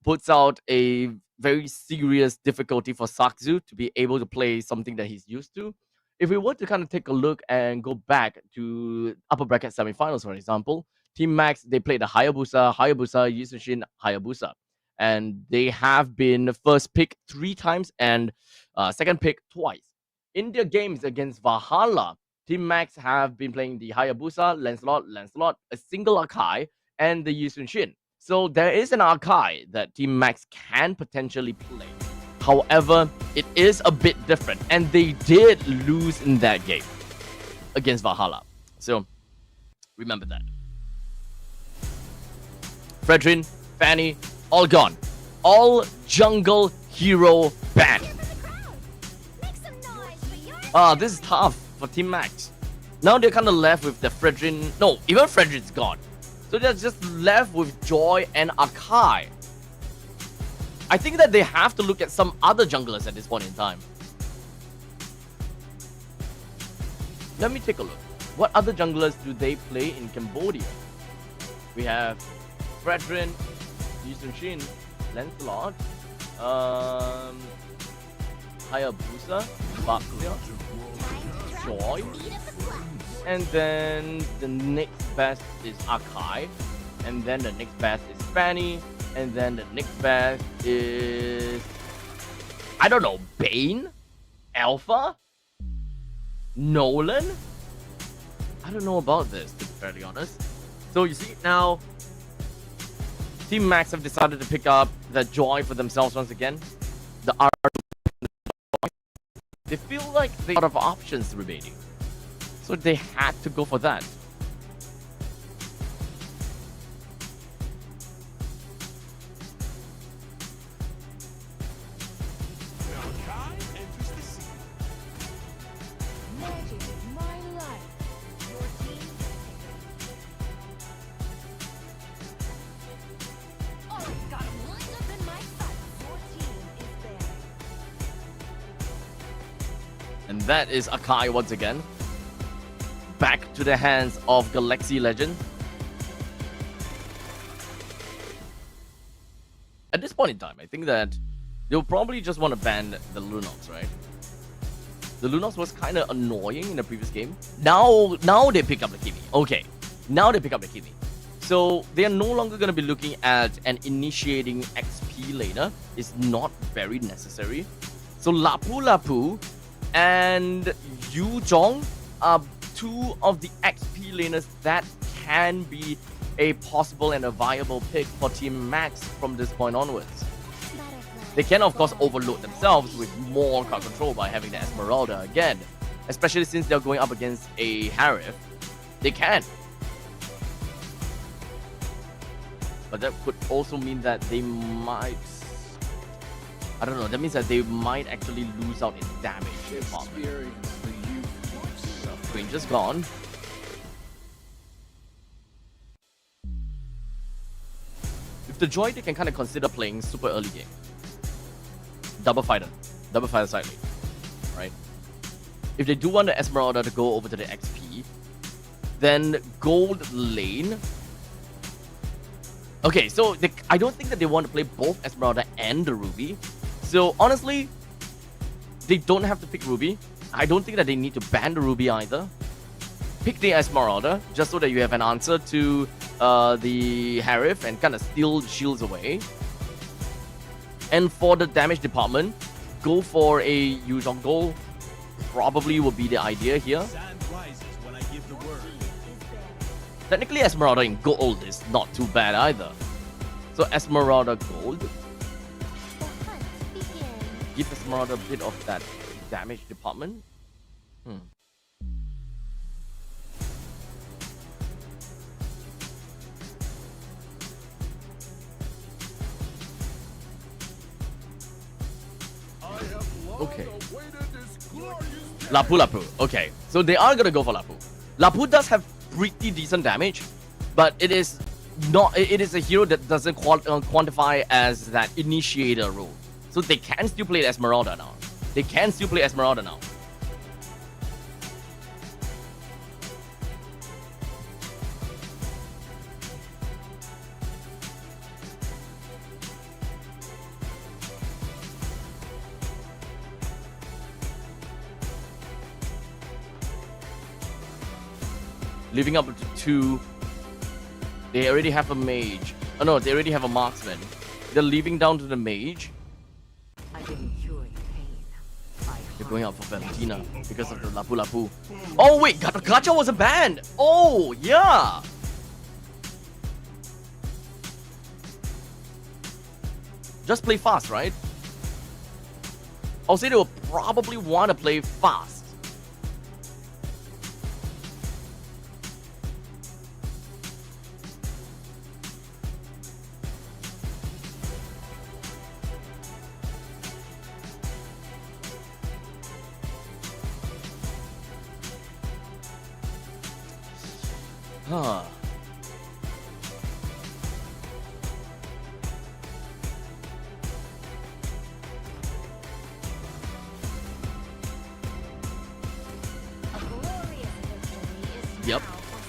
puts out a very serious difficulty for Sakzu to be able to play something that he's used to. If we were to kind of take a look and go back to upper bracket semifinals, for example, Team Max, they played the Hayabusa, Yisunshin, Hayabusa. And they have been first pick 3 times and second pick twice. In their games against Valhalla, Team Max have been playing the Hayabusa, Lancelot, a single Akai, and the Yisunshin. So there is an Akai that Team Max can potentially play. However, it is a bit different, and they did lose in that game against Valhalla. So remember that. Fredrin, Fanny, all gone. All jungle hero banned. This is tough for Team Max. Now they're kind of left with the Fredrin. No, even Fredrin's gone. So they're just left with Joy and Akai. I think that they have to look at some other junglers at this point in time. let me take a look. What other junglers do they play in Cambodia? We have Fredrin, Yi Sun-shin, Lancelot, Hayabusa, Baxia, Joy, and then the next best is Akai, and then the next best is Fanny, and then the next best is, I don't know, Bane? Alpha? Nolan? I don't know about this, to be fairly honest. So you see now, Team Max have decided to pick up the Joy for themselves once again. The R. They feel like they have a lot of options remaining, so they had to go for that. And that is Akai once again. Back to the hands of Galaxy Legend. At this point in time, I think that they'll probably just want to ban the Lunox, right? The Lunox was kind of annoying in the previous game. Now they pick up the Kimi. Okay, now they pick up the Kimi. So they are no longer going to be looking at an initiating XP laner. It's not very necessary. So Lapu Lapu and Yu Zhong are two of the XP laners that can be a possible and a viable pick for Team Max from this point onwards. They can of course overload themselves with more card control by having the Esmeralda again, especially since they're going up against a Harif. They can. But that could also mean that they might, I don't know, that means that they might actually lose out in damage. Ranger's gone. With the Joy, they can kind of consider playing super early game. Double fighter side lane, right? If they do want the Esmeralda to go over to the XP, then gold lane. Okay, so I don't think that they want to play both Esmeralda and the Ruby. So honestly, they don't have to pick Ruby. I don't think that they need to ban the Ruby either. Pick the Esmeralda, just so that you have an answer to the Harif and kind of steal shields away. And for the damage department, go for a Yu Zhong goal. Probably would be the idea here. Technically, Esmeralda in gold is not too bad either. So Esmeralda gold. Give Esmeralda a bit of that damage department. Okay. Lapu Lapu. Okay. So they are gonna go for Lapu. Lapu does have pretty decent damage, but it is not. It is a hero that doesn't quantify as that initiator role. So they can still play Esmeralda now. They can still play Esmeralda now. Living up to 2. They already have a mage. Oh no, they already have a marksman. They're leaving down to the mage. They're going out for Valentina because of the Lapu Lapu. Oh wait, Gacha was a banned. Oh yeah. Just play fast, right? I'll say they will probably want to play fast. Huh.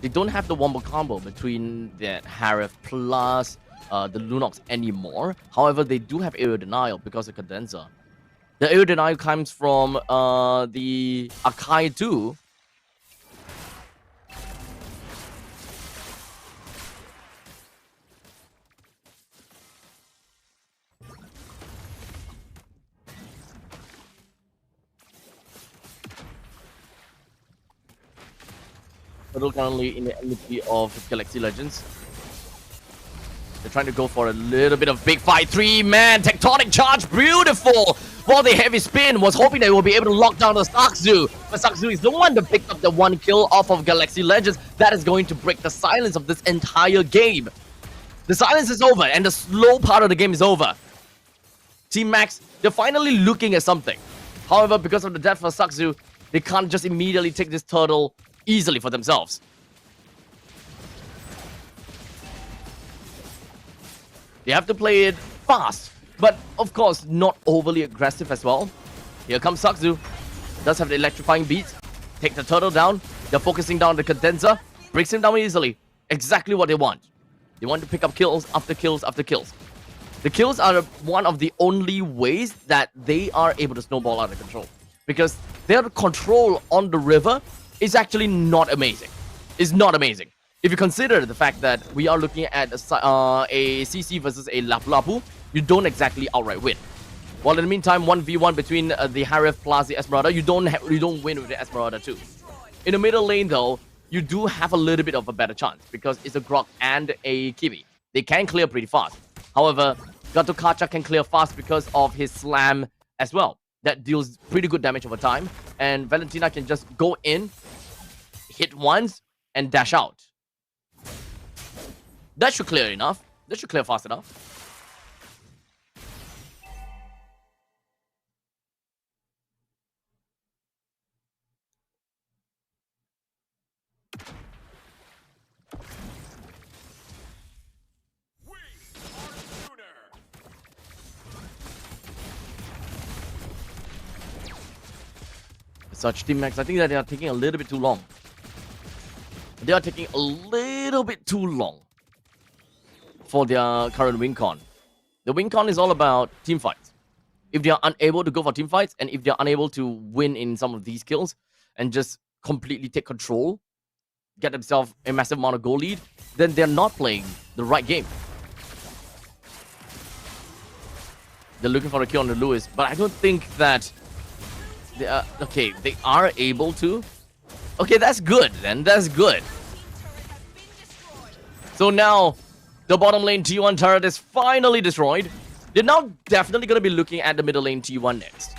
they don't have the wombo combo between the Harif plus the Lunox anymore. However, they do have aerial denial because of condenser. The aerial denial comes from the Akai too. Turtle currently in the MVP of Galaxy Legends. They're trying to go for a little bit of big fight. 3-man tectonic charge. Beautiful. While the heavy spin was hoping they will be able to lock down the Sakzu. But Sakzu is the one to pick up the 1 kill off of Galaxy Legends. That is going to break the silence of this entire game. The silence is over and the slow part of the game is over. Team Max, they're finally looking at something. However, because of the death for Sakzu, they can't just immediately take this turtle easily for themselves. They have to play it fast, but of course not overly aggressive as well. Here comes Sakzu. Does have the electrifying beats. Take the turtle down. They're focusing down the condenser. Breaks him down easily. Exactly what they want. They want to pick up kills after kills after kills. The kills are one of the only ways that they are able to snowball out of control. Because their control on the river is actually not amazing. It's not amazing. If you consider the fact that we are looking at a CC versus a Lapu Lapu, you don't exactly outright win. While in the meantime, 1v1 between the Harif plus the Esmeralda, you don't win with the Esmeralda too. In the middle lane though, you do have a little bit of a better chance because it's a Grok and a Kiwi. They can clear pretty fast. However, Gato Kacha can clear fast because of his slam as well. That deals pretty good damage over time. And Valentina can just go in, hit once, and dash out. That should clear enough. That should clear fast enough. Such Team Max, I think that they are taking a little bit too long. They are taking a little bit too long for their current win con. The win con is all about team fights. If they are unable to go for team fights, and if they are unable to win in some of these kills, and just completely take control, get themselves a massive amount of goal lead, then they're not playing the right game. They're looking for a kill on the Lewis, but I don't think that they are, okay, they are able to. Okay, that's good then. That's good. So now, the bottom lane T1 turret is finally destroyed. They're now definitely going to be looking at the middle lane T1 next.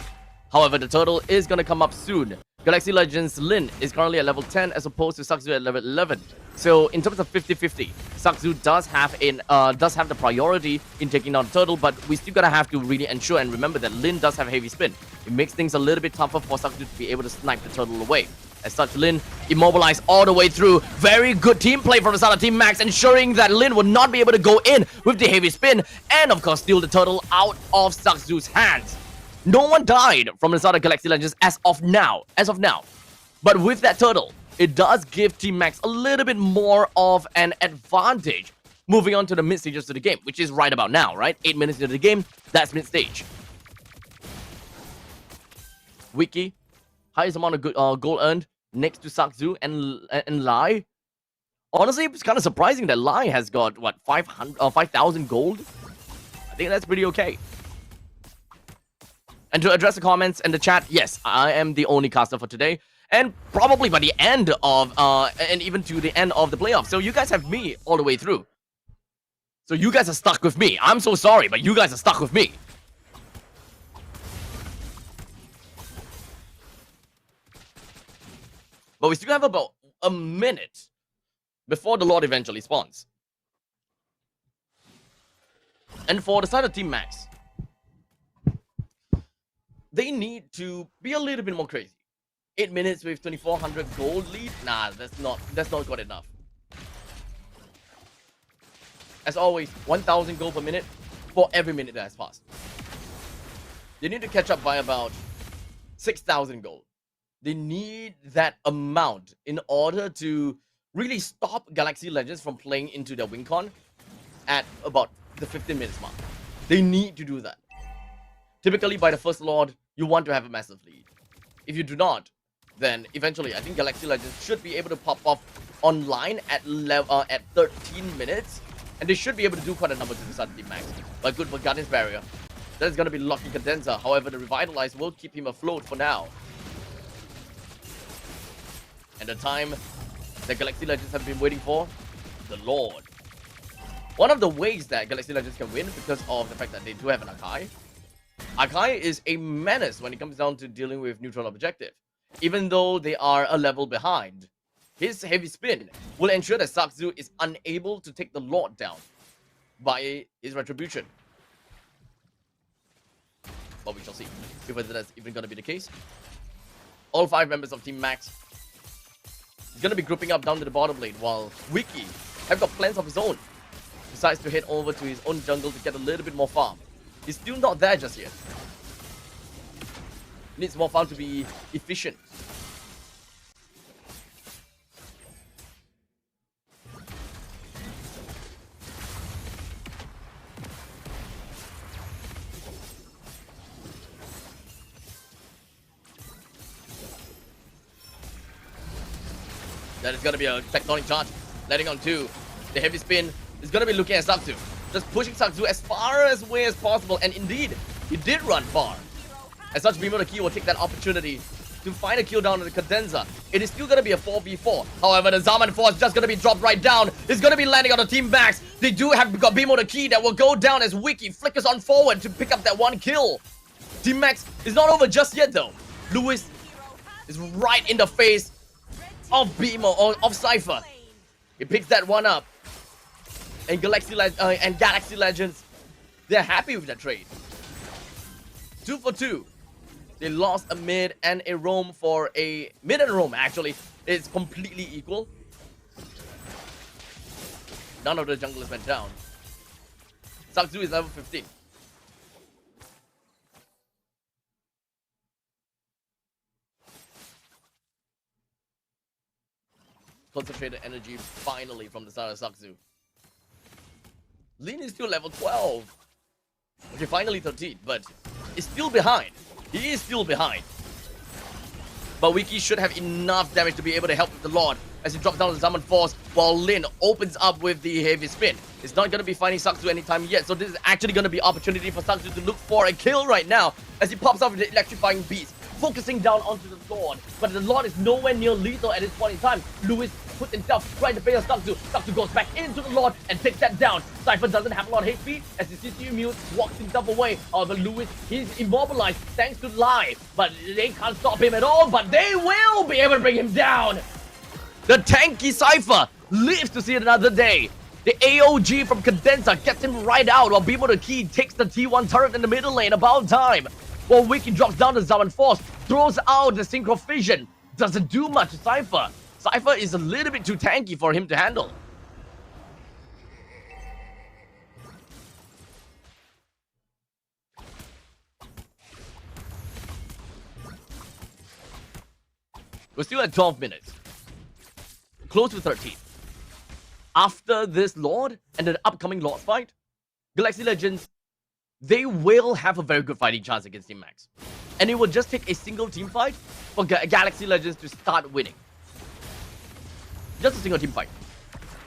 However, the turtle is going to come up soon. Galaxy Legends Lin is currently at level 10 as opposed to Sakzu at level 11. So in terms of 50-50, Sakzu does have the priority in taking down the turtle, but we still gotta have to really ensure and remember that Lin does have heavy spin. It makes things a little bit tougher for Sakzu to be able to snipe the turtle away. As such, Lin immobilized all the way through. Very good team play from the side of Team Max, ensuring that Lin would not be able to go in with the heavy spin and of course steal the turtle out of Sakzu's hands. No one died from the side of Galaxy Legends as of now. But with that turtle, it does give Team Max a little bit more of an advantage moving on to the mid stages of the game, which is right about now, right? 8 minutes into the game, that's mid stage. Wiki, highest amount of good, gold earned next to Sakzu and Lai. Honestly, it's kind of surprising that Lai has got what 5,000 gold. I think that's pretty okay. And to address the comments and the chat, yes, I am the only caster for today. And probably by the end of, and even to the end of the playoffs. So you guys have me all the way through. So you guys are stuck with me. I'm so sorry, but you guys are stuck with me. But we still have about a minute before the Lord eventually spawns. And for the side of Team Max, they need to be a little bit more crazy. 8 minutes with 2,400 gold lead? Nah, that's not good enough. As always, 1,000 gold per minute for every minute that has passed. They need to catch up by about 6,000 gold. They need that amount in order to really stop Galaxy Legends from playing into their win con at about the 15 minutes mark. They need to do that. Typically, by the first Lord, you want to have a massive lead. If you do not, then eventually, I think Galaxy Legends should be able to pop off online at 13 minutes, and they should be able to do quite a number to the Sun Team Max. But good for Guardian's Barrier. That is going to be Lucky Condenser. However, the Revitalize will keep him afloat for now. And the time that Galaxy Legends have been waiting for, the Lord. One of the ways that Galaxy Legends can win because of the fact that they do have an Akai. Akai is a menace when it comes down to dealing with neutral objective. Even though they are a level behind, his heavy spin will ensure that Sakzu is unable to take the Lord down by his retribution. But we shall see if that's even going to be the case. All 5 members of Team Max is going to be grouping up down to the bottom lane, while Wiki have got plans of his own. Decides to head over to his own jungle to get a little bit more farm. He's still not there just yet. Needs more farm to be efficient. That is going to be a tectonic charge. Letting on 2. The heavy spin is going to be looking at Sakzu. Just pushing Sakzu as far away as possible. And indeed, he did run far. As such, Bimo the Key will take that opportunity to find a kill down on the Cadenza. It is still going to be a 4v4. However, the Zaman Force just going to be dropped right down. It's going to be landing on the Team Max. They do have got Bimo the Key that will go down as Wiki flickers on forward to pick up that 1 kill. Team Max is not over just yet though. Lewis is right in the face of Bimo, or of Cypher. He picks that one up. And Galaxy Legends, they're happy with that trade. 2 for 2. They lost a mid and a roam for a... Mid and roam, actually, is completely equal. None of the junglers went down. Sakzu is level 15. Concentrated energy finally from the side of Sakzu. Lin is still level 12. Okay, finally 13, but is still behind. He is still behind. But Wiki should have enough damage to be able to help with the Lord as he drops down the Zaman Force while Lin opens up with the heavy spin. It's not going to be finding Sakzu anytime yet, so this is actually going to be opportunity for Sakzu to look for a kill right now as he pops up with the electrifying beast, focusing down onto the Lord. But the Lord is nowhere near lethal at this point in time. Lewis puts himself right in the face of Sakzu. Sakzu goes back into the Lord and takes that down. Cypher doesn't have a lot of HP as the CCU mute walks himself away. However, Lewis, he's immobilized thanks to Lai. But they can't stop him at all, but they will be able to bring him down. The tanky Cypher lives to see another day. The AOG from Cadenza gets him right out while Bimo the Key takes the T1 turret in the middle lane. About time. While Wiki drops down the Zaman Force, throws out the Synchro Fission. Doesn't do much to Cypher. Cypher is a little bit too tanky for him to handle. We're still at 12 minutes. Close to 13. After this Lord and the upcoming Lord fight, Galaxy Legends, they will have a very good fighting chance against Team Max. And it will just take a single team fight for Galaxy Legends to start winning. Just a single team fight.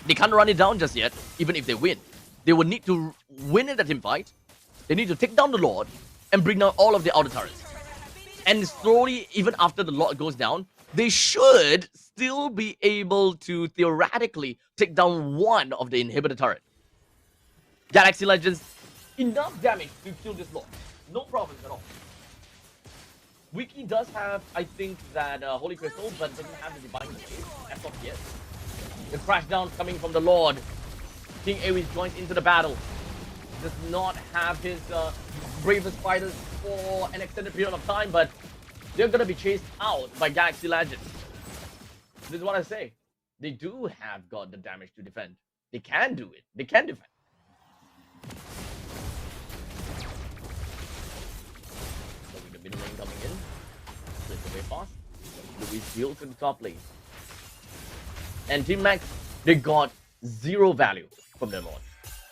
They can't run it down just yet, even if they win. They will need to win in the team fight. They need to take down the Lord and bring down all of the outer turrets. And slowly, even after the Lord goes down, they should still be able to theoretically take down one of the inhibitor turret. Galaxy Legends, enough damage to kill this Lord. No problem at all. Wiki does have, I think, that Holy Crystal, but doesn't have the Divine Blade as of yet. The crash down coming from the Lord. King Ares joins into the battle. Does not have his bravest fighters for an extended period of time, but they're going to be chased out by Galaxy Legends. This is what I say. They do have got the damage to defend. They can do it. They can defend. So with the middle lane coming in. Splits away fast. Louis deals in the top lane. And Team Max, they got zero value from their Lord.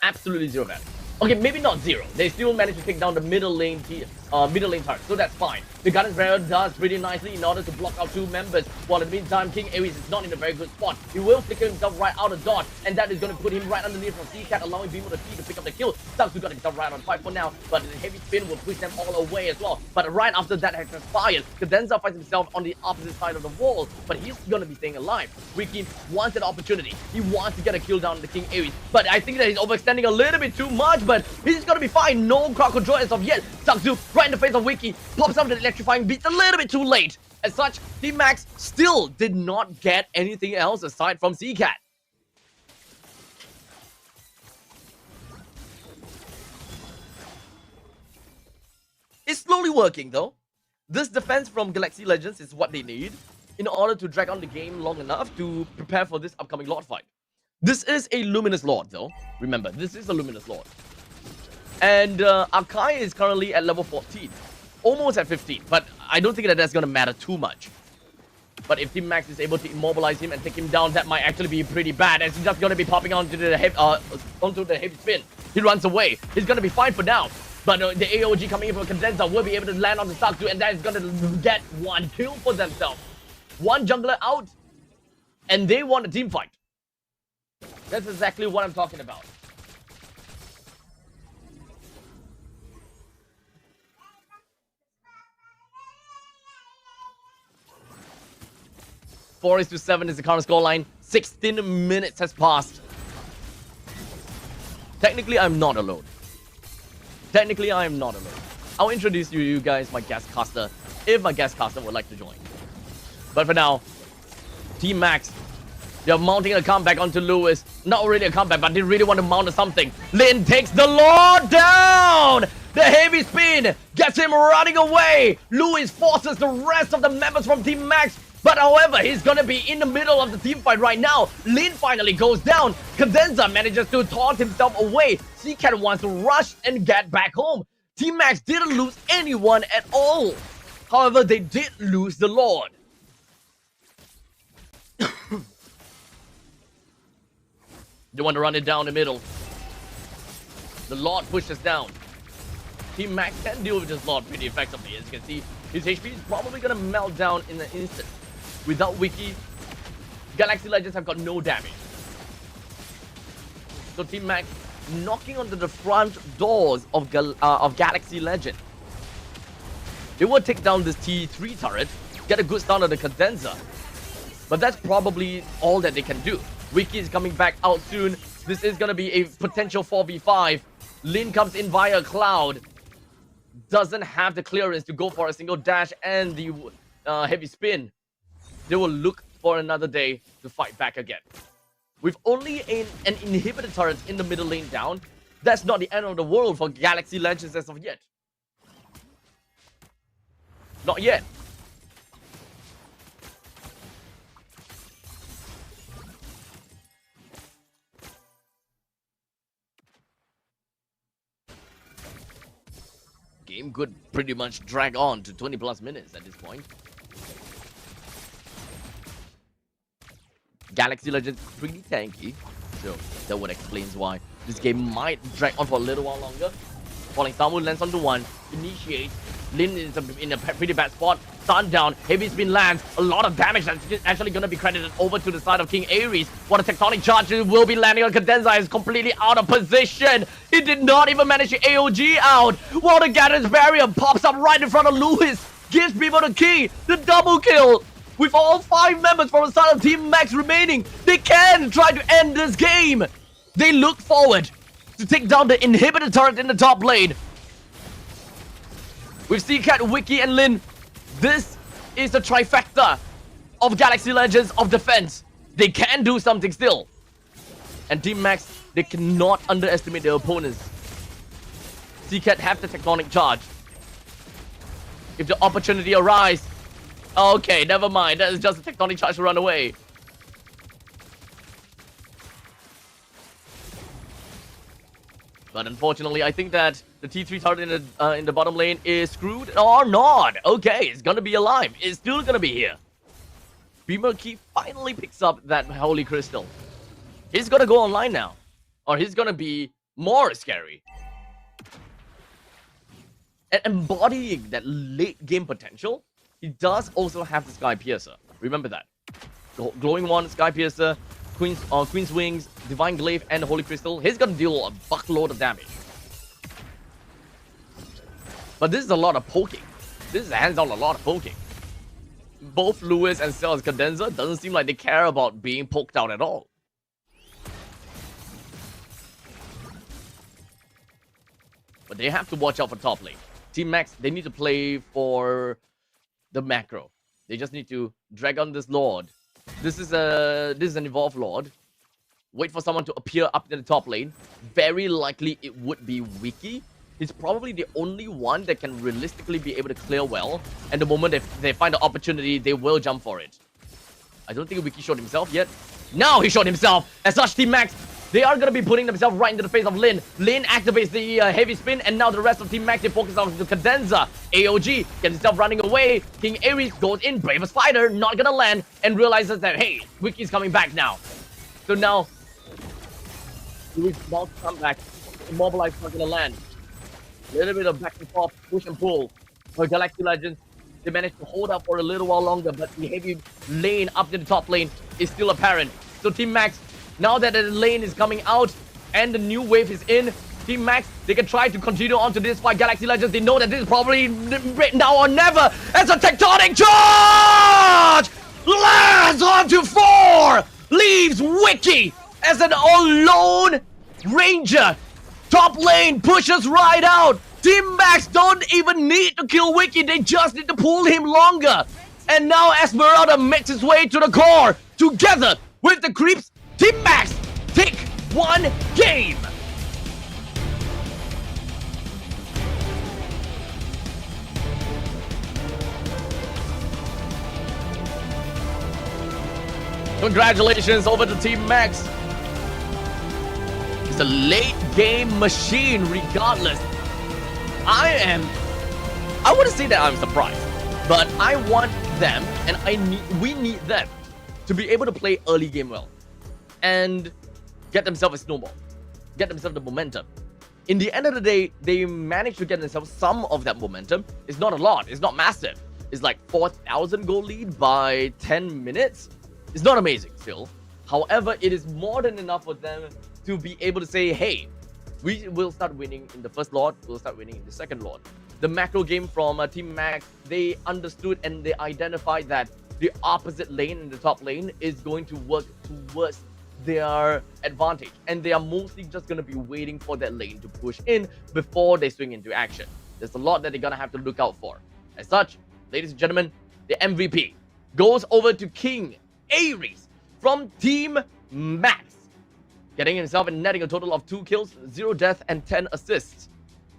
Absolutely zero value. Okay, maybe not zero. They still managed to take down the middle lane turret, so that's fine. The Guardian's Barrier does pretty nicely in order to block out 2 members, while in the meantime, King Ares is not in a very good spot. He will flicker himself right out of dodge, and that is going to put him right underneath from CCAT, allowing Beam with a T to pick up the kill. Stubbs got himself right on fight for now, but the heavy spin will push them all away as well. But right after that has transpired, Cadenza finds himself on the opposite side of the wall, but he's going to be staying alive. Wiki wants an opportunity. He wants to get a kill down on the King Ares, but I think that he's overextending a little bit too much, but he's going to be fine. No crowd control as of yet. Sakzu right in the face of Wiki, pops up the electrifying beats a little bit too late. As such, Team Max still did not get anything else aside from CCAT. It's slowly working though. This defense from Galaxy Legends is what they need in order to drag on the game long enough to prepare for this upcoming Lord fight. This is a Luminous Lord though. Remember, this is a Luminous Lord. And Akai is currently at level 14. Almost at 15, but I don't think that that's going to matter too much. But if Team Max is able to immobilize him and take him down, that might actually be pretty bad, as he's just going to be popping onto the heavy spin. He runs away. He's going to be fine for now. But the AOG coming in from Cadenza will be able to land on the Sakzu, and that is going to get 1 kill for themselves. 1 jungler out, and they want a team fight. That's exactly what I'm talking about. Four to 7 is the current scoreline. 16 minutes has passed. Technically, I'm not alone. I'll introduce you guys, my guest caster, if my guest caster would like to join. But for now, Team Max, they're mounting a comeback onto Lewis. Not really a comeback, but they really want to mount something. Lin takes the Lord down! The heavy spin gets him running away. Lewis forces the rest of the members from Team Max. But however, he's gonna be in the middle of the team fight right now. Lin finally goes down. Cadenza manages to toss himself away. CCAT wants to rush and get back home. Team Max didn't lose anyone at all. However, they did lose the Lord. They want to run it down the middle. The Lord pushes down. Team Max can deal with this Lord pretty effectively. As you can see, his HP is probably gonna melt down in an instant. Without Wiki, Galaxy Legends have got no damage. So Team Max knocking onto the front doors of Galaxy Legend. They will take down this T3 turret, get a good start on the Cadenza. But that's probably all that they can do. Wiki is coming back out soon. This is going to be a potential 4v5. Lin comes in via Cloud. Doesn't have the clearance to go for a single dash and the heavy spin. They will look for another day to fight back again. With only an inhibitor turret in the middle lane down, that's not the end of the world for Galaxy Legends as of yet. Not yet. Game could pretty much drag on to 20 plus minutes at this point. Galaxy Legends pretty tanky, so that would explains why this game might drag on for a little while longer. Falling Star Moon lands onto 1, initiates. Lin is in a pretty bad spot. Stun down, heavy spin lands. A lot of damage that's actually going to be credited over to the side of King Ares. What a tectonic charge will be landing on Cadenza is completely out of position. He did not even manage to AOG out. While the Guardian's Barrier pops up right in front of Lewis. Gives people the key, the double kill. With all 5 members from the side of Team Max remaining, they can try to end this game. They look forward to take down the inhibitor turret in the top lane. With CCAT, Wiki, and Lin, this is the trifecta of Galaxy Legends of defense. They can do something still. And Team Max, they cannot underestimate their opponents. CCAT have the tectonic charge. If the opportunity arises, okay, never mind. That is just a tectonic charge to run away. But unfortunately, I think that the T3 turret in the bottom lane is screwed or not. Okay, it's gonna be alive. It's still gonna be here. Beamer Key finally picks up that Holy Crystal. He's gonna go online now. Or he's gonna be more scary. And embodying that late game potential, he does also have the Sky Piercer. Remember that. Glowing Wand, Sky Piercer, Queen's Wings, Divine Glaive, and Holy Crystal. He's gonna deal a buckload of damage. But this is a lot of poking. This is hands-on a lot of poking. Both Lewis and Cell's Condenser doesn't seem like they care about being poked out at all. But they have to watch out for top lane. Team Max, they need to play for the macro. They just need to drag on this Lord. This is an evolved Lord. Wait for someone to appear up in the top lane. Very likely it would be Wiki. He's probably the only one that can realistically be able to clear well. And the moment they find the opportunity, they will jump for it. I don't think Wiki showed himself yet. Now he showed himself. As such, Team Max, they are going to be putting themselves right into the face of Lin. Lin activates the heavy spin, and now the rest of Team Max, they focus on the Cadenza. AOG gets himself running away. King Ares goes in, bravest fighter, not going to land, and realizes that, hey, Wiki's coming back now. So now, Luis about to come back. Immobilize not going to land. A little bit of back and forth, push and pull. For Galaxy Legends, they managed to hold up for a little while longer, but the heavy lane up to the top lane is still apparent. So Team Max, now that the lane is coming out and the new wave is in, Team Max, they can try to continue on to this fight. Galaxy Legends, they know that this is probably now or never. As a tectonic charge lands onto 4, leaves Wiki as an alone ranger. Top lane pushes right out. Team Max don't even need to kill Wiki. They just need to pull him longer. And now Esmeralda makes his way to the core. Together with the creeps, Team Max take 1 game. Congratulations over to Team Max. It's a late game machine regardless. I wouldn't say that I'm surprised, but I want them and we need them to be able to play early game well and get themselves a snowball, get themselves the momentum. In the end of the day, they managed to get themselves some of that momentum. It's not a lot, it's not massive. It's like 4,000 goal lead by 10 minutes. It's not amazing still. However, it is more than enough for them to be able to say, hey, we will start winning in the first Lord, we'll start winning in the second Lord. The macro game from Team Max, they understood and they identified that the opposite lane in the top lane is going to work towards their advantage. And they are mostly just going to be waiting for that lane to push in before they swing into action. There's a lot that they're going to have to look out for. As such, ladies and gentlemen, the MVP goes over to King Ares from Team Max, getting himself and netting a total of 2 kills, 0 death, and 10 assists.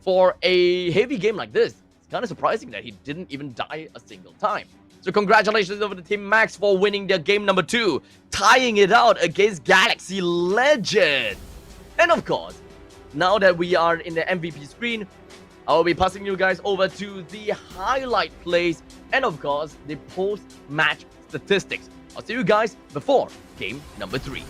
For a heavy game like this, it's kind of surprising that he didn't even die a single time. So congratulations over to Team Max for winning their game number 2, tying it out against Galaxy Legend. And of course, now that we are in the MVP screen, I will be passing you guys over to the highlight plays and of course, the post-match statistics. I'll see you guys before game number 3.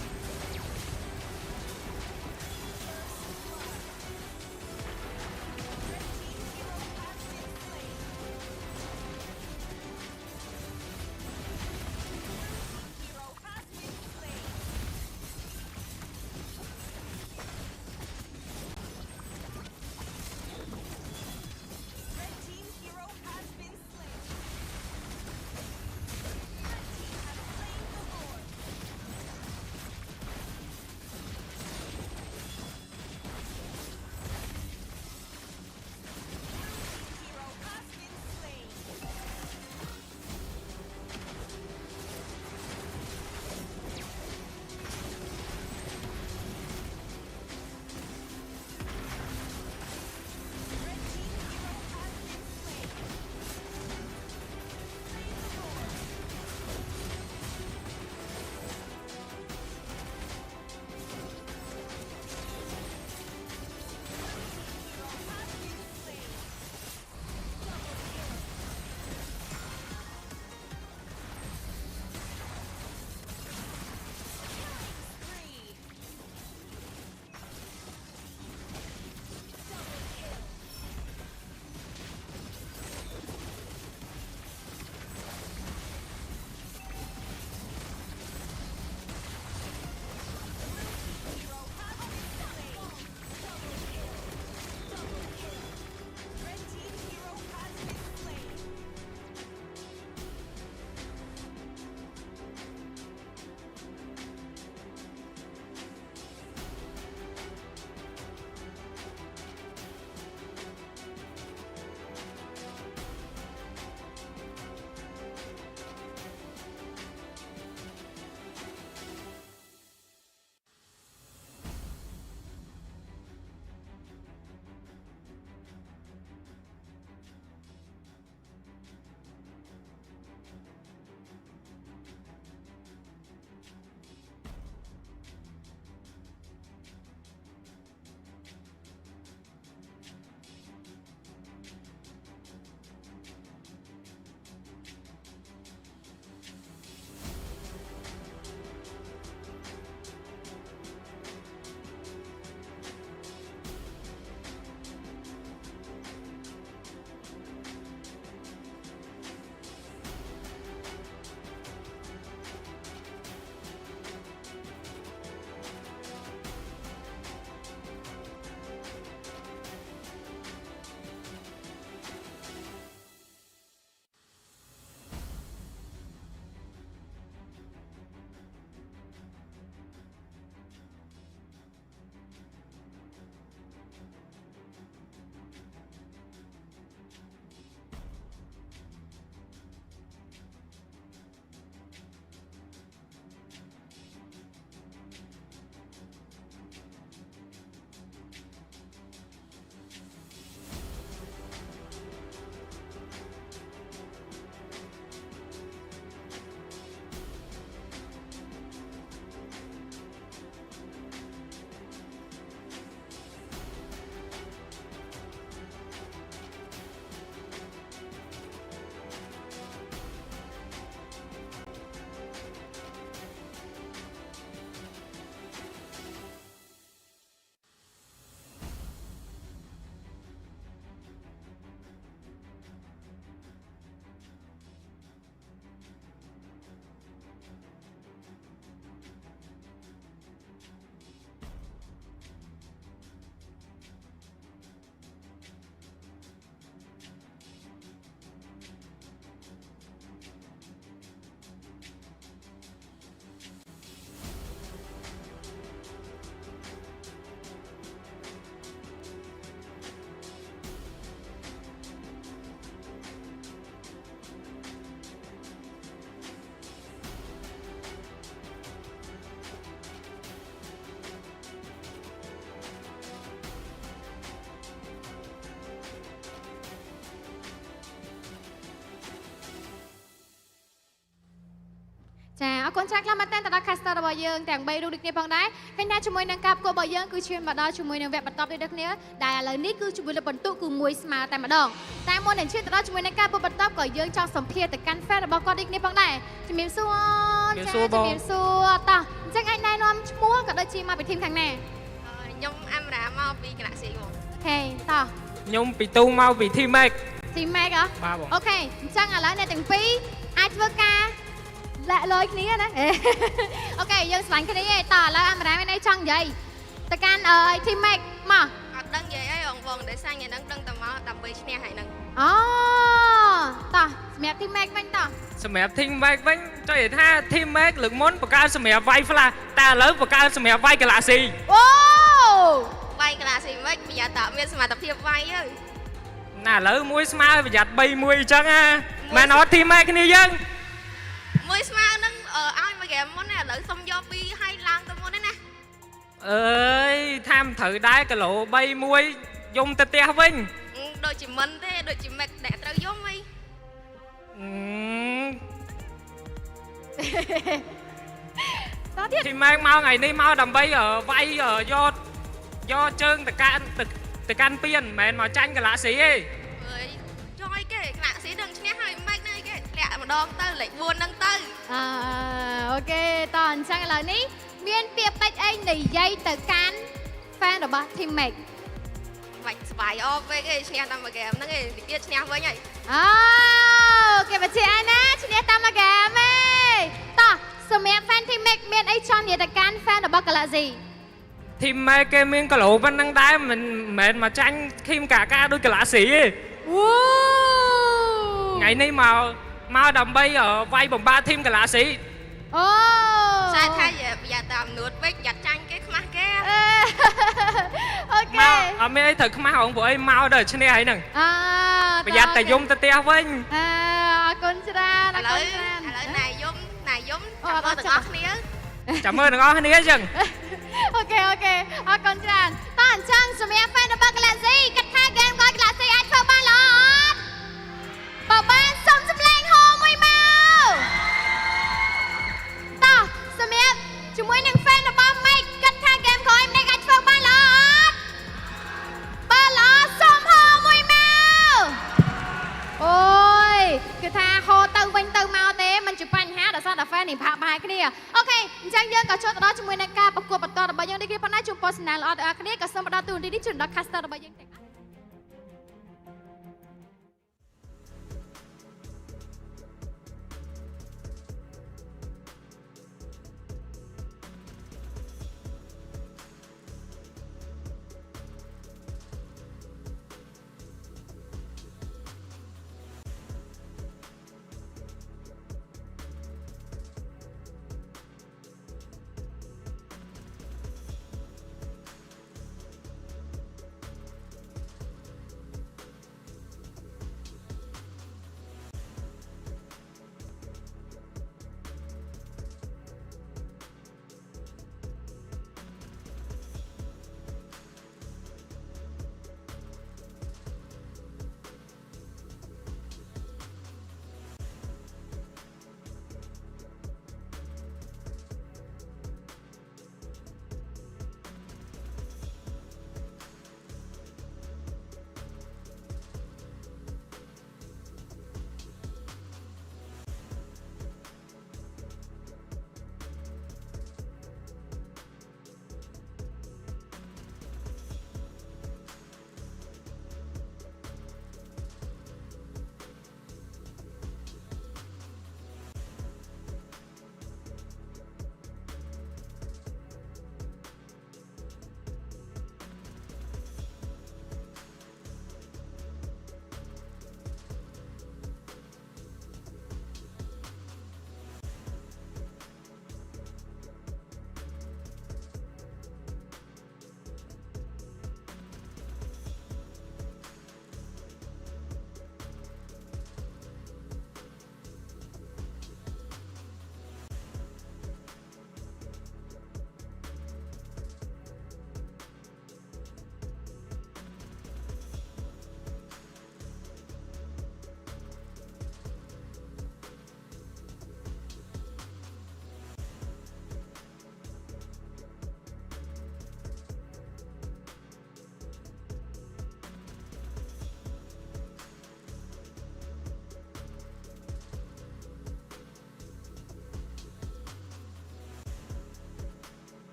អរគុណច្រើនខ្លាំងមែនទែនទៅដល់ caster របស់យើងទាំង3រូបដូចគ្នាផងដែរឃើញថាជាមួយនឹងការប្រកួតរបស់យើងគឺឈានមកដល់ជាមួយនឹងវគ្គបន្តទៀតដូចគ្នាដែលឥឡូវនេះគឺជាមួយលើបន្ទុកគឺមួយស្មើតែម្ដងតែមុននឹងឈានទៅដល់ជាមួយនឹងការប្រកួតបន្តក៏យើងចង់សម្ភាសទៅកាន់ fan របស់គាត់ដូចគ្នាផងដែរជំរាបសួរជំរាបសួរតោះអញ្ចឹងអាចណែនាំឈ្មោះក៏ដូចជាមកពីធីមខាងណាខ្ញុំអាំរ៉ាមកពី Galaxy បង អូខេតោះ ខ្ញុំពីទូមកពី Team Mac ទីម៉ែកហ៎អូខេអញ្ចឹងឥឡូវអ្នកទាំងពីរអាចធ្វើការលាក់លយគ្នាណាអូខេយើងស្វាញ់គ្នាឯងតោះឥឡូវអាមរ៉ាមានអីចង់និយាយទៅកាន់ធីម៉ែកមកអត់ដឹងនិយាយអីបងដោយសារថ្ងៃហ្នឹងដឹងតែមកដើម្បីឈ្នះហើយហ្នឹងអូតោះសម្រាប់ធីម៉ែកវិញតោះសម្រាប់ Team Mac វិញចង់និយាយថា Team Mac លើកមុនបង្កើតសម្រាប់វាយ Flash តែឥឡូវបង្កើតសម្រាប់វាយ Galaxy អូវាយ Galaxy មិនប្រយ័ត្នតែមានសមត្ថភាពវាយទៅណាឥឡូវមួយស្មើប្រយ័ត្ន3-1អញ្ចឹងណាមែនអត់ Team Mac គ្នាយើងមួយស្មើនឹងឲ្យមួយហ្គេមមុនណាឥឡូវសុំយកពីឲ្យឡើងទៅមុនណាអើយថាមិនត្រូវដែរគីឡូ3-1យំទៅផ្ទះវិញដូចជាមិនទេដូចជាម៉េចដែលត្រូវយំអីតោះទៀត Team Mac មកថ្ងៃនេះមកដើម្បីវាយយកជើងទៅកាន់ពៀនមិនមែនមកចាញ់ Galaxy ទេអើយចុះអីគេ Galaxy ដឹងឈ្នះហើយម៉េចណែគេលាក់ម្ដងទៅលេខ4ហ្នឹងទៅអូខេតោះអញ្ចឹងឥឡូវនេះមានពាក្យពេចន៍អីនិយាយទៅកាន់ fan របស់ Team Mac បាច់ស្បាយអបពេកឯងឈ្នះតាមមួយហ្គេមហ្នឹងឯងទៀតឈ្នះវិញហើយអូគេបញ្ជាក់ណាឈ្នះតាមមួយហ្គេមឯងតោះសម្រាប់ fan Team Mac មានអីចង់និយាយទៅកាន់ fan របស់ Galaxy Team Mac គេមានគីឡូប៉ុណ្ណឹងដែរមិនមែនមកចាញ់ឃីមកាកាដូច Galaxy ទេអូថ្ងៃនេះមកដើម្បីវាយបំបា Team Galaxy អូតែថាប្រយ័ត្នតាមនួតពេកប្រយ័ត្នចាញ់គេខ្មាស់គេអូខេមកអត់មានអីត្រូវខ្មាស់ហងព្រោះអីមកដល់ឈ្នះហើយហ្នឹងប្រយ័ត្នតែយំទៅផ្ទះវិញអរគុណច្រើនឥឡូវណែយំចាំមើលទាំងអស់គ្នាចាំមើលទាំងអស់គ្នាអញ្ចឹងអូខេអរគុណច្រើនតោះអញ្ចឹងសម្រាប់ fan របស់ Galaxy គិតថាហ្គេមរបស់ Galaxy អាចធ្វើបានល្អអត់បើបានសុំសម្លេងហោមួយមកតោះសម្រាប់ជាមួយនឹង fan របស់ Mike គិតថាហ្គេមក្រោយ Mike អាចធ្វើបានល្អអត់បើល្អសុំហោមួយមកអូយគឺថាហោទៅវិញទៅមកទេមិនជាបញ្ហាដោយសារតែ fan នេះផាកបែរគ្នាអូខេអញ្ចឹងយើងក៏ចូលទៅដល់ជាមួយនឹងការប្រកួតបន្តរបស់យើងនេះគេប៉ុន្តែចំពោះសញ្ញាល្អទាំងអស់គ្នាក៏សូមផ្ដល់ទូរទស្សន៍នេះជូនដល់ caster របស់យើងទាំង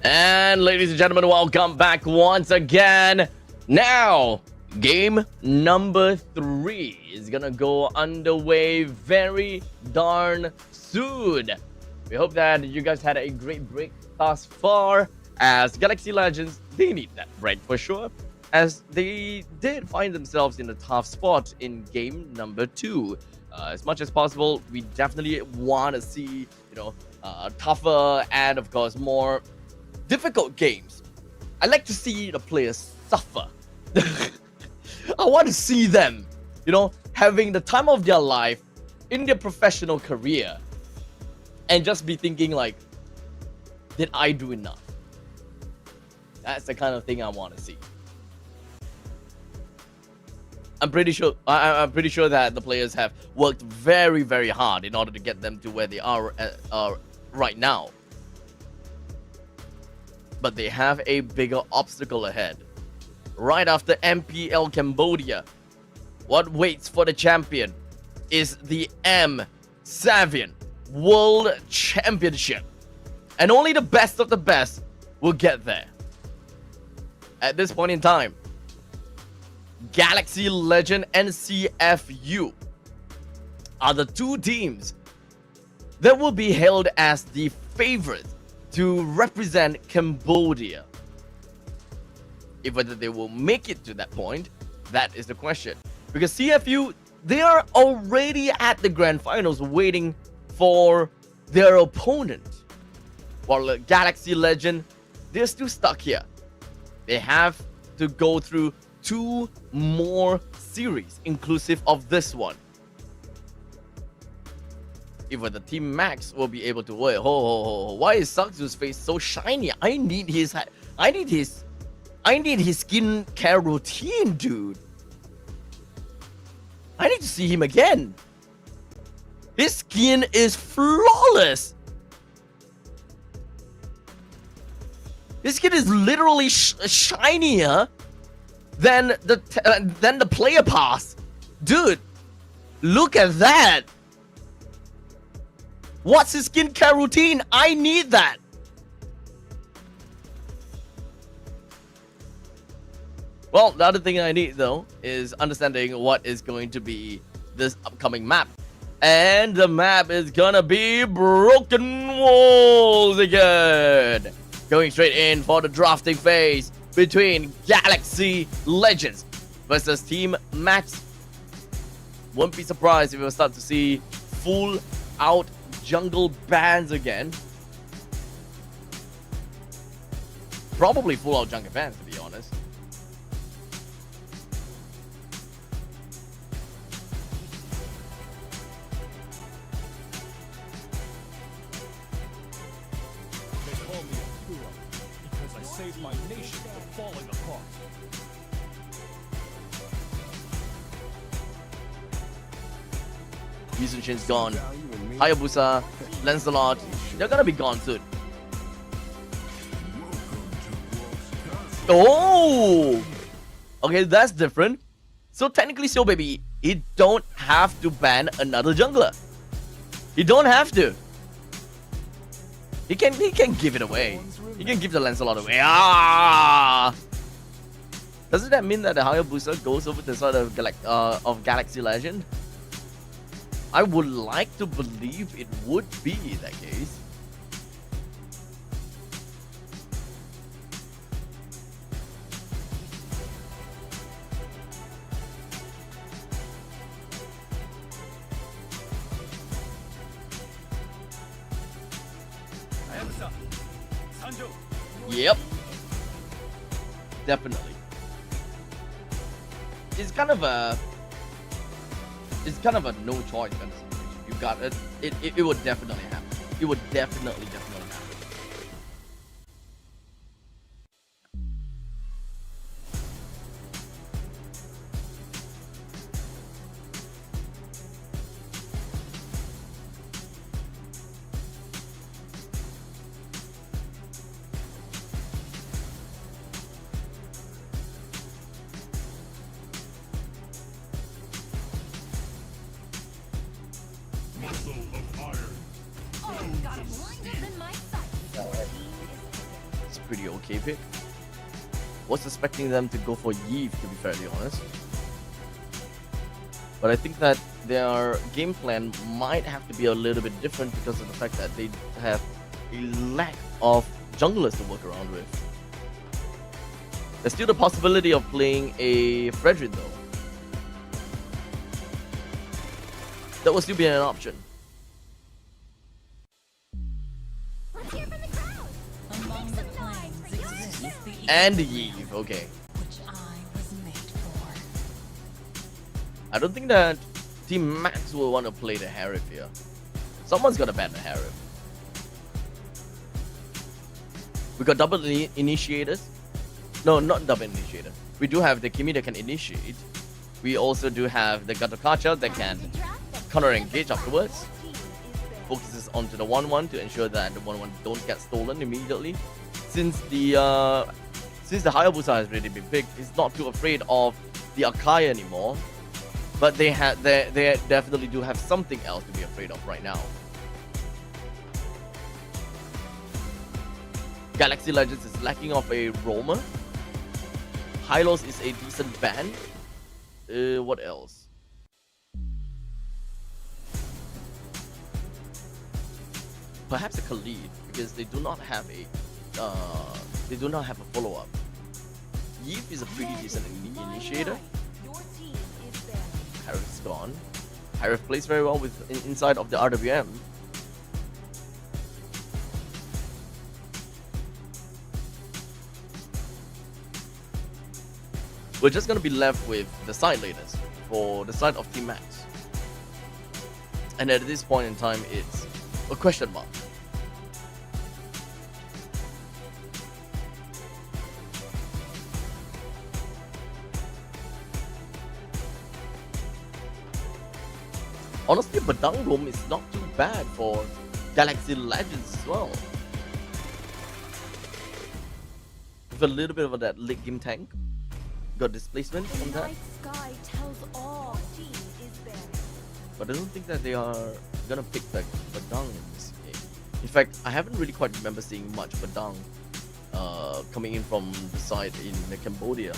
And ladies and gentlemen, welcome back once again. Now, game number 3 is gonna go underway very darn soon. We hope that you guys had a great break thus far, as Galaxy Legends, they need that break for sure, as they did find themselves in a tough spot in game number 2. As much as possible, we definitely want to see, tougher and of course more difficult games. I like to see the players suffer. I want to see them, having the time of their life in their professional career and just be thinking like, did I do enough? That's the kind of thing I want to see. I'm pretty sure that the players have worked very, very hard in order to get them to where they are right now. But they have a bigger obstacle ahead. Right after MPL Cambodia, what waits for the champion is the M7 World Championship. And only the best of the best will get there. At this point in time, Galaxy Legend and CFU are the two teams that will be hailed as the favorites to represent Cambodia. If whether they will make it to that point, that is the question. Because CFU, they are already at the grand finals waiting for their opponent. While Galaxy Legend, they're still stuck here. They have to go through 2 more series, inclusive of this one. If the Team Max will be able to wait. Why is Sakzu's face so shiny? I need his skincare routine, dude. I need to see him again. His skin is flawless. His skin is literally shinier than the player pass. Dude, look at that. What's his skincare routine? I need that. Well, the other thing I need though is understanding what is going to be this upcoming map. And the map is gonna be Broken Walls again. Going straight in for the drafting phase between Galaxy Legends versus Team Max. Won't be surprised if we start to see full out jungle bans again. Probably full out jungle bans, to be honest. They call me a hero because I saved my nation from falling apart. Yuzun Shin's gone. Hayabusa, Lancelot, they're gonna be gone soon. Oh! Okay, that's different. So technically, so baby, he don't have to ban another jungler. He don't have to. He can give it away. He can give the Lancelot away. Ah! Doesn't that mean that the Hayabusa goes over to the side of Galaxy Legend? I would like to believe it would be that case. Yep. Definitely. It's kind of a no choice kind of situation. You got it. It would definitely happen. It would definitely happen. Got him blinded, then my pretty okay pick. Was expecting them to go for Yves, to be fairly honest. But I think that their game plan might have to be a little bit different because of the fact that they have a lack of junglers to work around with. There's still the possibility of playing a Frederick though. That will still be an option. And Yves, okay. I don't think that Team Max will want to play the Harif here. Someone's gonna ban the Harif. We got double initiators. No, not double initiator. We do have the Kimi that can initiate. We also do have the Gatokacha that can counter engage afterwards. Focuses onto the 1-1 to ensure that the 1-1 don't get stolen immediately. Since the Hayabusa has already been picked, he's not too afraid of the Akai anymore. But they definitely do have something else to be afraid of right now. Galaxy Legends is lacking of a roamer. Hylos is a decent ban. What else? Perhaps a Khalid, because they do not have a follow-up. Yves is a pretty decent initiator. Harif's gone. Harif plays very well with inside of the RWM. We're just gonna be left with the side laners for the side of Team Max. And at this point in time, it's a question mark. Honestly, Badang Roam is not too bad for Galaxy Legends as well. With a little bit of that late game tank. Got displacement on that. But I don't think that they are gonna pick like Badang in this game. In fact, I haven't really quite remember seeing much Badang coming in from the side in Cambodia.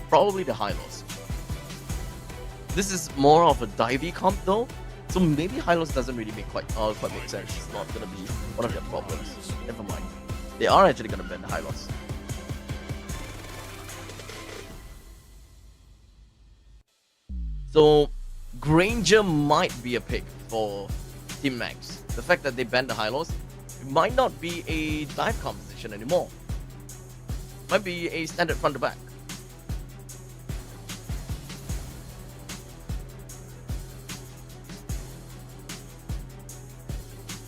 Probably the Hylos. This is more of a divey comp though, so maybe Hylos doesn't really quite make sense. It's not gonna be one of their problems. Never mind. They are actually gonna ban the Hylos. So Granger might be a pick for Team Max. The fact that they banned the Hylos, it might not be a dive composition anymore. Might be a standard front to back.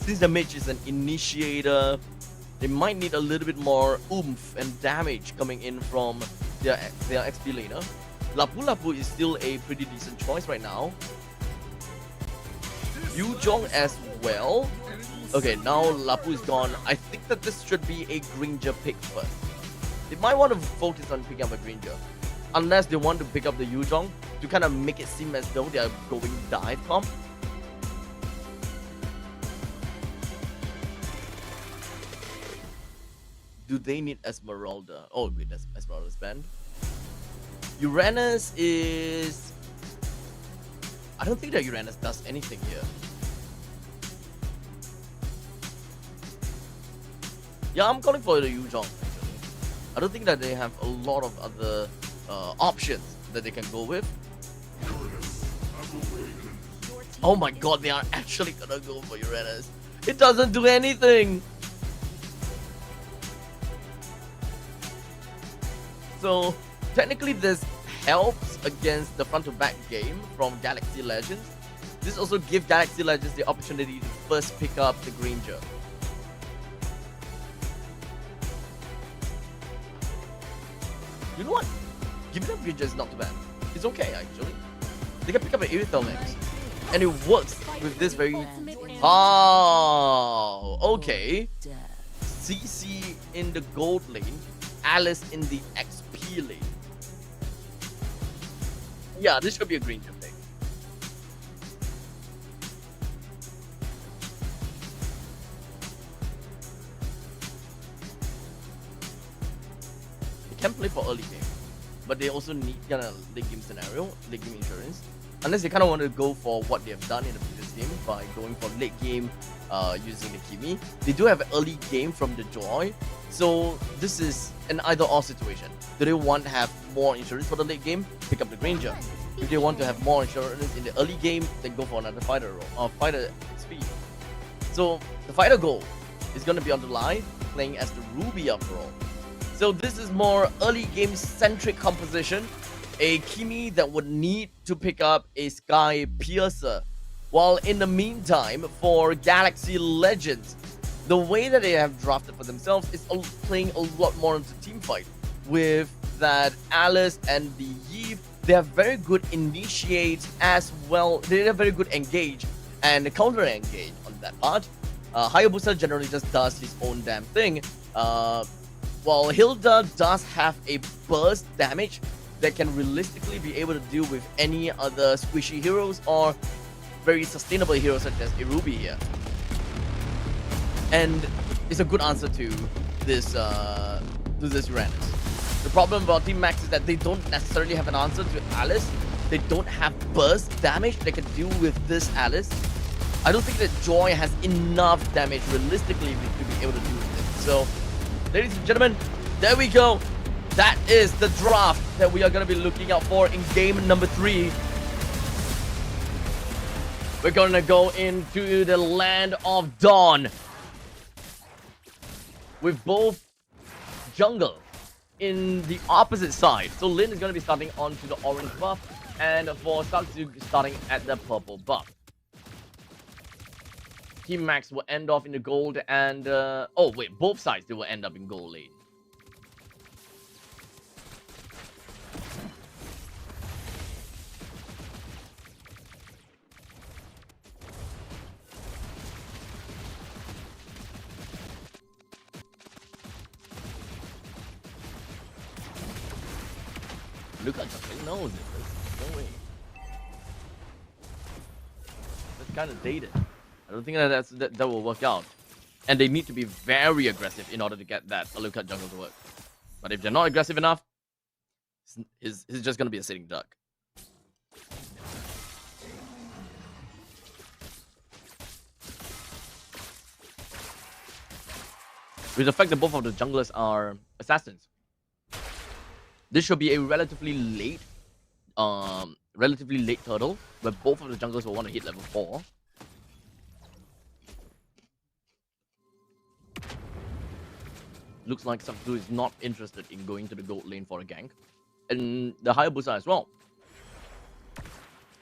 Since the mage is an initiator, they might need a little bit more oomph and damage coming in from their XP laner. Lapu Lapu is still a pretty decent choice right now. Yuzhong as well. Okay, now Lapu is gone. I think that this should be a Granger pick first. They might want to focus on picking up a Granger. Unless they want to pick up the Yuzhong to kind of make it seem as though they are going dive comp. Do they need Esmeralda? Oh wait, that's Esmeralda's banned. Uranus is... I don't think that Uranus does anything here. Yeah, I'm calling for the Yuzhong actually. I don't think that they have a lot of other options that they can go with. Oh my god, they are actually gonna go for Uranus. It doesn't do anything. So technically this helps against the front to back game from Galaxy Legends. This also gives Galaxy Legends the opportunity to first pick up the Granger. You know what? Giving up Granger is not too bad. It's okay actually. They can pick up an Irithel next. And it works with this very... Oh, okay. CC in the gold lane, Alice in the XP lane. Yeah, this should be a green gem thing. They can play for early game, but they also need kind of late game scenario, late game insurance. Unless they kind of want to go for what they have done in the previous game by going for late game using the Kimi. They do have an early game from the Joy. So this is an either-or situation. Do they want to have more insurance for the late game? Pick up the Granger. If they want to have more insurance in the early game, then go for another fighter role or fighter speed. So the fighter goal is going to be on the line, playing as the Ruby after all. So this is more early game centric composition. A Kimi that would need to pick up a Sky Piercer. While in the meantime, for Galaxy Legends, the way that they have drafted for themselves is playing a lot more into team fight. With that Alice and the Yves, they have very good initiate as well. They have very good engage and counter engage on that part. Hayabusa generally just does his own damn thing. While Hilda does have a burst damage that can realistically be able to deal with any other squishy heroes or very sustainable heroes such as Irubi here. And it's a good answer to this Uranus. The problem about Team Max is that they don't necessarily have an answer to Alice. They don't have burst damage that can deal with this Alice. I don't think that Joy has enough damage realistically to be able to deal with it. So, ladies and gentlemen, there we go. That is the draft that we are going to be looking out for in game number 3. We're going to go into the land of Dawn with both jungle in the opposite side. So Lin is going to be starting onto the orange buff, and for Sakzu starting at the purple buff. Team Max will end off in the gold, and oh wait, both sides they will end up in gold lane. Look at something knows it. No way. That's kind of dated. I don't think that will work out. And they need to be very aggressive in order to get that Alucard jungle to work. But if they're not aggressive enough, he's just going to be a sitting duck. With the fact that both of the junglers are assassins, this should be a relatively late turtle, where both of the junglers will want to hit level 4. Looks like Sakzu is not interested in going to the gold lane for a gank. And the Hayabusa as well.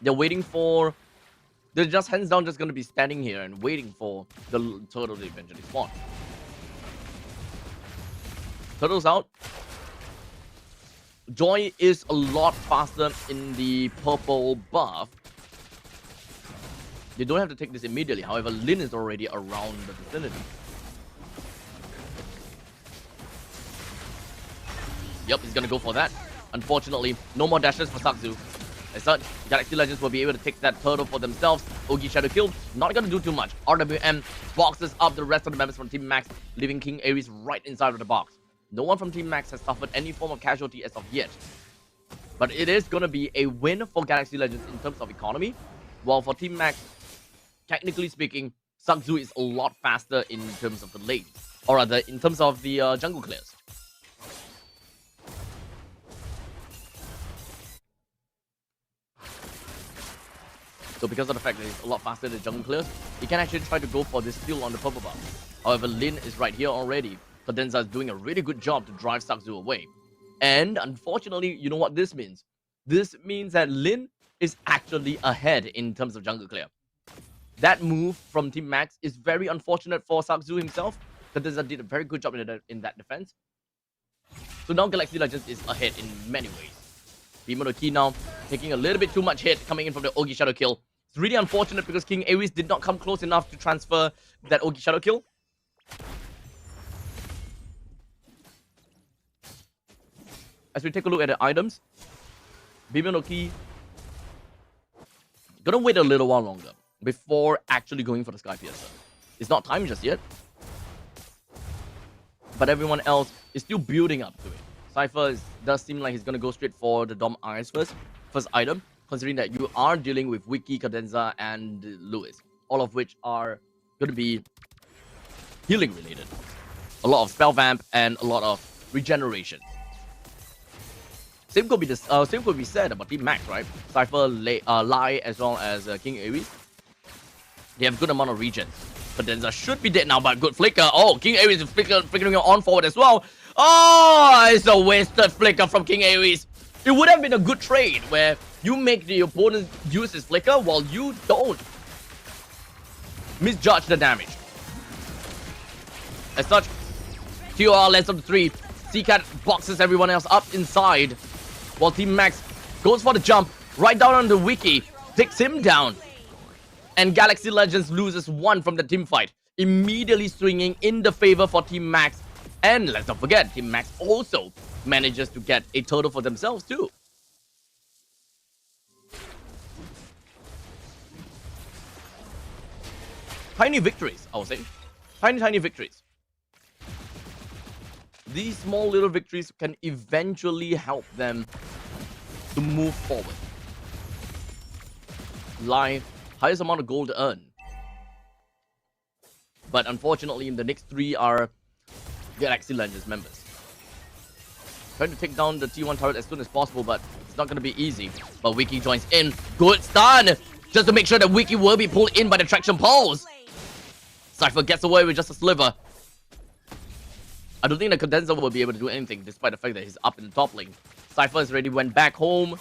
They're waiting for... They're just hands down just going to be standing here and waiting for the turtle to eventually spawn. Turtle's out. Joy is a lot faster in the purple buff. You don't have to take this immediately. However, Lin is already around the vicinity. Yep, he's gonna go for that. Unfortunately, no more dashes for Sakzu. As such, Galaxy Legends will be able to take that turtle for themselves. Ogi Shadow Kill, not gonna do too much. RWM boxes up the rest of the members from Team Max, leaving King Ares right inside of the box. No one from Team Max has suffered any form of casualty as of yet. But it is going to be a win for Galaxy Legends in terms of economy. While for Team Max, technically speaking, Sakzu is a lot faster in terms of the lane. Or rather, in terms of the jungle clears. So because of the fact that he's a lot faster than jungle clears, he can actually try to go for this steal on the purple buff. However, Lin is right here already. Cadenza is doing a really good job to drive Sakzu away. And unfortunately, you know what this means? This means that Lin is actually ahead in terms of jungle clear. That move from Team Max is very unfortunate for Sakzu himself. Cadenza did a very good job in that defense. So now Galaxy Legends is ahead in many ways. Beam of the Key now taking a little bit too much hit coming in from the Ogi Shadow Kill. It's really unfortunate because King Aries did not come close enough to transfer that Ogi Shadow kill. As we take a look at the items, Biminoki gonna wait a little while longer before actually going for the Sky Piercer. It's not time just yet, but everyone else is still building up to it. Cypher does seem like he's gonna go straight for the Dom Eyes first item, considering that you are dealing with Wiki, Cadenza, and Lewis, all of which are gonna be healing related. A lot of spell vamp and a lot of regeneration. Same could be said about Team Max, right? Cypher, Lai, as well as King Aries. They have good amount of regen. Cadenza should be dead now, but good flicker. Oh, King Aries is flickering on forward as well. Oh, it's a wasted flicker from King Aries. It would have been a good trade where you make the opponent use his flicker while you don't misjudge the damage. As such, TOR lands up to 3. CCAT boxes everyone else up inside, while Team Max goes for the jump right down on the Wiki, takes him down. And Galaxy Legends loses 1 from the team fight, immediately swinging in the favor for Team Max. And let's not forget, Team Max also manages to get a turtle for themselves too. Tiny victories, I would say. Tiny victories. These small little victories can eventually help them to move forward. Lai, highest amount of gold to earn. But unfortunately, the next 3 are Galaxy Legends members. Trying to take down the T1 turret as soon as possible, but it's not going to be easy. But Wiki joins in. Good stun! Just to make sure that Wiki will be pulled in by the traction pulse. Cypher gets away with just a sliver. I don't think the Condenser will be able to do anything, despite the fact that he's up in the top lane. Cypher has already went back home.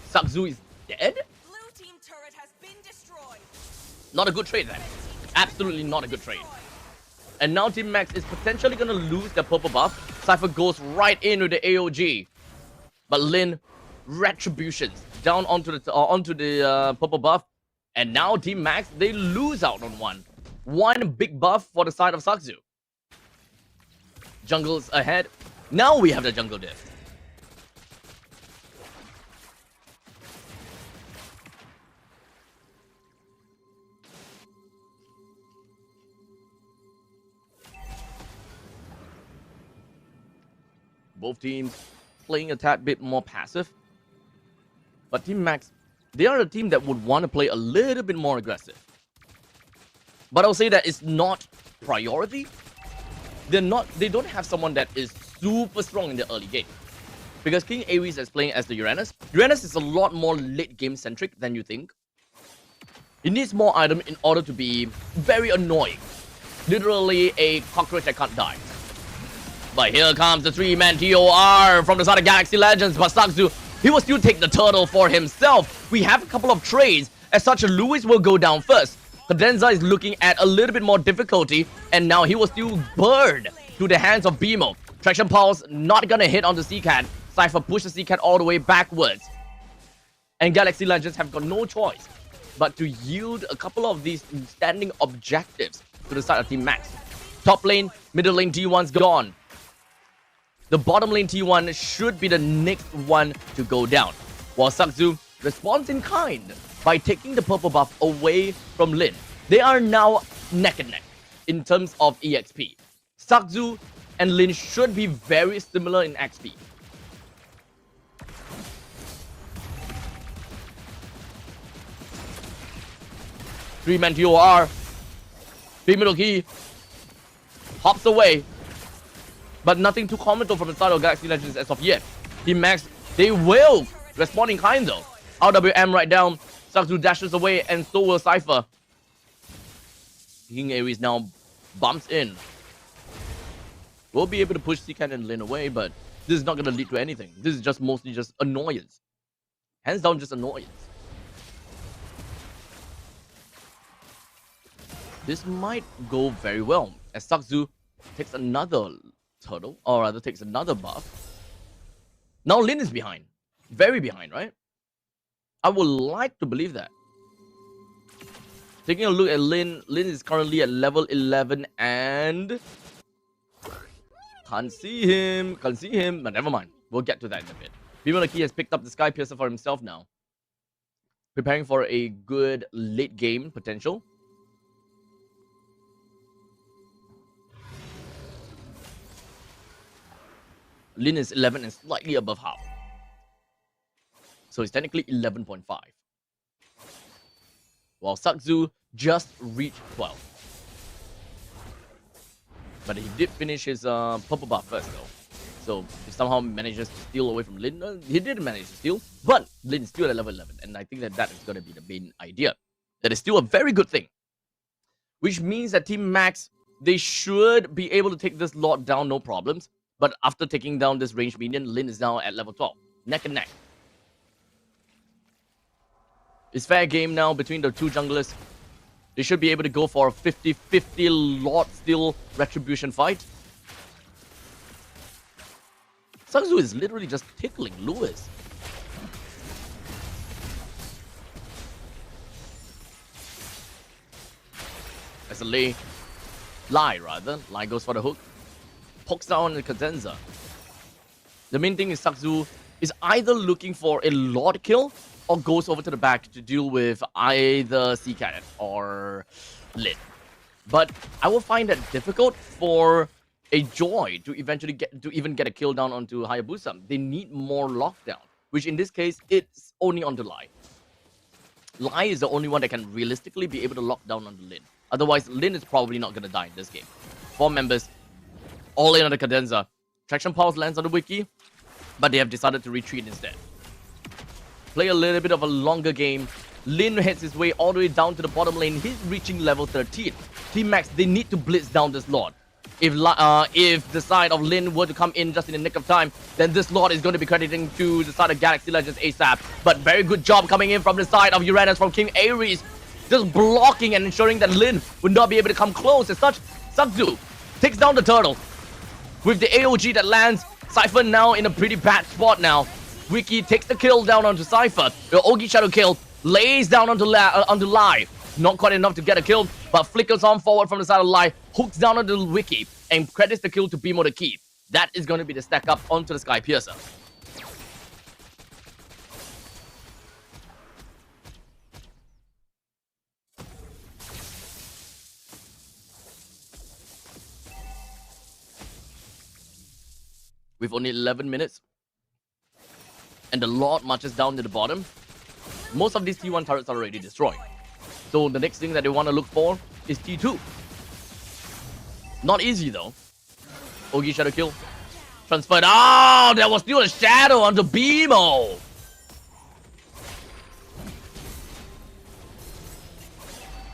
Sakzu is dead? Blue team turret has been destroyed. Not a good trade then. Absolutely not a good trade. And now Team Max is potentially going to lose their purple buff. Cypher goes right in with the AOG. But Lin, retributions down onto the purple buff. And now Team Max, they lose out on one. One big buff for the side of Sakzu. Jungle's ahead. Now we have the jungle diff. Both teams playing a tad bit more passive. But Team Max, they are a team that would want to play a little bit more aggressive. But I'll say that it's not priority. They don't have someone that is super strong in the early game. Because King Aries is playing as the Uranus. Uranus is a lot more late game centric than you think. It needs more item in order to be very annoying. Literally a cockroach that can't die. But here comes the 3-man TOR from the side of Galaxy Legends. But Sakzu, he will still take the turtle for himself. We have a couple of trades. As such, Lewis will go down first. Cadenza is looking at a little bit more difficulty. And now he will still burn to the hands of Bimo. Traction Pulse not gonna hit on the CCAT. Cypher pushes CCAT all the way backwards. And Galaxy Legends have got no choice but to yield a couple of these standing objectives to the side of Team Max. Top lane, middle lane T1's gone. The bottom lane T1 should be the next one to go down. While Sakzu responds in kind by taking the purple buff away from Lin. They are now neck and neck in terms of EXP. Sakzu and Lin should be very similar in XP. Three-man TOR. Big middle key. Hops away. But nothing too common from the side of Galaxy Legends as of yet. Team Max, they will respond in kind though. RWM right down. Sakzu dashes away and so will Cypher. King Aries now bumps in. We'll be able to push CCAT and Lin away, but this is not going to lead to anything. This is just mostly just annoyance. Hands down, just annoyance. This might go very well as Sakzu takes another turtle, or rather takes another buff. Now Lin is behind. Very behind, right? I would like to believe that. Taking a look at Lin. Lin is currently at level 11 and can't see him. But never mind. We'll get to that in a bit. Bimonaki has picked up the Sky Piercer for himself now. Preparing for a good late game potential. Lin is 11 and slightly above half. So it's technically 11.5. While Sakzu just reached 12. But he did finish his purple buff first though. So he somehow manages to steal away from Lin. He did manage to steal, but Lin is still at level 11. And I think that is going to be the main idea. That is still a very good thing. Which means that Team Max, they should be able to take this lot down, no problems. But after taking down this range minion, Lin is now at level 12. Neck and neck. It's fair game now between the two junglers. They should be able to go for a 50-50 lot still retribution fight. Sakzu is literally just tickling Lewis. As a Lai goes for the hook. Pokes down the Cadenza. The main thing is Sakzu is either looking for a Lord kill or goes over to the back to deal with either Sea Cannon or Lin. But I will find that difficult for a Joy to eventually get a kill down onto Hayabusa. They need more lockdown, which in this case it's only onto Lai. Lai is the only one that can realistically be able to lock down onto Lin. Otherwise, Lin is probably not going to die in this game. 4 members, all in on the Cadenza. Traction Pulse lands on the Wiki, but they have decided to retreat instead. Play a little bit of a longer game. Lin heads his way all the way down to the bottom lane. He's reaching level 13. Team Max, they need to blitz down this Lord. If the side of Lin were to come in just in the nick of time, then this Lord is going to be crediting to the side of Galaxy Legends ASAP. But very good job coming in from the side of Uranus from King Ares. Just blocking and ensuring that Lin would not be able to come close. As such, Sakzu takes down the turtle. With the AOG that lands, Cypher now in a pretty bad spot now. Wiki takes the kill down onto Cypher. The Ogi Shadow kill lays down onto Lai. Not quite enough to get a kill, but flickers on forward from the side of Lai, hooks down onto Wiki, and credits the kill to Bimo the Key. That is going to be the stack up onto the Sky Piercer. With only 11 minutes. And the Lord marches down to the bottom. Most of these T1 turrets are already destroyed. So the next thing that they want to look for is T2. Not easy though. Ogi Shadow kill. Transferred. Oh, there was still a shadow onto Bimo.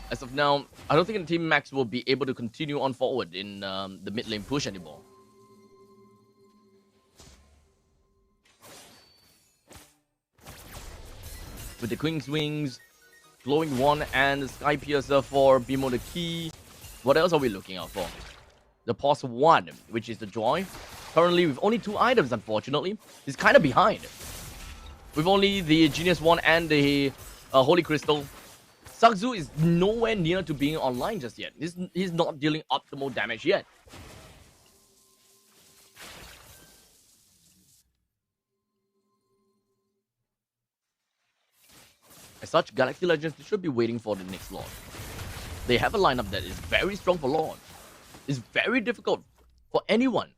As of now, I don't think the Team Max will be able to continue on forward in the mid lane push anymore. With the Queen's Wings, Glowing Wand, and the Sky Piercer for Bimo the Key. What else are we looking out for? The Pause 1, which is the Joy. Currently, with only 2 items, unfortunately. He's kind of behind. With only the Genius Wand and the Holy Crystal. Sakzu is nowhere near to being online just yet. He's not dealing optimal damage yet. As such, Galaxy Legends should be waiting for the next Lord. They have a lineup that is very strong for Lord. It's very difficult for anyone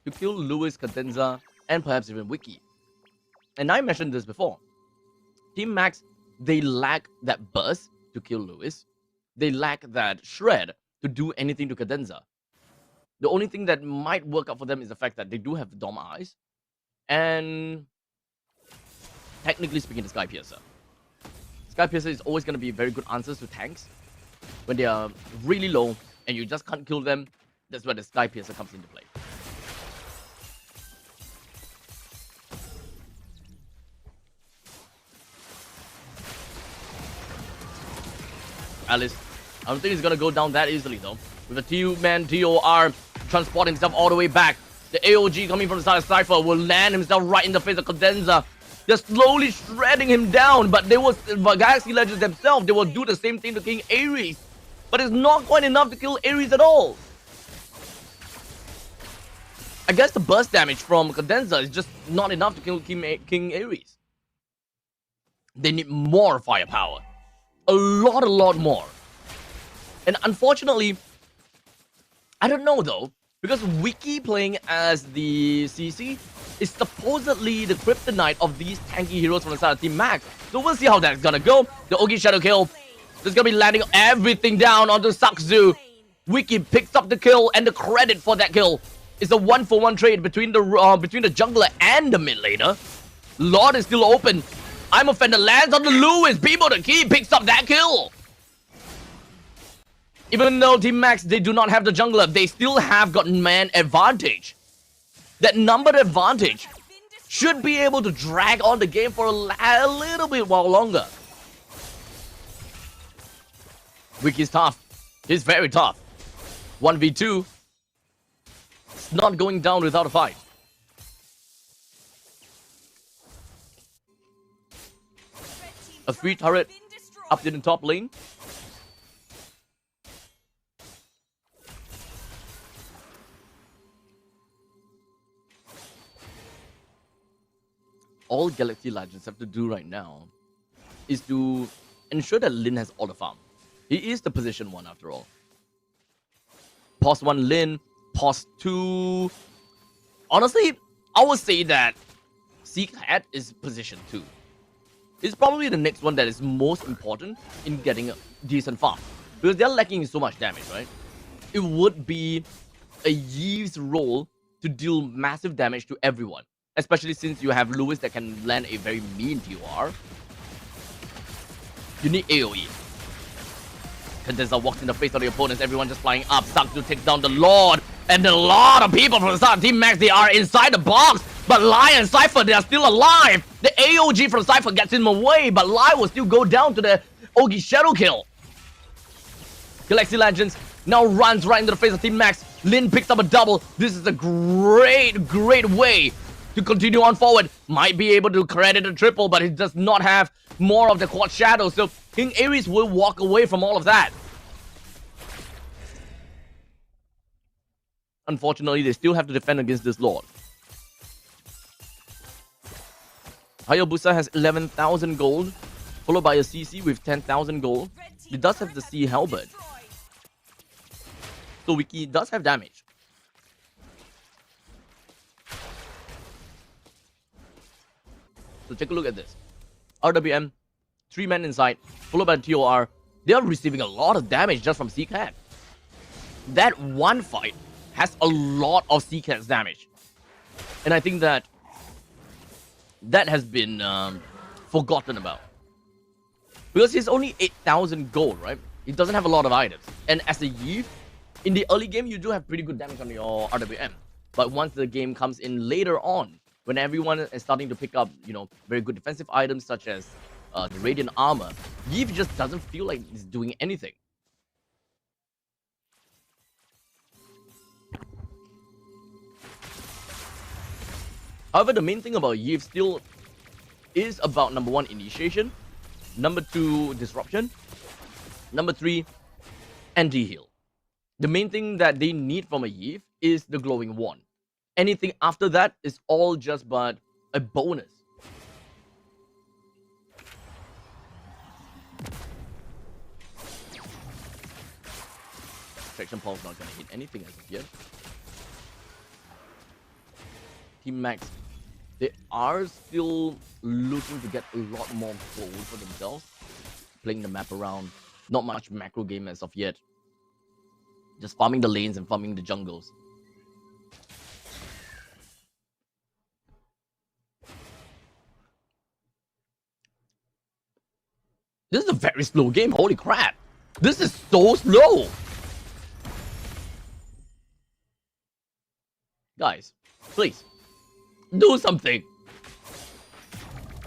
to kill Lewis, Cadenza, and perhaps even Wiki. And I mentioned this before. Team Max, they lack that burst to kill Lewis. They lack that shred to do anything to Cadenza. The only thing that might work out for them is the fact that they do have the Dom Eyes. And technically speaking, the Sky Piercer. Sky Piercer is always going to be very good answers to tanks. When they are really low and you just can't kill them, that's where the Sky Piercer comes into play. Alice, I don't think he's going to go down that easily though. With a 2-man TOR transporting himself all the way back. The AOG coming from the side of Cypher will land himself right in the face of Cadenza. They're slowly shredding him down, but Galaxy Legends themselves, they will do the same thing to King Ares. But it's not quite enough to kill Ares at all. I guess the burst damage from Condenser is just not enough to kill King Ares. They need more firepower. A lot more. And unfortunately, I don't know though, because Wiki playing as the CC is supposedly the kryptonite of these tanky heroes from the side of Team Max. So we'll see how that's gonna go. The Ogi Shadow kill is gonna be landing everything down onto Sakzu. Wiki picks up the kill, and the credit for that kill is a 1-for-1 trade between the jungler and the mid laner. Lord is still open. I'm Offender lands on the Lewis. People the key picks up that kill. Even though Team Max, they do not have the jungler, they still have got man advantage. That number advantage should be able to drag on the game for a little bit while longer. Wiki's tough. He's very tough. 1v2. It's not going down without a fight. A free turret up in the top lane. All Galaxy Legends have to do right now is to ensure that Lin has all the farm. He is the position 1 after all. Pos 1 Lin, Pos 2... Honestly, I would say that Seek Hat is position 2. It's probably the next one that is most important in getting a decent farm. Because they're lacking so much damage, right? It would be a Yeeve's role to deal massive damage to everyone. Especially since you have Lewis that can land a very mean TOR. You need AoE. Condenser walks in the face of the opponents, everyone just flying up. Sucks to take down the Lord. And a lot of people from the start of Team Max, they are inside the box. But Lai and Cypher, they are still alive. The AOG from Cypher gets him away, but Lai will still go down to the Ogi Shadow kill. Galaxy Legends now runs right into the face of Team Max. Lin picks up a double. This is a great way to continue on forward. Might be able to credit a triple, but he does not have more of the quad shadow. So King Ares will walk away from all of that. Unfortunately, they still have to defend against this Lord. Hayabusa has 11,000 gold, followed by a CC with 10,000 gold. He does have the Sea Halberd. So Wiki does have damage. So take a look at this. RWM, 3 men inside, followed by TOR. They are receiving a lot of damage just from Seek Hat. That one fight has a lot of Seek Hat's damage. And I think that has been forgotten about. Because he's only 8,000 gold, right? He doesn't have a lot of items. And as a Yeeve, in the early game, you do have pretty good damage on your RWM. But once the game comes in later on, when everyone is starting to pick up, very good defensive items such as the Radiant Armor, Yeeve just doesn't feel like he's doing anything. However, the main thing about Yeeve still is about number 1, initiation, number 2, disruption, number 3, anti-heal. The main thing that they need from a Yeeve is the glowing wand. Anything after that is all just but a bonus. Traction Pulse not gonna hit anything as of yet. Team Max, they are still looking to get a lot more gold for themselves. Playing the map around. Not much macro game as of yet. Just farming the lanes and farming the jungles. This is a very slow game, holy crap. This is so slow. Guys, please, do something.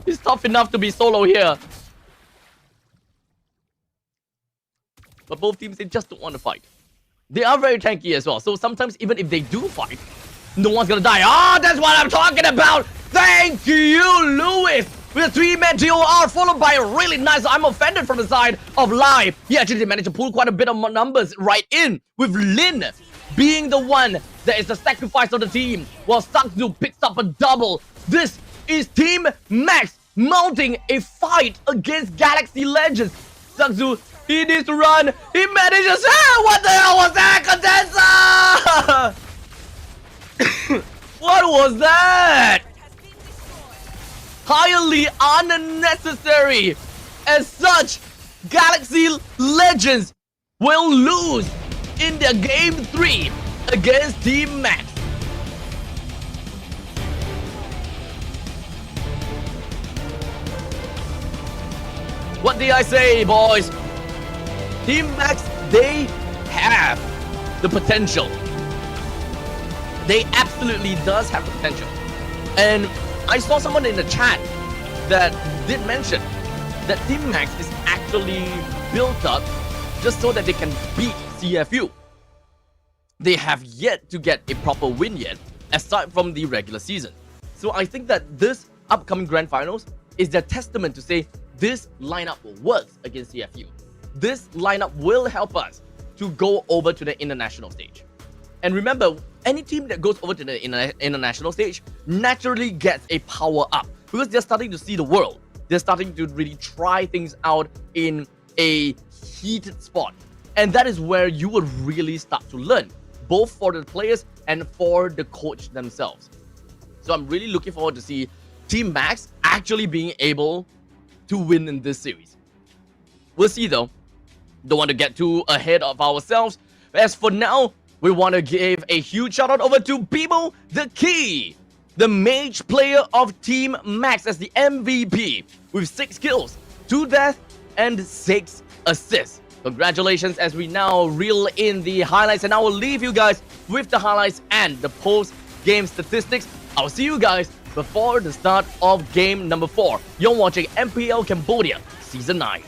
It's tough enough to be solo here. But both teams, they just don't want to fight. They are very tanky as well, so sometimes even if they do fight, No one's gonna die. Ah, that's what I'm talking about. Thank you, Lewis. With a 3-man DOR followed by a really nice I'm offended from the side of Live. He actually managed to pull quite a bit of numbers right in, with Lin being the one that is the sacrifice of the team, while Sakzu picks up a double. This is Team Max mounting a fight against Galaxy Legends. Sakzu, he needs to run. He manages. Ah, what the hell was that, Condenser? What was that? Highly unnecessary. As such, Galaxy Legends will lose in their game 3 against Team Max. What did I say, boys? Team Max, they have the potential. They absolutely does have the potential. And I saw someone in the chat that did mention that Team Max is actually built up just so that they can beat CFU. They have yet to get a proper win yet, aside from the regular season. So I think that this upcoming Grand Finals is their testament to say this lineup works against CFU. This lineup will help us to go over to the international stage. And remember, any team that goes over to the international stage naturally gets a power up because they're starting to see the world. They're starting to really try things out in a heated spot. And that is where you will really start to learn, both for the players and for the coach themselves. So I'm really looking forward to see Team Max actually being able to win in this series. We'll see though. Don't want to get too ahead of ourselves. As for now, we want to give a huge shout out over to Bimo the Key, the mage player of Team Max as the MVP with 6 kills, 2 deaths, and 6 assists. Congratulations as we now reel in the highlights, and I will leave you guys with the highlights and the post-game statistics. I'll see you guys before the start of game number 4. You're watching MPL Cambodia Season 9.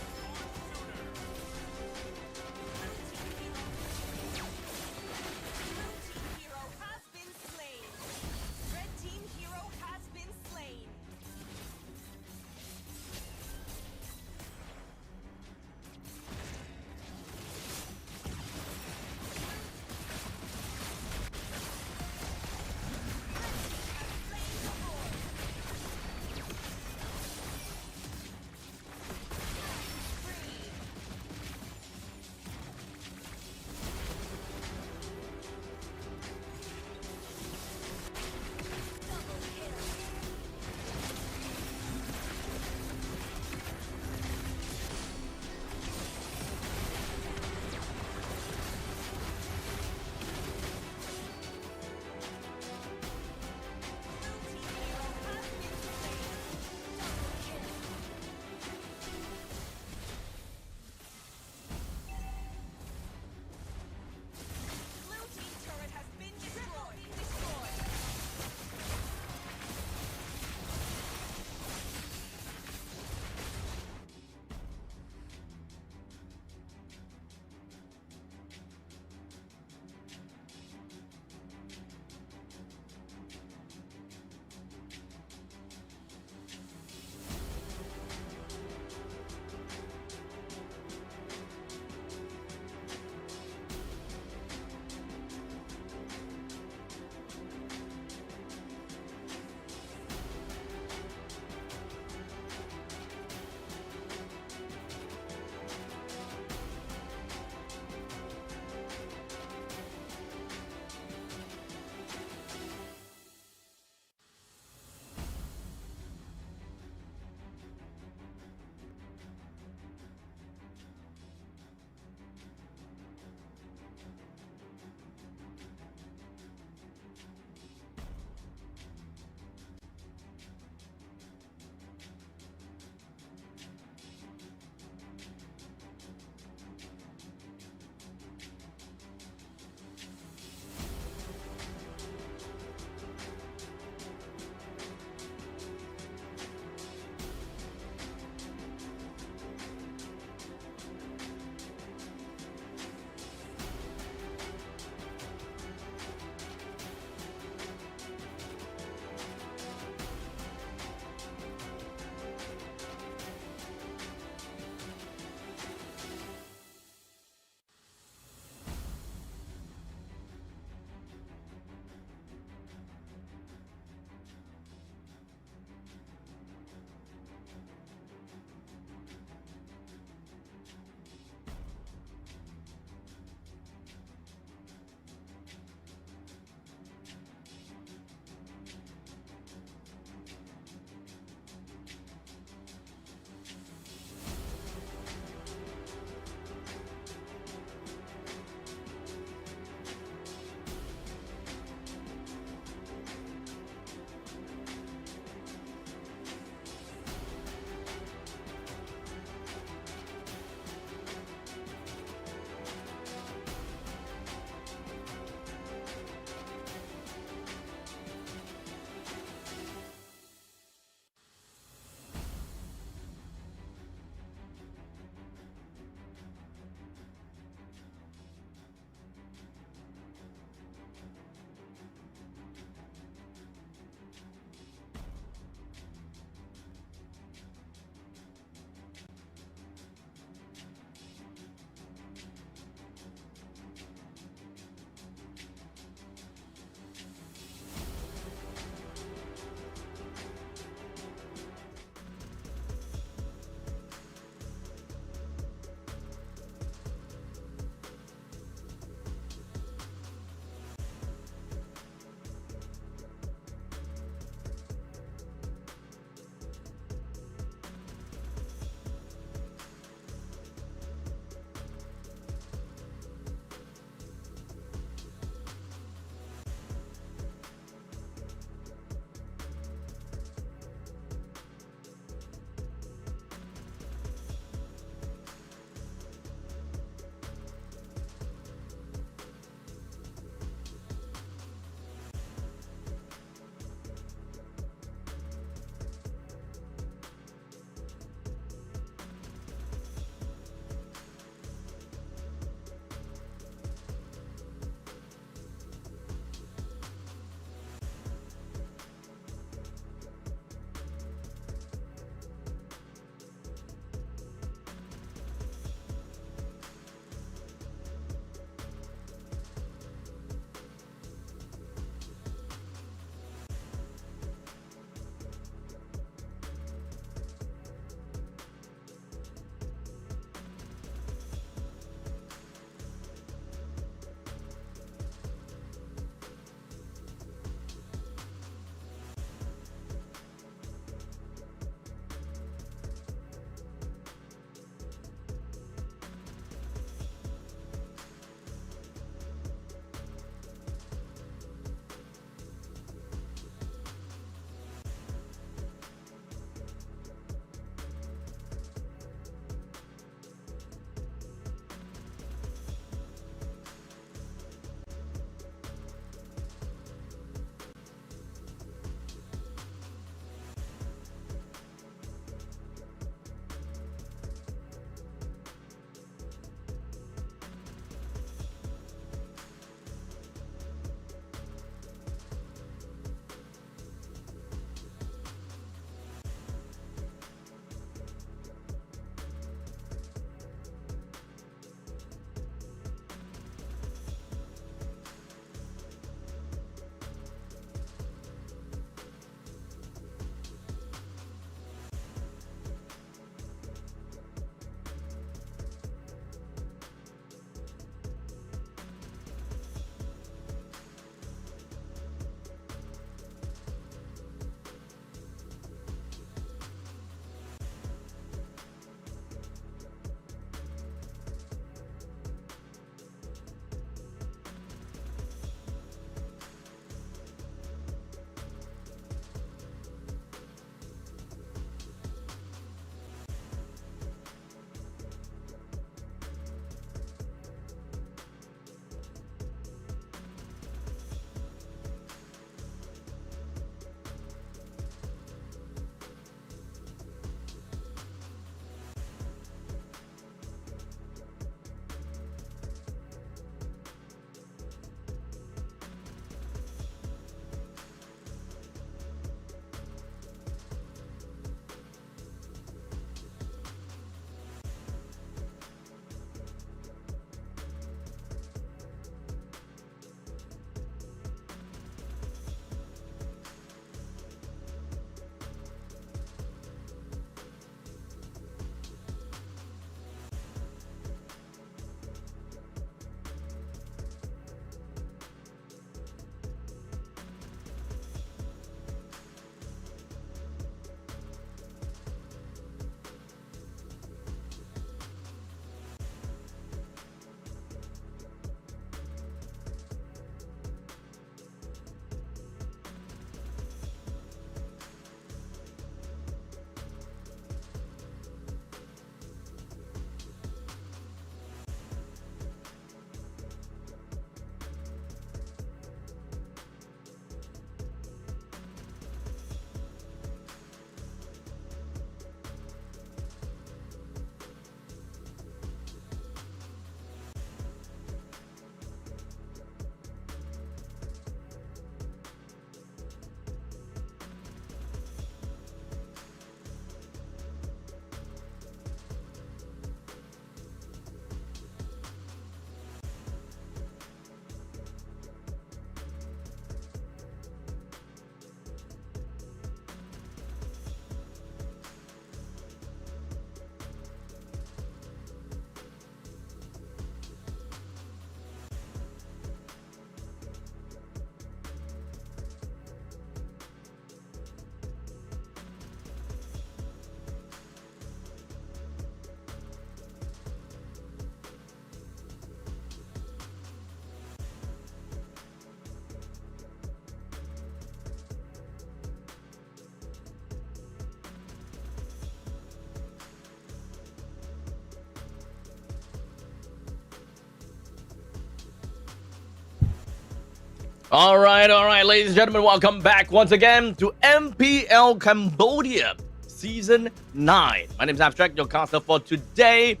All right, ladies and gentlemen, welcome back once again to MPL Cambodia Season 9. My name is Abstract, your caster for today,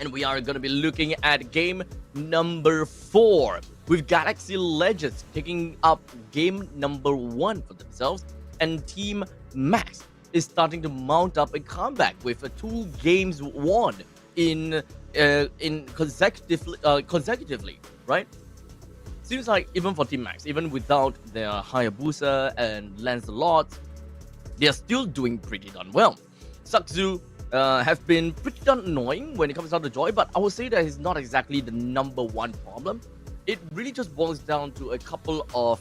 and we are going to be looking at game number 4 with Galaxy Legends taking up game number 1 for themselves, and Team Max is starting to mount up a comeback with 2 games won in consecutively, right? Seems like even for Team Max, even without their Hayabusa and Lancelot, they are still doing pretty darn well. Sakzu have been pretty darn annoying when it comes down to Joy, but I would say that it's not exactly the number 1 problem. It really just boils down to a couple of,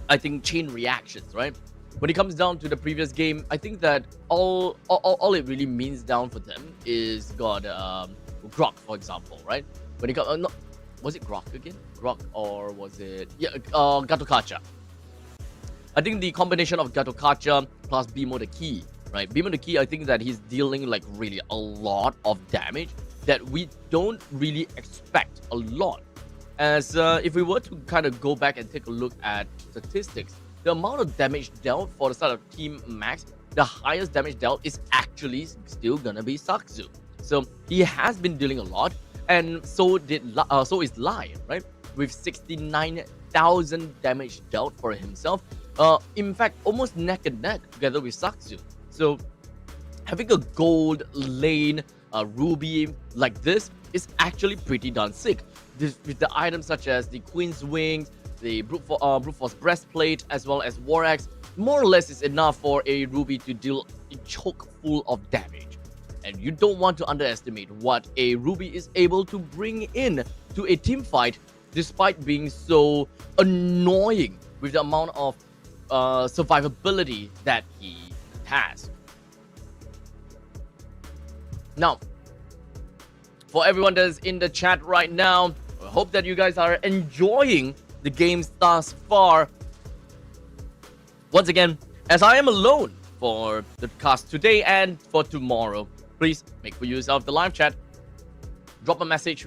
I think, chain reactions, right? When it comes down to the previous game, I think that all it really means down for them is Grok, for example, right? When it comes, was it Grok again? Grok, or was it Gatokacha? I think the combination of Gatokacha plus Bimo the Key, right? Bimo the Key, I think that he's dealing like really a lot of damage that we don't really expect a lot. As if we were to kind of go back and take a look at statistics, the amount of damage dealt for the side of Team Max, the highest damage dealt is actually still gonna be Sakzu. So he has been dealing a lot, and so is Lai, right? With 69,000 damage dealt for himself. In fact, almost neck and neck together with Sakzu. So having a gold lane Ruby like this is actually pretty darn sick. With the items such as the Queen's Wings, the Brute Force Breastplate, as well as War Axe, more or less is enough for a Ruby to deal a choke full of damage. And you don't want to underestimate what a Ruby is able to bring in to a team fight, despite being so annoying with the amount of survivability that he has. Now, for everyone that is in the chat right now, I hope that you guys are enjoying the games thus far. Once again, as I am alone for the cast today and for tomorrow, please make full use of the live chat. Drop a message,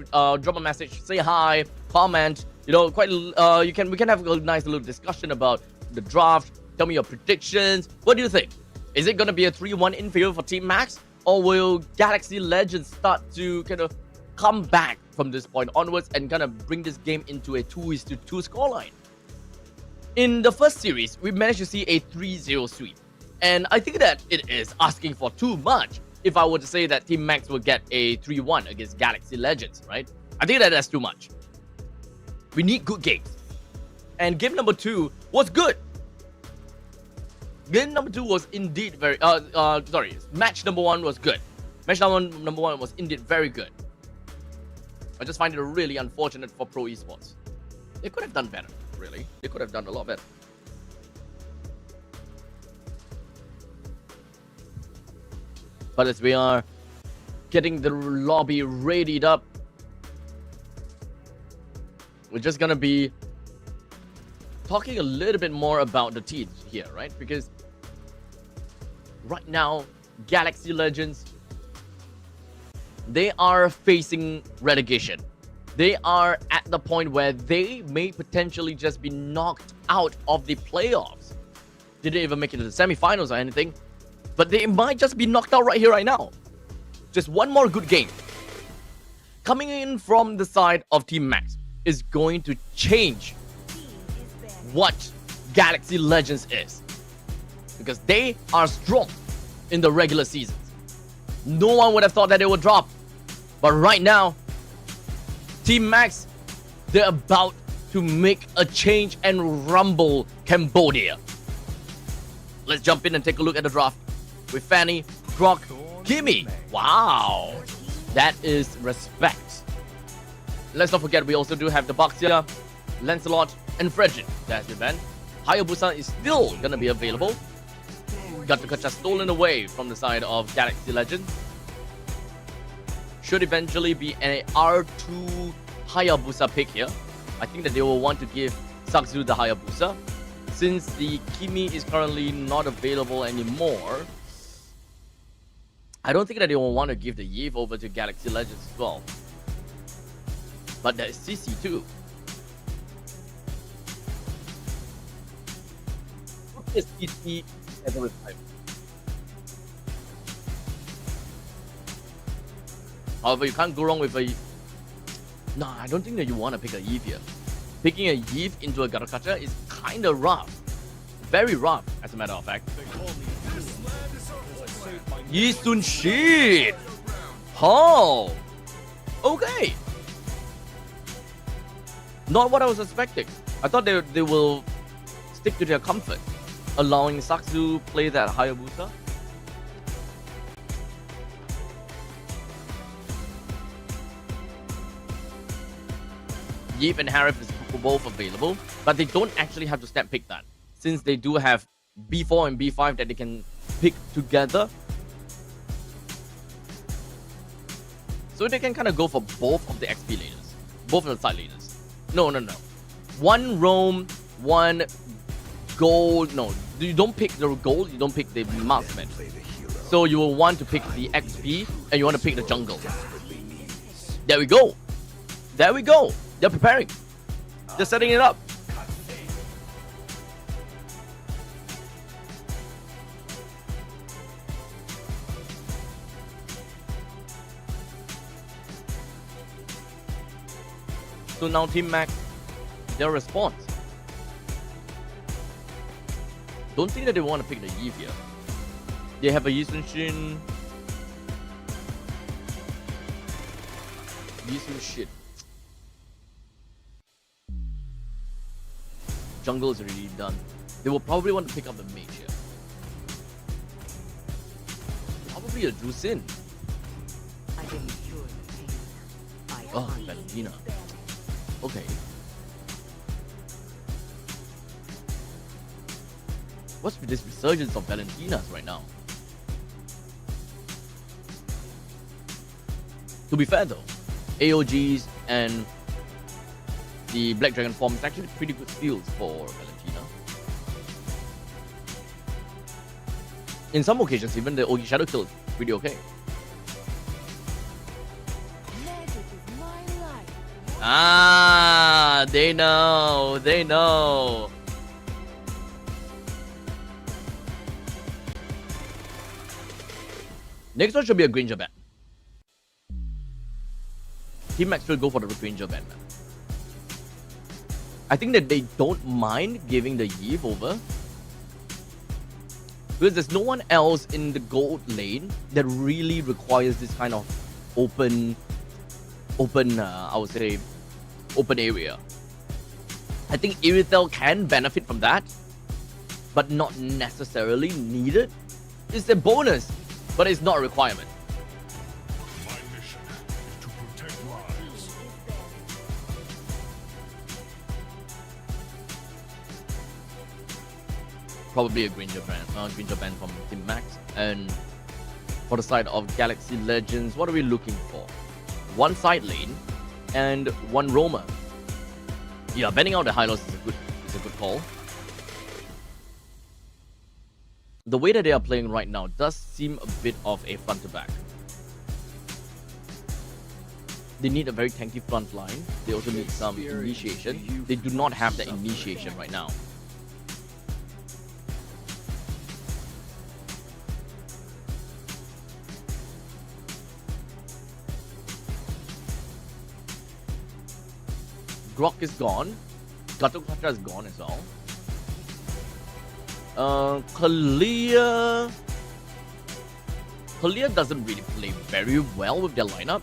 say hi, comment. You know, we can have a nice little discussion about the draft. Tell me your predictions. What do you think? Is it gonna be a 3-1 in favor for Team Max, or will Galaxy Legends start to kind of come back from this point onwards and kind of bring this game into a 2-2 scoreline? In the first series, we managed to see a 3-0 sweep, and I think that it is asking for too much if I were to say that Team Max will get a 3-1 against Galaxy Legends, right? I think that that's too much. We need good games. And game number 2 was good. Game number 2 was indeed very... match number 1 was good. Match number 1 was indeed very good. I just find it really unfortunate for Pro Esports. They could have done better, really. They could have done a lot better. But as we are getting the lobby readied up, we're just gonna be talking a little bit more about the teams here, right? Because right now, Galaxy Legends, they are facing relegation. They are at the point where they may potentially just be knocked out of the playoffs. They didn't even make it to the semifinals or anything, but they might just be knocked out right here, right now. Just one more good game coming in from the side of Team Max is going to change what Galaxy Legends is, because they are strong in the regular seasons. No one would have thought that they would drop, but right now, Team Max, they're about to make a change and rumble Cambodia. Let's jump in and take a look at the draft with Fanny, Grok, Kimmy. Wow, that is respect. Let's not forget, we also do have the Baxia, Lancelot, and Frederick that has been banned. Hayabusa is still gonna be available. Gatokacha stolen away from the side of Galaxy Legends. Should eventually be an R2 Hayabusa pick here. I think that they will want to give Sakzu the Hayabusa. Since the Kimi is currently not available anymore, I don't think that they will want to give the Yiv over to Galaxy Legends as well. But there's CC too. a CT together with Five. However, you can't go wrong with a... Nah, I don't think that you want to pick a Eve here. Picking a Eve into a Garakacha is kind of rough. Very rough, as a matter of fact. Yi Sun shit! Oh! Okay! Not what I was expecting. I thought they will stick to their comfort, allowing Saksu play that Hayabusa. Yip and Harif is both available, but they don't actually have to step pick that, since they do have B4 and B5 that they can pick together. So they can kind of go for both of the XP laners, both of the side laners. No. One roam, one gold. No, you don't pick the gold, you don't pick the marksman. So you will want to pick the XP and you want to pick the jungle. There we go. There we go. They're preparing. They're setting it up. So now Team Mac, their response. Don't think that they want to pick the Eve here. They have a Yisun Shin. Yisun shit. Jungle is already done. They will probably want to pick up the mage here. Probably a Drusin. Oh, Valentina. Okay. What's with this resurgence of Valentinas right now? To be fair though, AOGs and the Black Dragon form is actually pretty good skills for Valentina. In some occasions, even the Ogi Shadow Kill is pretty okay. Ah, they know. Next one should be a Granger ban. Team Max will go for the Granger ban. I think that they don't mind giving the Eve over, because there's no one else in the gold lane that really requires this kind of open I would say open area. I think Irithel can benefit from that, but not necessarily needed. It's a bonus, but it's not a requirement. My mission is to protect lives. Probably a Granger ban from Team Max. And for the side of Galaxy Legends, what are we looking for? One side lane and one roamer. Yeah, banning out the Hylos is a good call. The way that they are playing right now does seem a bit of a front to back. They need a very tanky front line. They also need some initiation. They do not have that initiation right now. Grok is gone. Gato Katra is gone as well. Kalia doesn't really play very well with their lineup,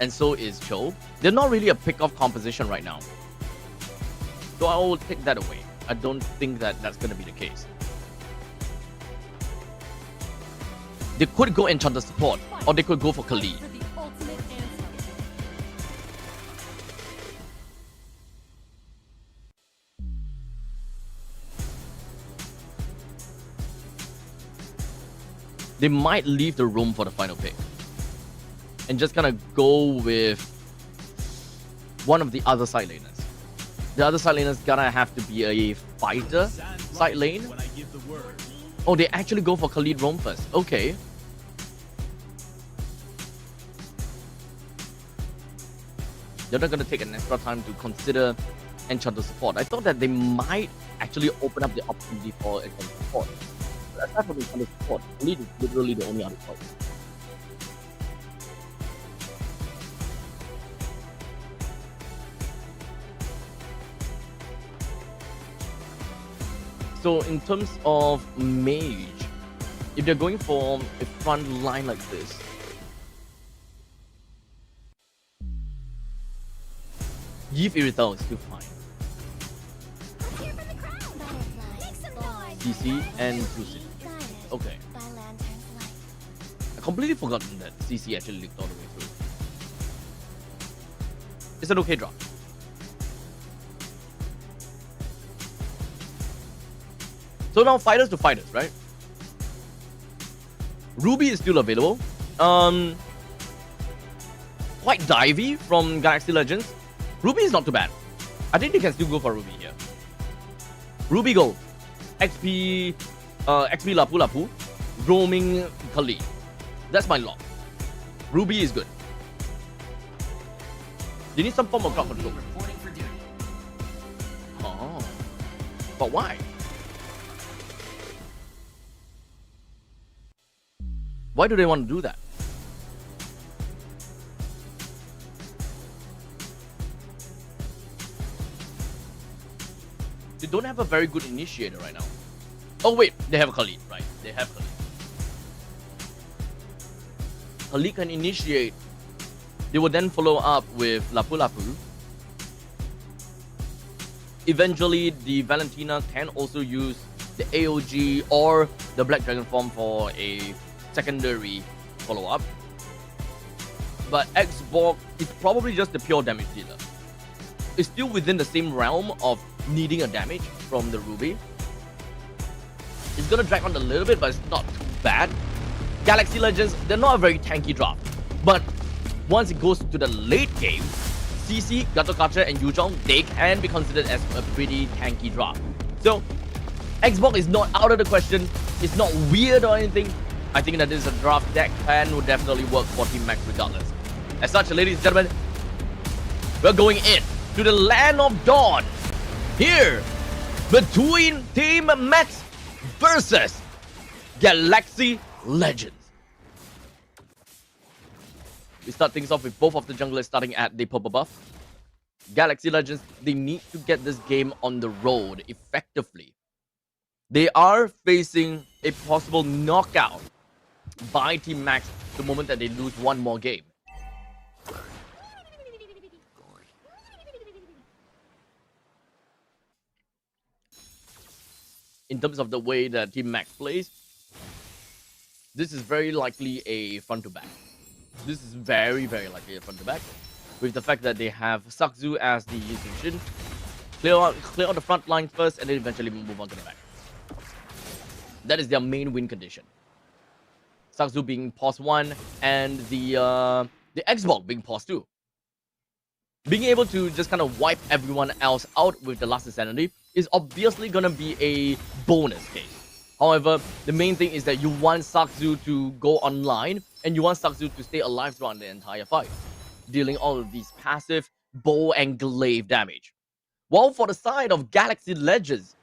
and so is Cho. They're not really a pick-off composition right now, so I will take that away. I don't think that that's going to be the case. They could go Enchanter support, or they could go for Kali. They might leave the room for the final pick and just kind of go with one of the other side laners. The other side laners gonna have to be a fighter side lane. Oh, they actually go for Khalid roam first. Okay. they're not going to take an extra time to consider Enchanter support. I thought that they might actually open up the opportunity for Enchanter support. But aside from Enchanter support, Lead is literally the only other choice. So in terms of mage, if they're going for a front line like this, Yves Irithel is still fine. CC and Lucid. Okay. I completely forgotten that CC actually leaked all the way through. It's an okay drop. So now fighters to fighters, right? Ruby is still available. Quite divey from Galaxy Legends. Ruby is not too bad. I think they can still go for Ruby here. Ruby Gold. XP Lapu Lapu. Roaming Kali. That's my lock. Ruby is good. They need some form of crowd control. Oh. But why? Why do they want to do that? They don't have a very good initiator right now. Oh wait, they have Khalid, right? They have Khalid. Khalid can initiate. They will then follow up with Lapu Lapu. Eventually, the Valentina can also use the AOG or the Black Dragon form for a secondary follow-up. But Xbox is probably just the pure damage dealer. It's still within the same realm of needing a damage from the Ruby. It's gonna drag on a little bit, but it's not too bad. Galaxy Legends, they're not a very tanky drop. But once it goes to the late game, CC, Gatokacha, and Yuzhong, they can be considered as a pretty tanky drop. So, Xbox is not out of the question. It's not weird or anything. I think that this is a draft deck plan would definitely work for Team Max regardless. As such, ladies and gentlemen, we're going in to the land of dawn. Here, between Team Max versus Galaxy Legends. We start things off with both of the junglers starting at the purple buff. Galaxy Legends, they need to get this game on the road effectively. They are facing a possible knockout by Team Max the moment that they lose one more game. In terms of the way that Team Max plays, this is very likely a front to back. This is very, very likely a front to back. With the fact that they have Sakzu as the Yushin. Clear out the front line first and then eventually move on to the back. That is their main win condition. Sakzu being pause 1 and the Xbox being pause 2. Being able to just kind of wipe everyone else out with the last insanity is obviously going to be a bonus case. However, the main thing is that you want Sakzu to go online and you want Sakzu to stay alive throughout the entire fight, dealing all of these passive bow and glaive damage. While for the side of Galaxy Legends,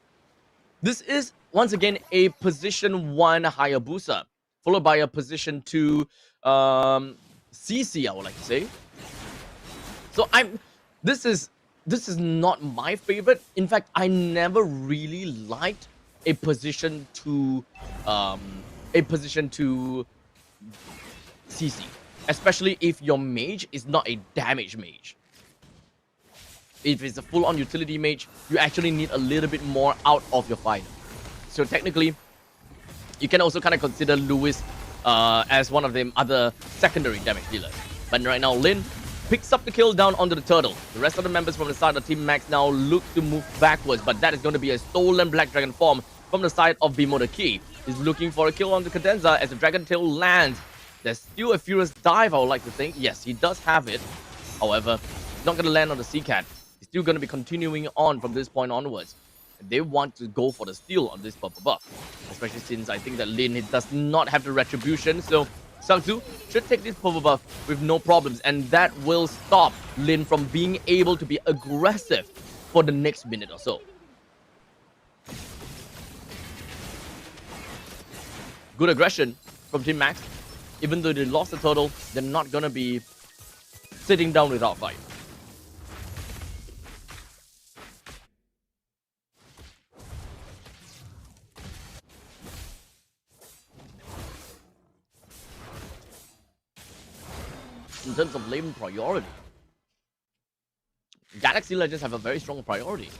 this is once again a position 1 Hayabusa, followed by a position 2 CC, I would like to say. So this is not my favorite. In fact, I never really liked a position 2 CC, especially if your mage is not a damage mage. If it's a full-on utility mage, you actually need a little bit more out of your fighter. So technically, you can also kind of consider Lewis as one of the other secondary damage dealers. But right now, Lin picks up the kill down onto the turtle. The rest of the members from the side of Team Max now look to move backwards, but that is going to be a stolen Black Dragon form from the side of Bimo the Key. He's looking for a kill on the Cadenza as the Dragon Tail lands. There's still a Furious Dive, I would like to think. Yes, he does have it. However, it's not going to land on the Sea Cat. He's still going to be continuing on from this point onwards. They want to go for the steal on this purple buff, especially since I think that Lin does not have the retribution, so Sangsu should take this purple buff with no problems, and that will stop Lin from being able to be aggressive for the next minute or so. Good aggression from Team Max. Even though they lost the turtle, they're not gonna be sitting down without fight. In terms of lane priority, Galaxy Legends have a very strong priority,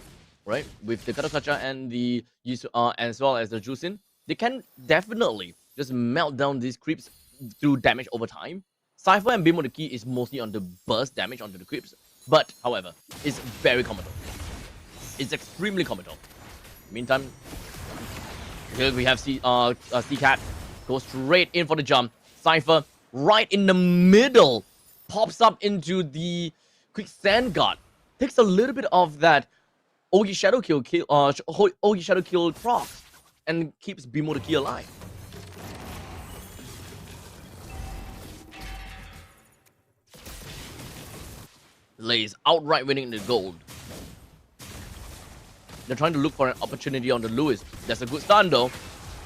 right? With the Katasacha and the as well as the Jusin, they can definitely just melt down these creeps through damage over time. Cypher and Beam of the Key is mostly on the burst damage onto the creeps, but however, it's very common. It's extremely common. Meantime, here we have C-Cat go straight in for the jump. Cypher right in the middle pops up into the Quicksand Guard. Takes a little bit of that Ogi Shadow Kill Ogi Shadow Kill procs and keeps Beam of the Key alive. Lays outright winning the gold. They're trying to look for an opportunity on the Lewis. That's a good stun though.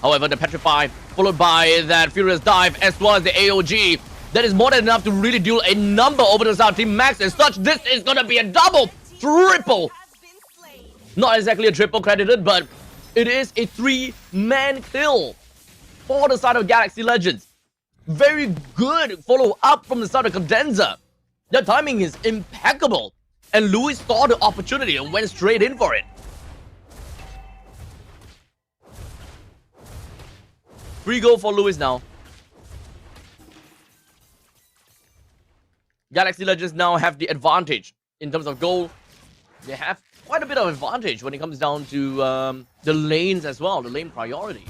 However, the Petrify, followed by that Furious Dive, as well as the AOG, that is more than enough to really deal a number over the South Team Max. As such, this is gonna be a double, triple. Not exactly a triple credited, but it is a 3-man kill for the side of Galaxy Legends. Very good follow up from the side of Cadenza. The timing is impeccable, and Lewis saw the opportunity and went straight in for it. Free goal for Lewis now. Galaxy Legends now have the advantage in terms of goal. They have quite a bit of advantage when it comes down to the lanes as well, the lane priority.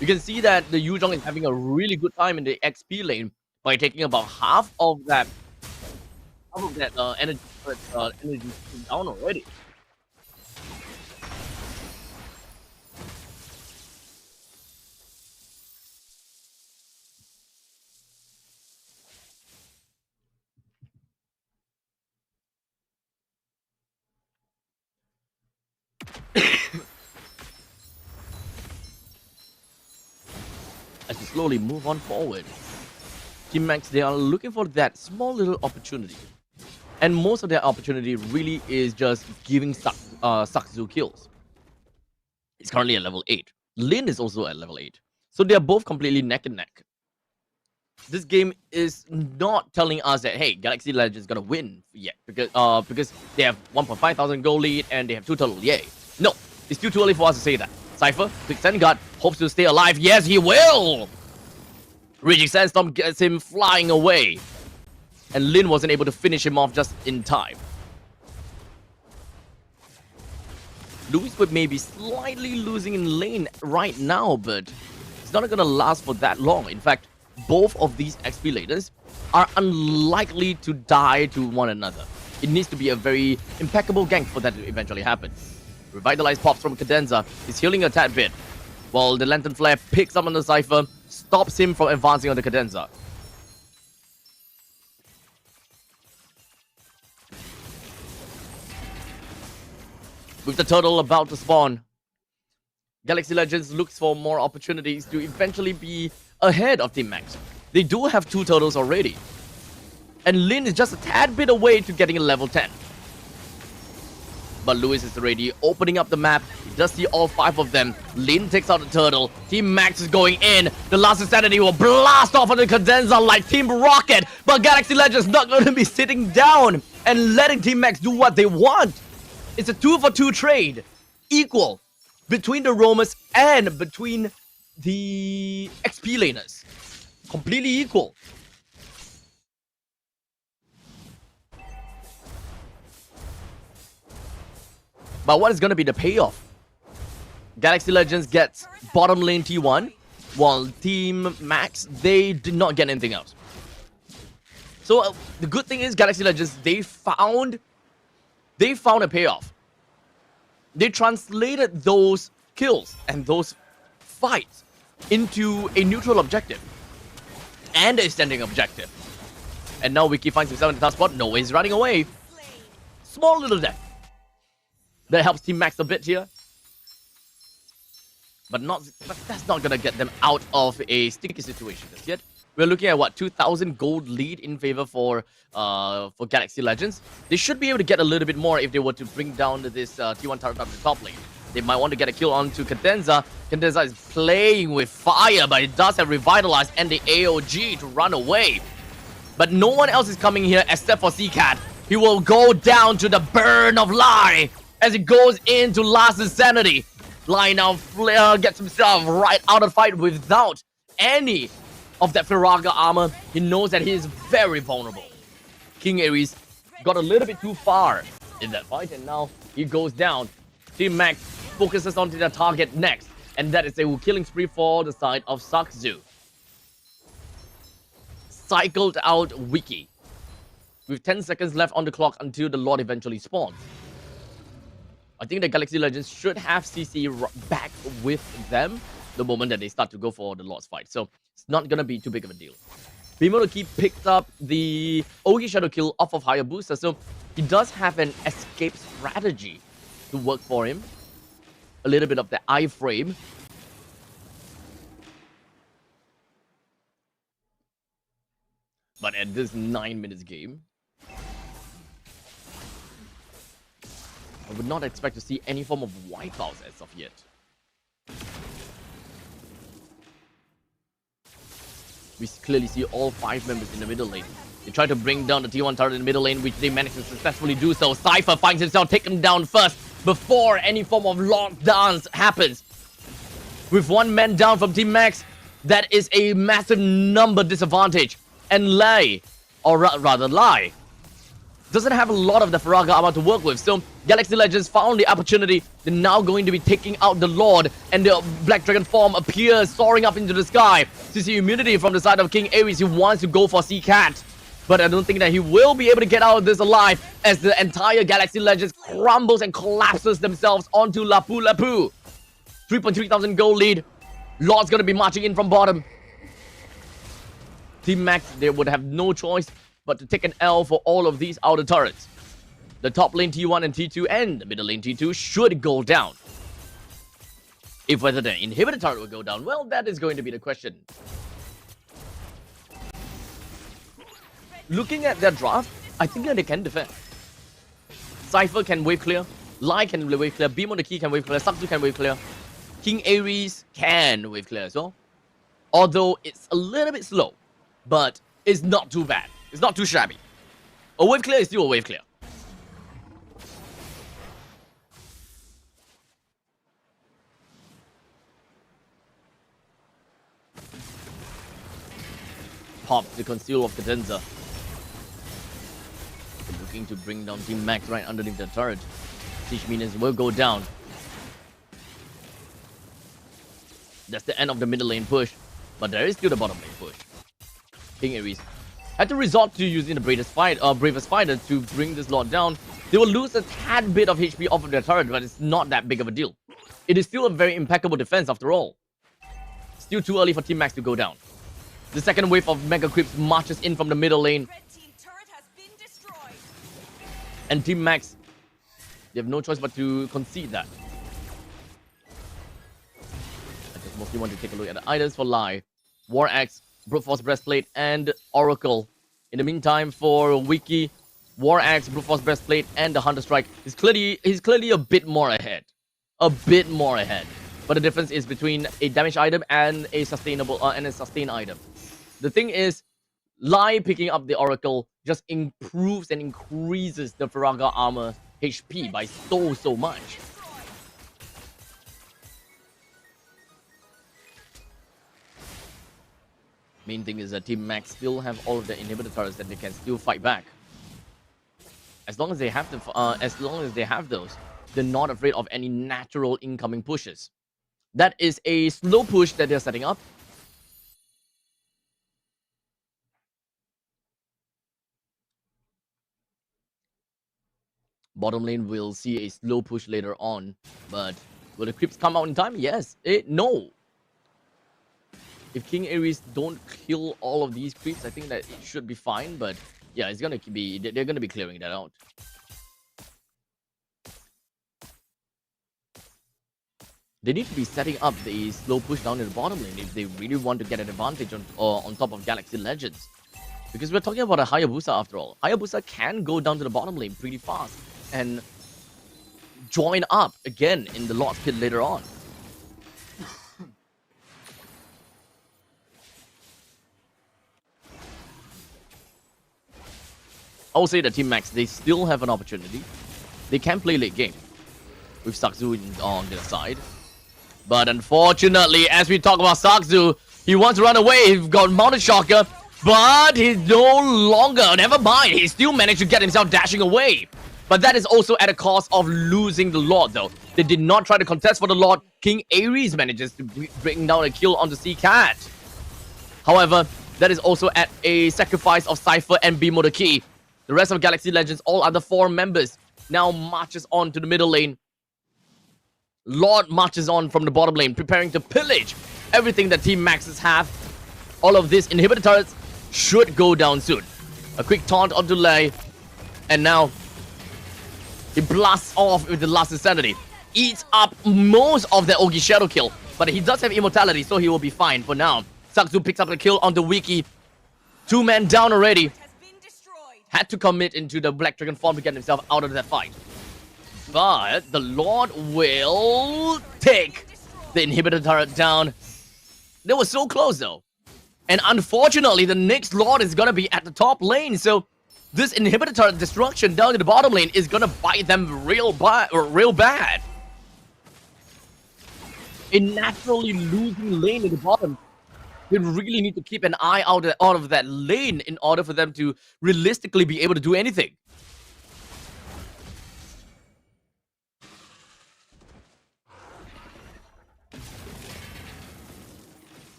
You can see that the Yu Zhong is having a really good time in the XP lane by taking about half of that energy down already. As we slowly move on forward, Team Max, they are looking for that small little opportunity. And most of their opportunity really is just giving Sakzu kills. He's currently at level 8. Lin is also at level 8. So they are both completely neck and neck. This game is not telling us that, hey, Galaxy Legends is gonna win yet. Because they have 1.5 thousand gold lead and they have 2 total. Yay. No, it's still too early for us to say that. Cypher, Quicksand Guard, hopes to stay alive. Yes, he will! Raging Sandstorm gets him flying away. And Lin wasn't able to finish him off just in time. Lewis would maybe slightly losing in lane right now, but it's not gonna last for that long. In fact, both of these XP laners are unlikely to die to one another. It needs to be a very impeccable gank for that to eventually happen. Revitalize pops from Cadenza. He's healing a tad bit, while the Lantern Flare picks up on the Cypher, stops him from advancing on the Cadenza. With the turtle about to spawn, Galaxy Legends looks for more opportunities to eventually be ahead of Team Max. They do have 2 turtles already, and Lin is just a tad bit away to getting a level 10. But Lewis is already opening up the map. He does see all 5 of them. Lin takes out the turtle. Team Max is going in. The last insanity will blast off on the Cadenza like Team Rocket. But Galaxy Legends not going to be sitting down and letting Team Max do what they want. It's a 2-for-2 trade. Equal between the roamers and between the XP laners. Completely equal. But what is going to be the payoff? Galaxy Legends gets bottom lane T1, while Team Max, they did not get anything else. So the good thing is Galaxy Legends, they found a payoff. They translated those kills and those fights into a neutral objective. and a standing objective. And now Wiki finds himself in the top spot. No, he's running away. Small little death. That helps Team Max a bit here. But that's not gonna get them out of a sticky situation just yet. We're looking at what, 2,000 gold lead in favor for Galaxy Legends. They should be able to get a little bit more if they were to bring down this T1 turret up the top lane. They might want to get a kill onto Cadenza. Cadenza is playing with fire, but it does have Revitalize and the AOG to run away. But no one else is coming here except for CCAT. He will go down to the burn of Lai as he goes into last insanity. Lai now gets himself right out of the fight without any of that Firaga armor. He knows that he is very vulnerable. King Ares got a little bit too far in that fight, and now he goes down. Team Max focuses on the target next, and that is a killing spree for the side of Sakzu. Cycled out Wiki with 10 seconds left on the clock until the Lord eventually spawns. I think the Galaxy Legends should have CC back with them the moment that they start to go for the Lord's fight. So it's not going to be too big of a deal. Bimonoki picked up the Ogi Shadow kill off of Hayabusa, so he does have an escape strategy to work for him. A little bit of the iframe. But at this 9 minutes game, I would not expect to see any form of wipeouts as of yet. We clearly see all 5 members in the middle lane. They try to bring down the T1 turret in the middle lane, which they managed to successfully do so. Cypher finds himself taken down first before any form of lockdowns happens. With 1 man down from Team Max, that is a massive number disadvantage. And Lai, or rather Lai, doesn't have a lot of the Firaga armor to work with. So Galaxy Legends found the opportunity. They're now going to be taking out the Lord, and the Black Dragon form appears soaring up into the sky. CC immunity from the side of King Ares, who wants to go for C-Cat. But I don't think that he will be able to get out of this alive as the entire Galaxy Legends crumbles and collapses themselves onto Lapu Lapu. 3.3 thousand gold lead. Lord's going to be marching in from bottom. Team Max, they would have no choice but to take an L for all of these outer turrets. The top lane T1 and T2 and the middle lane T2 should go down. If whether the inhibitor turret will go down, well, that is going to be the question. Looking at their draft, I think that they can defend. Cypher can wave clear, Lai can wave clear, Beam on the key can wave clear, Sakzu can wave clear, King Ares can wave clear as well. Although it's a little bit slow, but it's not too bad. It's not too shabby. A wave clear is still a wave clear. Pop the conceal of Cadenza. Looking to bring down Team Max right underneath the turret. Siege minions will go down. That's the end of the middle lane push. But there is still the bottom lane push. King Ares had to resort to using the bravest fighter to bring this Lord down. They will lose a tad bit of HP off of their turret, but it's not that big of a deal. It is still a very impeccable defense after all. Still too early for Team Max to go down. The second wave of Mega Creeps marches in from the middle lane. And Team Max, they have no choice but to concede that. I just mostly want to take a look at the items for Lai. War Axe, Brute Force Breastplate, and Oracle. In the meantime, for Wiki, War Axe, Brute Force Breastplate, and the Hunter Strike, he's clearly a bit more ahead. A bit more ahead. But the difference is between a damage item and a sustainable and a sustain item. The thing is, Lai picking up the Oracle just improves and increases the Firaga armor HP by so much. Main thing is that Team Max still have all of the inhibitor turrets that they can still fight back. As long as they have those, they're not afraid of any natural incoming pushes. That is a slow push that they're setting up. Bottom lane will see a slow push later on, but will the creeps come out in time? Yes. No. if King Ares don't kill all of these creeps, I think that it should be fine. But yeah, it's gonna be, they're gonna be clearing that out. They need to be setting up the slow push down in the bottom lane if they really want to get an advantage on top of Galaxy Legends. Because we're talking about a Hayabusa after all. Hayabusa can go down to the bottom lane pretty fast and join up again in the Lord's Pit later on. I will say that Team Max, they still have an opportunity. They can play late game with Sakzu on their side. But unfortunately, as we talk about Sakzu, he wants to run away. He's got Mounted Shocker, but he's no longer. Never mind, he still managed to get himself dashing away. But that is also at a cost of losing the Lord, though. They did not try to contest for the Lord. King Ares manages to bring down a kill on the Sea Cat. However, that is also at a sacrifice of Cypher and Bimo the Key. The rest of Galaxy Legends, all other 4 members, now marches on to the middle lane. Lord marches on from the bottom lane, preparing to pillage everything that Team Maxes have. All of this inhibitor turrets should go down soon. A quick taunt onto Lei, and now he blasts off with the last insanity. Eats up most of the Ogi Shadow kill, but he does have immortality, so he will be fine for now. Sakzu picks up the kill on the Wiki. 2 men down already. Had to commit into the Black Dragon form to get himself out of that fight. But the Lord will take the inhibitor turret down. They were so close though. And unfortunately, the next Lord is gonna be at the top lane. So this inhibitor turret destruction down to the bottom lane is gonna bite them real bad. A naturally losing lane in the bottom. They really need to keep an eye out of that lane in order for them to realistically be able to do anything.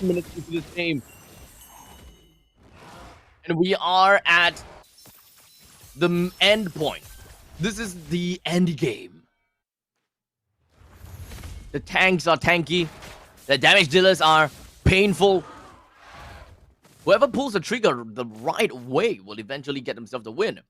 Minutes into this game, and we are at the end point. This is the end game. The tanks are tanky, the damage dealers are painful. Whoever pulls the trigger the right way will eventually get himself the win.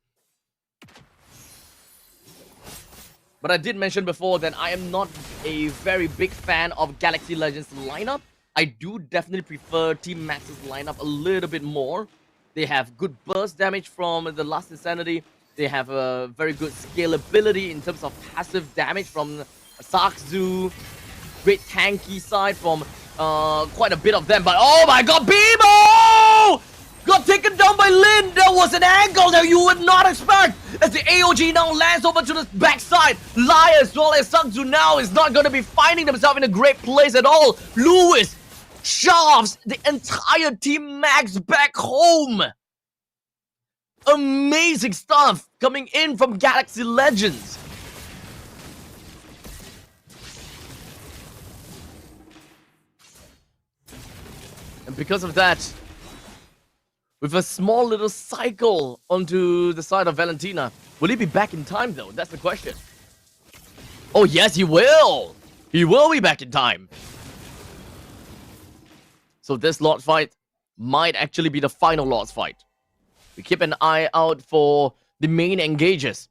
But I did mention before that I am not a very big fan of Galaxy Legends lineup. I do definitely prefer Team Max's lineup a little bit more. They have good burst damage from the Last Insanity. They have a very good scalability in terms of passive damage from Sakzu. Great tanky side from quite a bit of them. But oh my god, Bimo! Got taken down by Lin. There was an angle that you would not expect. As the AOG now lands over to the backside. Lai as well as Sakzu now is not going to be finding themselves in a great place at all. Lewis shoves the entire Team Max back home. Amazing stuff coming in from Galaxy Legends. And because of that, with a small little cycle onto the side of Valentina, will he be back in time though? That's the question. Oh yes, he will. He will be back in time. So this Lord's fight might actually be the final Lord's fight. We keep an eye out for the main engagers.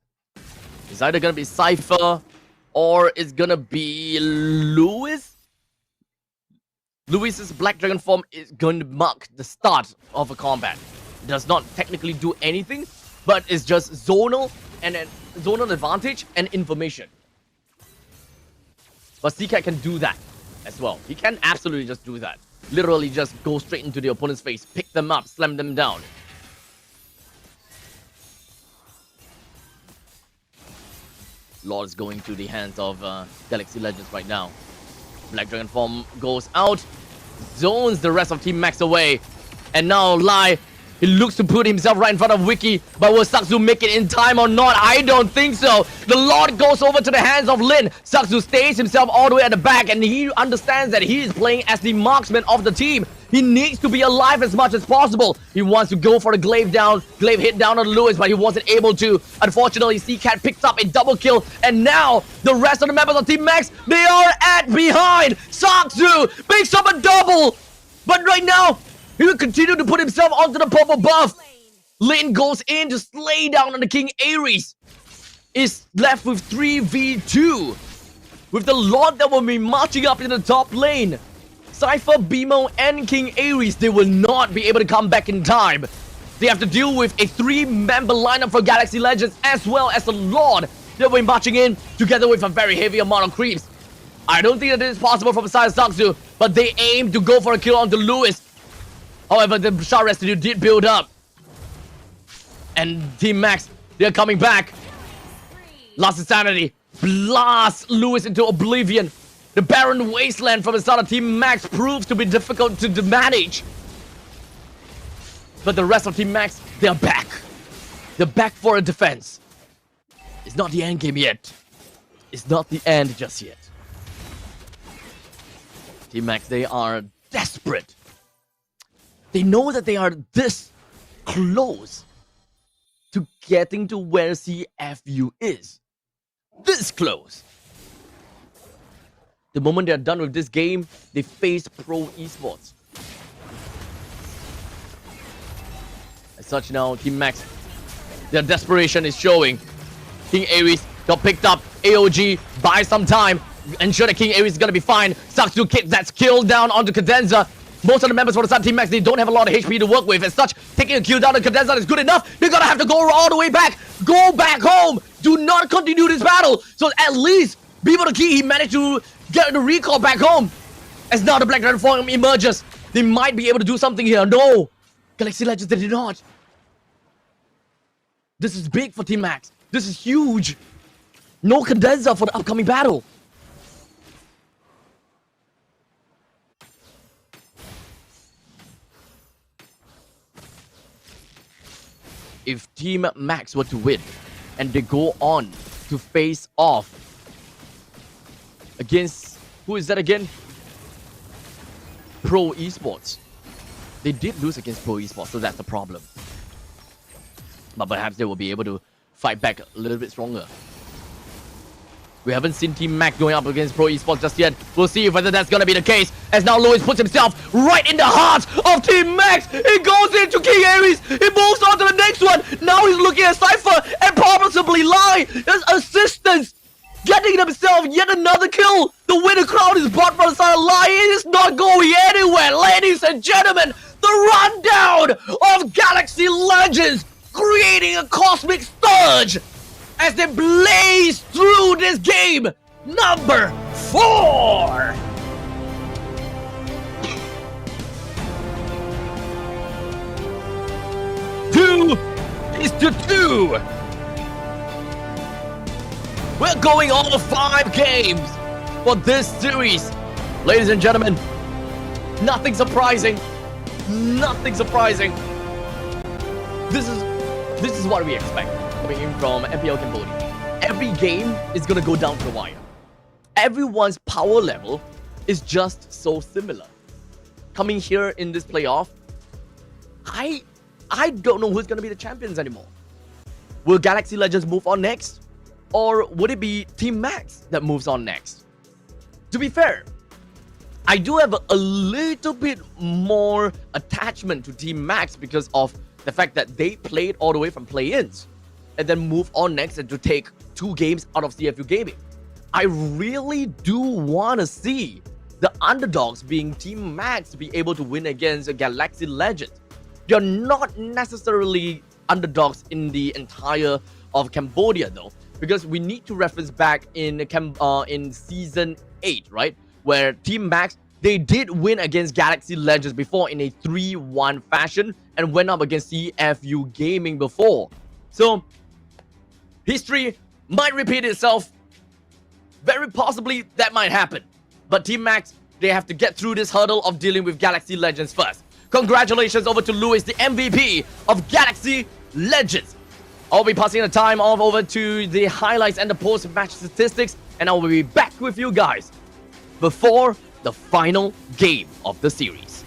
It's either gonna be Cypher or it's gonna be Lewis. Lewis's Black Dragon form is going to mark the start of a combat. It does not technically do anything, but it's just zonal and zonal advantage and information. But CCAT can do that as well. He can absolutely just do that. Literally just go straight into the opponent's face, pick them up, slam them down. Lord is going to the hands of Galaxy Legends right now. Black Dragon form goes out, zones the rest of Team Max away. And now Lai, he looks to put himself right in front of Wiki, but will Sakzu make it in time or not? I don't think so. The Lord goes over to the hands of Lin. Sakzu stays himself all the way at the back, and he understands that he is playing as the marksman of the team. He needs to be alive as much as possible. He wants to go for a glaive hit down on Lewis, but he wasn't able to. Unfortunately, C-Cat picks up a double kill, and now the rest of the members of Team Max, they are at behind. Saksu picks up a double, but right now, he will continue to put himself onto the purple buff. Lin goes in to slay down on the King Ares. Is left with 3v2. With the Lord that will be marching up in the top lane. Cypher, BMO, and King Ares, they will not be able to come back in time. They have to deal with a 3-member lineup for Galaxy Legends, as well as the Lord that will be marching in together with a very heavy amount of creeps. I don't think that it is possible from Science Saksu, but they aim to go for a kill onto Lewis. However, the shard residue did build up. And Team Max, they're coming back. Lost Insanity. Blast Lewis into oblivion. The barren wasteland from the start of Team Max proves to be difficult to manage. But the rest of Team Max, they're back. They're back for a defense. It's not the end game yet. It's not the end just yet. Team Max, they are desperate. They know that they are this close to getting to where CFU is. This close. The moment they're done with this game, they face Pro Esports. As such now, Team Max, their desperation is showing. King Ares got picked up. AOG buys some time. Ensure that King Ares is gonna be fine. Saksu kicks that skill down onto Cadenza. Most of the members for the side Team Max, they don't have a lot of HP to work with. As such, taking a kill down on Cadenza is good enough. They're gonna have to go all the way back. Go back home. Do not continue this battle. So at least, Bibo the Key, he managed to get the recall back home. As now the Black Dragon form emerges. They might be able to do something here. No. Galaxy Legends, they did not. This is big for Team Max. This is huge. No Cadenza for the upcoming battle. If Team Max were to win and they go on to face off against, who is that again? Pro Esports. They did lose against Pro Esports, so that's the problem. But perhaps they will be able to fight back a little bit stronger. We haven't seen Team Max going up against Pro Esports just yet. We'll see whether that's gonna be the case. As now Lewis puts himself right in the heart of Team Max. He goes into King Ares. He moves on to the next one. Now he's looking at Cypher and possibly Lai. There's assistance. Getting himself yet another kill. The winner crowd is brought from the side of Lai. It is not going anywhere. Ladies and gentlemen, the rundown of Galaxy Legends, creating a cosmic surge as they blaze through this game. Number 4. Two is to 2. We're going all 5 games for this series. Ladies and gentlemen, nothing surprising. Nothing surprising. This is what we expect coming in from MPL Cambodia. Every game is gonna go down to the wire. Everyone's power level is just so similar. Coming here in this playoff, I don't know who's gonna be the champions anymore. Will Galaxy Legends move on next? Or would it be Team Max that moves on next? To be fair, I do have a little bit more attachment to Team Max because of the fact that they played all the way from play-ins and then move on next and to take 2 games out of CFU Gaming. I really do want to see the underdogs being Team Max to be able to win against Galaxy Legends. They're not necessarily underdogs in the entire of Cambodia though, because we need to reference back in Season 8, right? Where Team Max, they did win against Galaxy Legends before in a 3-1 fashion and went up against CFU Gaming before. So, history might repeat itself. Very possibly that might happen. But Team Max, they have to get through this hurdle of dealing with Galaxy Legends first. Congratulations over to Lewis, the MVP of Galaxy Legends. I'll be passing the time off over to the highlights and the post-match statistics, and I will be back with you guys before the final game of the series.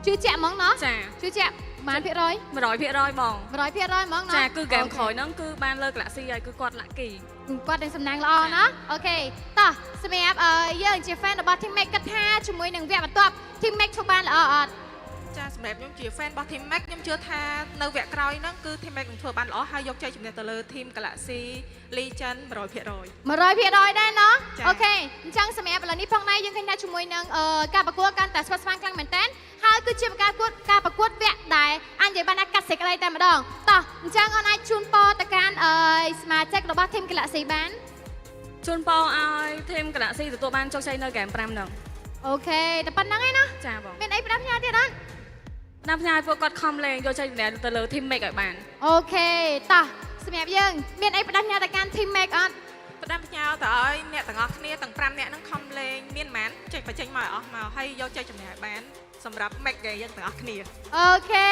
ជឿជាក់ហ្មងណោះ ចា ជឿជាក់ប៉ុន្មានភាគរយ 100%ហ្មង 100%ហ្មងណោះ ចាគឺហ្គេមក្រោយហ្នឹងគឺបានលើកឡាក់ស៊ីហើយគឺគាត់ឡាក់គី គាត់នឹងសំណាងល្អណាអូខេតោះសម្រាប់យើងជា fan របស់ Team Make គិតថាជាមួយនឹងវគ្គបន្ទាប់ Team Make ធ្វើបានល្អអត់ ចាសម្រាប់ខ្ញុំជា fan របស់ Team Make ខ្ញុំជឿថានៅវគ្គក្រោយហ្នឹងគឺ Team Make នឹងធ្វើបានល្អហើយយកជ័យជំនះទៅលើ Team Galaxy Legend 100% 100%ដែរណោះអូខេអញ្ចឹងសម្រាប់ឥឡូវនេះផងដែរយើងឃើញថាជាមួយនឹងការប្រកួតកាន់តែស្វាស្វែងខ្លាំងមែនតើហើយគឺជាការប្រកួតវគ្គដែលអញនិយាយបានថាកាត់សេចក្តីតែម្ដងតោះអញ្ចឹងអូនអាចជូនពរទៅកាន់សមាជិករបស់ Team Galaxy បាន ជូនពរឲ្យ Team Galaxy ទទួលបានជោគជ័យនៅហ្គេម5ហ្នឹង អូខេតែប៉ុណ្្នឹងឯណា ចាបង មានអីផ្ដាំផ្ញើទៀតអត់ ណាផ្ញើឲ្យពួកគាត់ខំលេងយកជ័យជំនះទៅលើ Team Make ឲ្យបាន អូខេតោះសម្រាប់យើងមានអីផ្ដាំផ្ញើទៅកាន់ Team Make អត់ ផ្ដាំផ្ញើទៅឲ្យអ្នកទាំងអស់គ្នាទាំង5អ្នកហ្នឹងខំលេងមានប៉ុន្មានចេះបញ្ចេញមកឲ្យអស់មកហើយយកជ័យជំនះឲ្យបានសម្រាប់ Make យើងទាំងអស់គ្នា អូខេ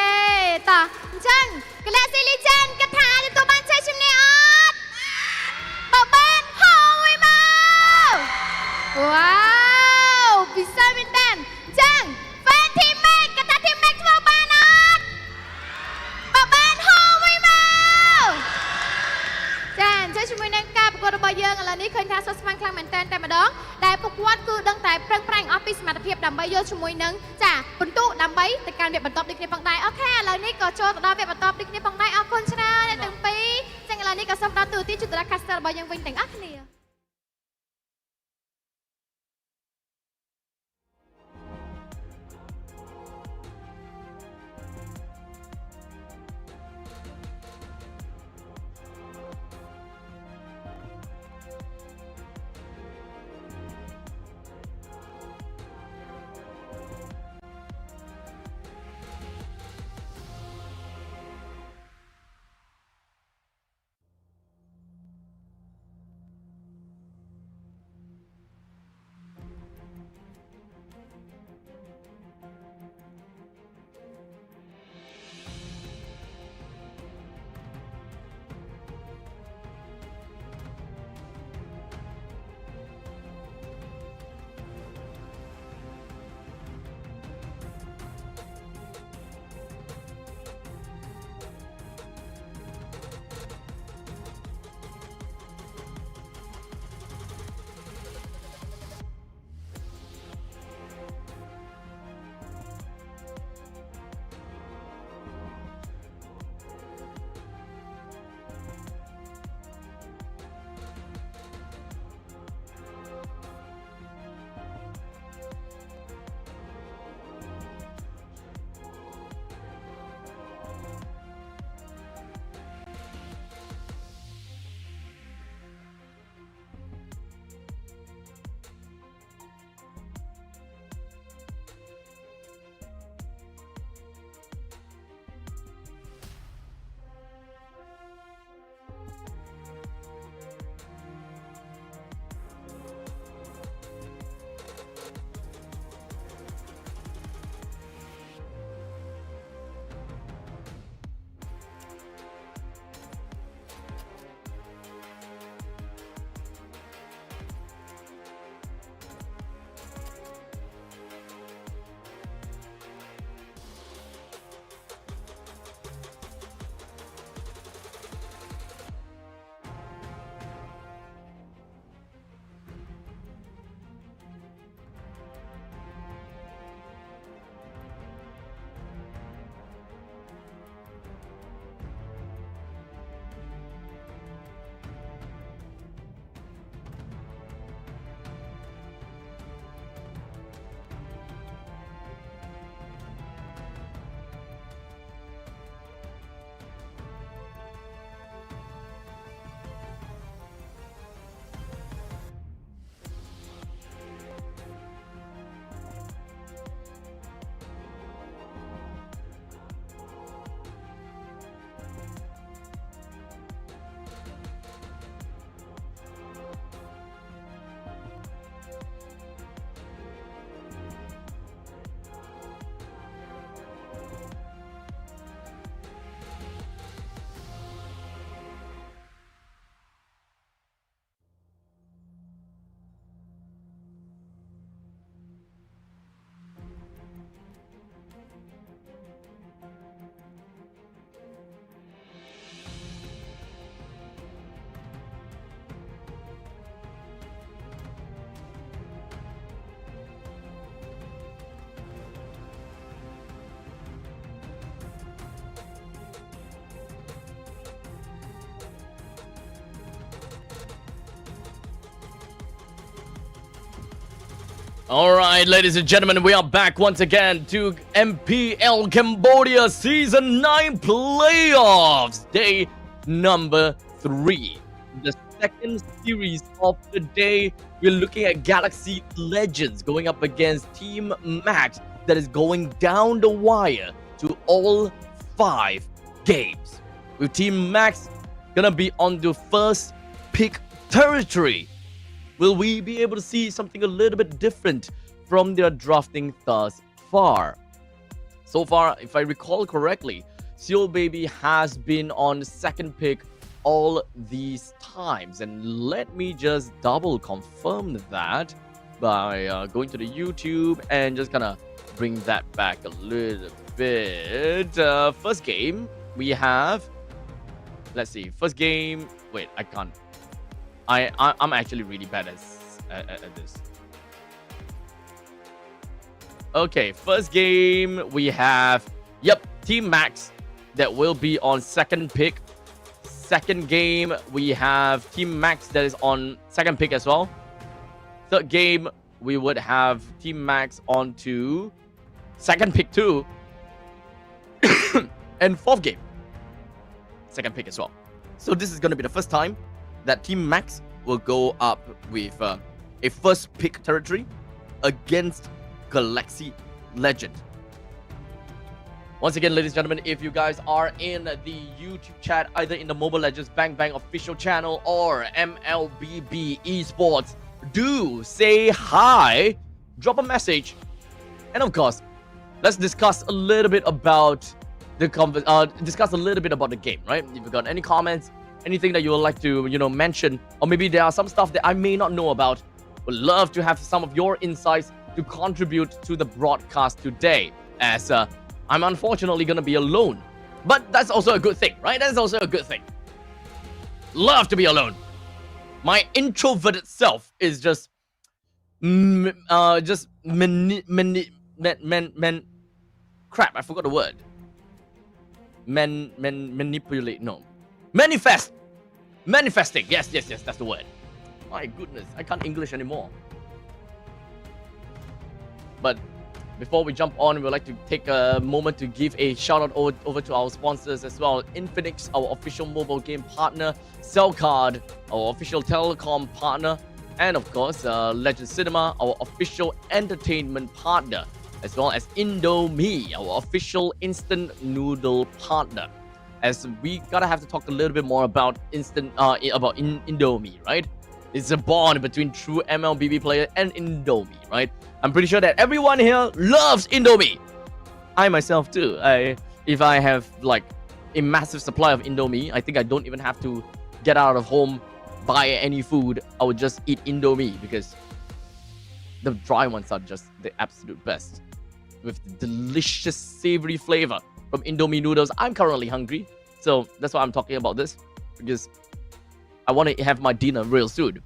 តោះអញ្ចឹង Galaxy Legend គិតថាទទួលបានជ័យជំនះអត់បើបានហៅមួយមកវ៉ាវពិសេសមែនតើអញ្ចឹង fan Team Make គិតថា Team Make ធ្វើបានអត់បើបានហៅមួយមកចាអញ្ចឹងជាមួយនឹងការប្រកួតរបស់យើងឥឡូវនេះឃើញថាសុខស្មាំខ្លាំងមែនតើតែម្ដងដែលពួកគាត់គឺដឹងតែប្រឹងប្រែងអស់ពីសមត្ថភាពដើម្បីយកជាមួយនឹងចាបន្ទុកដើម្បីទៅកាន់វគ្គបន្ទាប់ដូចគ្នាផងដែរអូខេឥឡូវនេះក៏ចូលទៅដល់វគ្គបន្ទាប់ដូចគ្នាផងដែរអរគុណច្រើនអ្នកទាំងពីរចឹងឥឡូវនេះក៏សូមដល់ទូរទស្សន៍ជូនតារា caster របស់យើងវិញទាំងអស់គ្នា អ All right, ladies and gentlemen, we are back once again to MPL Cambodia Season 9 Playoffs, day number 3. The second series of the day, we're looking at Galaxy Legends going up against Team Max that is going down the wire to all 5 games. With Team Max gonna be on the first pick territory. Will we be able to see something a little bit different from their drafting thus far? So far, if I recall correctly, Seal Baby has been on second pick all these times. And let me just double confirm that by going to the YouTube and just kind of bring that back a little bit. First game, we have... Let's see. First game... Wait, I can't... I'm actually really bad at this. Okay, first game we have, Team Max that will be on second pick. Second game we have Team Max that is on second pick as well. Third game we would have Team Max on to second pick too. And fourth game, second pick as well. So this is going to be the first time that Team Max will go up with a first pick territory against Galaxy Legend. Once again, ladies and gentlemen, if you guys are in the YouTube chat, either in the Mobile Legends Bang Bang official channel or MLBB Esports, do say hi, drop a message, and of course, let's discuss a little bit about the game, right? If you got any comments, anything that you would like to, mention, or maybe there are some stuff that I may not know about, would love to have some of your insights to contribute to the broadcast today, as I'm unfortunately going to be alone. But that's also a good thing, right? That's also a good thing. Love to be alone. My introverted self is just crap, I forgot the word. Manipulate, no. Manifesting. Yes, that's the word. My goodness, I can't English anymore. But before we jump on, we'd like to take a moment to give a shout out over to our sponsors as well. Infinix, our official mobile game partner. Cellcard, our official telecom partner. And of course, Legend Cinema, our official entertainment partner. As well as Indomie, our official instant noodle partner. As we gotta have to talk a little bit more about Indomie, right? It's a bond between true MLBB player and Indomie, right? I'm pretty sure that everyone here loves Indomie. I myself too. If I have like a massive supply of Indomie, I think I don't even have to get out of home, buy any food. I would just eat Indomie because the dry ones are just the absolute best. With the delicious savory flavor from Indomie noodles. I'm currently hungry, so that's why I'm talking about this, because I want to have my dinner real soon.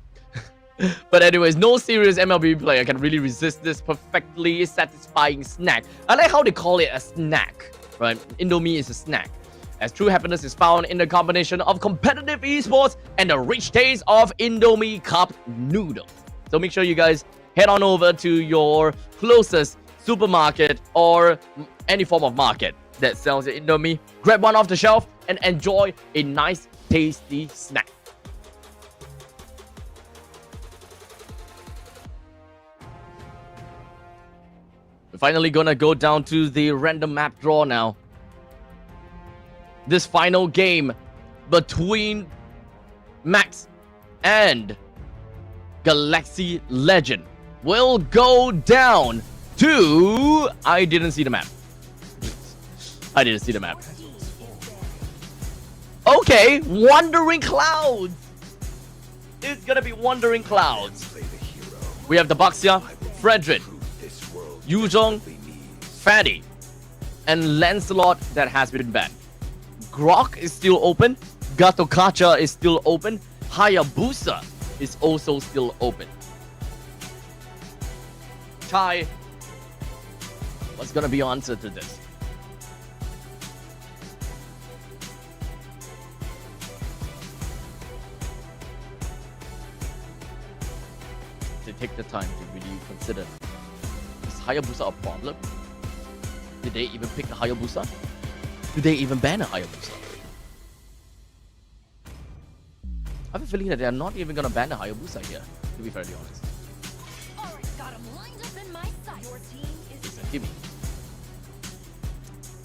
But anyways, no serious MLB player can really resist this perfectly satisfying snack. I like how they call it a snack, right? Indomie is a snack, as true happiness is found in the combination of competitive esports and the rich taste of Indomie cup noodles. So make sure you guys head on over to your closest supermarket or any form of market that sells the Indomie. Grab one off the shelf and enjoy a nice, tasty snack. We're finally gonna go down to the random map draw now. This final game between Max and Galaxy Legend will go down to... I didn't see the map. Okay, Wandering Clouds. It's gonna be Wandering Clouds. We have the Baxia, Frederick, Yuzong, Fatty, and Lancelot that has been banned. Grok is still open. Gatokacha is still open. Hayabusa is also still open. Chai, what's gonna be your answer to this? To take the time to really consider Hayabusa a problem? Did they even pick the Hayabusa? Do they even ban a Hayabusa? I have a feeling that they are not even gonna ban a Hayabusa here, to be fairly honest.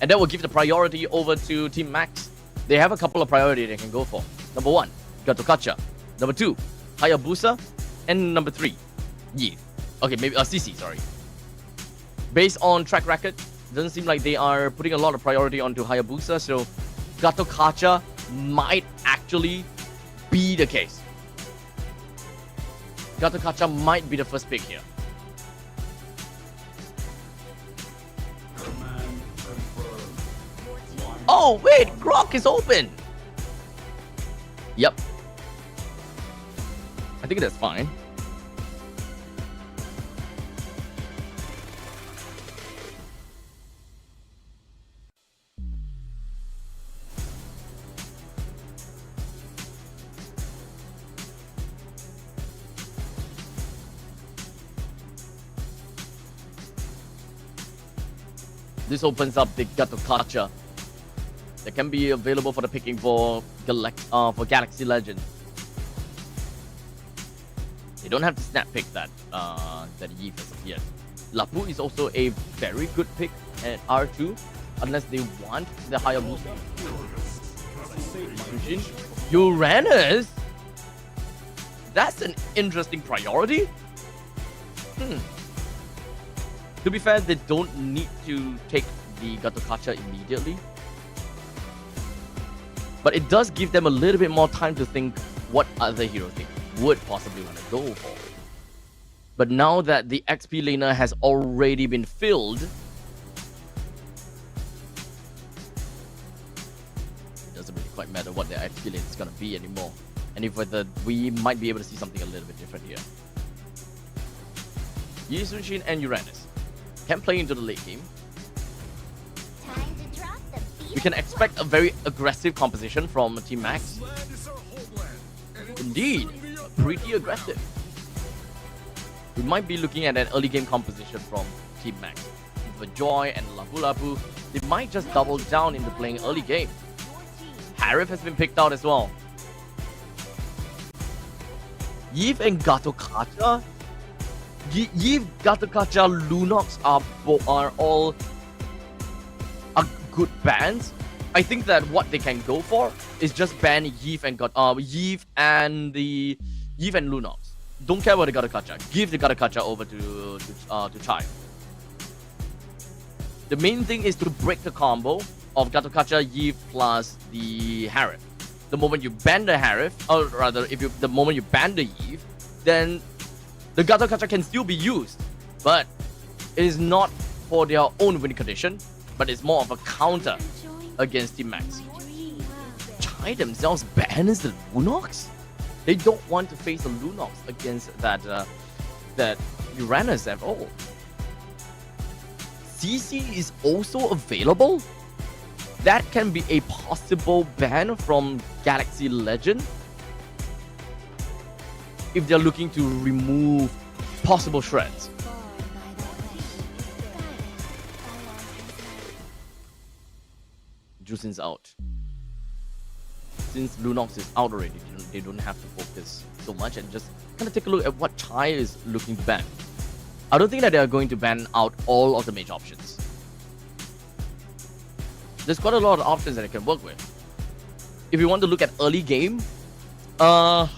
And that will give the priority over to Team Max. They have a couple of priority they can go for. Number 1, Gatokacha. Number 2, Hayabusa. And number 3, Yi. Okay, maybe CC, sorry. Based on track record, doesn't seem like they are putting a lot of priority onto Hayabusa, so Gatokacha might actually be the case. Gatokacha might be the first pick here. Oh, wait, Grok is open. Yep. I think that's fine. This opens up the Gatokacha that can be available for the picking for Galaxy Legend. You don't have to snap pick that Yi as of yet. Lapu is also a very good pick at R2, unless they want the Hayabusa. Uranus? That's an interesting priority. To be fair, they don't need to take the Gatokacha immediately. But it does give them a little bit more time to think what other hero they would possibly want to go for. But now that the XP laner has already been filled, it doesn't really quite matter what their XP lane is going to be anymore. And if whether we might be able to see something a little bit different here. Yi Sun-shin and Uranus can play into the late game. We can expect a very aggressive composition from Team Max. Indeed, pretty aggressive. We might be looking at an early game composition from Team Max. With Joy and Lapu Lapu, they might just double down into playing early game. Harif has been picked out as well. Yves and Gatokacha? Yves, Gatokacha, Lunox are all good bans. I think that what they can go for is just ban Yves and Lunox. Don't care about the Gatokacha. Give the Gatokacha over to Chai. The main thing is to break the combo of Gatokacha, Yves plus the Harif. The moment you ban the Harif, or rather, the moment you ban the Yves, then the Gatokacha can still be used, but it is not for their own win condition, but it's more of a counter against Team Max. Chai themselves bans the Lunox? They don't want to face the Lunox against that Uranus at all. CC is also available? That can be a possible ban from Galaxy Legend if they're looking to remove possible shreds. Jusin's out. Since Lunox is out already, they don't have to focus so much and just kind of take a look at what Chai is looking to ban. I don't think that they are going to ban out all of the mage options. There's quite a lot of options that I can work with. If you want to look at early game, as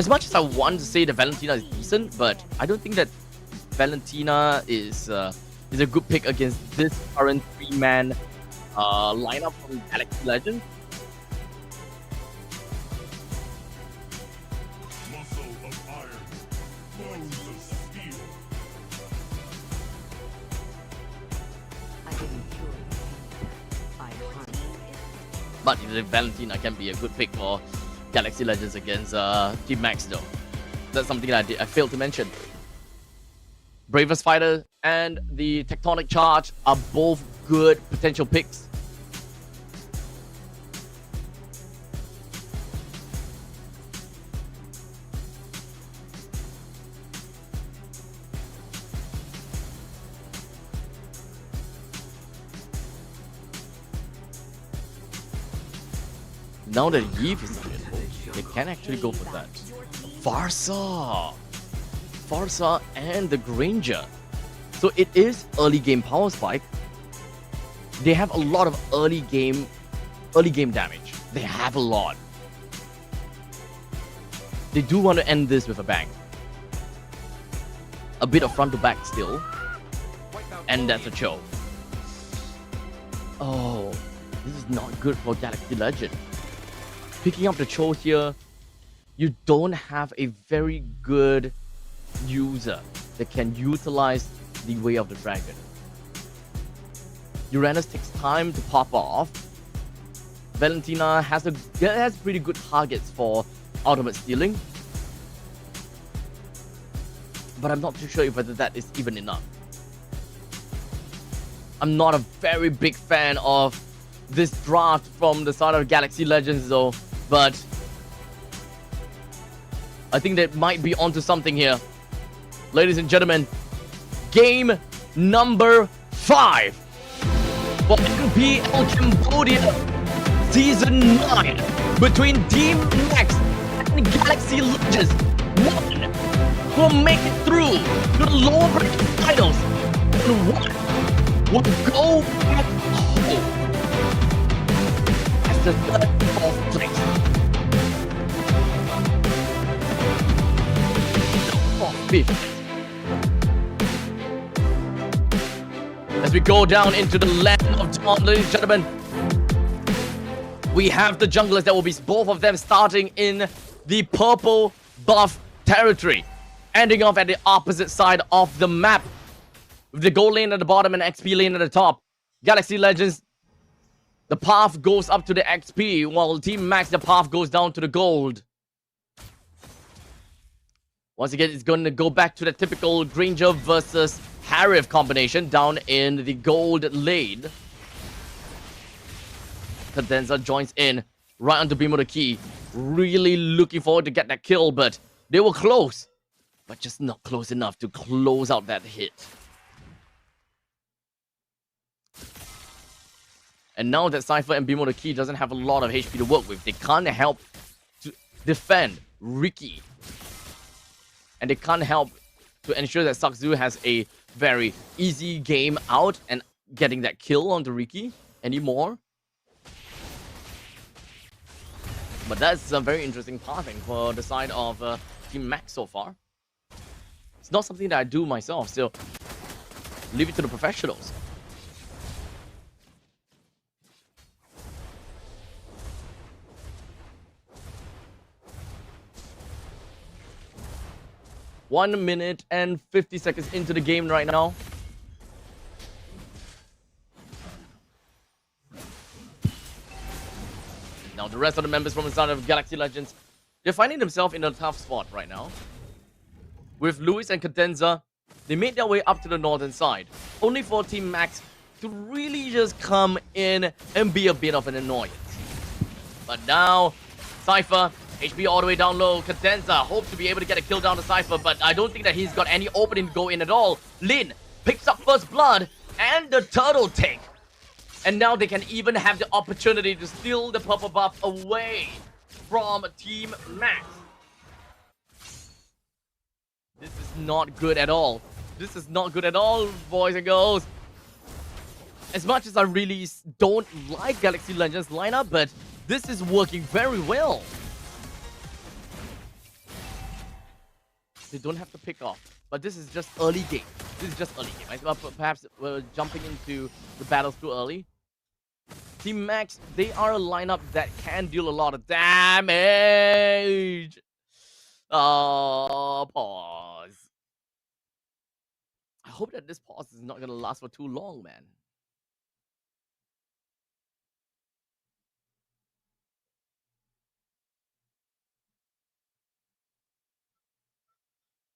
much as I want to say the Valentina is decent, but I don't think that Valentina is a good pick against this current 3-man lineup from Galaxy Legends. But the Valentina can be a good pick for Galaxy Legends against Team Max though. That's something that I failed to mention. Bravest Fighter and the Tectonic Charge are both good potential picks. Now that Yves is available, they can actually go for that. Farsa and the Granger. So it is early game power spike. They have a lot of early game damage. They have a lot. They do want to end this with a bang. A bit of front to back still. And that's a choke. Oh, this is not good for Galaxy Legend. Picking up the choke here, you don't have a very good user that can utilize the Way of the Dragon. Uranus takes time to pop off. Valentina has pretty good targets for ultimate stealing. But I'm not too sure whether that is even enough. I'm not a very big fan of this draft from the side of Galaxy Legends though, but I think that might be onto something here. Ladies and gentlemen, game number 5 for MPL Cambodia Season 9 between Team Max and Galaxy Legends. One will make it through to the lower bracket finals, and one will go back home as the third or fourth place. Or fifth. As we go down into the land of Dawn, ladies and gentlemen, we have the junglers that will be both of them starting in the purple buff territory, ending off at the opposite side of the map, with the gold lane at the bottom and XP lane at the top. Galaxy Legends, the path goes up to the XP, while Team Max, the path goes down to the gold. Once again, it's going to go back to the typical Granger versus Harif combination down in the gold lane. Cadenza joins in right onto Bimo the Key. Really looking forward to get that kill, but they were close. But just not close enough to close out that hit. And now that Cypher and Bimo the Key doesn't have a lot of HP to work with, they can't help to defend Ricky. And they can't help to ensure that Sakzu has a very easy game out and getting that kill onto Ricky anymore. But that's a very interesting pathing for the side of Team Max so far. It's not something that I do myself, so leave it to the professionals. One minute and 50 seconds into the game right now. Now the rest of the members from inside of Galaxy Legends, they're finding themselves in a tough spot right now. With Luis and Cadenza, they made their way up to the northern side, only for Team Max to really just come in and be a bit of an annoyance. But now, Cypher, HP all the way down low. Cadenza hopes to be able to get a kill down to Cypher, but I don't think that he's got any opening to go in at all. Lin picks up first blood and the turtle take. And now they can even have the opportunity to steal the purple buff away from Team Max. This is not good at all. This is not good at all, boys and girls. As much as I really don't like Galaxy Legends lineup, but this is working very well. They don't have to pick off, but this is just early game. This is just early game. Right? Perhaps we're jumping into the battles too early. Team Max, they are a lineup that can deal a lot of damage. Oh, pause. I hope that this pause is not going to last for too long, man.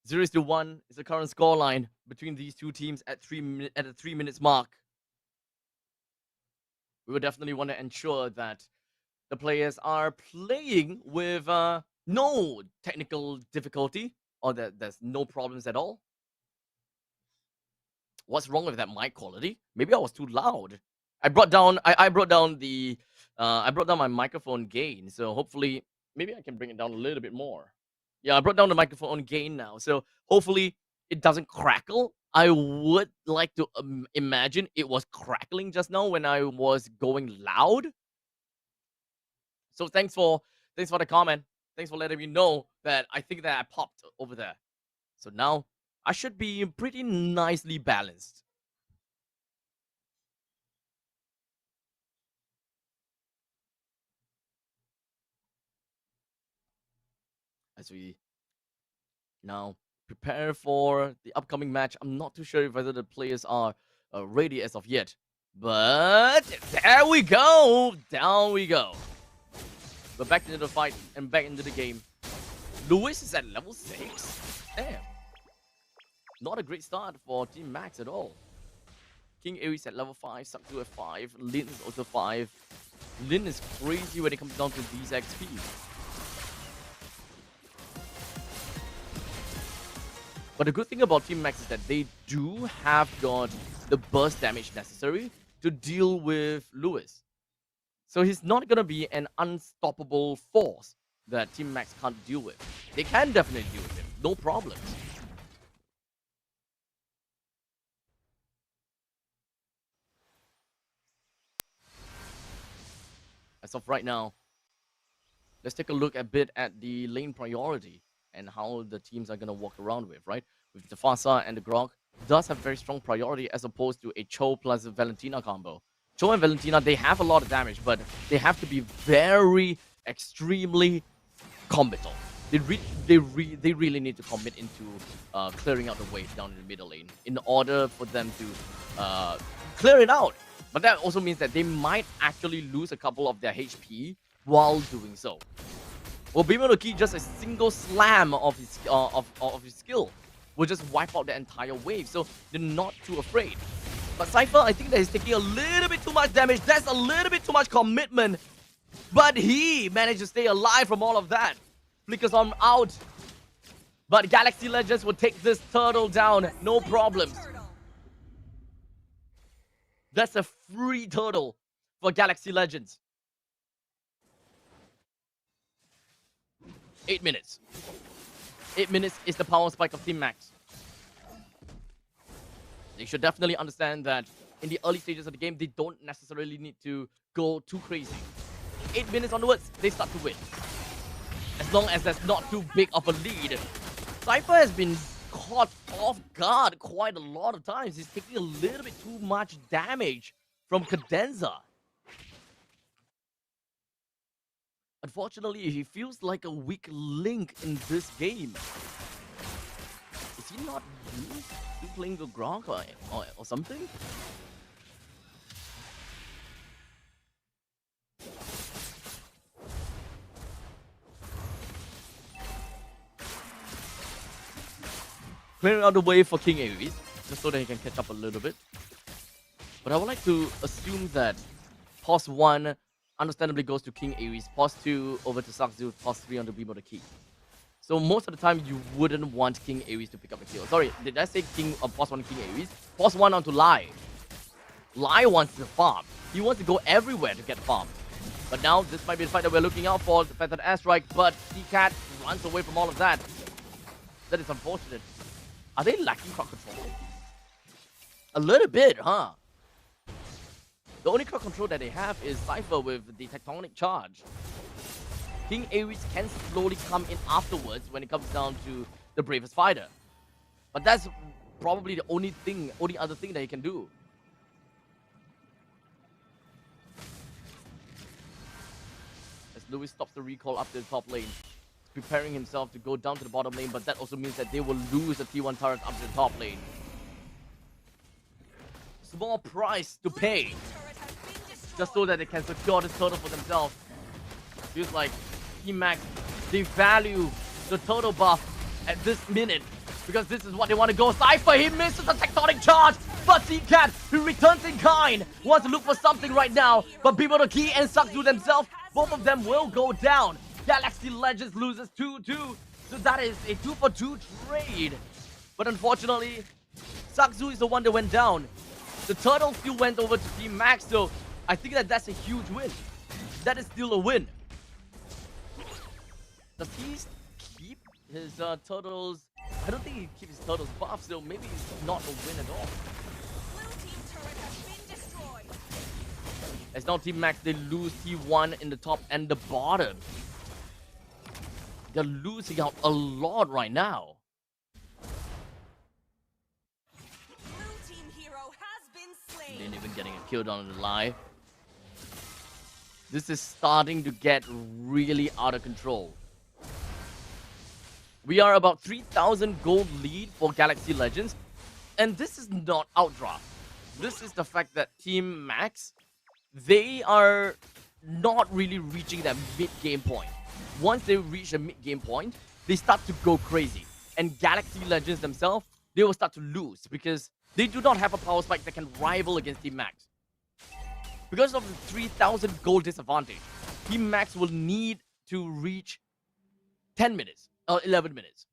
Zero to 1 is the current scoreline between these two teams at the 3 minutes mark. We would definitely want to ensure that the players are playing with no technical difficulty, or that there's no problems at all. What's wrong with that mic quality? Maybe I was too loud. I brought down my microphone gain, so hopefully maybe I can bring it down a little bit more. Yeah, I brought down the microphone gain now, so hopefully it doesn't crackle. I would like to imagine it was crackling just now when I was going loud. So thanks for the comment. Thanks for letting me know that I think that I popped over there. So now I should be pretty nicely balanced. As we now prepare for the upcoming match. I'm not too sure whether the players are ready as of yet. But there we go. Down we go. We're back into the fight and back into the game. Lewis is at level 6. Damn. Not a great start for Team Max at all. King Aries at level 5, Subdu at 5, Lin is also 5. Lin is crazy when it comes down to these XP. But the good thing about Team Max is that they do have got the burst damage necessary to deal with Lewis. So he's not going to be an unstoppable force that Team Max can't deal with. They can definitely deal with him, no problems. As of right now, let's take a look a bit at the lane priority and how the teams are going to walk around with, right? With the Fasa and the Grog does have very strong priority as opposed to a Cho plus a Valentina combo. Cho and Valentina, they have a lot of damage, but they have to be very extremely committal. They really need to commit into clearing out the wave down in the middle lane in order for them to clear it out. But that also means that they might actually lose a couple of their HP while doing so. Well, Bimonoki, just a single slam of his skill will just wipe out the entire wave, so they're not too afraid. But Cypher, I think that he's taking a little bit too much damage. That's a little bit too much commitment. But he managed to stay alive from all of that. Flickers on out. But Galaxy Legends will take this turtle down, no problems. That's a free turtle for Galaxy Legends. 8 minutes. 8 minutes is the power spike of Team Max. They should definitely understand that in the early stages of the game, they don't necessarily need to go too crazy. 8 minutes onwards, they start to win. As long as there's not too big of a lead. Cypher has been caught off guard quite a lot of times. He's taking a little bit too much damage from Cadenza. Unfortunately, he feels like a weak link in this game. Is he not used to playing the Grog or something? Clearing out the way for King Aries, just so that he can catch up a little bit. But I would like to assume that pause 1 understandably goes to King Aries, pause 2 over to Sakzu, pause 3 on the Beam of the Key. So most of the time, you wouldn't want King Aries to pick up a kill. Sorry, did I say pause 1 King Aries? Pause 1 onto Lai. Lai wants to farm. He wants to go everywhere to get farm. But now, this might be the fight that we're looking out for, the Feathered Airstrike, but T-Cat runs away from all of that. That is unfortunate. Are they lacking crowd control? A little bit, huh? The only crowd control that they have is Cypher with the Tectonic Charge. King Aries can slowly come in afterwards when it comes down to the Bravest Fighter. But that's probably the only other thing that he can do. As Lewis stops the recall up to the top lane, preparing himself to go down to the bottom lane, but that also means that they will lose the T1 turret up to the top lane. Small price to pay, just so that they can secure this turtle for themselves. Feels like Team Max, they value the turtle buff at this minute, because this is what they want to go. Cypher, he misses the Tectonic Charge, but T-Cat, who returns in kind, wants to look for something right now, but People the Key and Sakzu themselves, both of them will go down. Galaxy Legends loses 2-2, so that is a 2-for-2 trade. But unfortunately, Sakzu is the one that went down. The Turtle still went over to Team Max, so I think that that's a huge win. That is still a win. Does he keep his Turtles? I don't think he keeps his Turtles buff, so maybe it's not a win at all. As now Team Max, they lose T1 in the top and the bottom. They're losing out a lot right now. They're even getting a kill down the line. This is starting to get really out of control. We are about 3,000 gold lead for Galaxy Legends. And this is not outdraft. This is the fact that Team Max, they are not really reaching that mid-game point. Once they reach a mid-game point, they start to go crazy. And Galaxy Legends themselves, they will start to lose because they do not have a power spike that can rival against Team Max. Because of the 3,000 gold disadvantage, Team Max will need to reach 10 minutes or 11 minutes.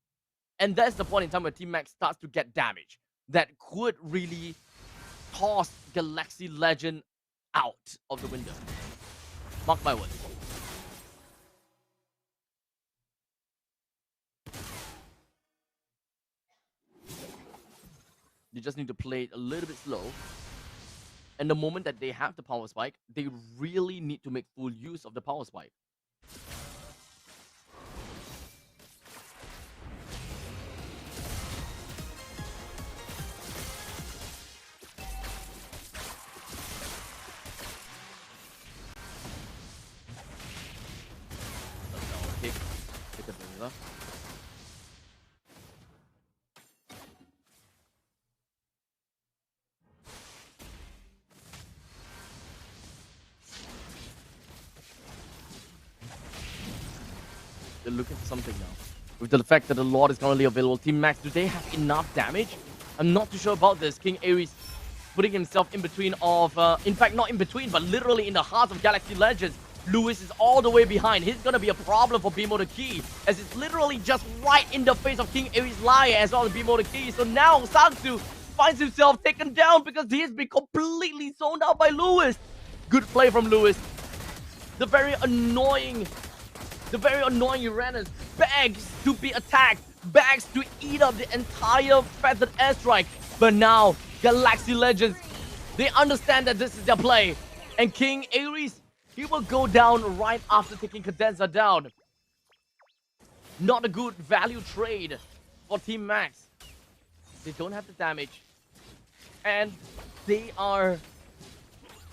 And that's the point in time where Team Max starts to get damage that could really toss Galaxy Legend out of the window. Mark my words. You just need to play it a little bit slow. And the moment that they have the power spike, they really need to make full use of the power spike. Take a breather. They're looking for something now. With the fact that the Lord is currently available, Team Max, do they have enough damage? I'm not too sure about this. King Ares putting himself in between of, in fact, not in between, but literally in the heart of Galaxy Legends. Lewis is all the way behind. He's gonna be a problem for BMO the Key, as it's literally just right in the face of King Ares Lion as well as BMO the Key. So now Sangsu finds himself taken down because he has been completely zoned out by Lewis. Good play from Lewis. The very annoying Uranus begs to be attacked, begs to eat up the entire feathered airstrike. But now, Galaxy Legends, they understand that this is their play. And King Ares, he will go down right after taking Cadenza down. Not a good value trade for Team Max. They don't have the damage. And they are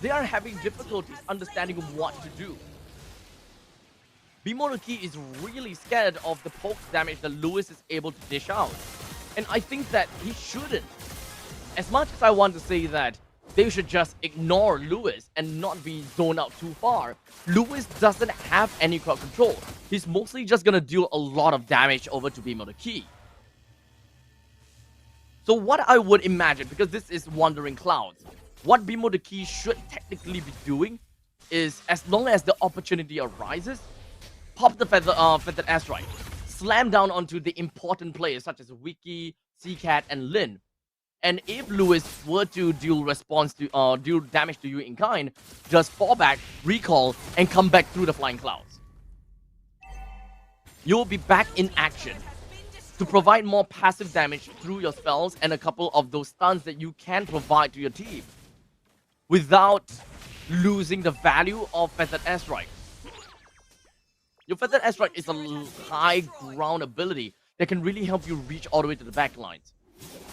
having difficulties understanding what to do. Bimonoki is really scared of the poke damage that Lewis is able to dish out. And I think that he shouldn't. As much as I want to say that they should just ignore Lewis and not be zoned out too far, Lewis doesn't have any crowd control. He's mostly just gonna deal a lot of damage over to Bimonoki. So what I would imagine, because this is Wandering Clouds, what Bimonoki should technically be doing is, as long as the opportunity arises, pop the feathered airstrike, slam down onto the important players such as Wiki, Seacat, and Lin. And if Lewis were to deal damage to you in kind, just fall back, recall, and come back through the flying clouds. You'll be back in action to provide more passive damage through your spells and a couple of those stuns that you can provide to your team without losing the value of feathered airstrike. Your feathered airstrike is a high ground ability that can really help you reach all the way to the back lines.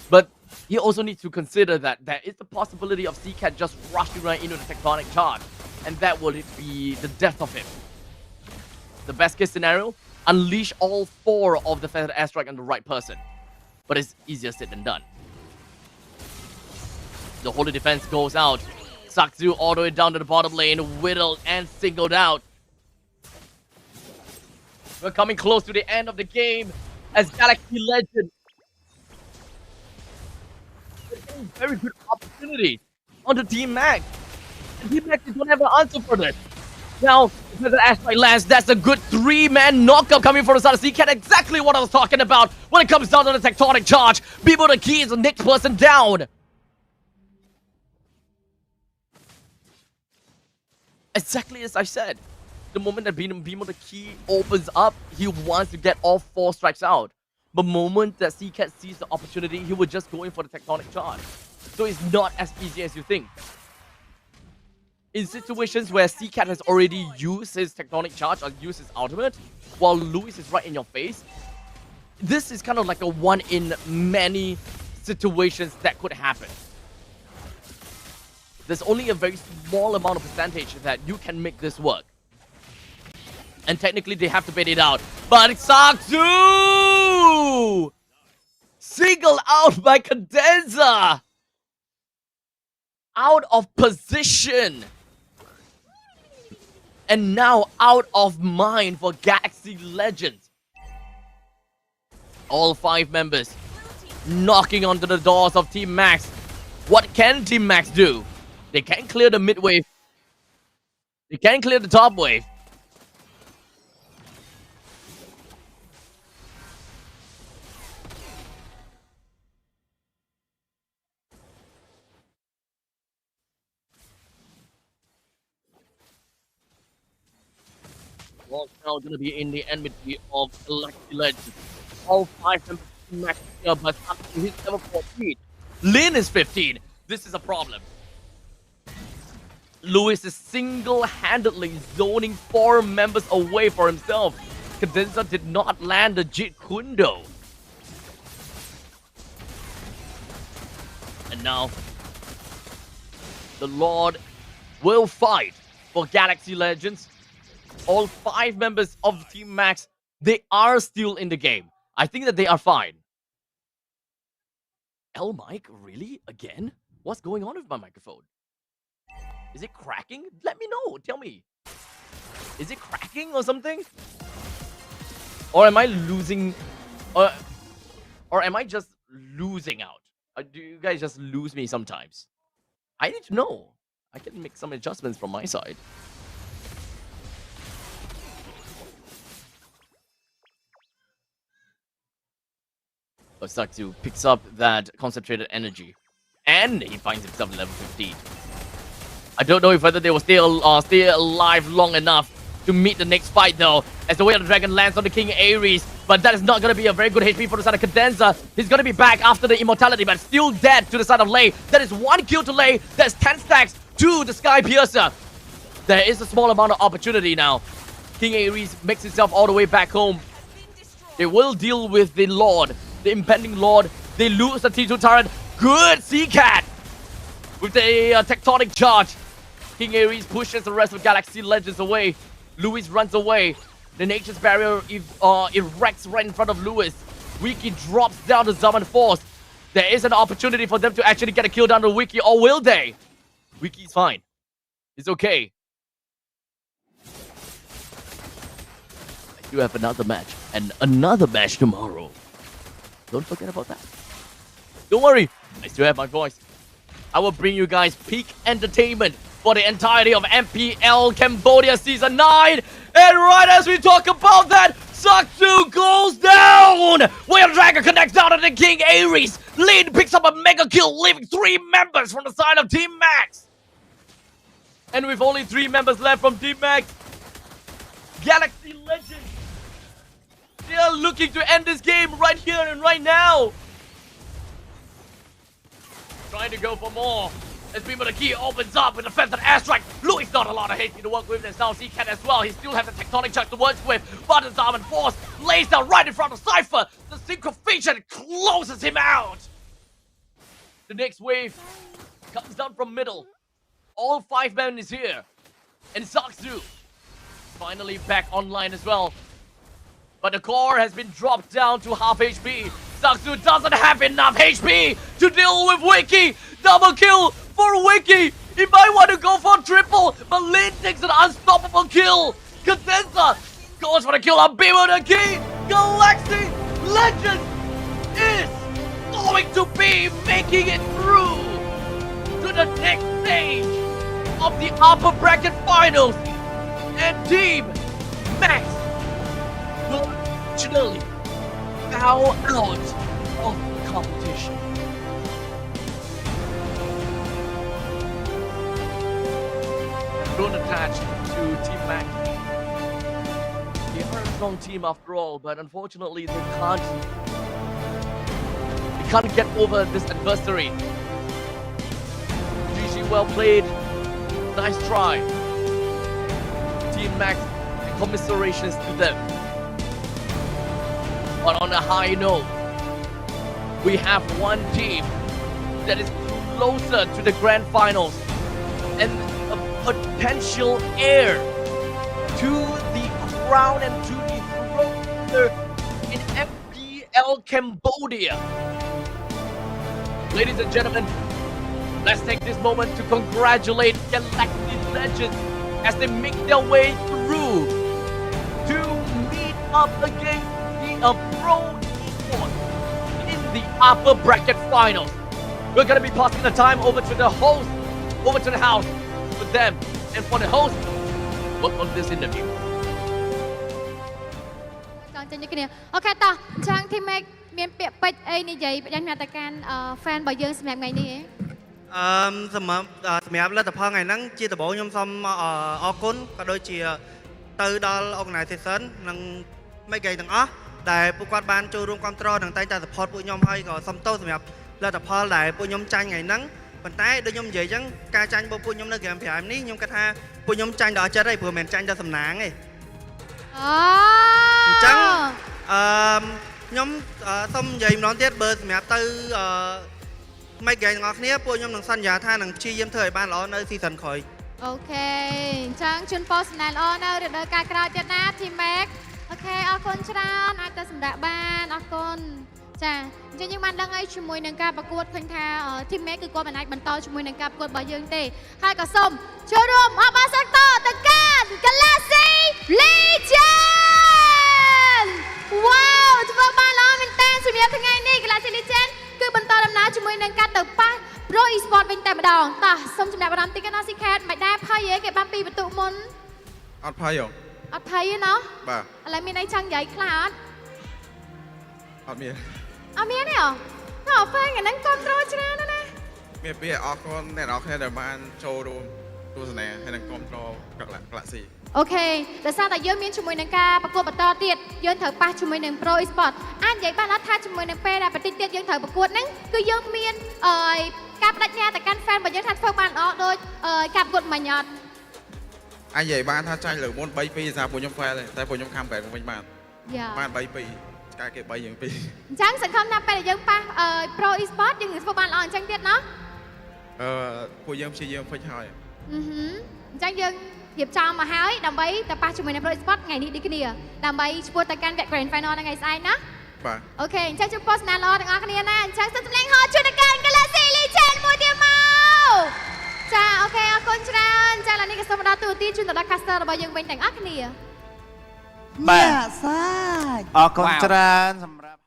But you also need to consider that there is the possibility of Seacat just rushing right into the tectonic charge, and that will be the death of him. The best case scenario, unleash all 4 of the feathered airstrike on the right person. But it's easier said than done. The holy defense goes out. Sakzu all the way down to the bottom lane, whittled and singled out. We're coming close to the end of the game as Galaxy Legend. Very good opportunity on the Team Max. And Team Max don't have an answer for this. Now, if the airstrike lands, that's a good 3-man knockup coming from the side of Seacat. Exactly what I was talking about when it comes down to the tectonic charge. Bebo the Key is the next person down. Exactly as I said. The moment that Beam of the Key opens up, he wants to get all 4 strikes out. The moment that CCAT sees the opportunity, he will just go in for the tectonic charge. So it's not as easy as you think. In situations where CCAT has already used his tectonic charge or used his ultimate, while Lewis is right in your face, this is kind of like a one in many situations that could happen. There's only a very small amount of percentage that you can make this work. And technically they have to bait it out. But Saksu! Singled out by Cadenza! Out of position! And now out of mind for Galaxy Legends. All 5 members knocking onto the doors of Team Max. What can Team Max do? They can clear the mid wave. They can clear the top wave. Well, now gonna be in the enmity of Galaxy Legends. All 5 members of Max here, but up to his level 14. Lin is 15. This is a problem. Lewis is single-handedly zoning 4 members away for himself. Cadenza did not land the Jeet Kundo. And now, the Lord will fight for Galaxy Legends. All 5 members of Team Max, they are still in the game. I think that they are fine. L mic, really? Again? What's going on with my microphone? Is it cracking? Let me know. Tell me. Is it cracking or something? Or am I losing? Or am I just losing out? Do you guys just lose me sometimes? I need to know. I can make some adjustments from my side. Saksu picks up that concentrated energy. And he finds himself at level 15. I don't know if whether they will stay alive long enough to meet the next fight though. As the Way of the Dragon lands on the King Ares. But that is not going to be a very good HP for the side of Cadenza. He's going to be back after the immortality, but still dead to the side of Lei. That is 1 kill to Lei. That's 10 stacks to the Sky Piercer. There is a small amount of opportunity now. King Ares makes himself all the way back home. They will deal with the Lord. The impending Lord. They lose the T2 turret. Good CCAT with the tectonic charge. King Ares pushes the rest of Galaxy Legends away. Lewis runs away. The Nature's Barrier erects right in front of Lewis. Wiki drops down the Zaman Force. There is an opportunity for them to actually get a kill down to Wiki, or will they? Wiki's fine. It's okay. I do have another match, and another match tomorrow. Don't forget about that. Don't worry, I still have my voice. I will bring you guys peak entertainment for the entirety of MPL Cambodia Season 9. And right as we talk about that, Saksu goes down! Way of Dragon connects down to the King Ares. Lin picks up a mega kill, leaving 3 members from the side of Team Max. And with only 3 members left from Team Max, Galaxy Legends, they are looking to end this game right here and right now. Trying to go for more. As Beam of the Key opens up with a defensive airstrike. Louis not a lot of HP to work with. There's now CCAT as well. He still has the tectonic charge to work with. But his Armored Force lays down right in front of Cypher. The Synchrofusion closes him out. The next wave comes down from middle. All 5 men is here. And Saksu finally back online as well. But the core has been dropped down to half HP. Saksu doesn't have enough HP to deal with Wiki. Double kill for Wiki. He might want to go for triple, but Lin takes an unstoppable kill. Cadenza goes for the kill on Beam of the Key. Galaxy Legends is going to be making it through to the next stage of the upper bracket finals. And Team Max will originally bow out of the competition. don't attach to Team Mac. They are a strong team after all, but unfortunately they can't get over this adversary. GG, well played. Nice try. Team Max, commiserations to them. But on a high note, we have one team that is closer to the grand finals and a potential heir to the crown and to the throne in MPL Cambodia. Ladies and gentlemen, let's take this moment to congratulate Galactic Legends as they make their way through to meet up against the Pro Esports in the upper bracket finals. We're gonna be passing the time over to the host, over to the house for them, and for the host, work on this interview. ចង់ចេញនេះគ្នាអូខេតោះចាំង team make មានពាក្យពេចន៍អីនិយាយបដិញ្ញាទៅកាន់ fan របស់យើងសម្រាប់ថ្ងៃនេះសម្រាប់លទ្ធផលថ្ងៃហ្នឹងជាដំបូងខ្ញុំសូមអរគុណក៏ដូចជាទៅដល់ organization និងមេហ្គេទាំងអស់ដែលពួកគាត់បានចូលរួមគ្រប់គ្រងនិងតែងតែ support ពួកខ្ញុំហើយក៏សូមទោសសម្រាប់លទ្ធផលដែលពួកខ្ញុំចាញ់ថ្ងៃហ្នឹងប៉ុន្តែដូចខ្ញុំនិយាយអញ្ចឹងការចាញ់របស់ពួកខ្ញុំនៅ Game Prime នេះខ្ញុំគិតថាពួកខ្ញុំចាញ់ដល់ចិត្តហើយព្រោះមិនមែនចាញ់ដល់សំណាងទេអញ្ចឹងខ្ញុំសូមនិយាយម្ដងទៀតបើសម្រាប់ទៅមេហ្គេទាំងអស់គ្នាពួកខ្ញុំនឹងសន្យាថានឹងព្យាយាមធ្វើឲ្យបានល្អនៅ season ក្រោយអូខេអញ្ចឹងជូនពរសំណាងល្អនៅរដូវកាលក្រោយទៀតណា team make អូខេអរគុណច្រើនអាចទៅសម្រាប់បានអរគុណចាអញ្ចឹងយើងបានដឹងហើយជាមួយនឹងការប្រកួតឃើញថា team make គឺគាត់មិនអាចបន្តជាមួយនឹងការប្រកួតរបស់យើងទេហើយក៏សូមចូលរួមអបអរសាទរទៅកាន់ Galaxy Legend វ៉ាវធ្វើបានល្អមែនតើសម្រាប់ថ្ងៃនេះ Galaxy Legend គឺបន្តដំណើរជាមួយនឹងការទៅប៉ះ Pro Esports វិញតែម្ដងតោះសូមចំណាប់អារម្មណ៍តិចណា Secret មិនដែរភ័យទេគេបាន2បន្ទុកមុនអត់ភ័យហ៎អត់ភ័យទេណោះបាទឥឡូវមានអីចង់និយាយខ្លះអត់អត់មានទេហ៎តោះ fan អាហ្នឹងគ្រប់គ្រងច្រើនណាស់ណាមានពាក្យអរគុណអ្នកនរគ្នាដែលបានចូលរួមទស្សនាហើយនឹងគ្រប់គ្រងGalaxyអូខេដោយសារតែយើងមានជាមួយនឹងការប្រកួតបន្តទៀតយើងត្រូវប៉ះជាមួយនឹង Pro Esports អាចនិយាយបានអត់ថាជាមួយនឹងពេលដែលប្រតិទទៀតយើងត្រូវប្រកួតហ្នឹងគឺយើងមានការបដិញ្ញាទៅកាន់ fan របស់យើងថាធ្វើបានល្អដូចការប្រកួតមិញអត់អាចនិយាយបានថាចាញ់លើមុន 3-2 សារពួកខ្ញុំ fail តែពួកខ្ញុំ comeback វិញបាន3-2ការគេ3យើង2អញ្ចឹងសង្ឃឹមថាពេលដែលយើងប៉ះ Pro Esports យើងនឹងធ្វើបានល្អអញ្ចឹងទៀតណោះពួកយើងព្យាយាម fix ហើយអញ្ចឹងយើងរៀបចំមកហើយដើម្បីទៅប៉ះជាមួយនឹង Pro Esports ថ្ងៃនេះដូចគ្នាដើម្បីឈ្មោះទៅកាន់វគ្គ Grand Final ថ្ងៃស្អែកណាបាទអូខេអញ្ចឹងជូនពរសំណាងល្អទាំងអស់គ្នាណាអញ្ចឹងសូមសម្លេងហោជួយទៅកាន់ Galaxy Legend មួយទៀតមកចាអូខេអរគុណច្រើនចាឥឡូវនេះក៏សូមដល់ទូទីជូនទៅដល់ caster របស់យើងវិញទាំងអស់គ្នាបាទអរគុណច្រើនសម្រាប់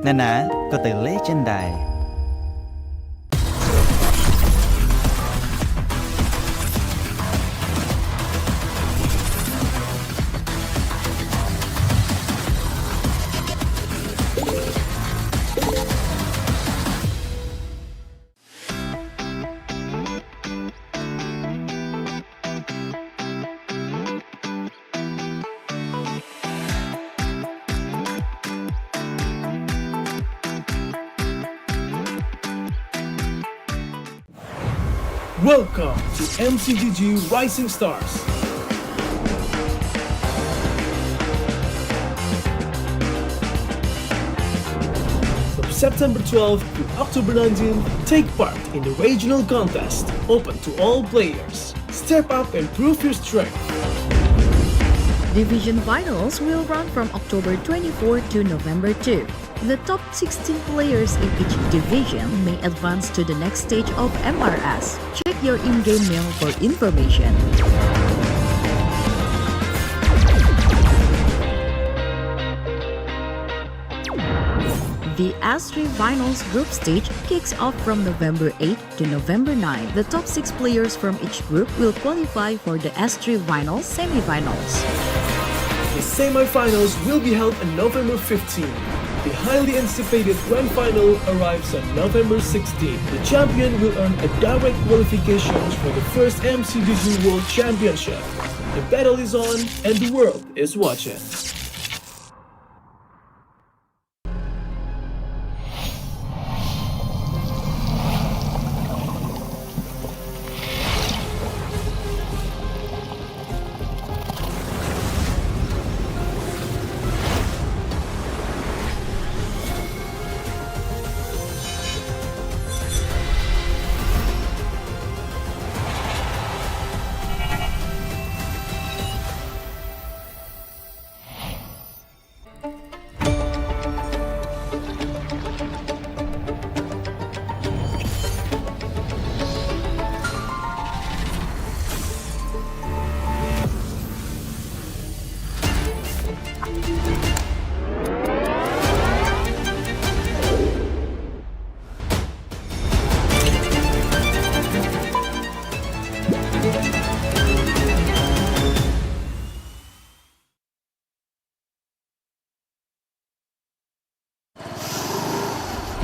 ណានាក៏ទៅលេចិនដែរ Welcome to MCGG Rising Stars. From September 12th to October 19th, take part in the regional contest, open to all players. Step up and prove your strength. Division finals will run from October 24 to November 2. The top 16 players in each division may advance to the next stage of MRS. Check your in-game mail for information. The S3 Finals group stage kicks off from November 8 to November 9. The top 6 players from each group will qualify for the S3 Finals semi-finals. The semi-finals will be held on November 15. The highly anticipated grand final arrives on November 16. The champion will earn a direct qualifications for the first MCGG World Championship. The battle is on and the world is watching.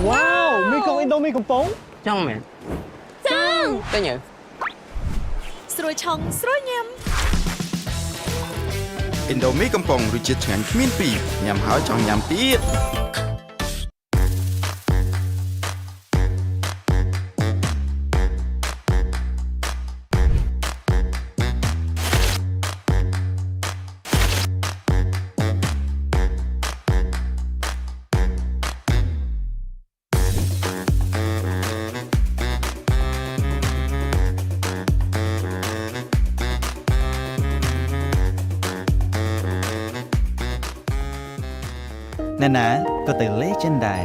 Wow, មីកុងឥណ្ឌូមីកំប៉ុង ចង់មែន ចង់ ទៅញើ ស្រួយឆុងស្រួយញ៉ាំ Indomie កំប៉ុងរសជាតិឆ្ងាញ់គ្មានពីរញ៉ាំហើយចង់ញ៉ាំទៀត ណានាក៏ទៅលេចិនដែរ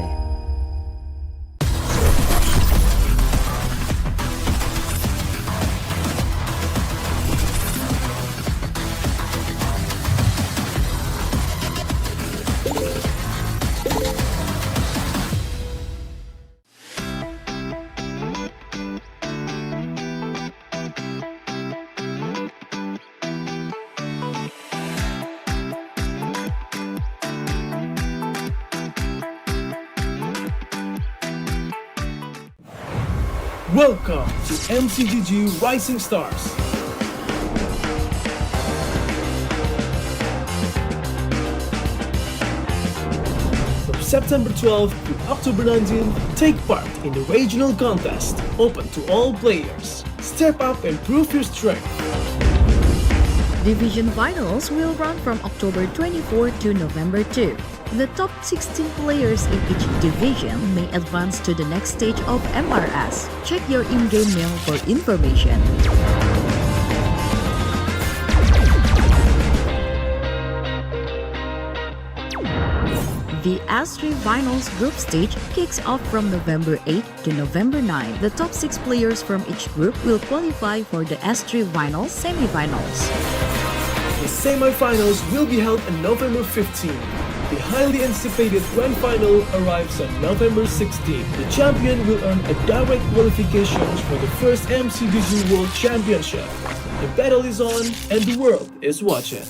Welcome to MCGG Rising Stars. From September 12th to October 19th, take part in the regional contest, open to all players. Step up and prove your strength. Division finals will run from October 24 to November 2. The top 16 players in each division may advance to the next stage of MRS. Check your in-game mail for information. The S3 Finals group stage kicks off from November 8 to November 9. The top 6 players from each group will qualify for the S3 Finals semi-finals. The semi-finals will be held on November 15. The highly anticipated grand final arrives on November 16. The champion will earn a direct qualification for the first MCDG World Championship. The battle is on and the world is watching.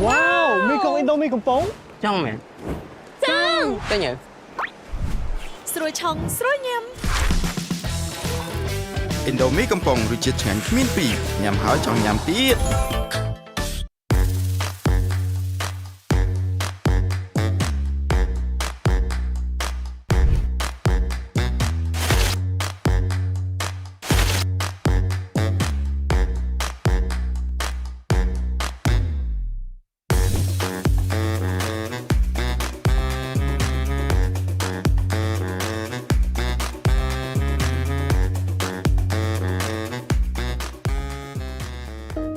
Wow, mi con Indomieកំប៉ុង ចង់មែន ចង់ ទៅញើ ស្រួយឆុងស្រួយញ៉ាំ Indomie កំប៉ុងរសជាតិឆ្ងាញ់គ្មានពីរញ៉ាំហើយចង់ញ៉ាំទៀត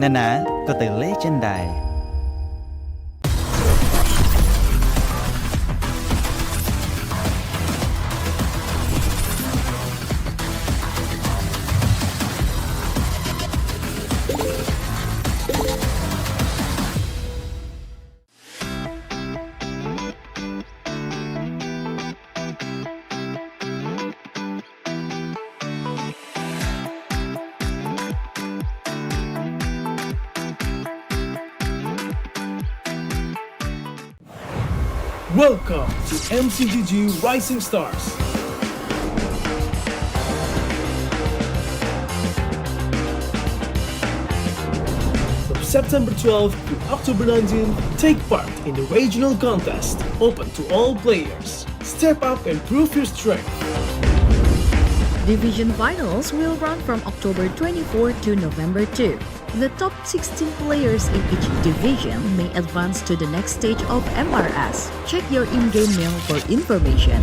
ណែណាក៏ទៅលេចិនដែរ Welcome to MCGG Rising Stars. From September 12th to October 19th, take part in the regional contest, open to all players. Step up and prove your strength. Division finals will run from October 24 to November 2. The top 16 players in each division may advance to the next stage of MRS. Check your in-game mail for information.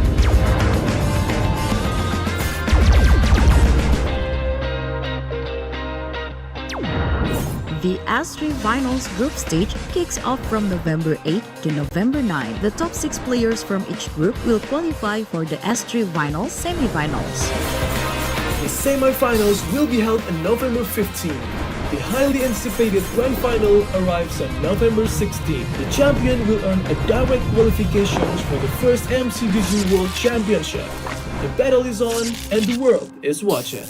The S3 Finals group stage kicks off from November 8 to November 9. The top 6 players from each group will qualify for the S3 Finals semi-finals. The semi-finals will be held on November 15. The highly anticipated grand final arrives on November 16. The champion will earn a direct qualification for the first MCDG World Championship. The battle is on and the world is watching.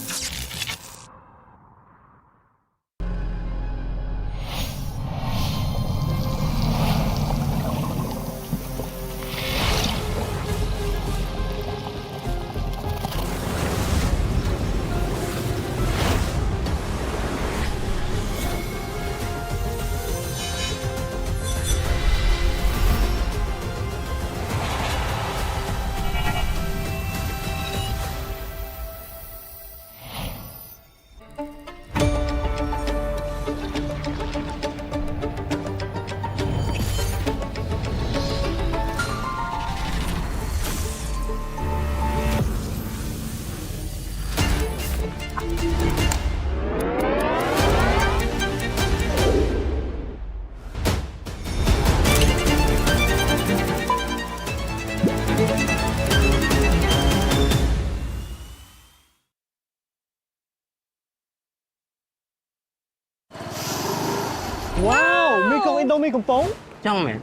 Wow, mi con Indomieកំប៉ុង ចង់មែន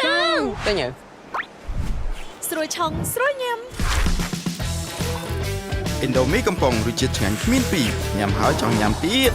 ចង់ ទៅញើ ស្រួយឆុងស្រួយញ៉ាំ Indomie កំប៉ុងរសជាតិឆ្ងាញ់គ្មានពីរញ៉ាំហើយចង់ញ៉ាំទៀត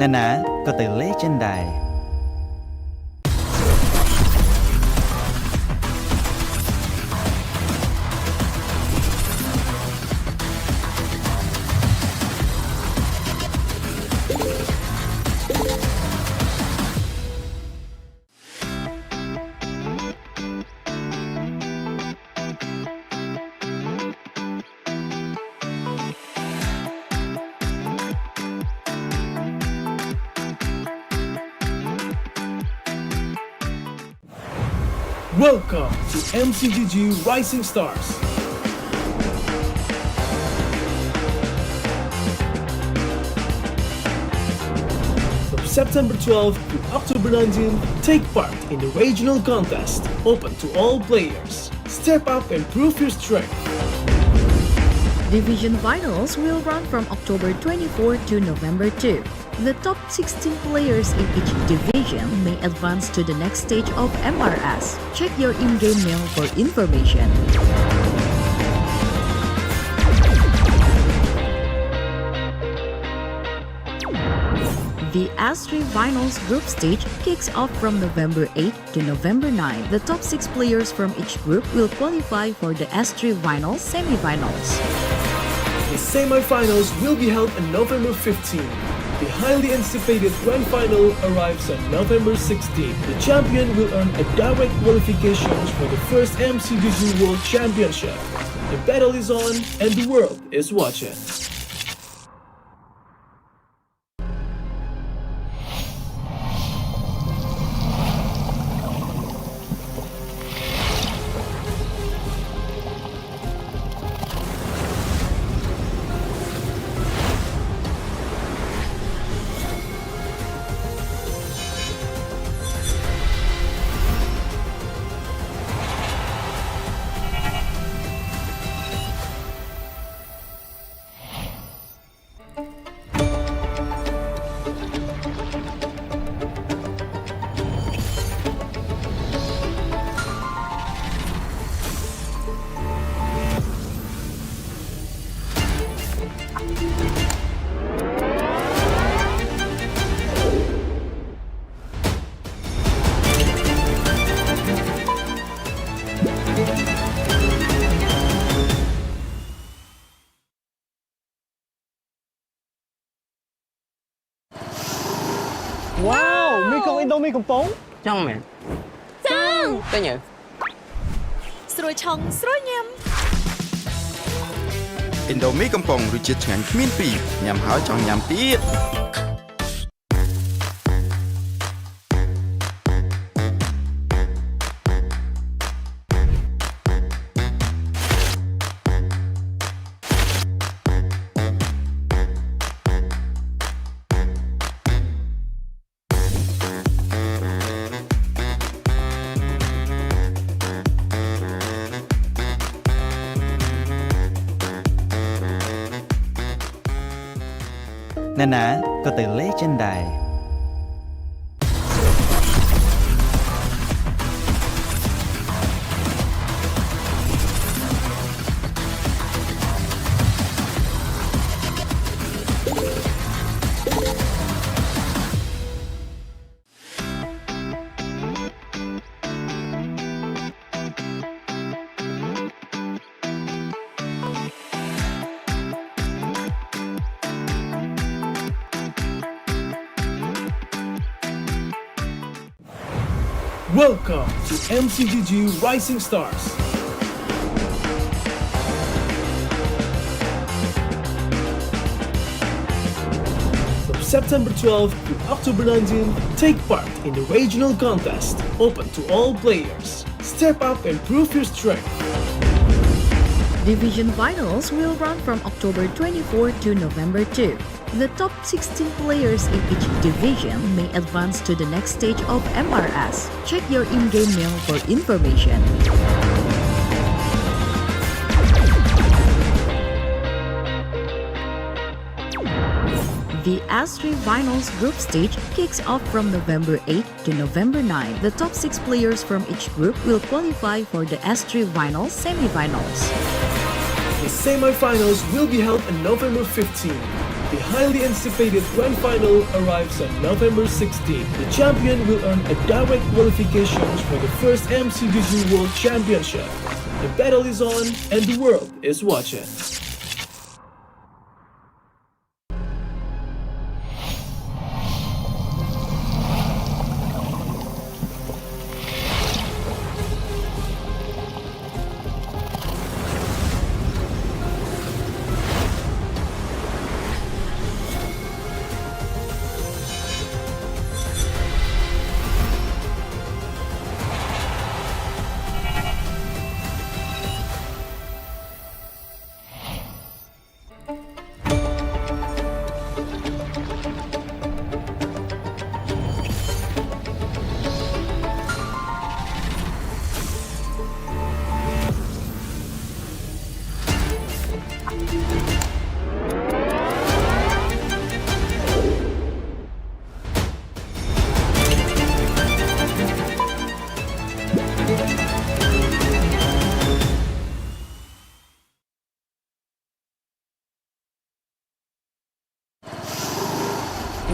ណានាក៏ទៅលេចិនដែរ Welcome to MCGG Rising Stars. From September 12th to October 19th, take part in the regional contest, open to all players. Step up and prove your strength. Division finals will run from October 24 to November 2. The top 16 players in each division may advance to the next stage of MRS. Check your in-game mail for information. The S3 Finals group stage kicks off from November 8 to November 9. The top 6 players from each group will qualify for the S3 Finals semi-finals. The semi-finals will be held on November 15. The highly anticipated grand final arrives on November 16. The champion will earn a direct qualification for the first MCGG World Championship. The battle is on and the world is watching. Wow, mi con Indomie កំប៉ុង ចង់មែន ចង់ ទៅញើ ស្រួយឆុងស្រួយញ៉ាំ Indomie កំប៉ុងរសជាតិឆ្ងាញ់គ្មានពីរញ៉ាំហើយចង់ញ៉ាំទៀត ណានាក៏ទៅលេចិនដែរ Welcome to MCGG Rising Stars. From September 12th to October 19th, take part in the regional contest, open to all players. Step up and prove your strength. Division finals will run from October 24 to November 2. The top 16 players in each division may advance to the next stage of MRS. Check your in-game mail for information. The S3 Finals group stage kicks off from November 8 to November 9. The top 6 players from each group will qualify for the S3 Finals semi-finals. The The semi-finals will be held on November 15. The highly anticipated grand final arrives on November 16. The champion will earn a direct qualifications for the first MCDG World Championship. The battle is on and the world is watching.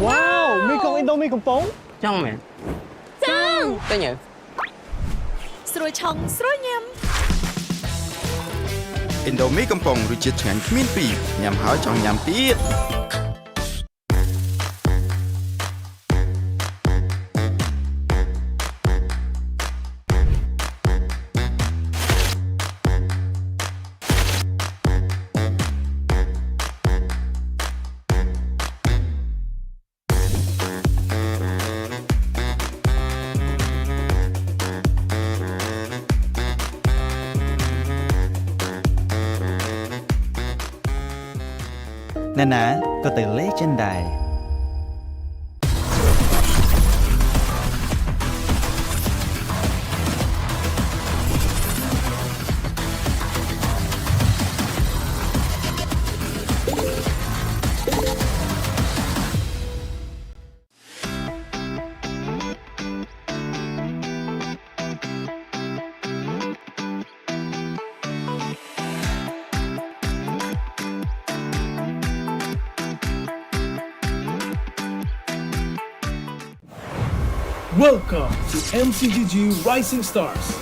Wow, mi con Indomie កំប៉ុង ចង់មែន ចង់ ទៅញើ ស្រួយឆុងស្រួយញ៉ាំ Indomie កំប៉ុងរសជាតិឆ្ងាញ់គ្មានពីរញ៉ាំហើយចង់ញ៉ាំទៀត ណែណាក៏ទៅលេចិនដែរ Welcome to MCGG Rising Stars.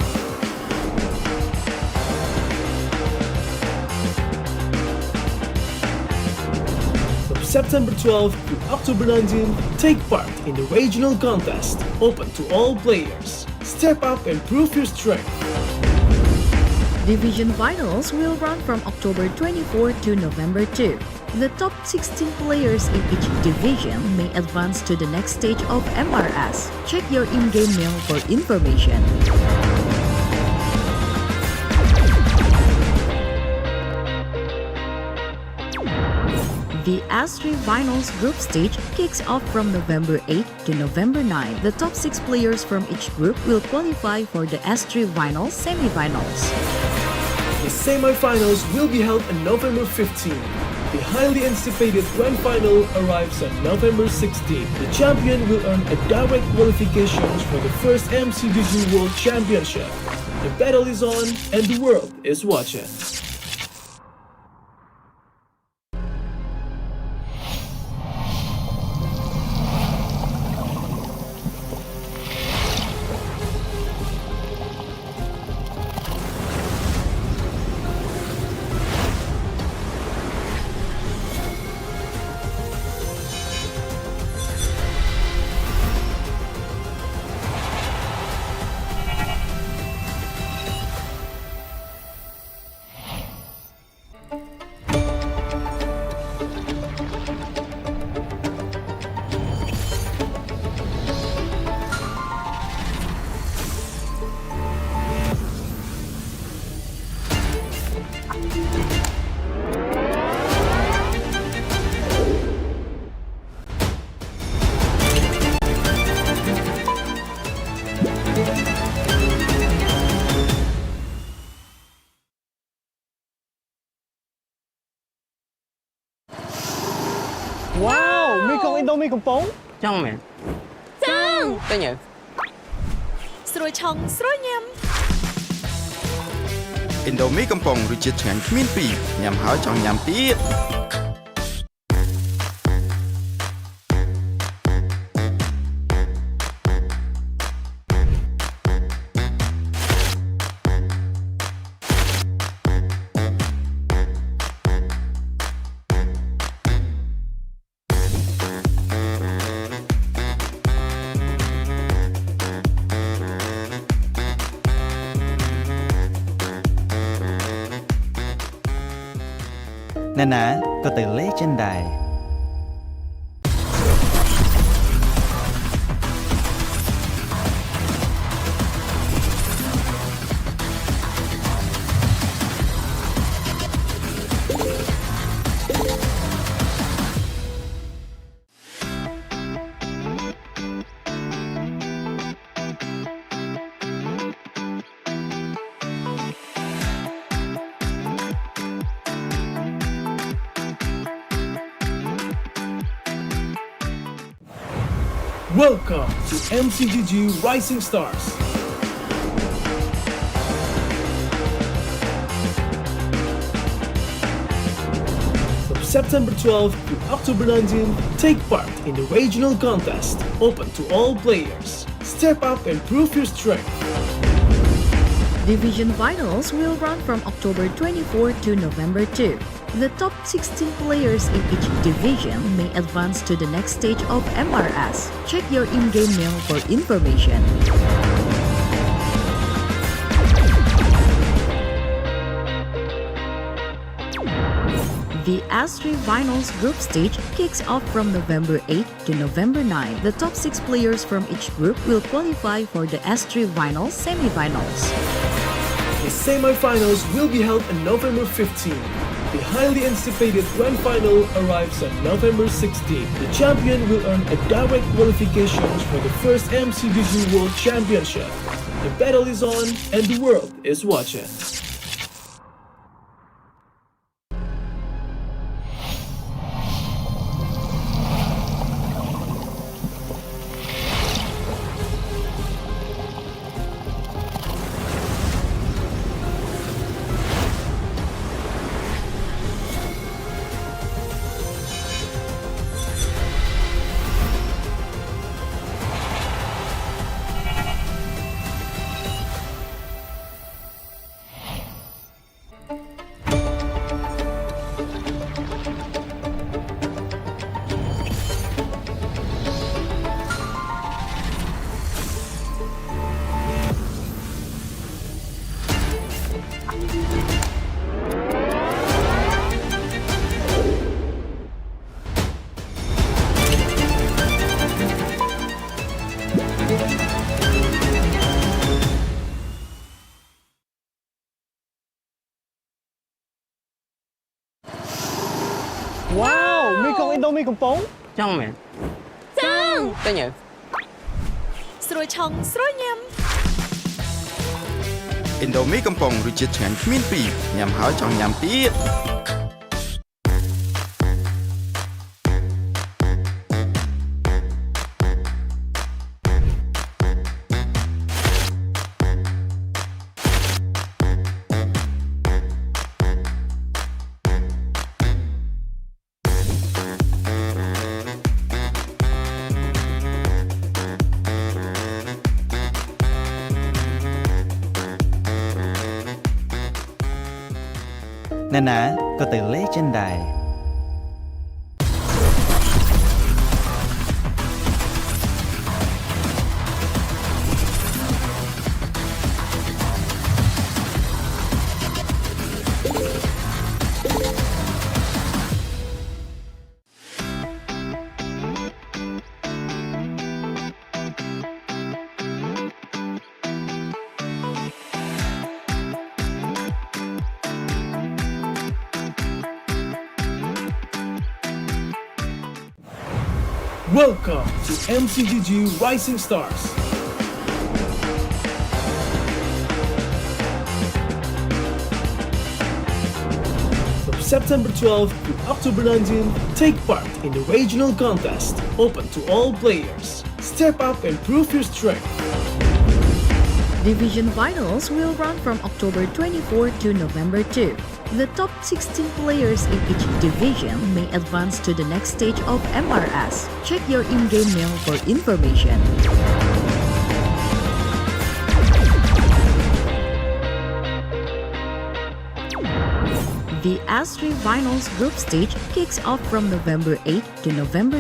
From September 12th to October 19th, take part in the regional contest, open to all players. Step up and prove your strength. Division finals will run from October 24 to November 2. The top 16 players in each division may advance to the next stage of MRS. Check your in-game mail for information. The S3 Finals group stage kicks off from November 8 to November 9. The top 6 players from each group will qualify for the S3 Finals semi-finals. The semi-finals will be held on November 15. The highly anticipated grand final arrives on November 16. The champion will earn a direct qualifications for the first MCDG World Championship. The battle is on and the world is watching. Wow, mi con Indomie កំប៉ុង ចង់មែន ចង់ ទៅញើ ស្រួយឆុងស្រួយញ៉ាំ Indomie កំប៉ុងរសជាតិឆ្ងាញ់គ្មានពីរញ៉ាំហើយចង់ញ៉ាំទៀត ណែណាក៏ទៅលេចិនដែរ Welcome to MCGG Rising Stars. From September 12th to October 19th, take part in the regional contest, open to all players. Step up and prove your strength. Division finals will run from October 24 to November 2. The top 16 players in each division may advance to the next stage of MRS. Check your in-game mail for information. The S3 Finals group stage kicks off from November 8 to November 9. The top 6 players from each group will qualify for the S3 Finals semi-finals. The semi-finals will be held on November 15. The highly anticipated grand final arrives on November 16. The champion will earn a direct qualifications for the first MCGG World Championship. The battle is on and the world is watching. Wow មីកុង Indomie កំប៉ុង ចង់មែន ចង់ តែញ៉ៅ ស្រួយឆុងស្រួយញ៉ាំ Indomie កំប៉ុងរសជាតិឆ្ងាញ់គ្មានពីរញ៉ាំហើយចង់ញ៉ាំទៀត ណែណាក៏ទៅលេចិនដែរ Welcome to MCGG Rising Stars. From September 12th to October 19th, take part in the regional contest, open to all players. Step up and prove your strength. Division finals will run from October 24 to November 2. The top 16 players in each division may advance to the next stage of MRS. Check your in-game mail for information. The S3 Finals group stage kicks off from November 8 to November 9.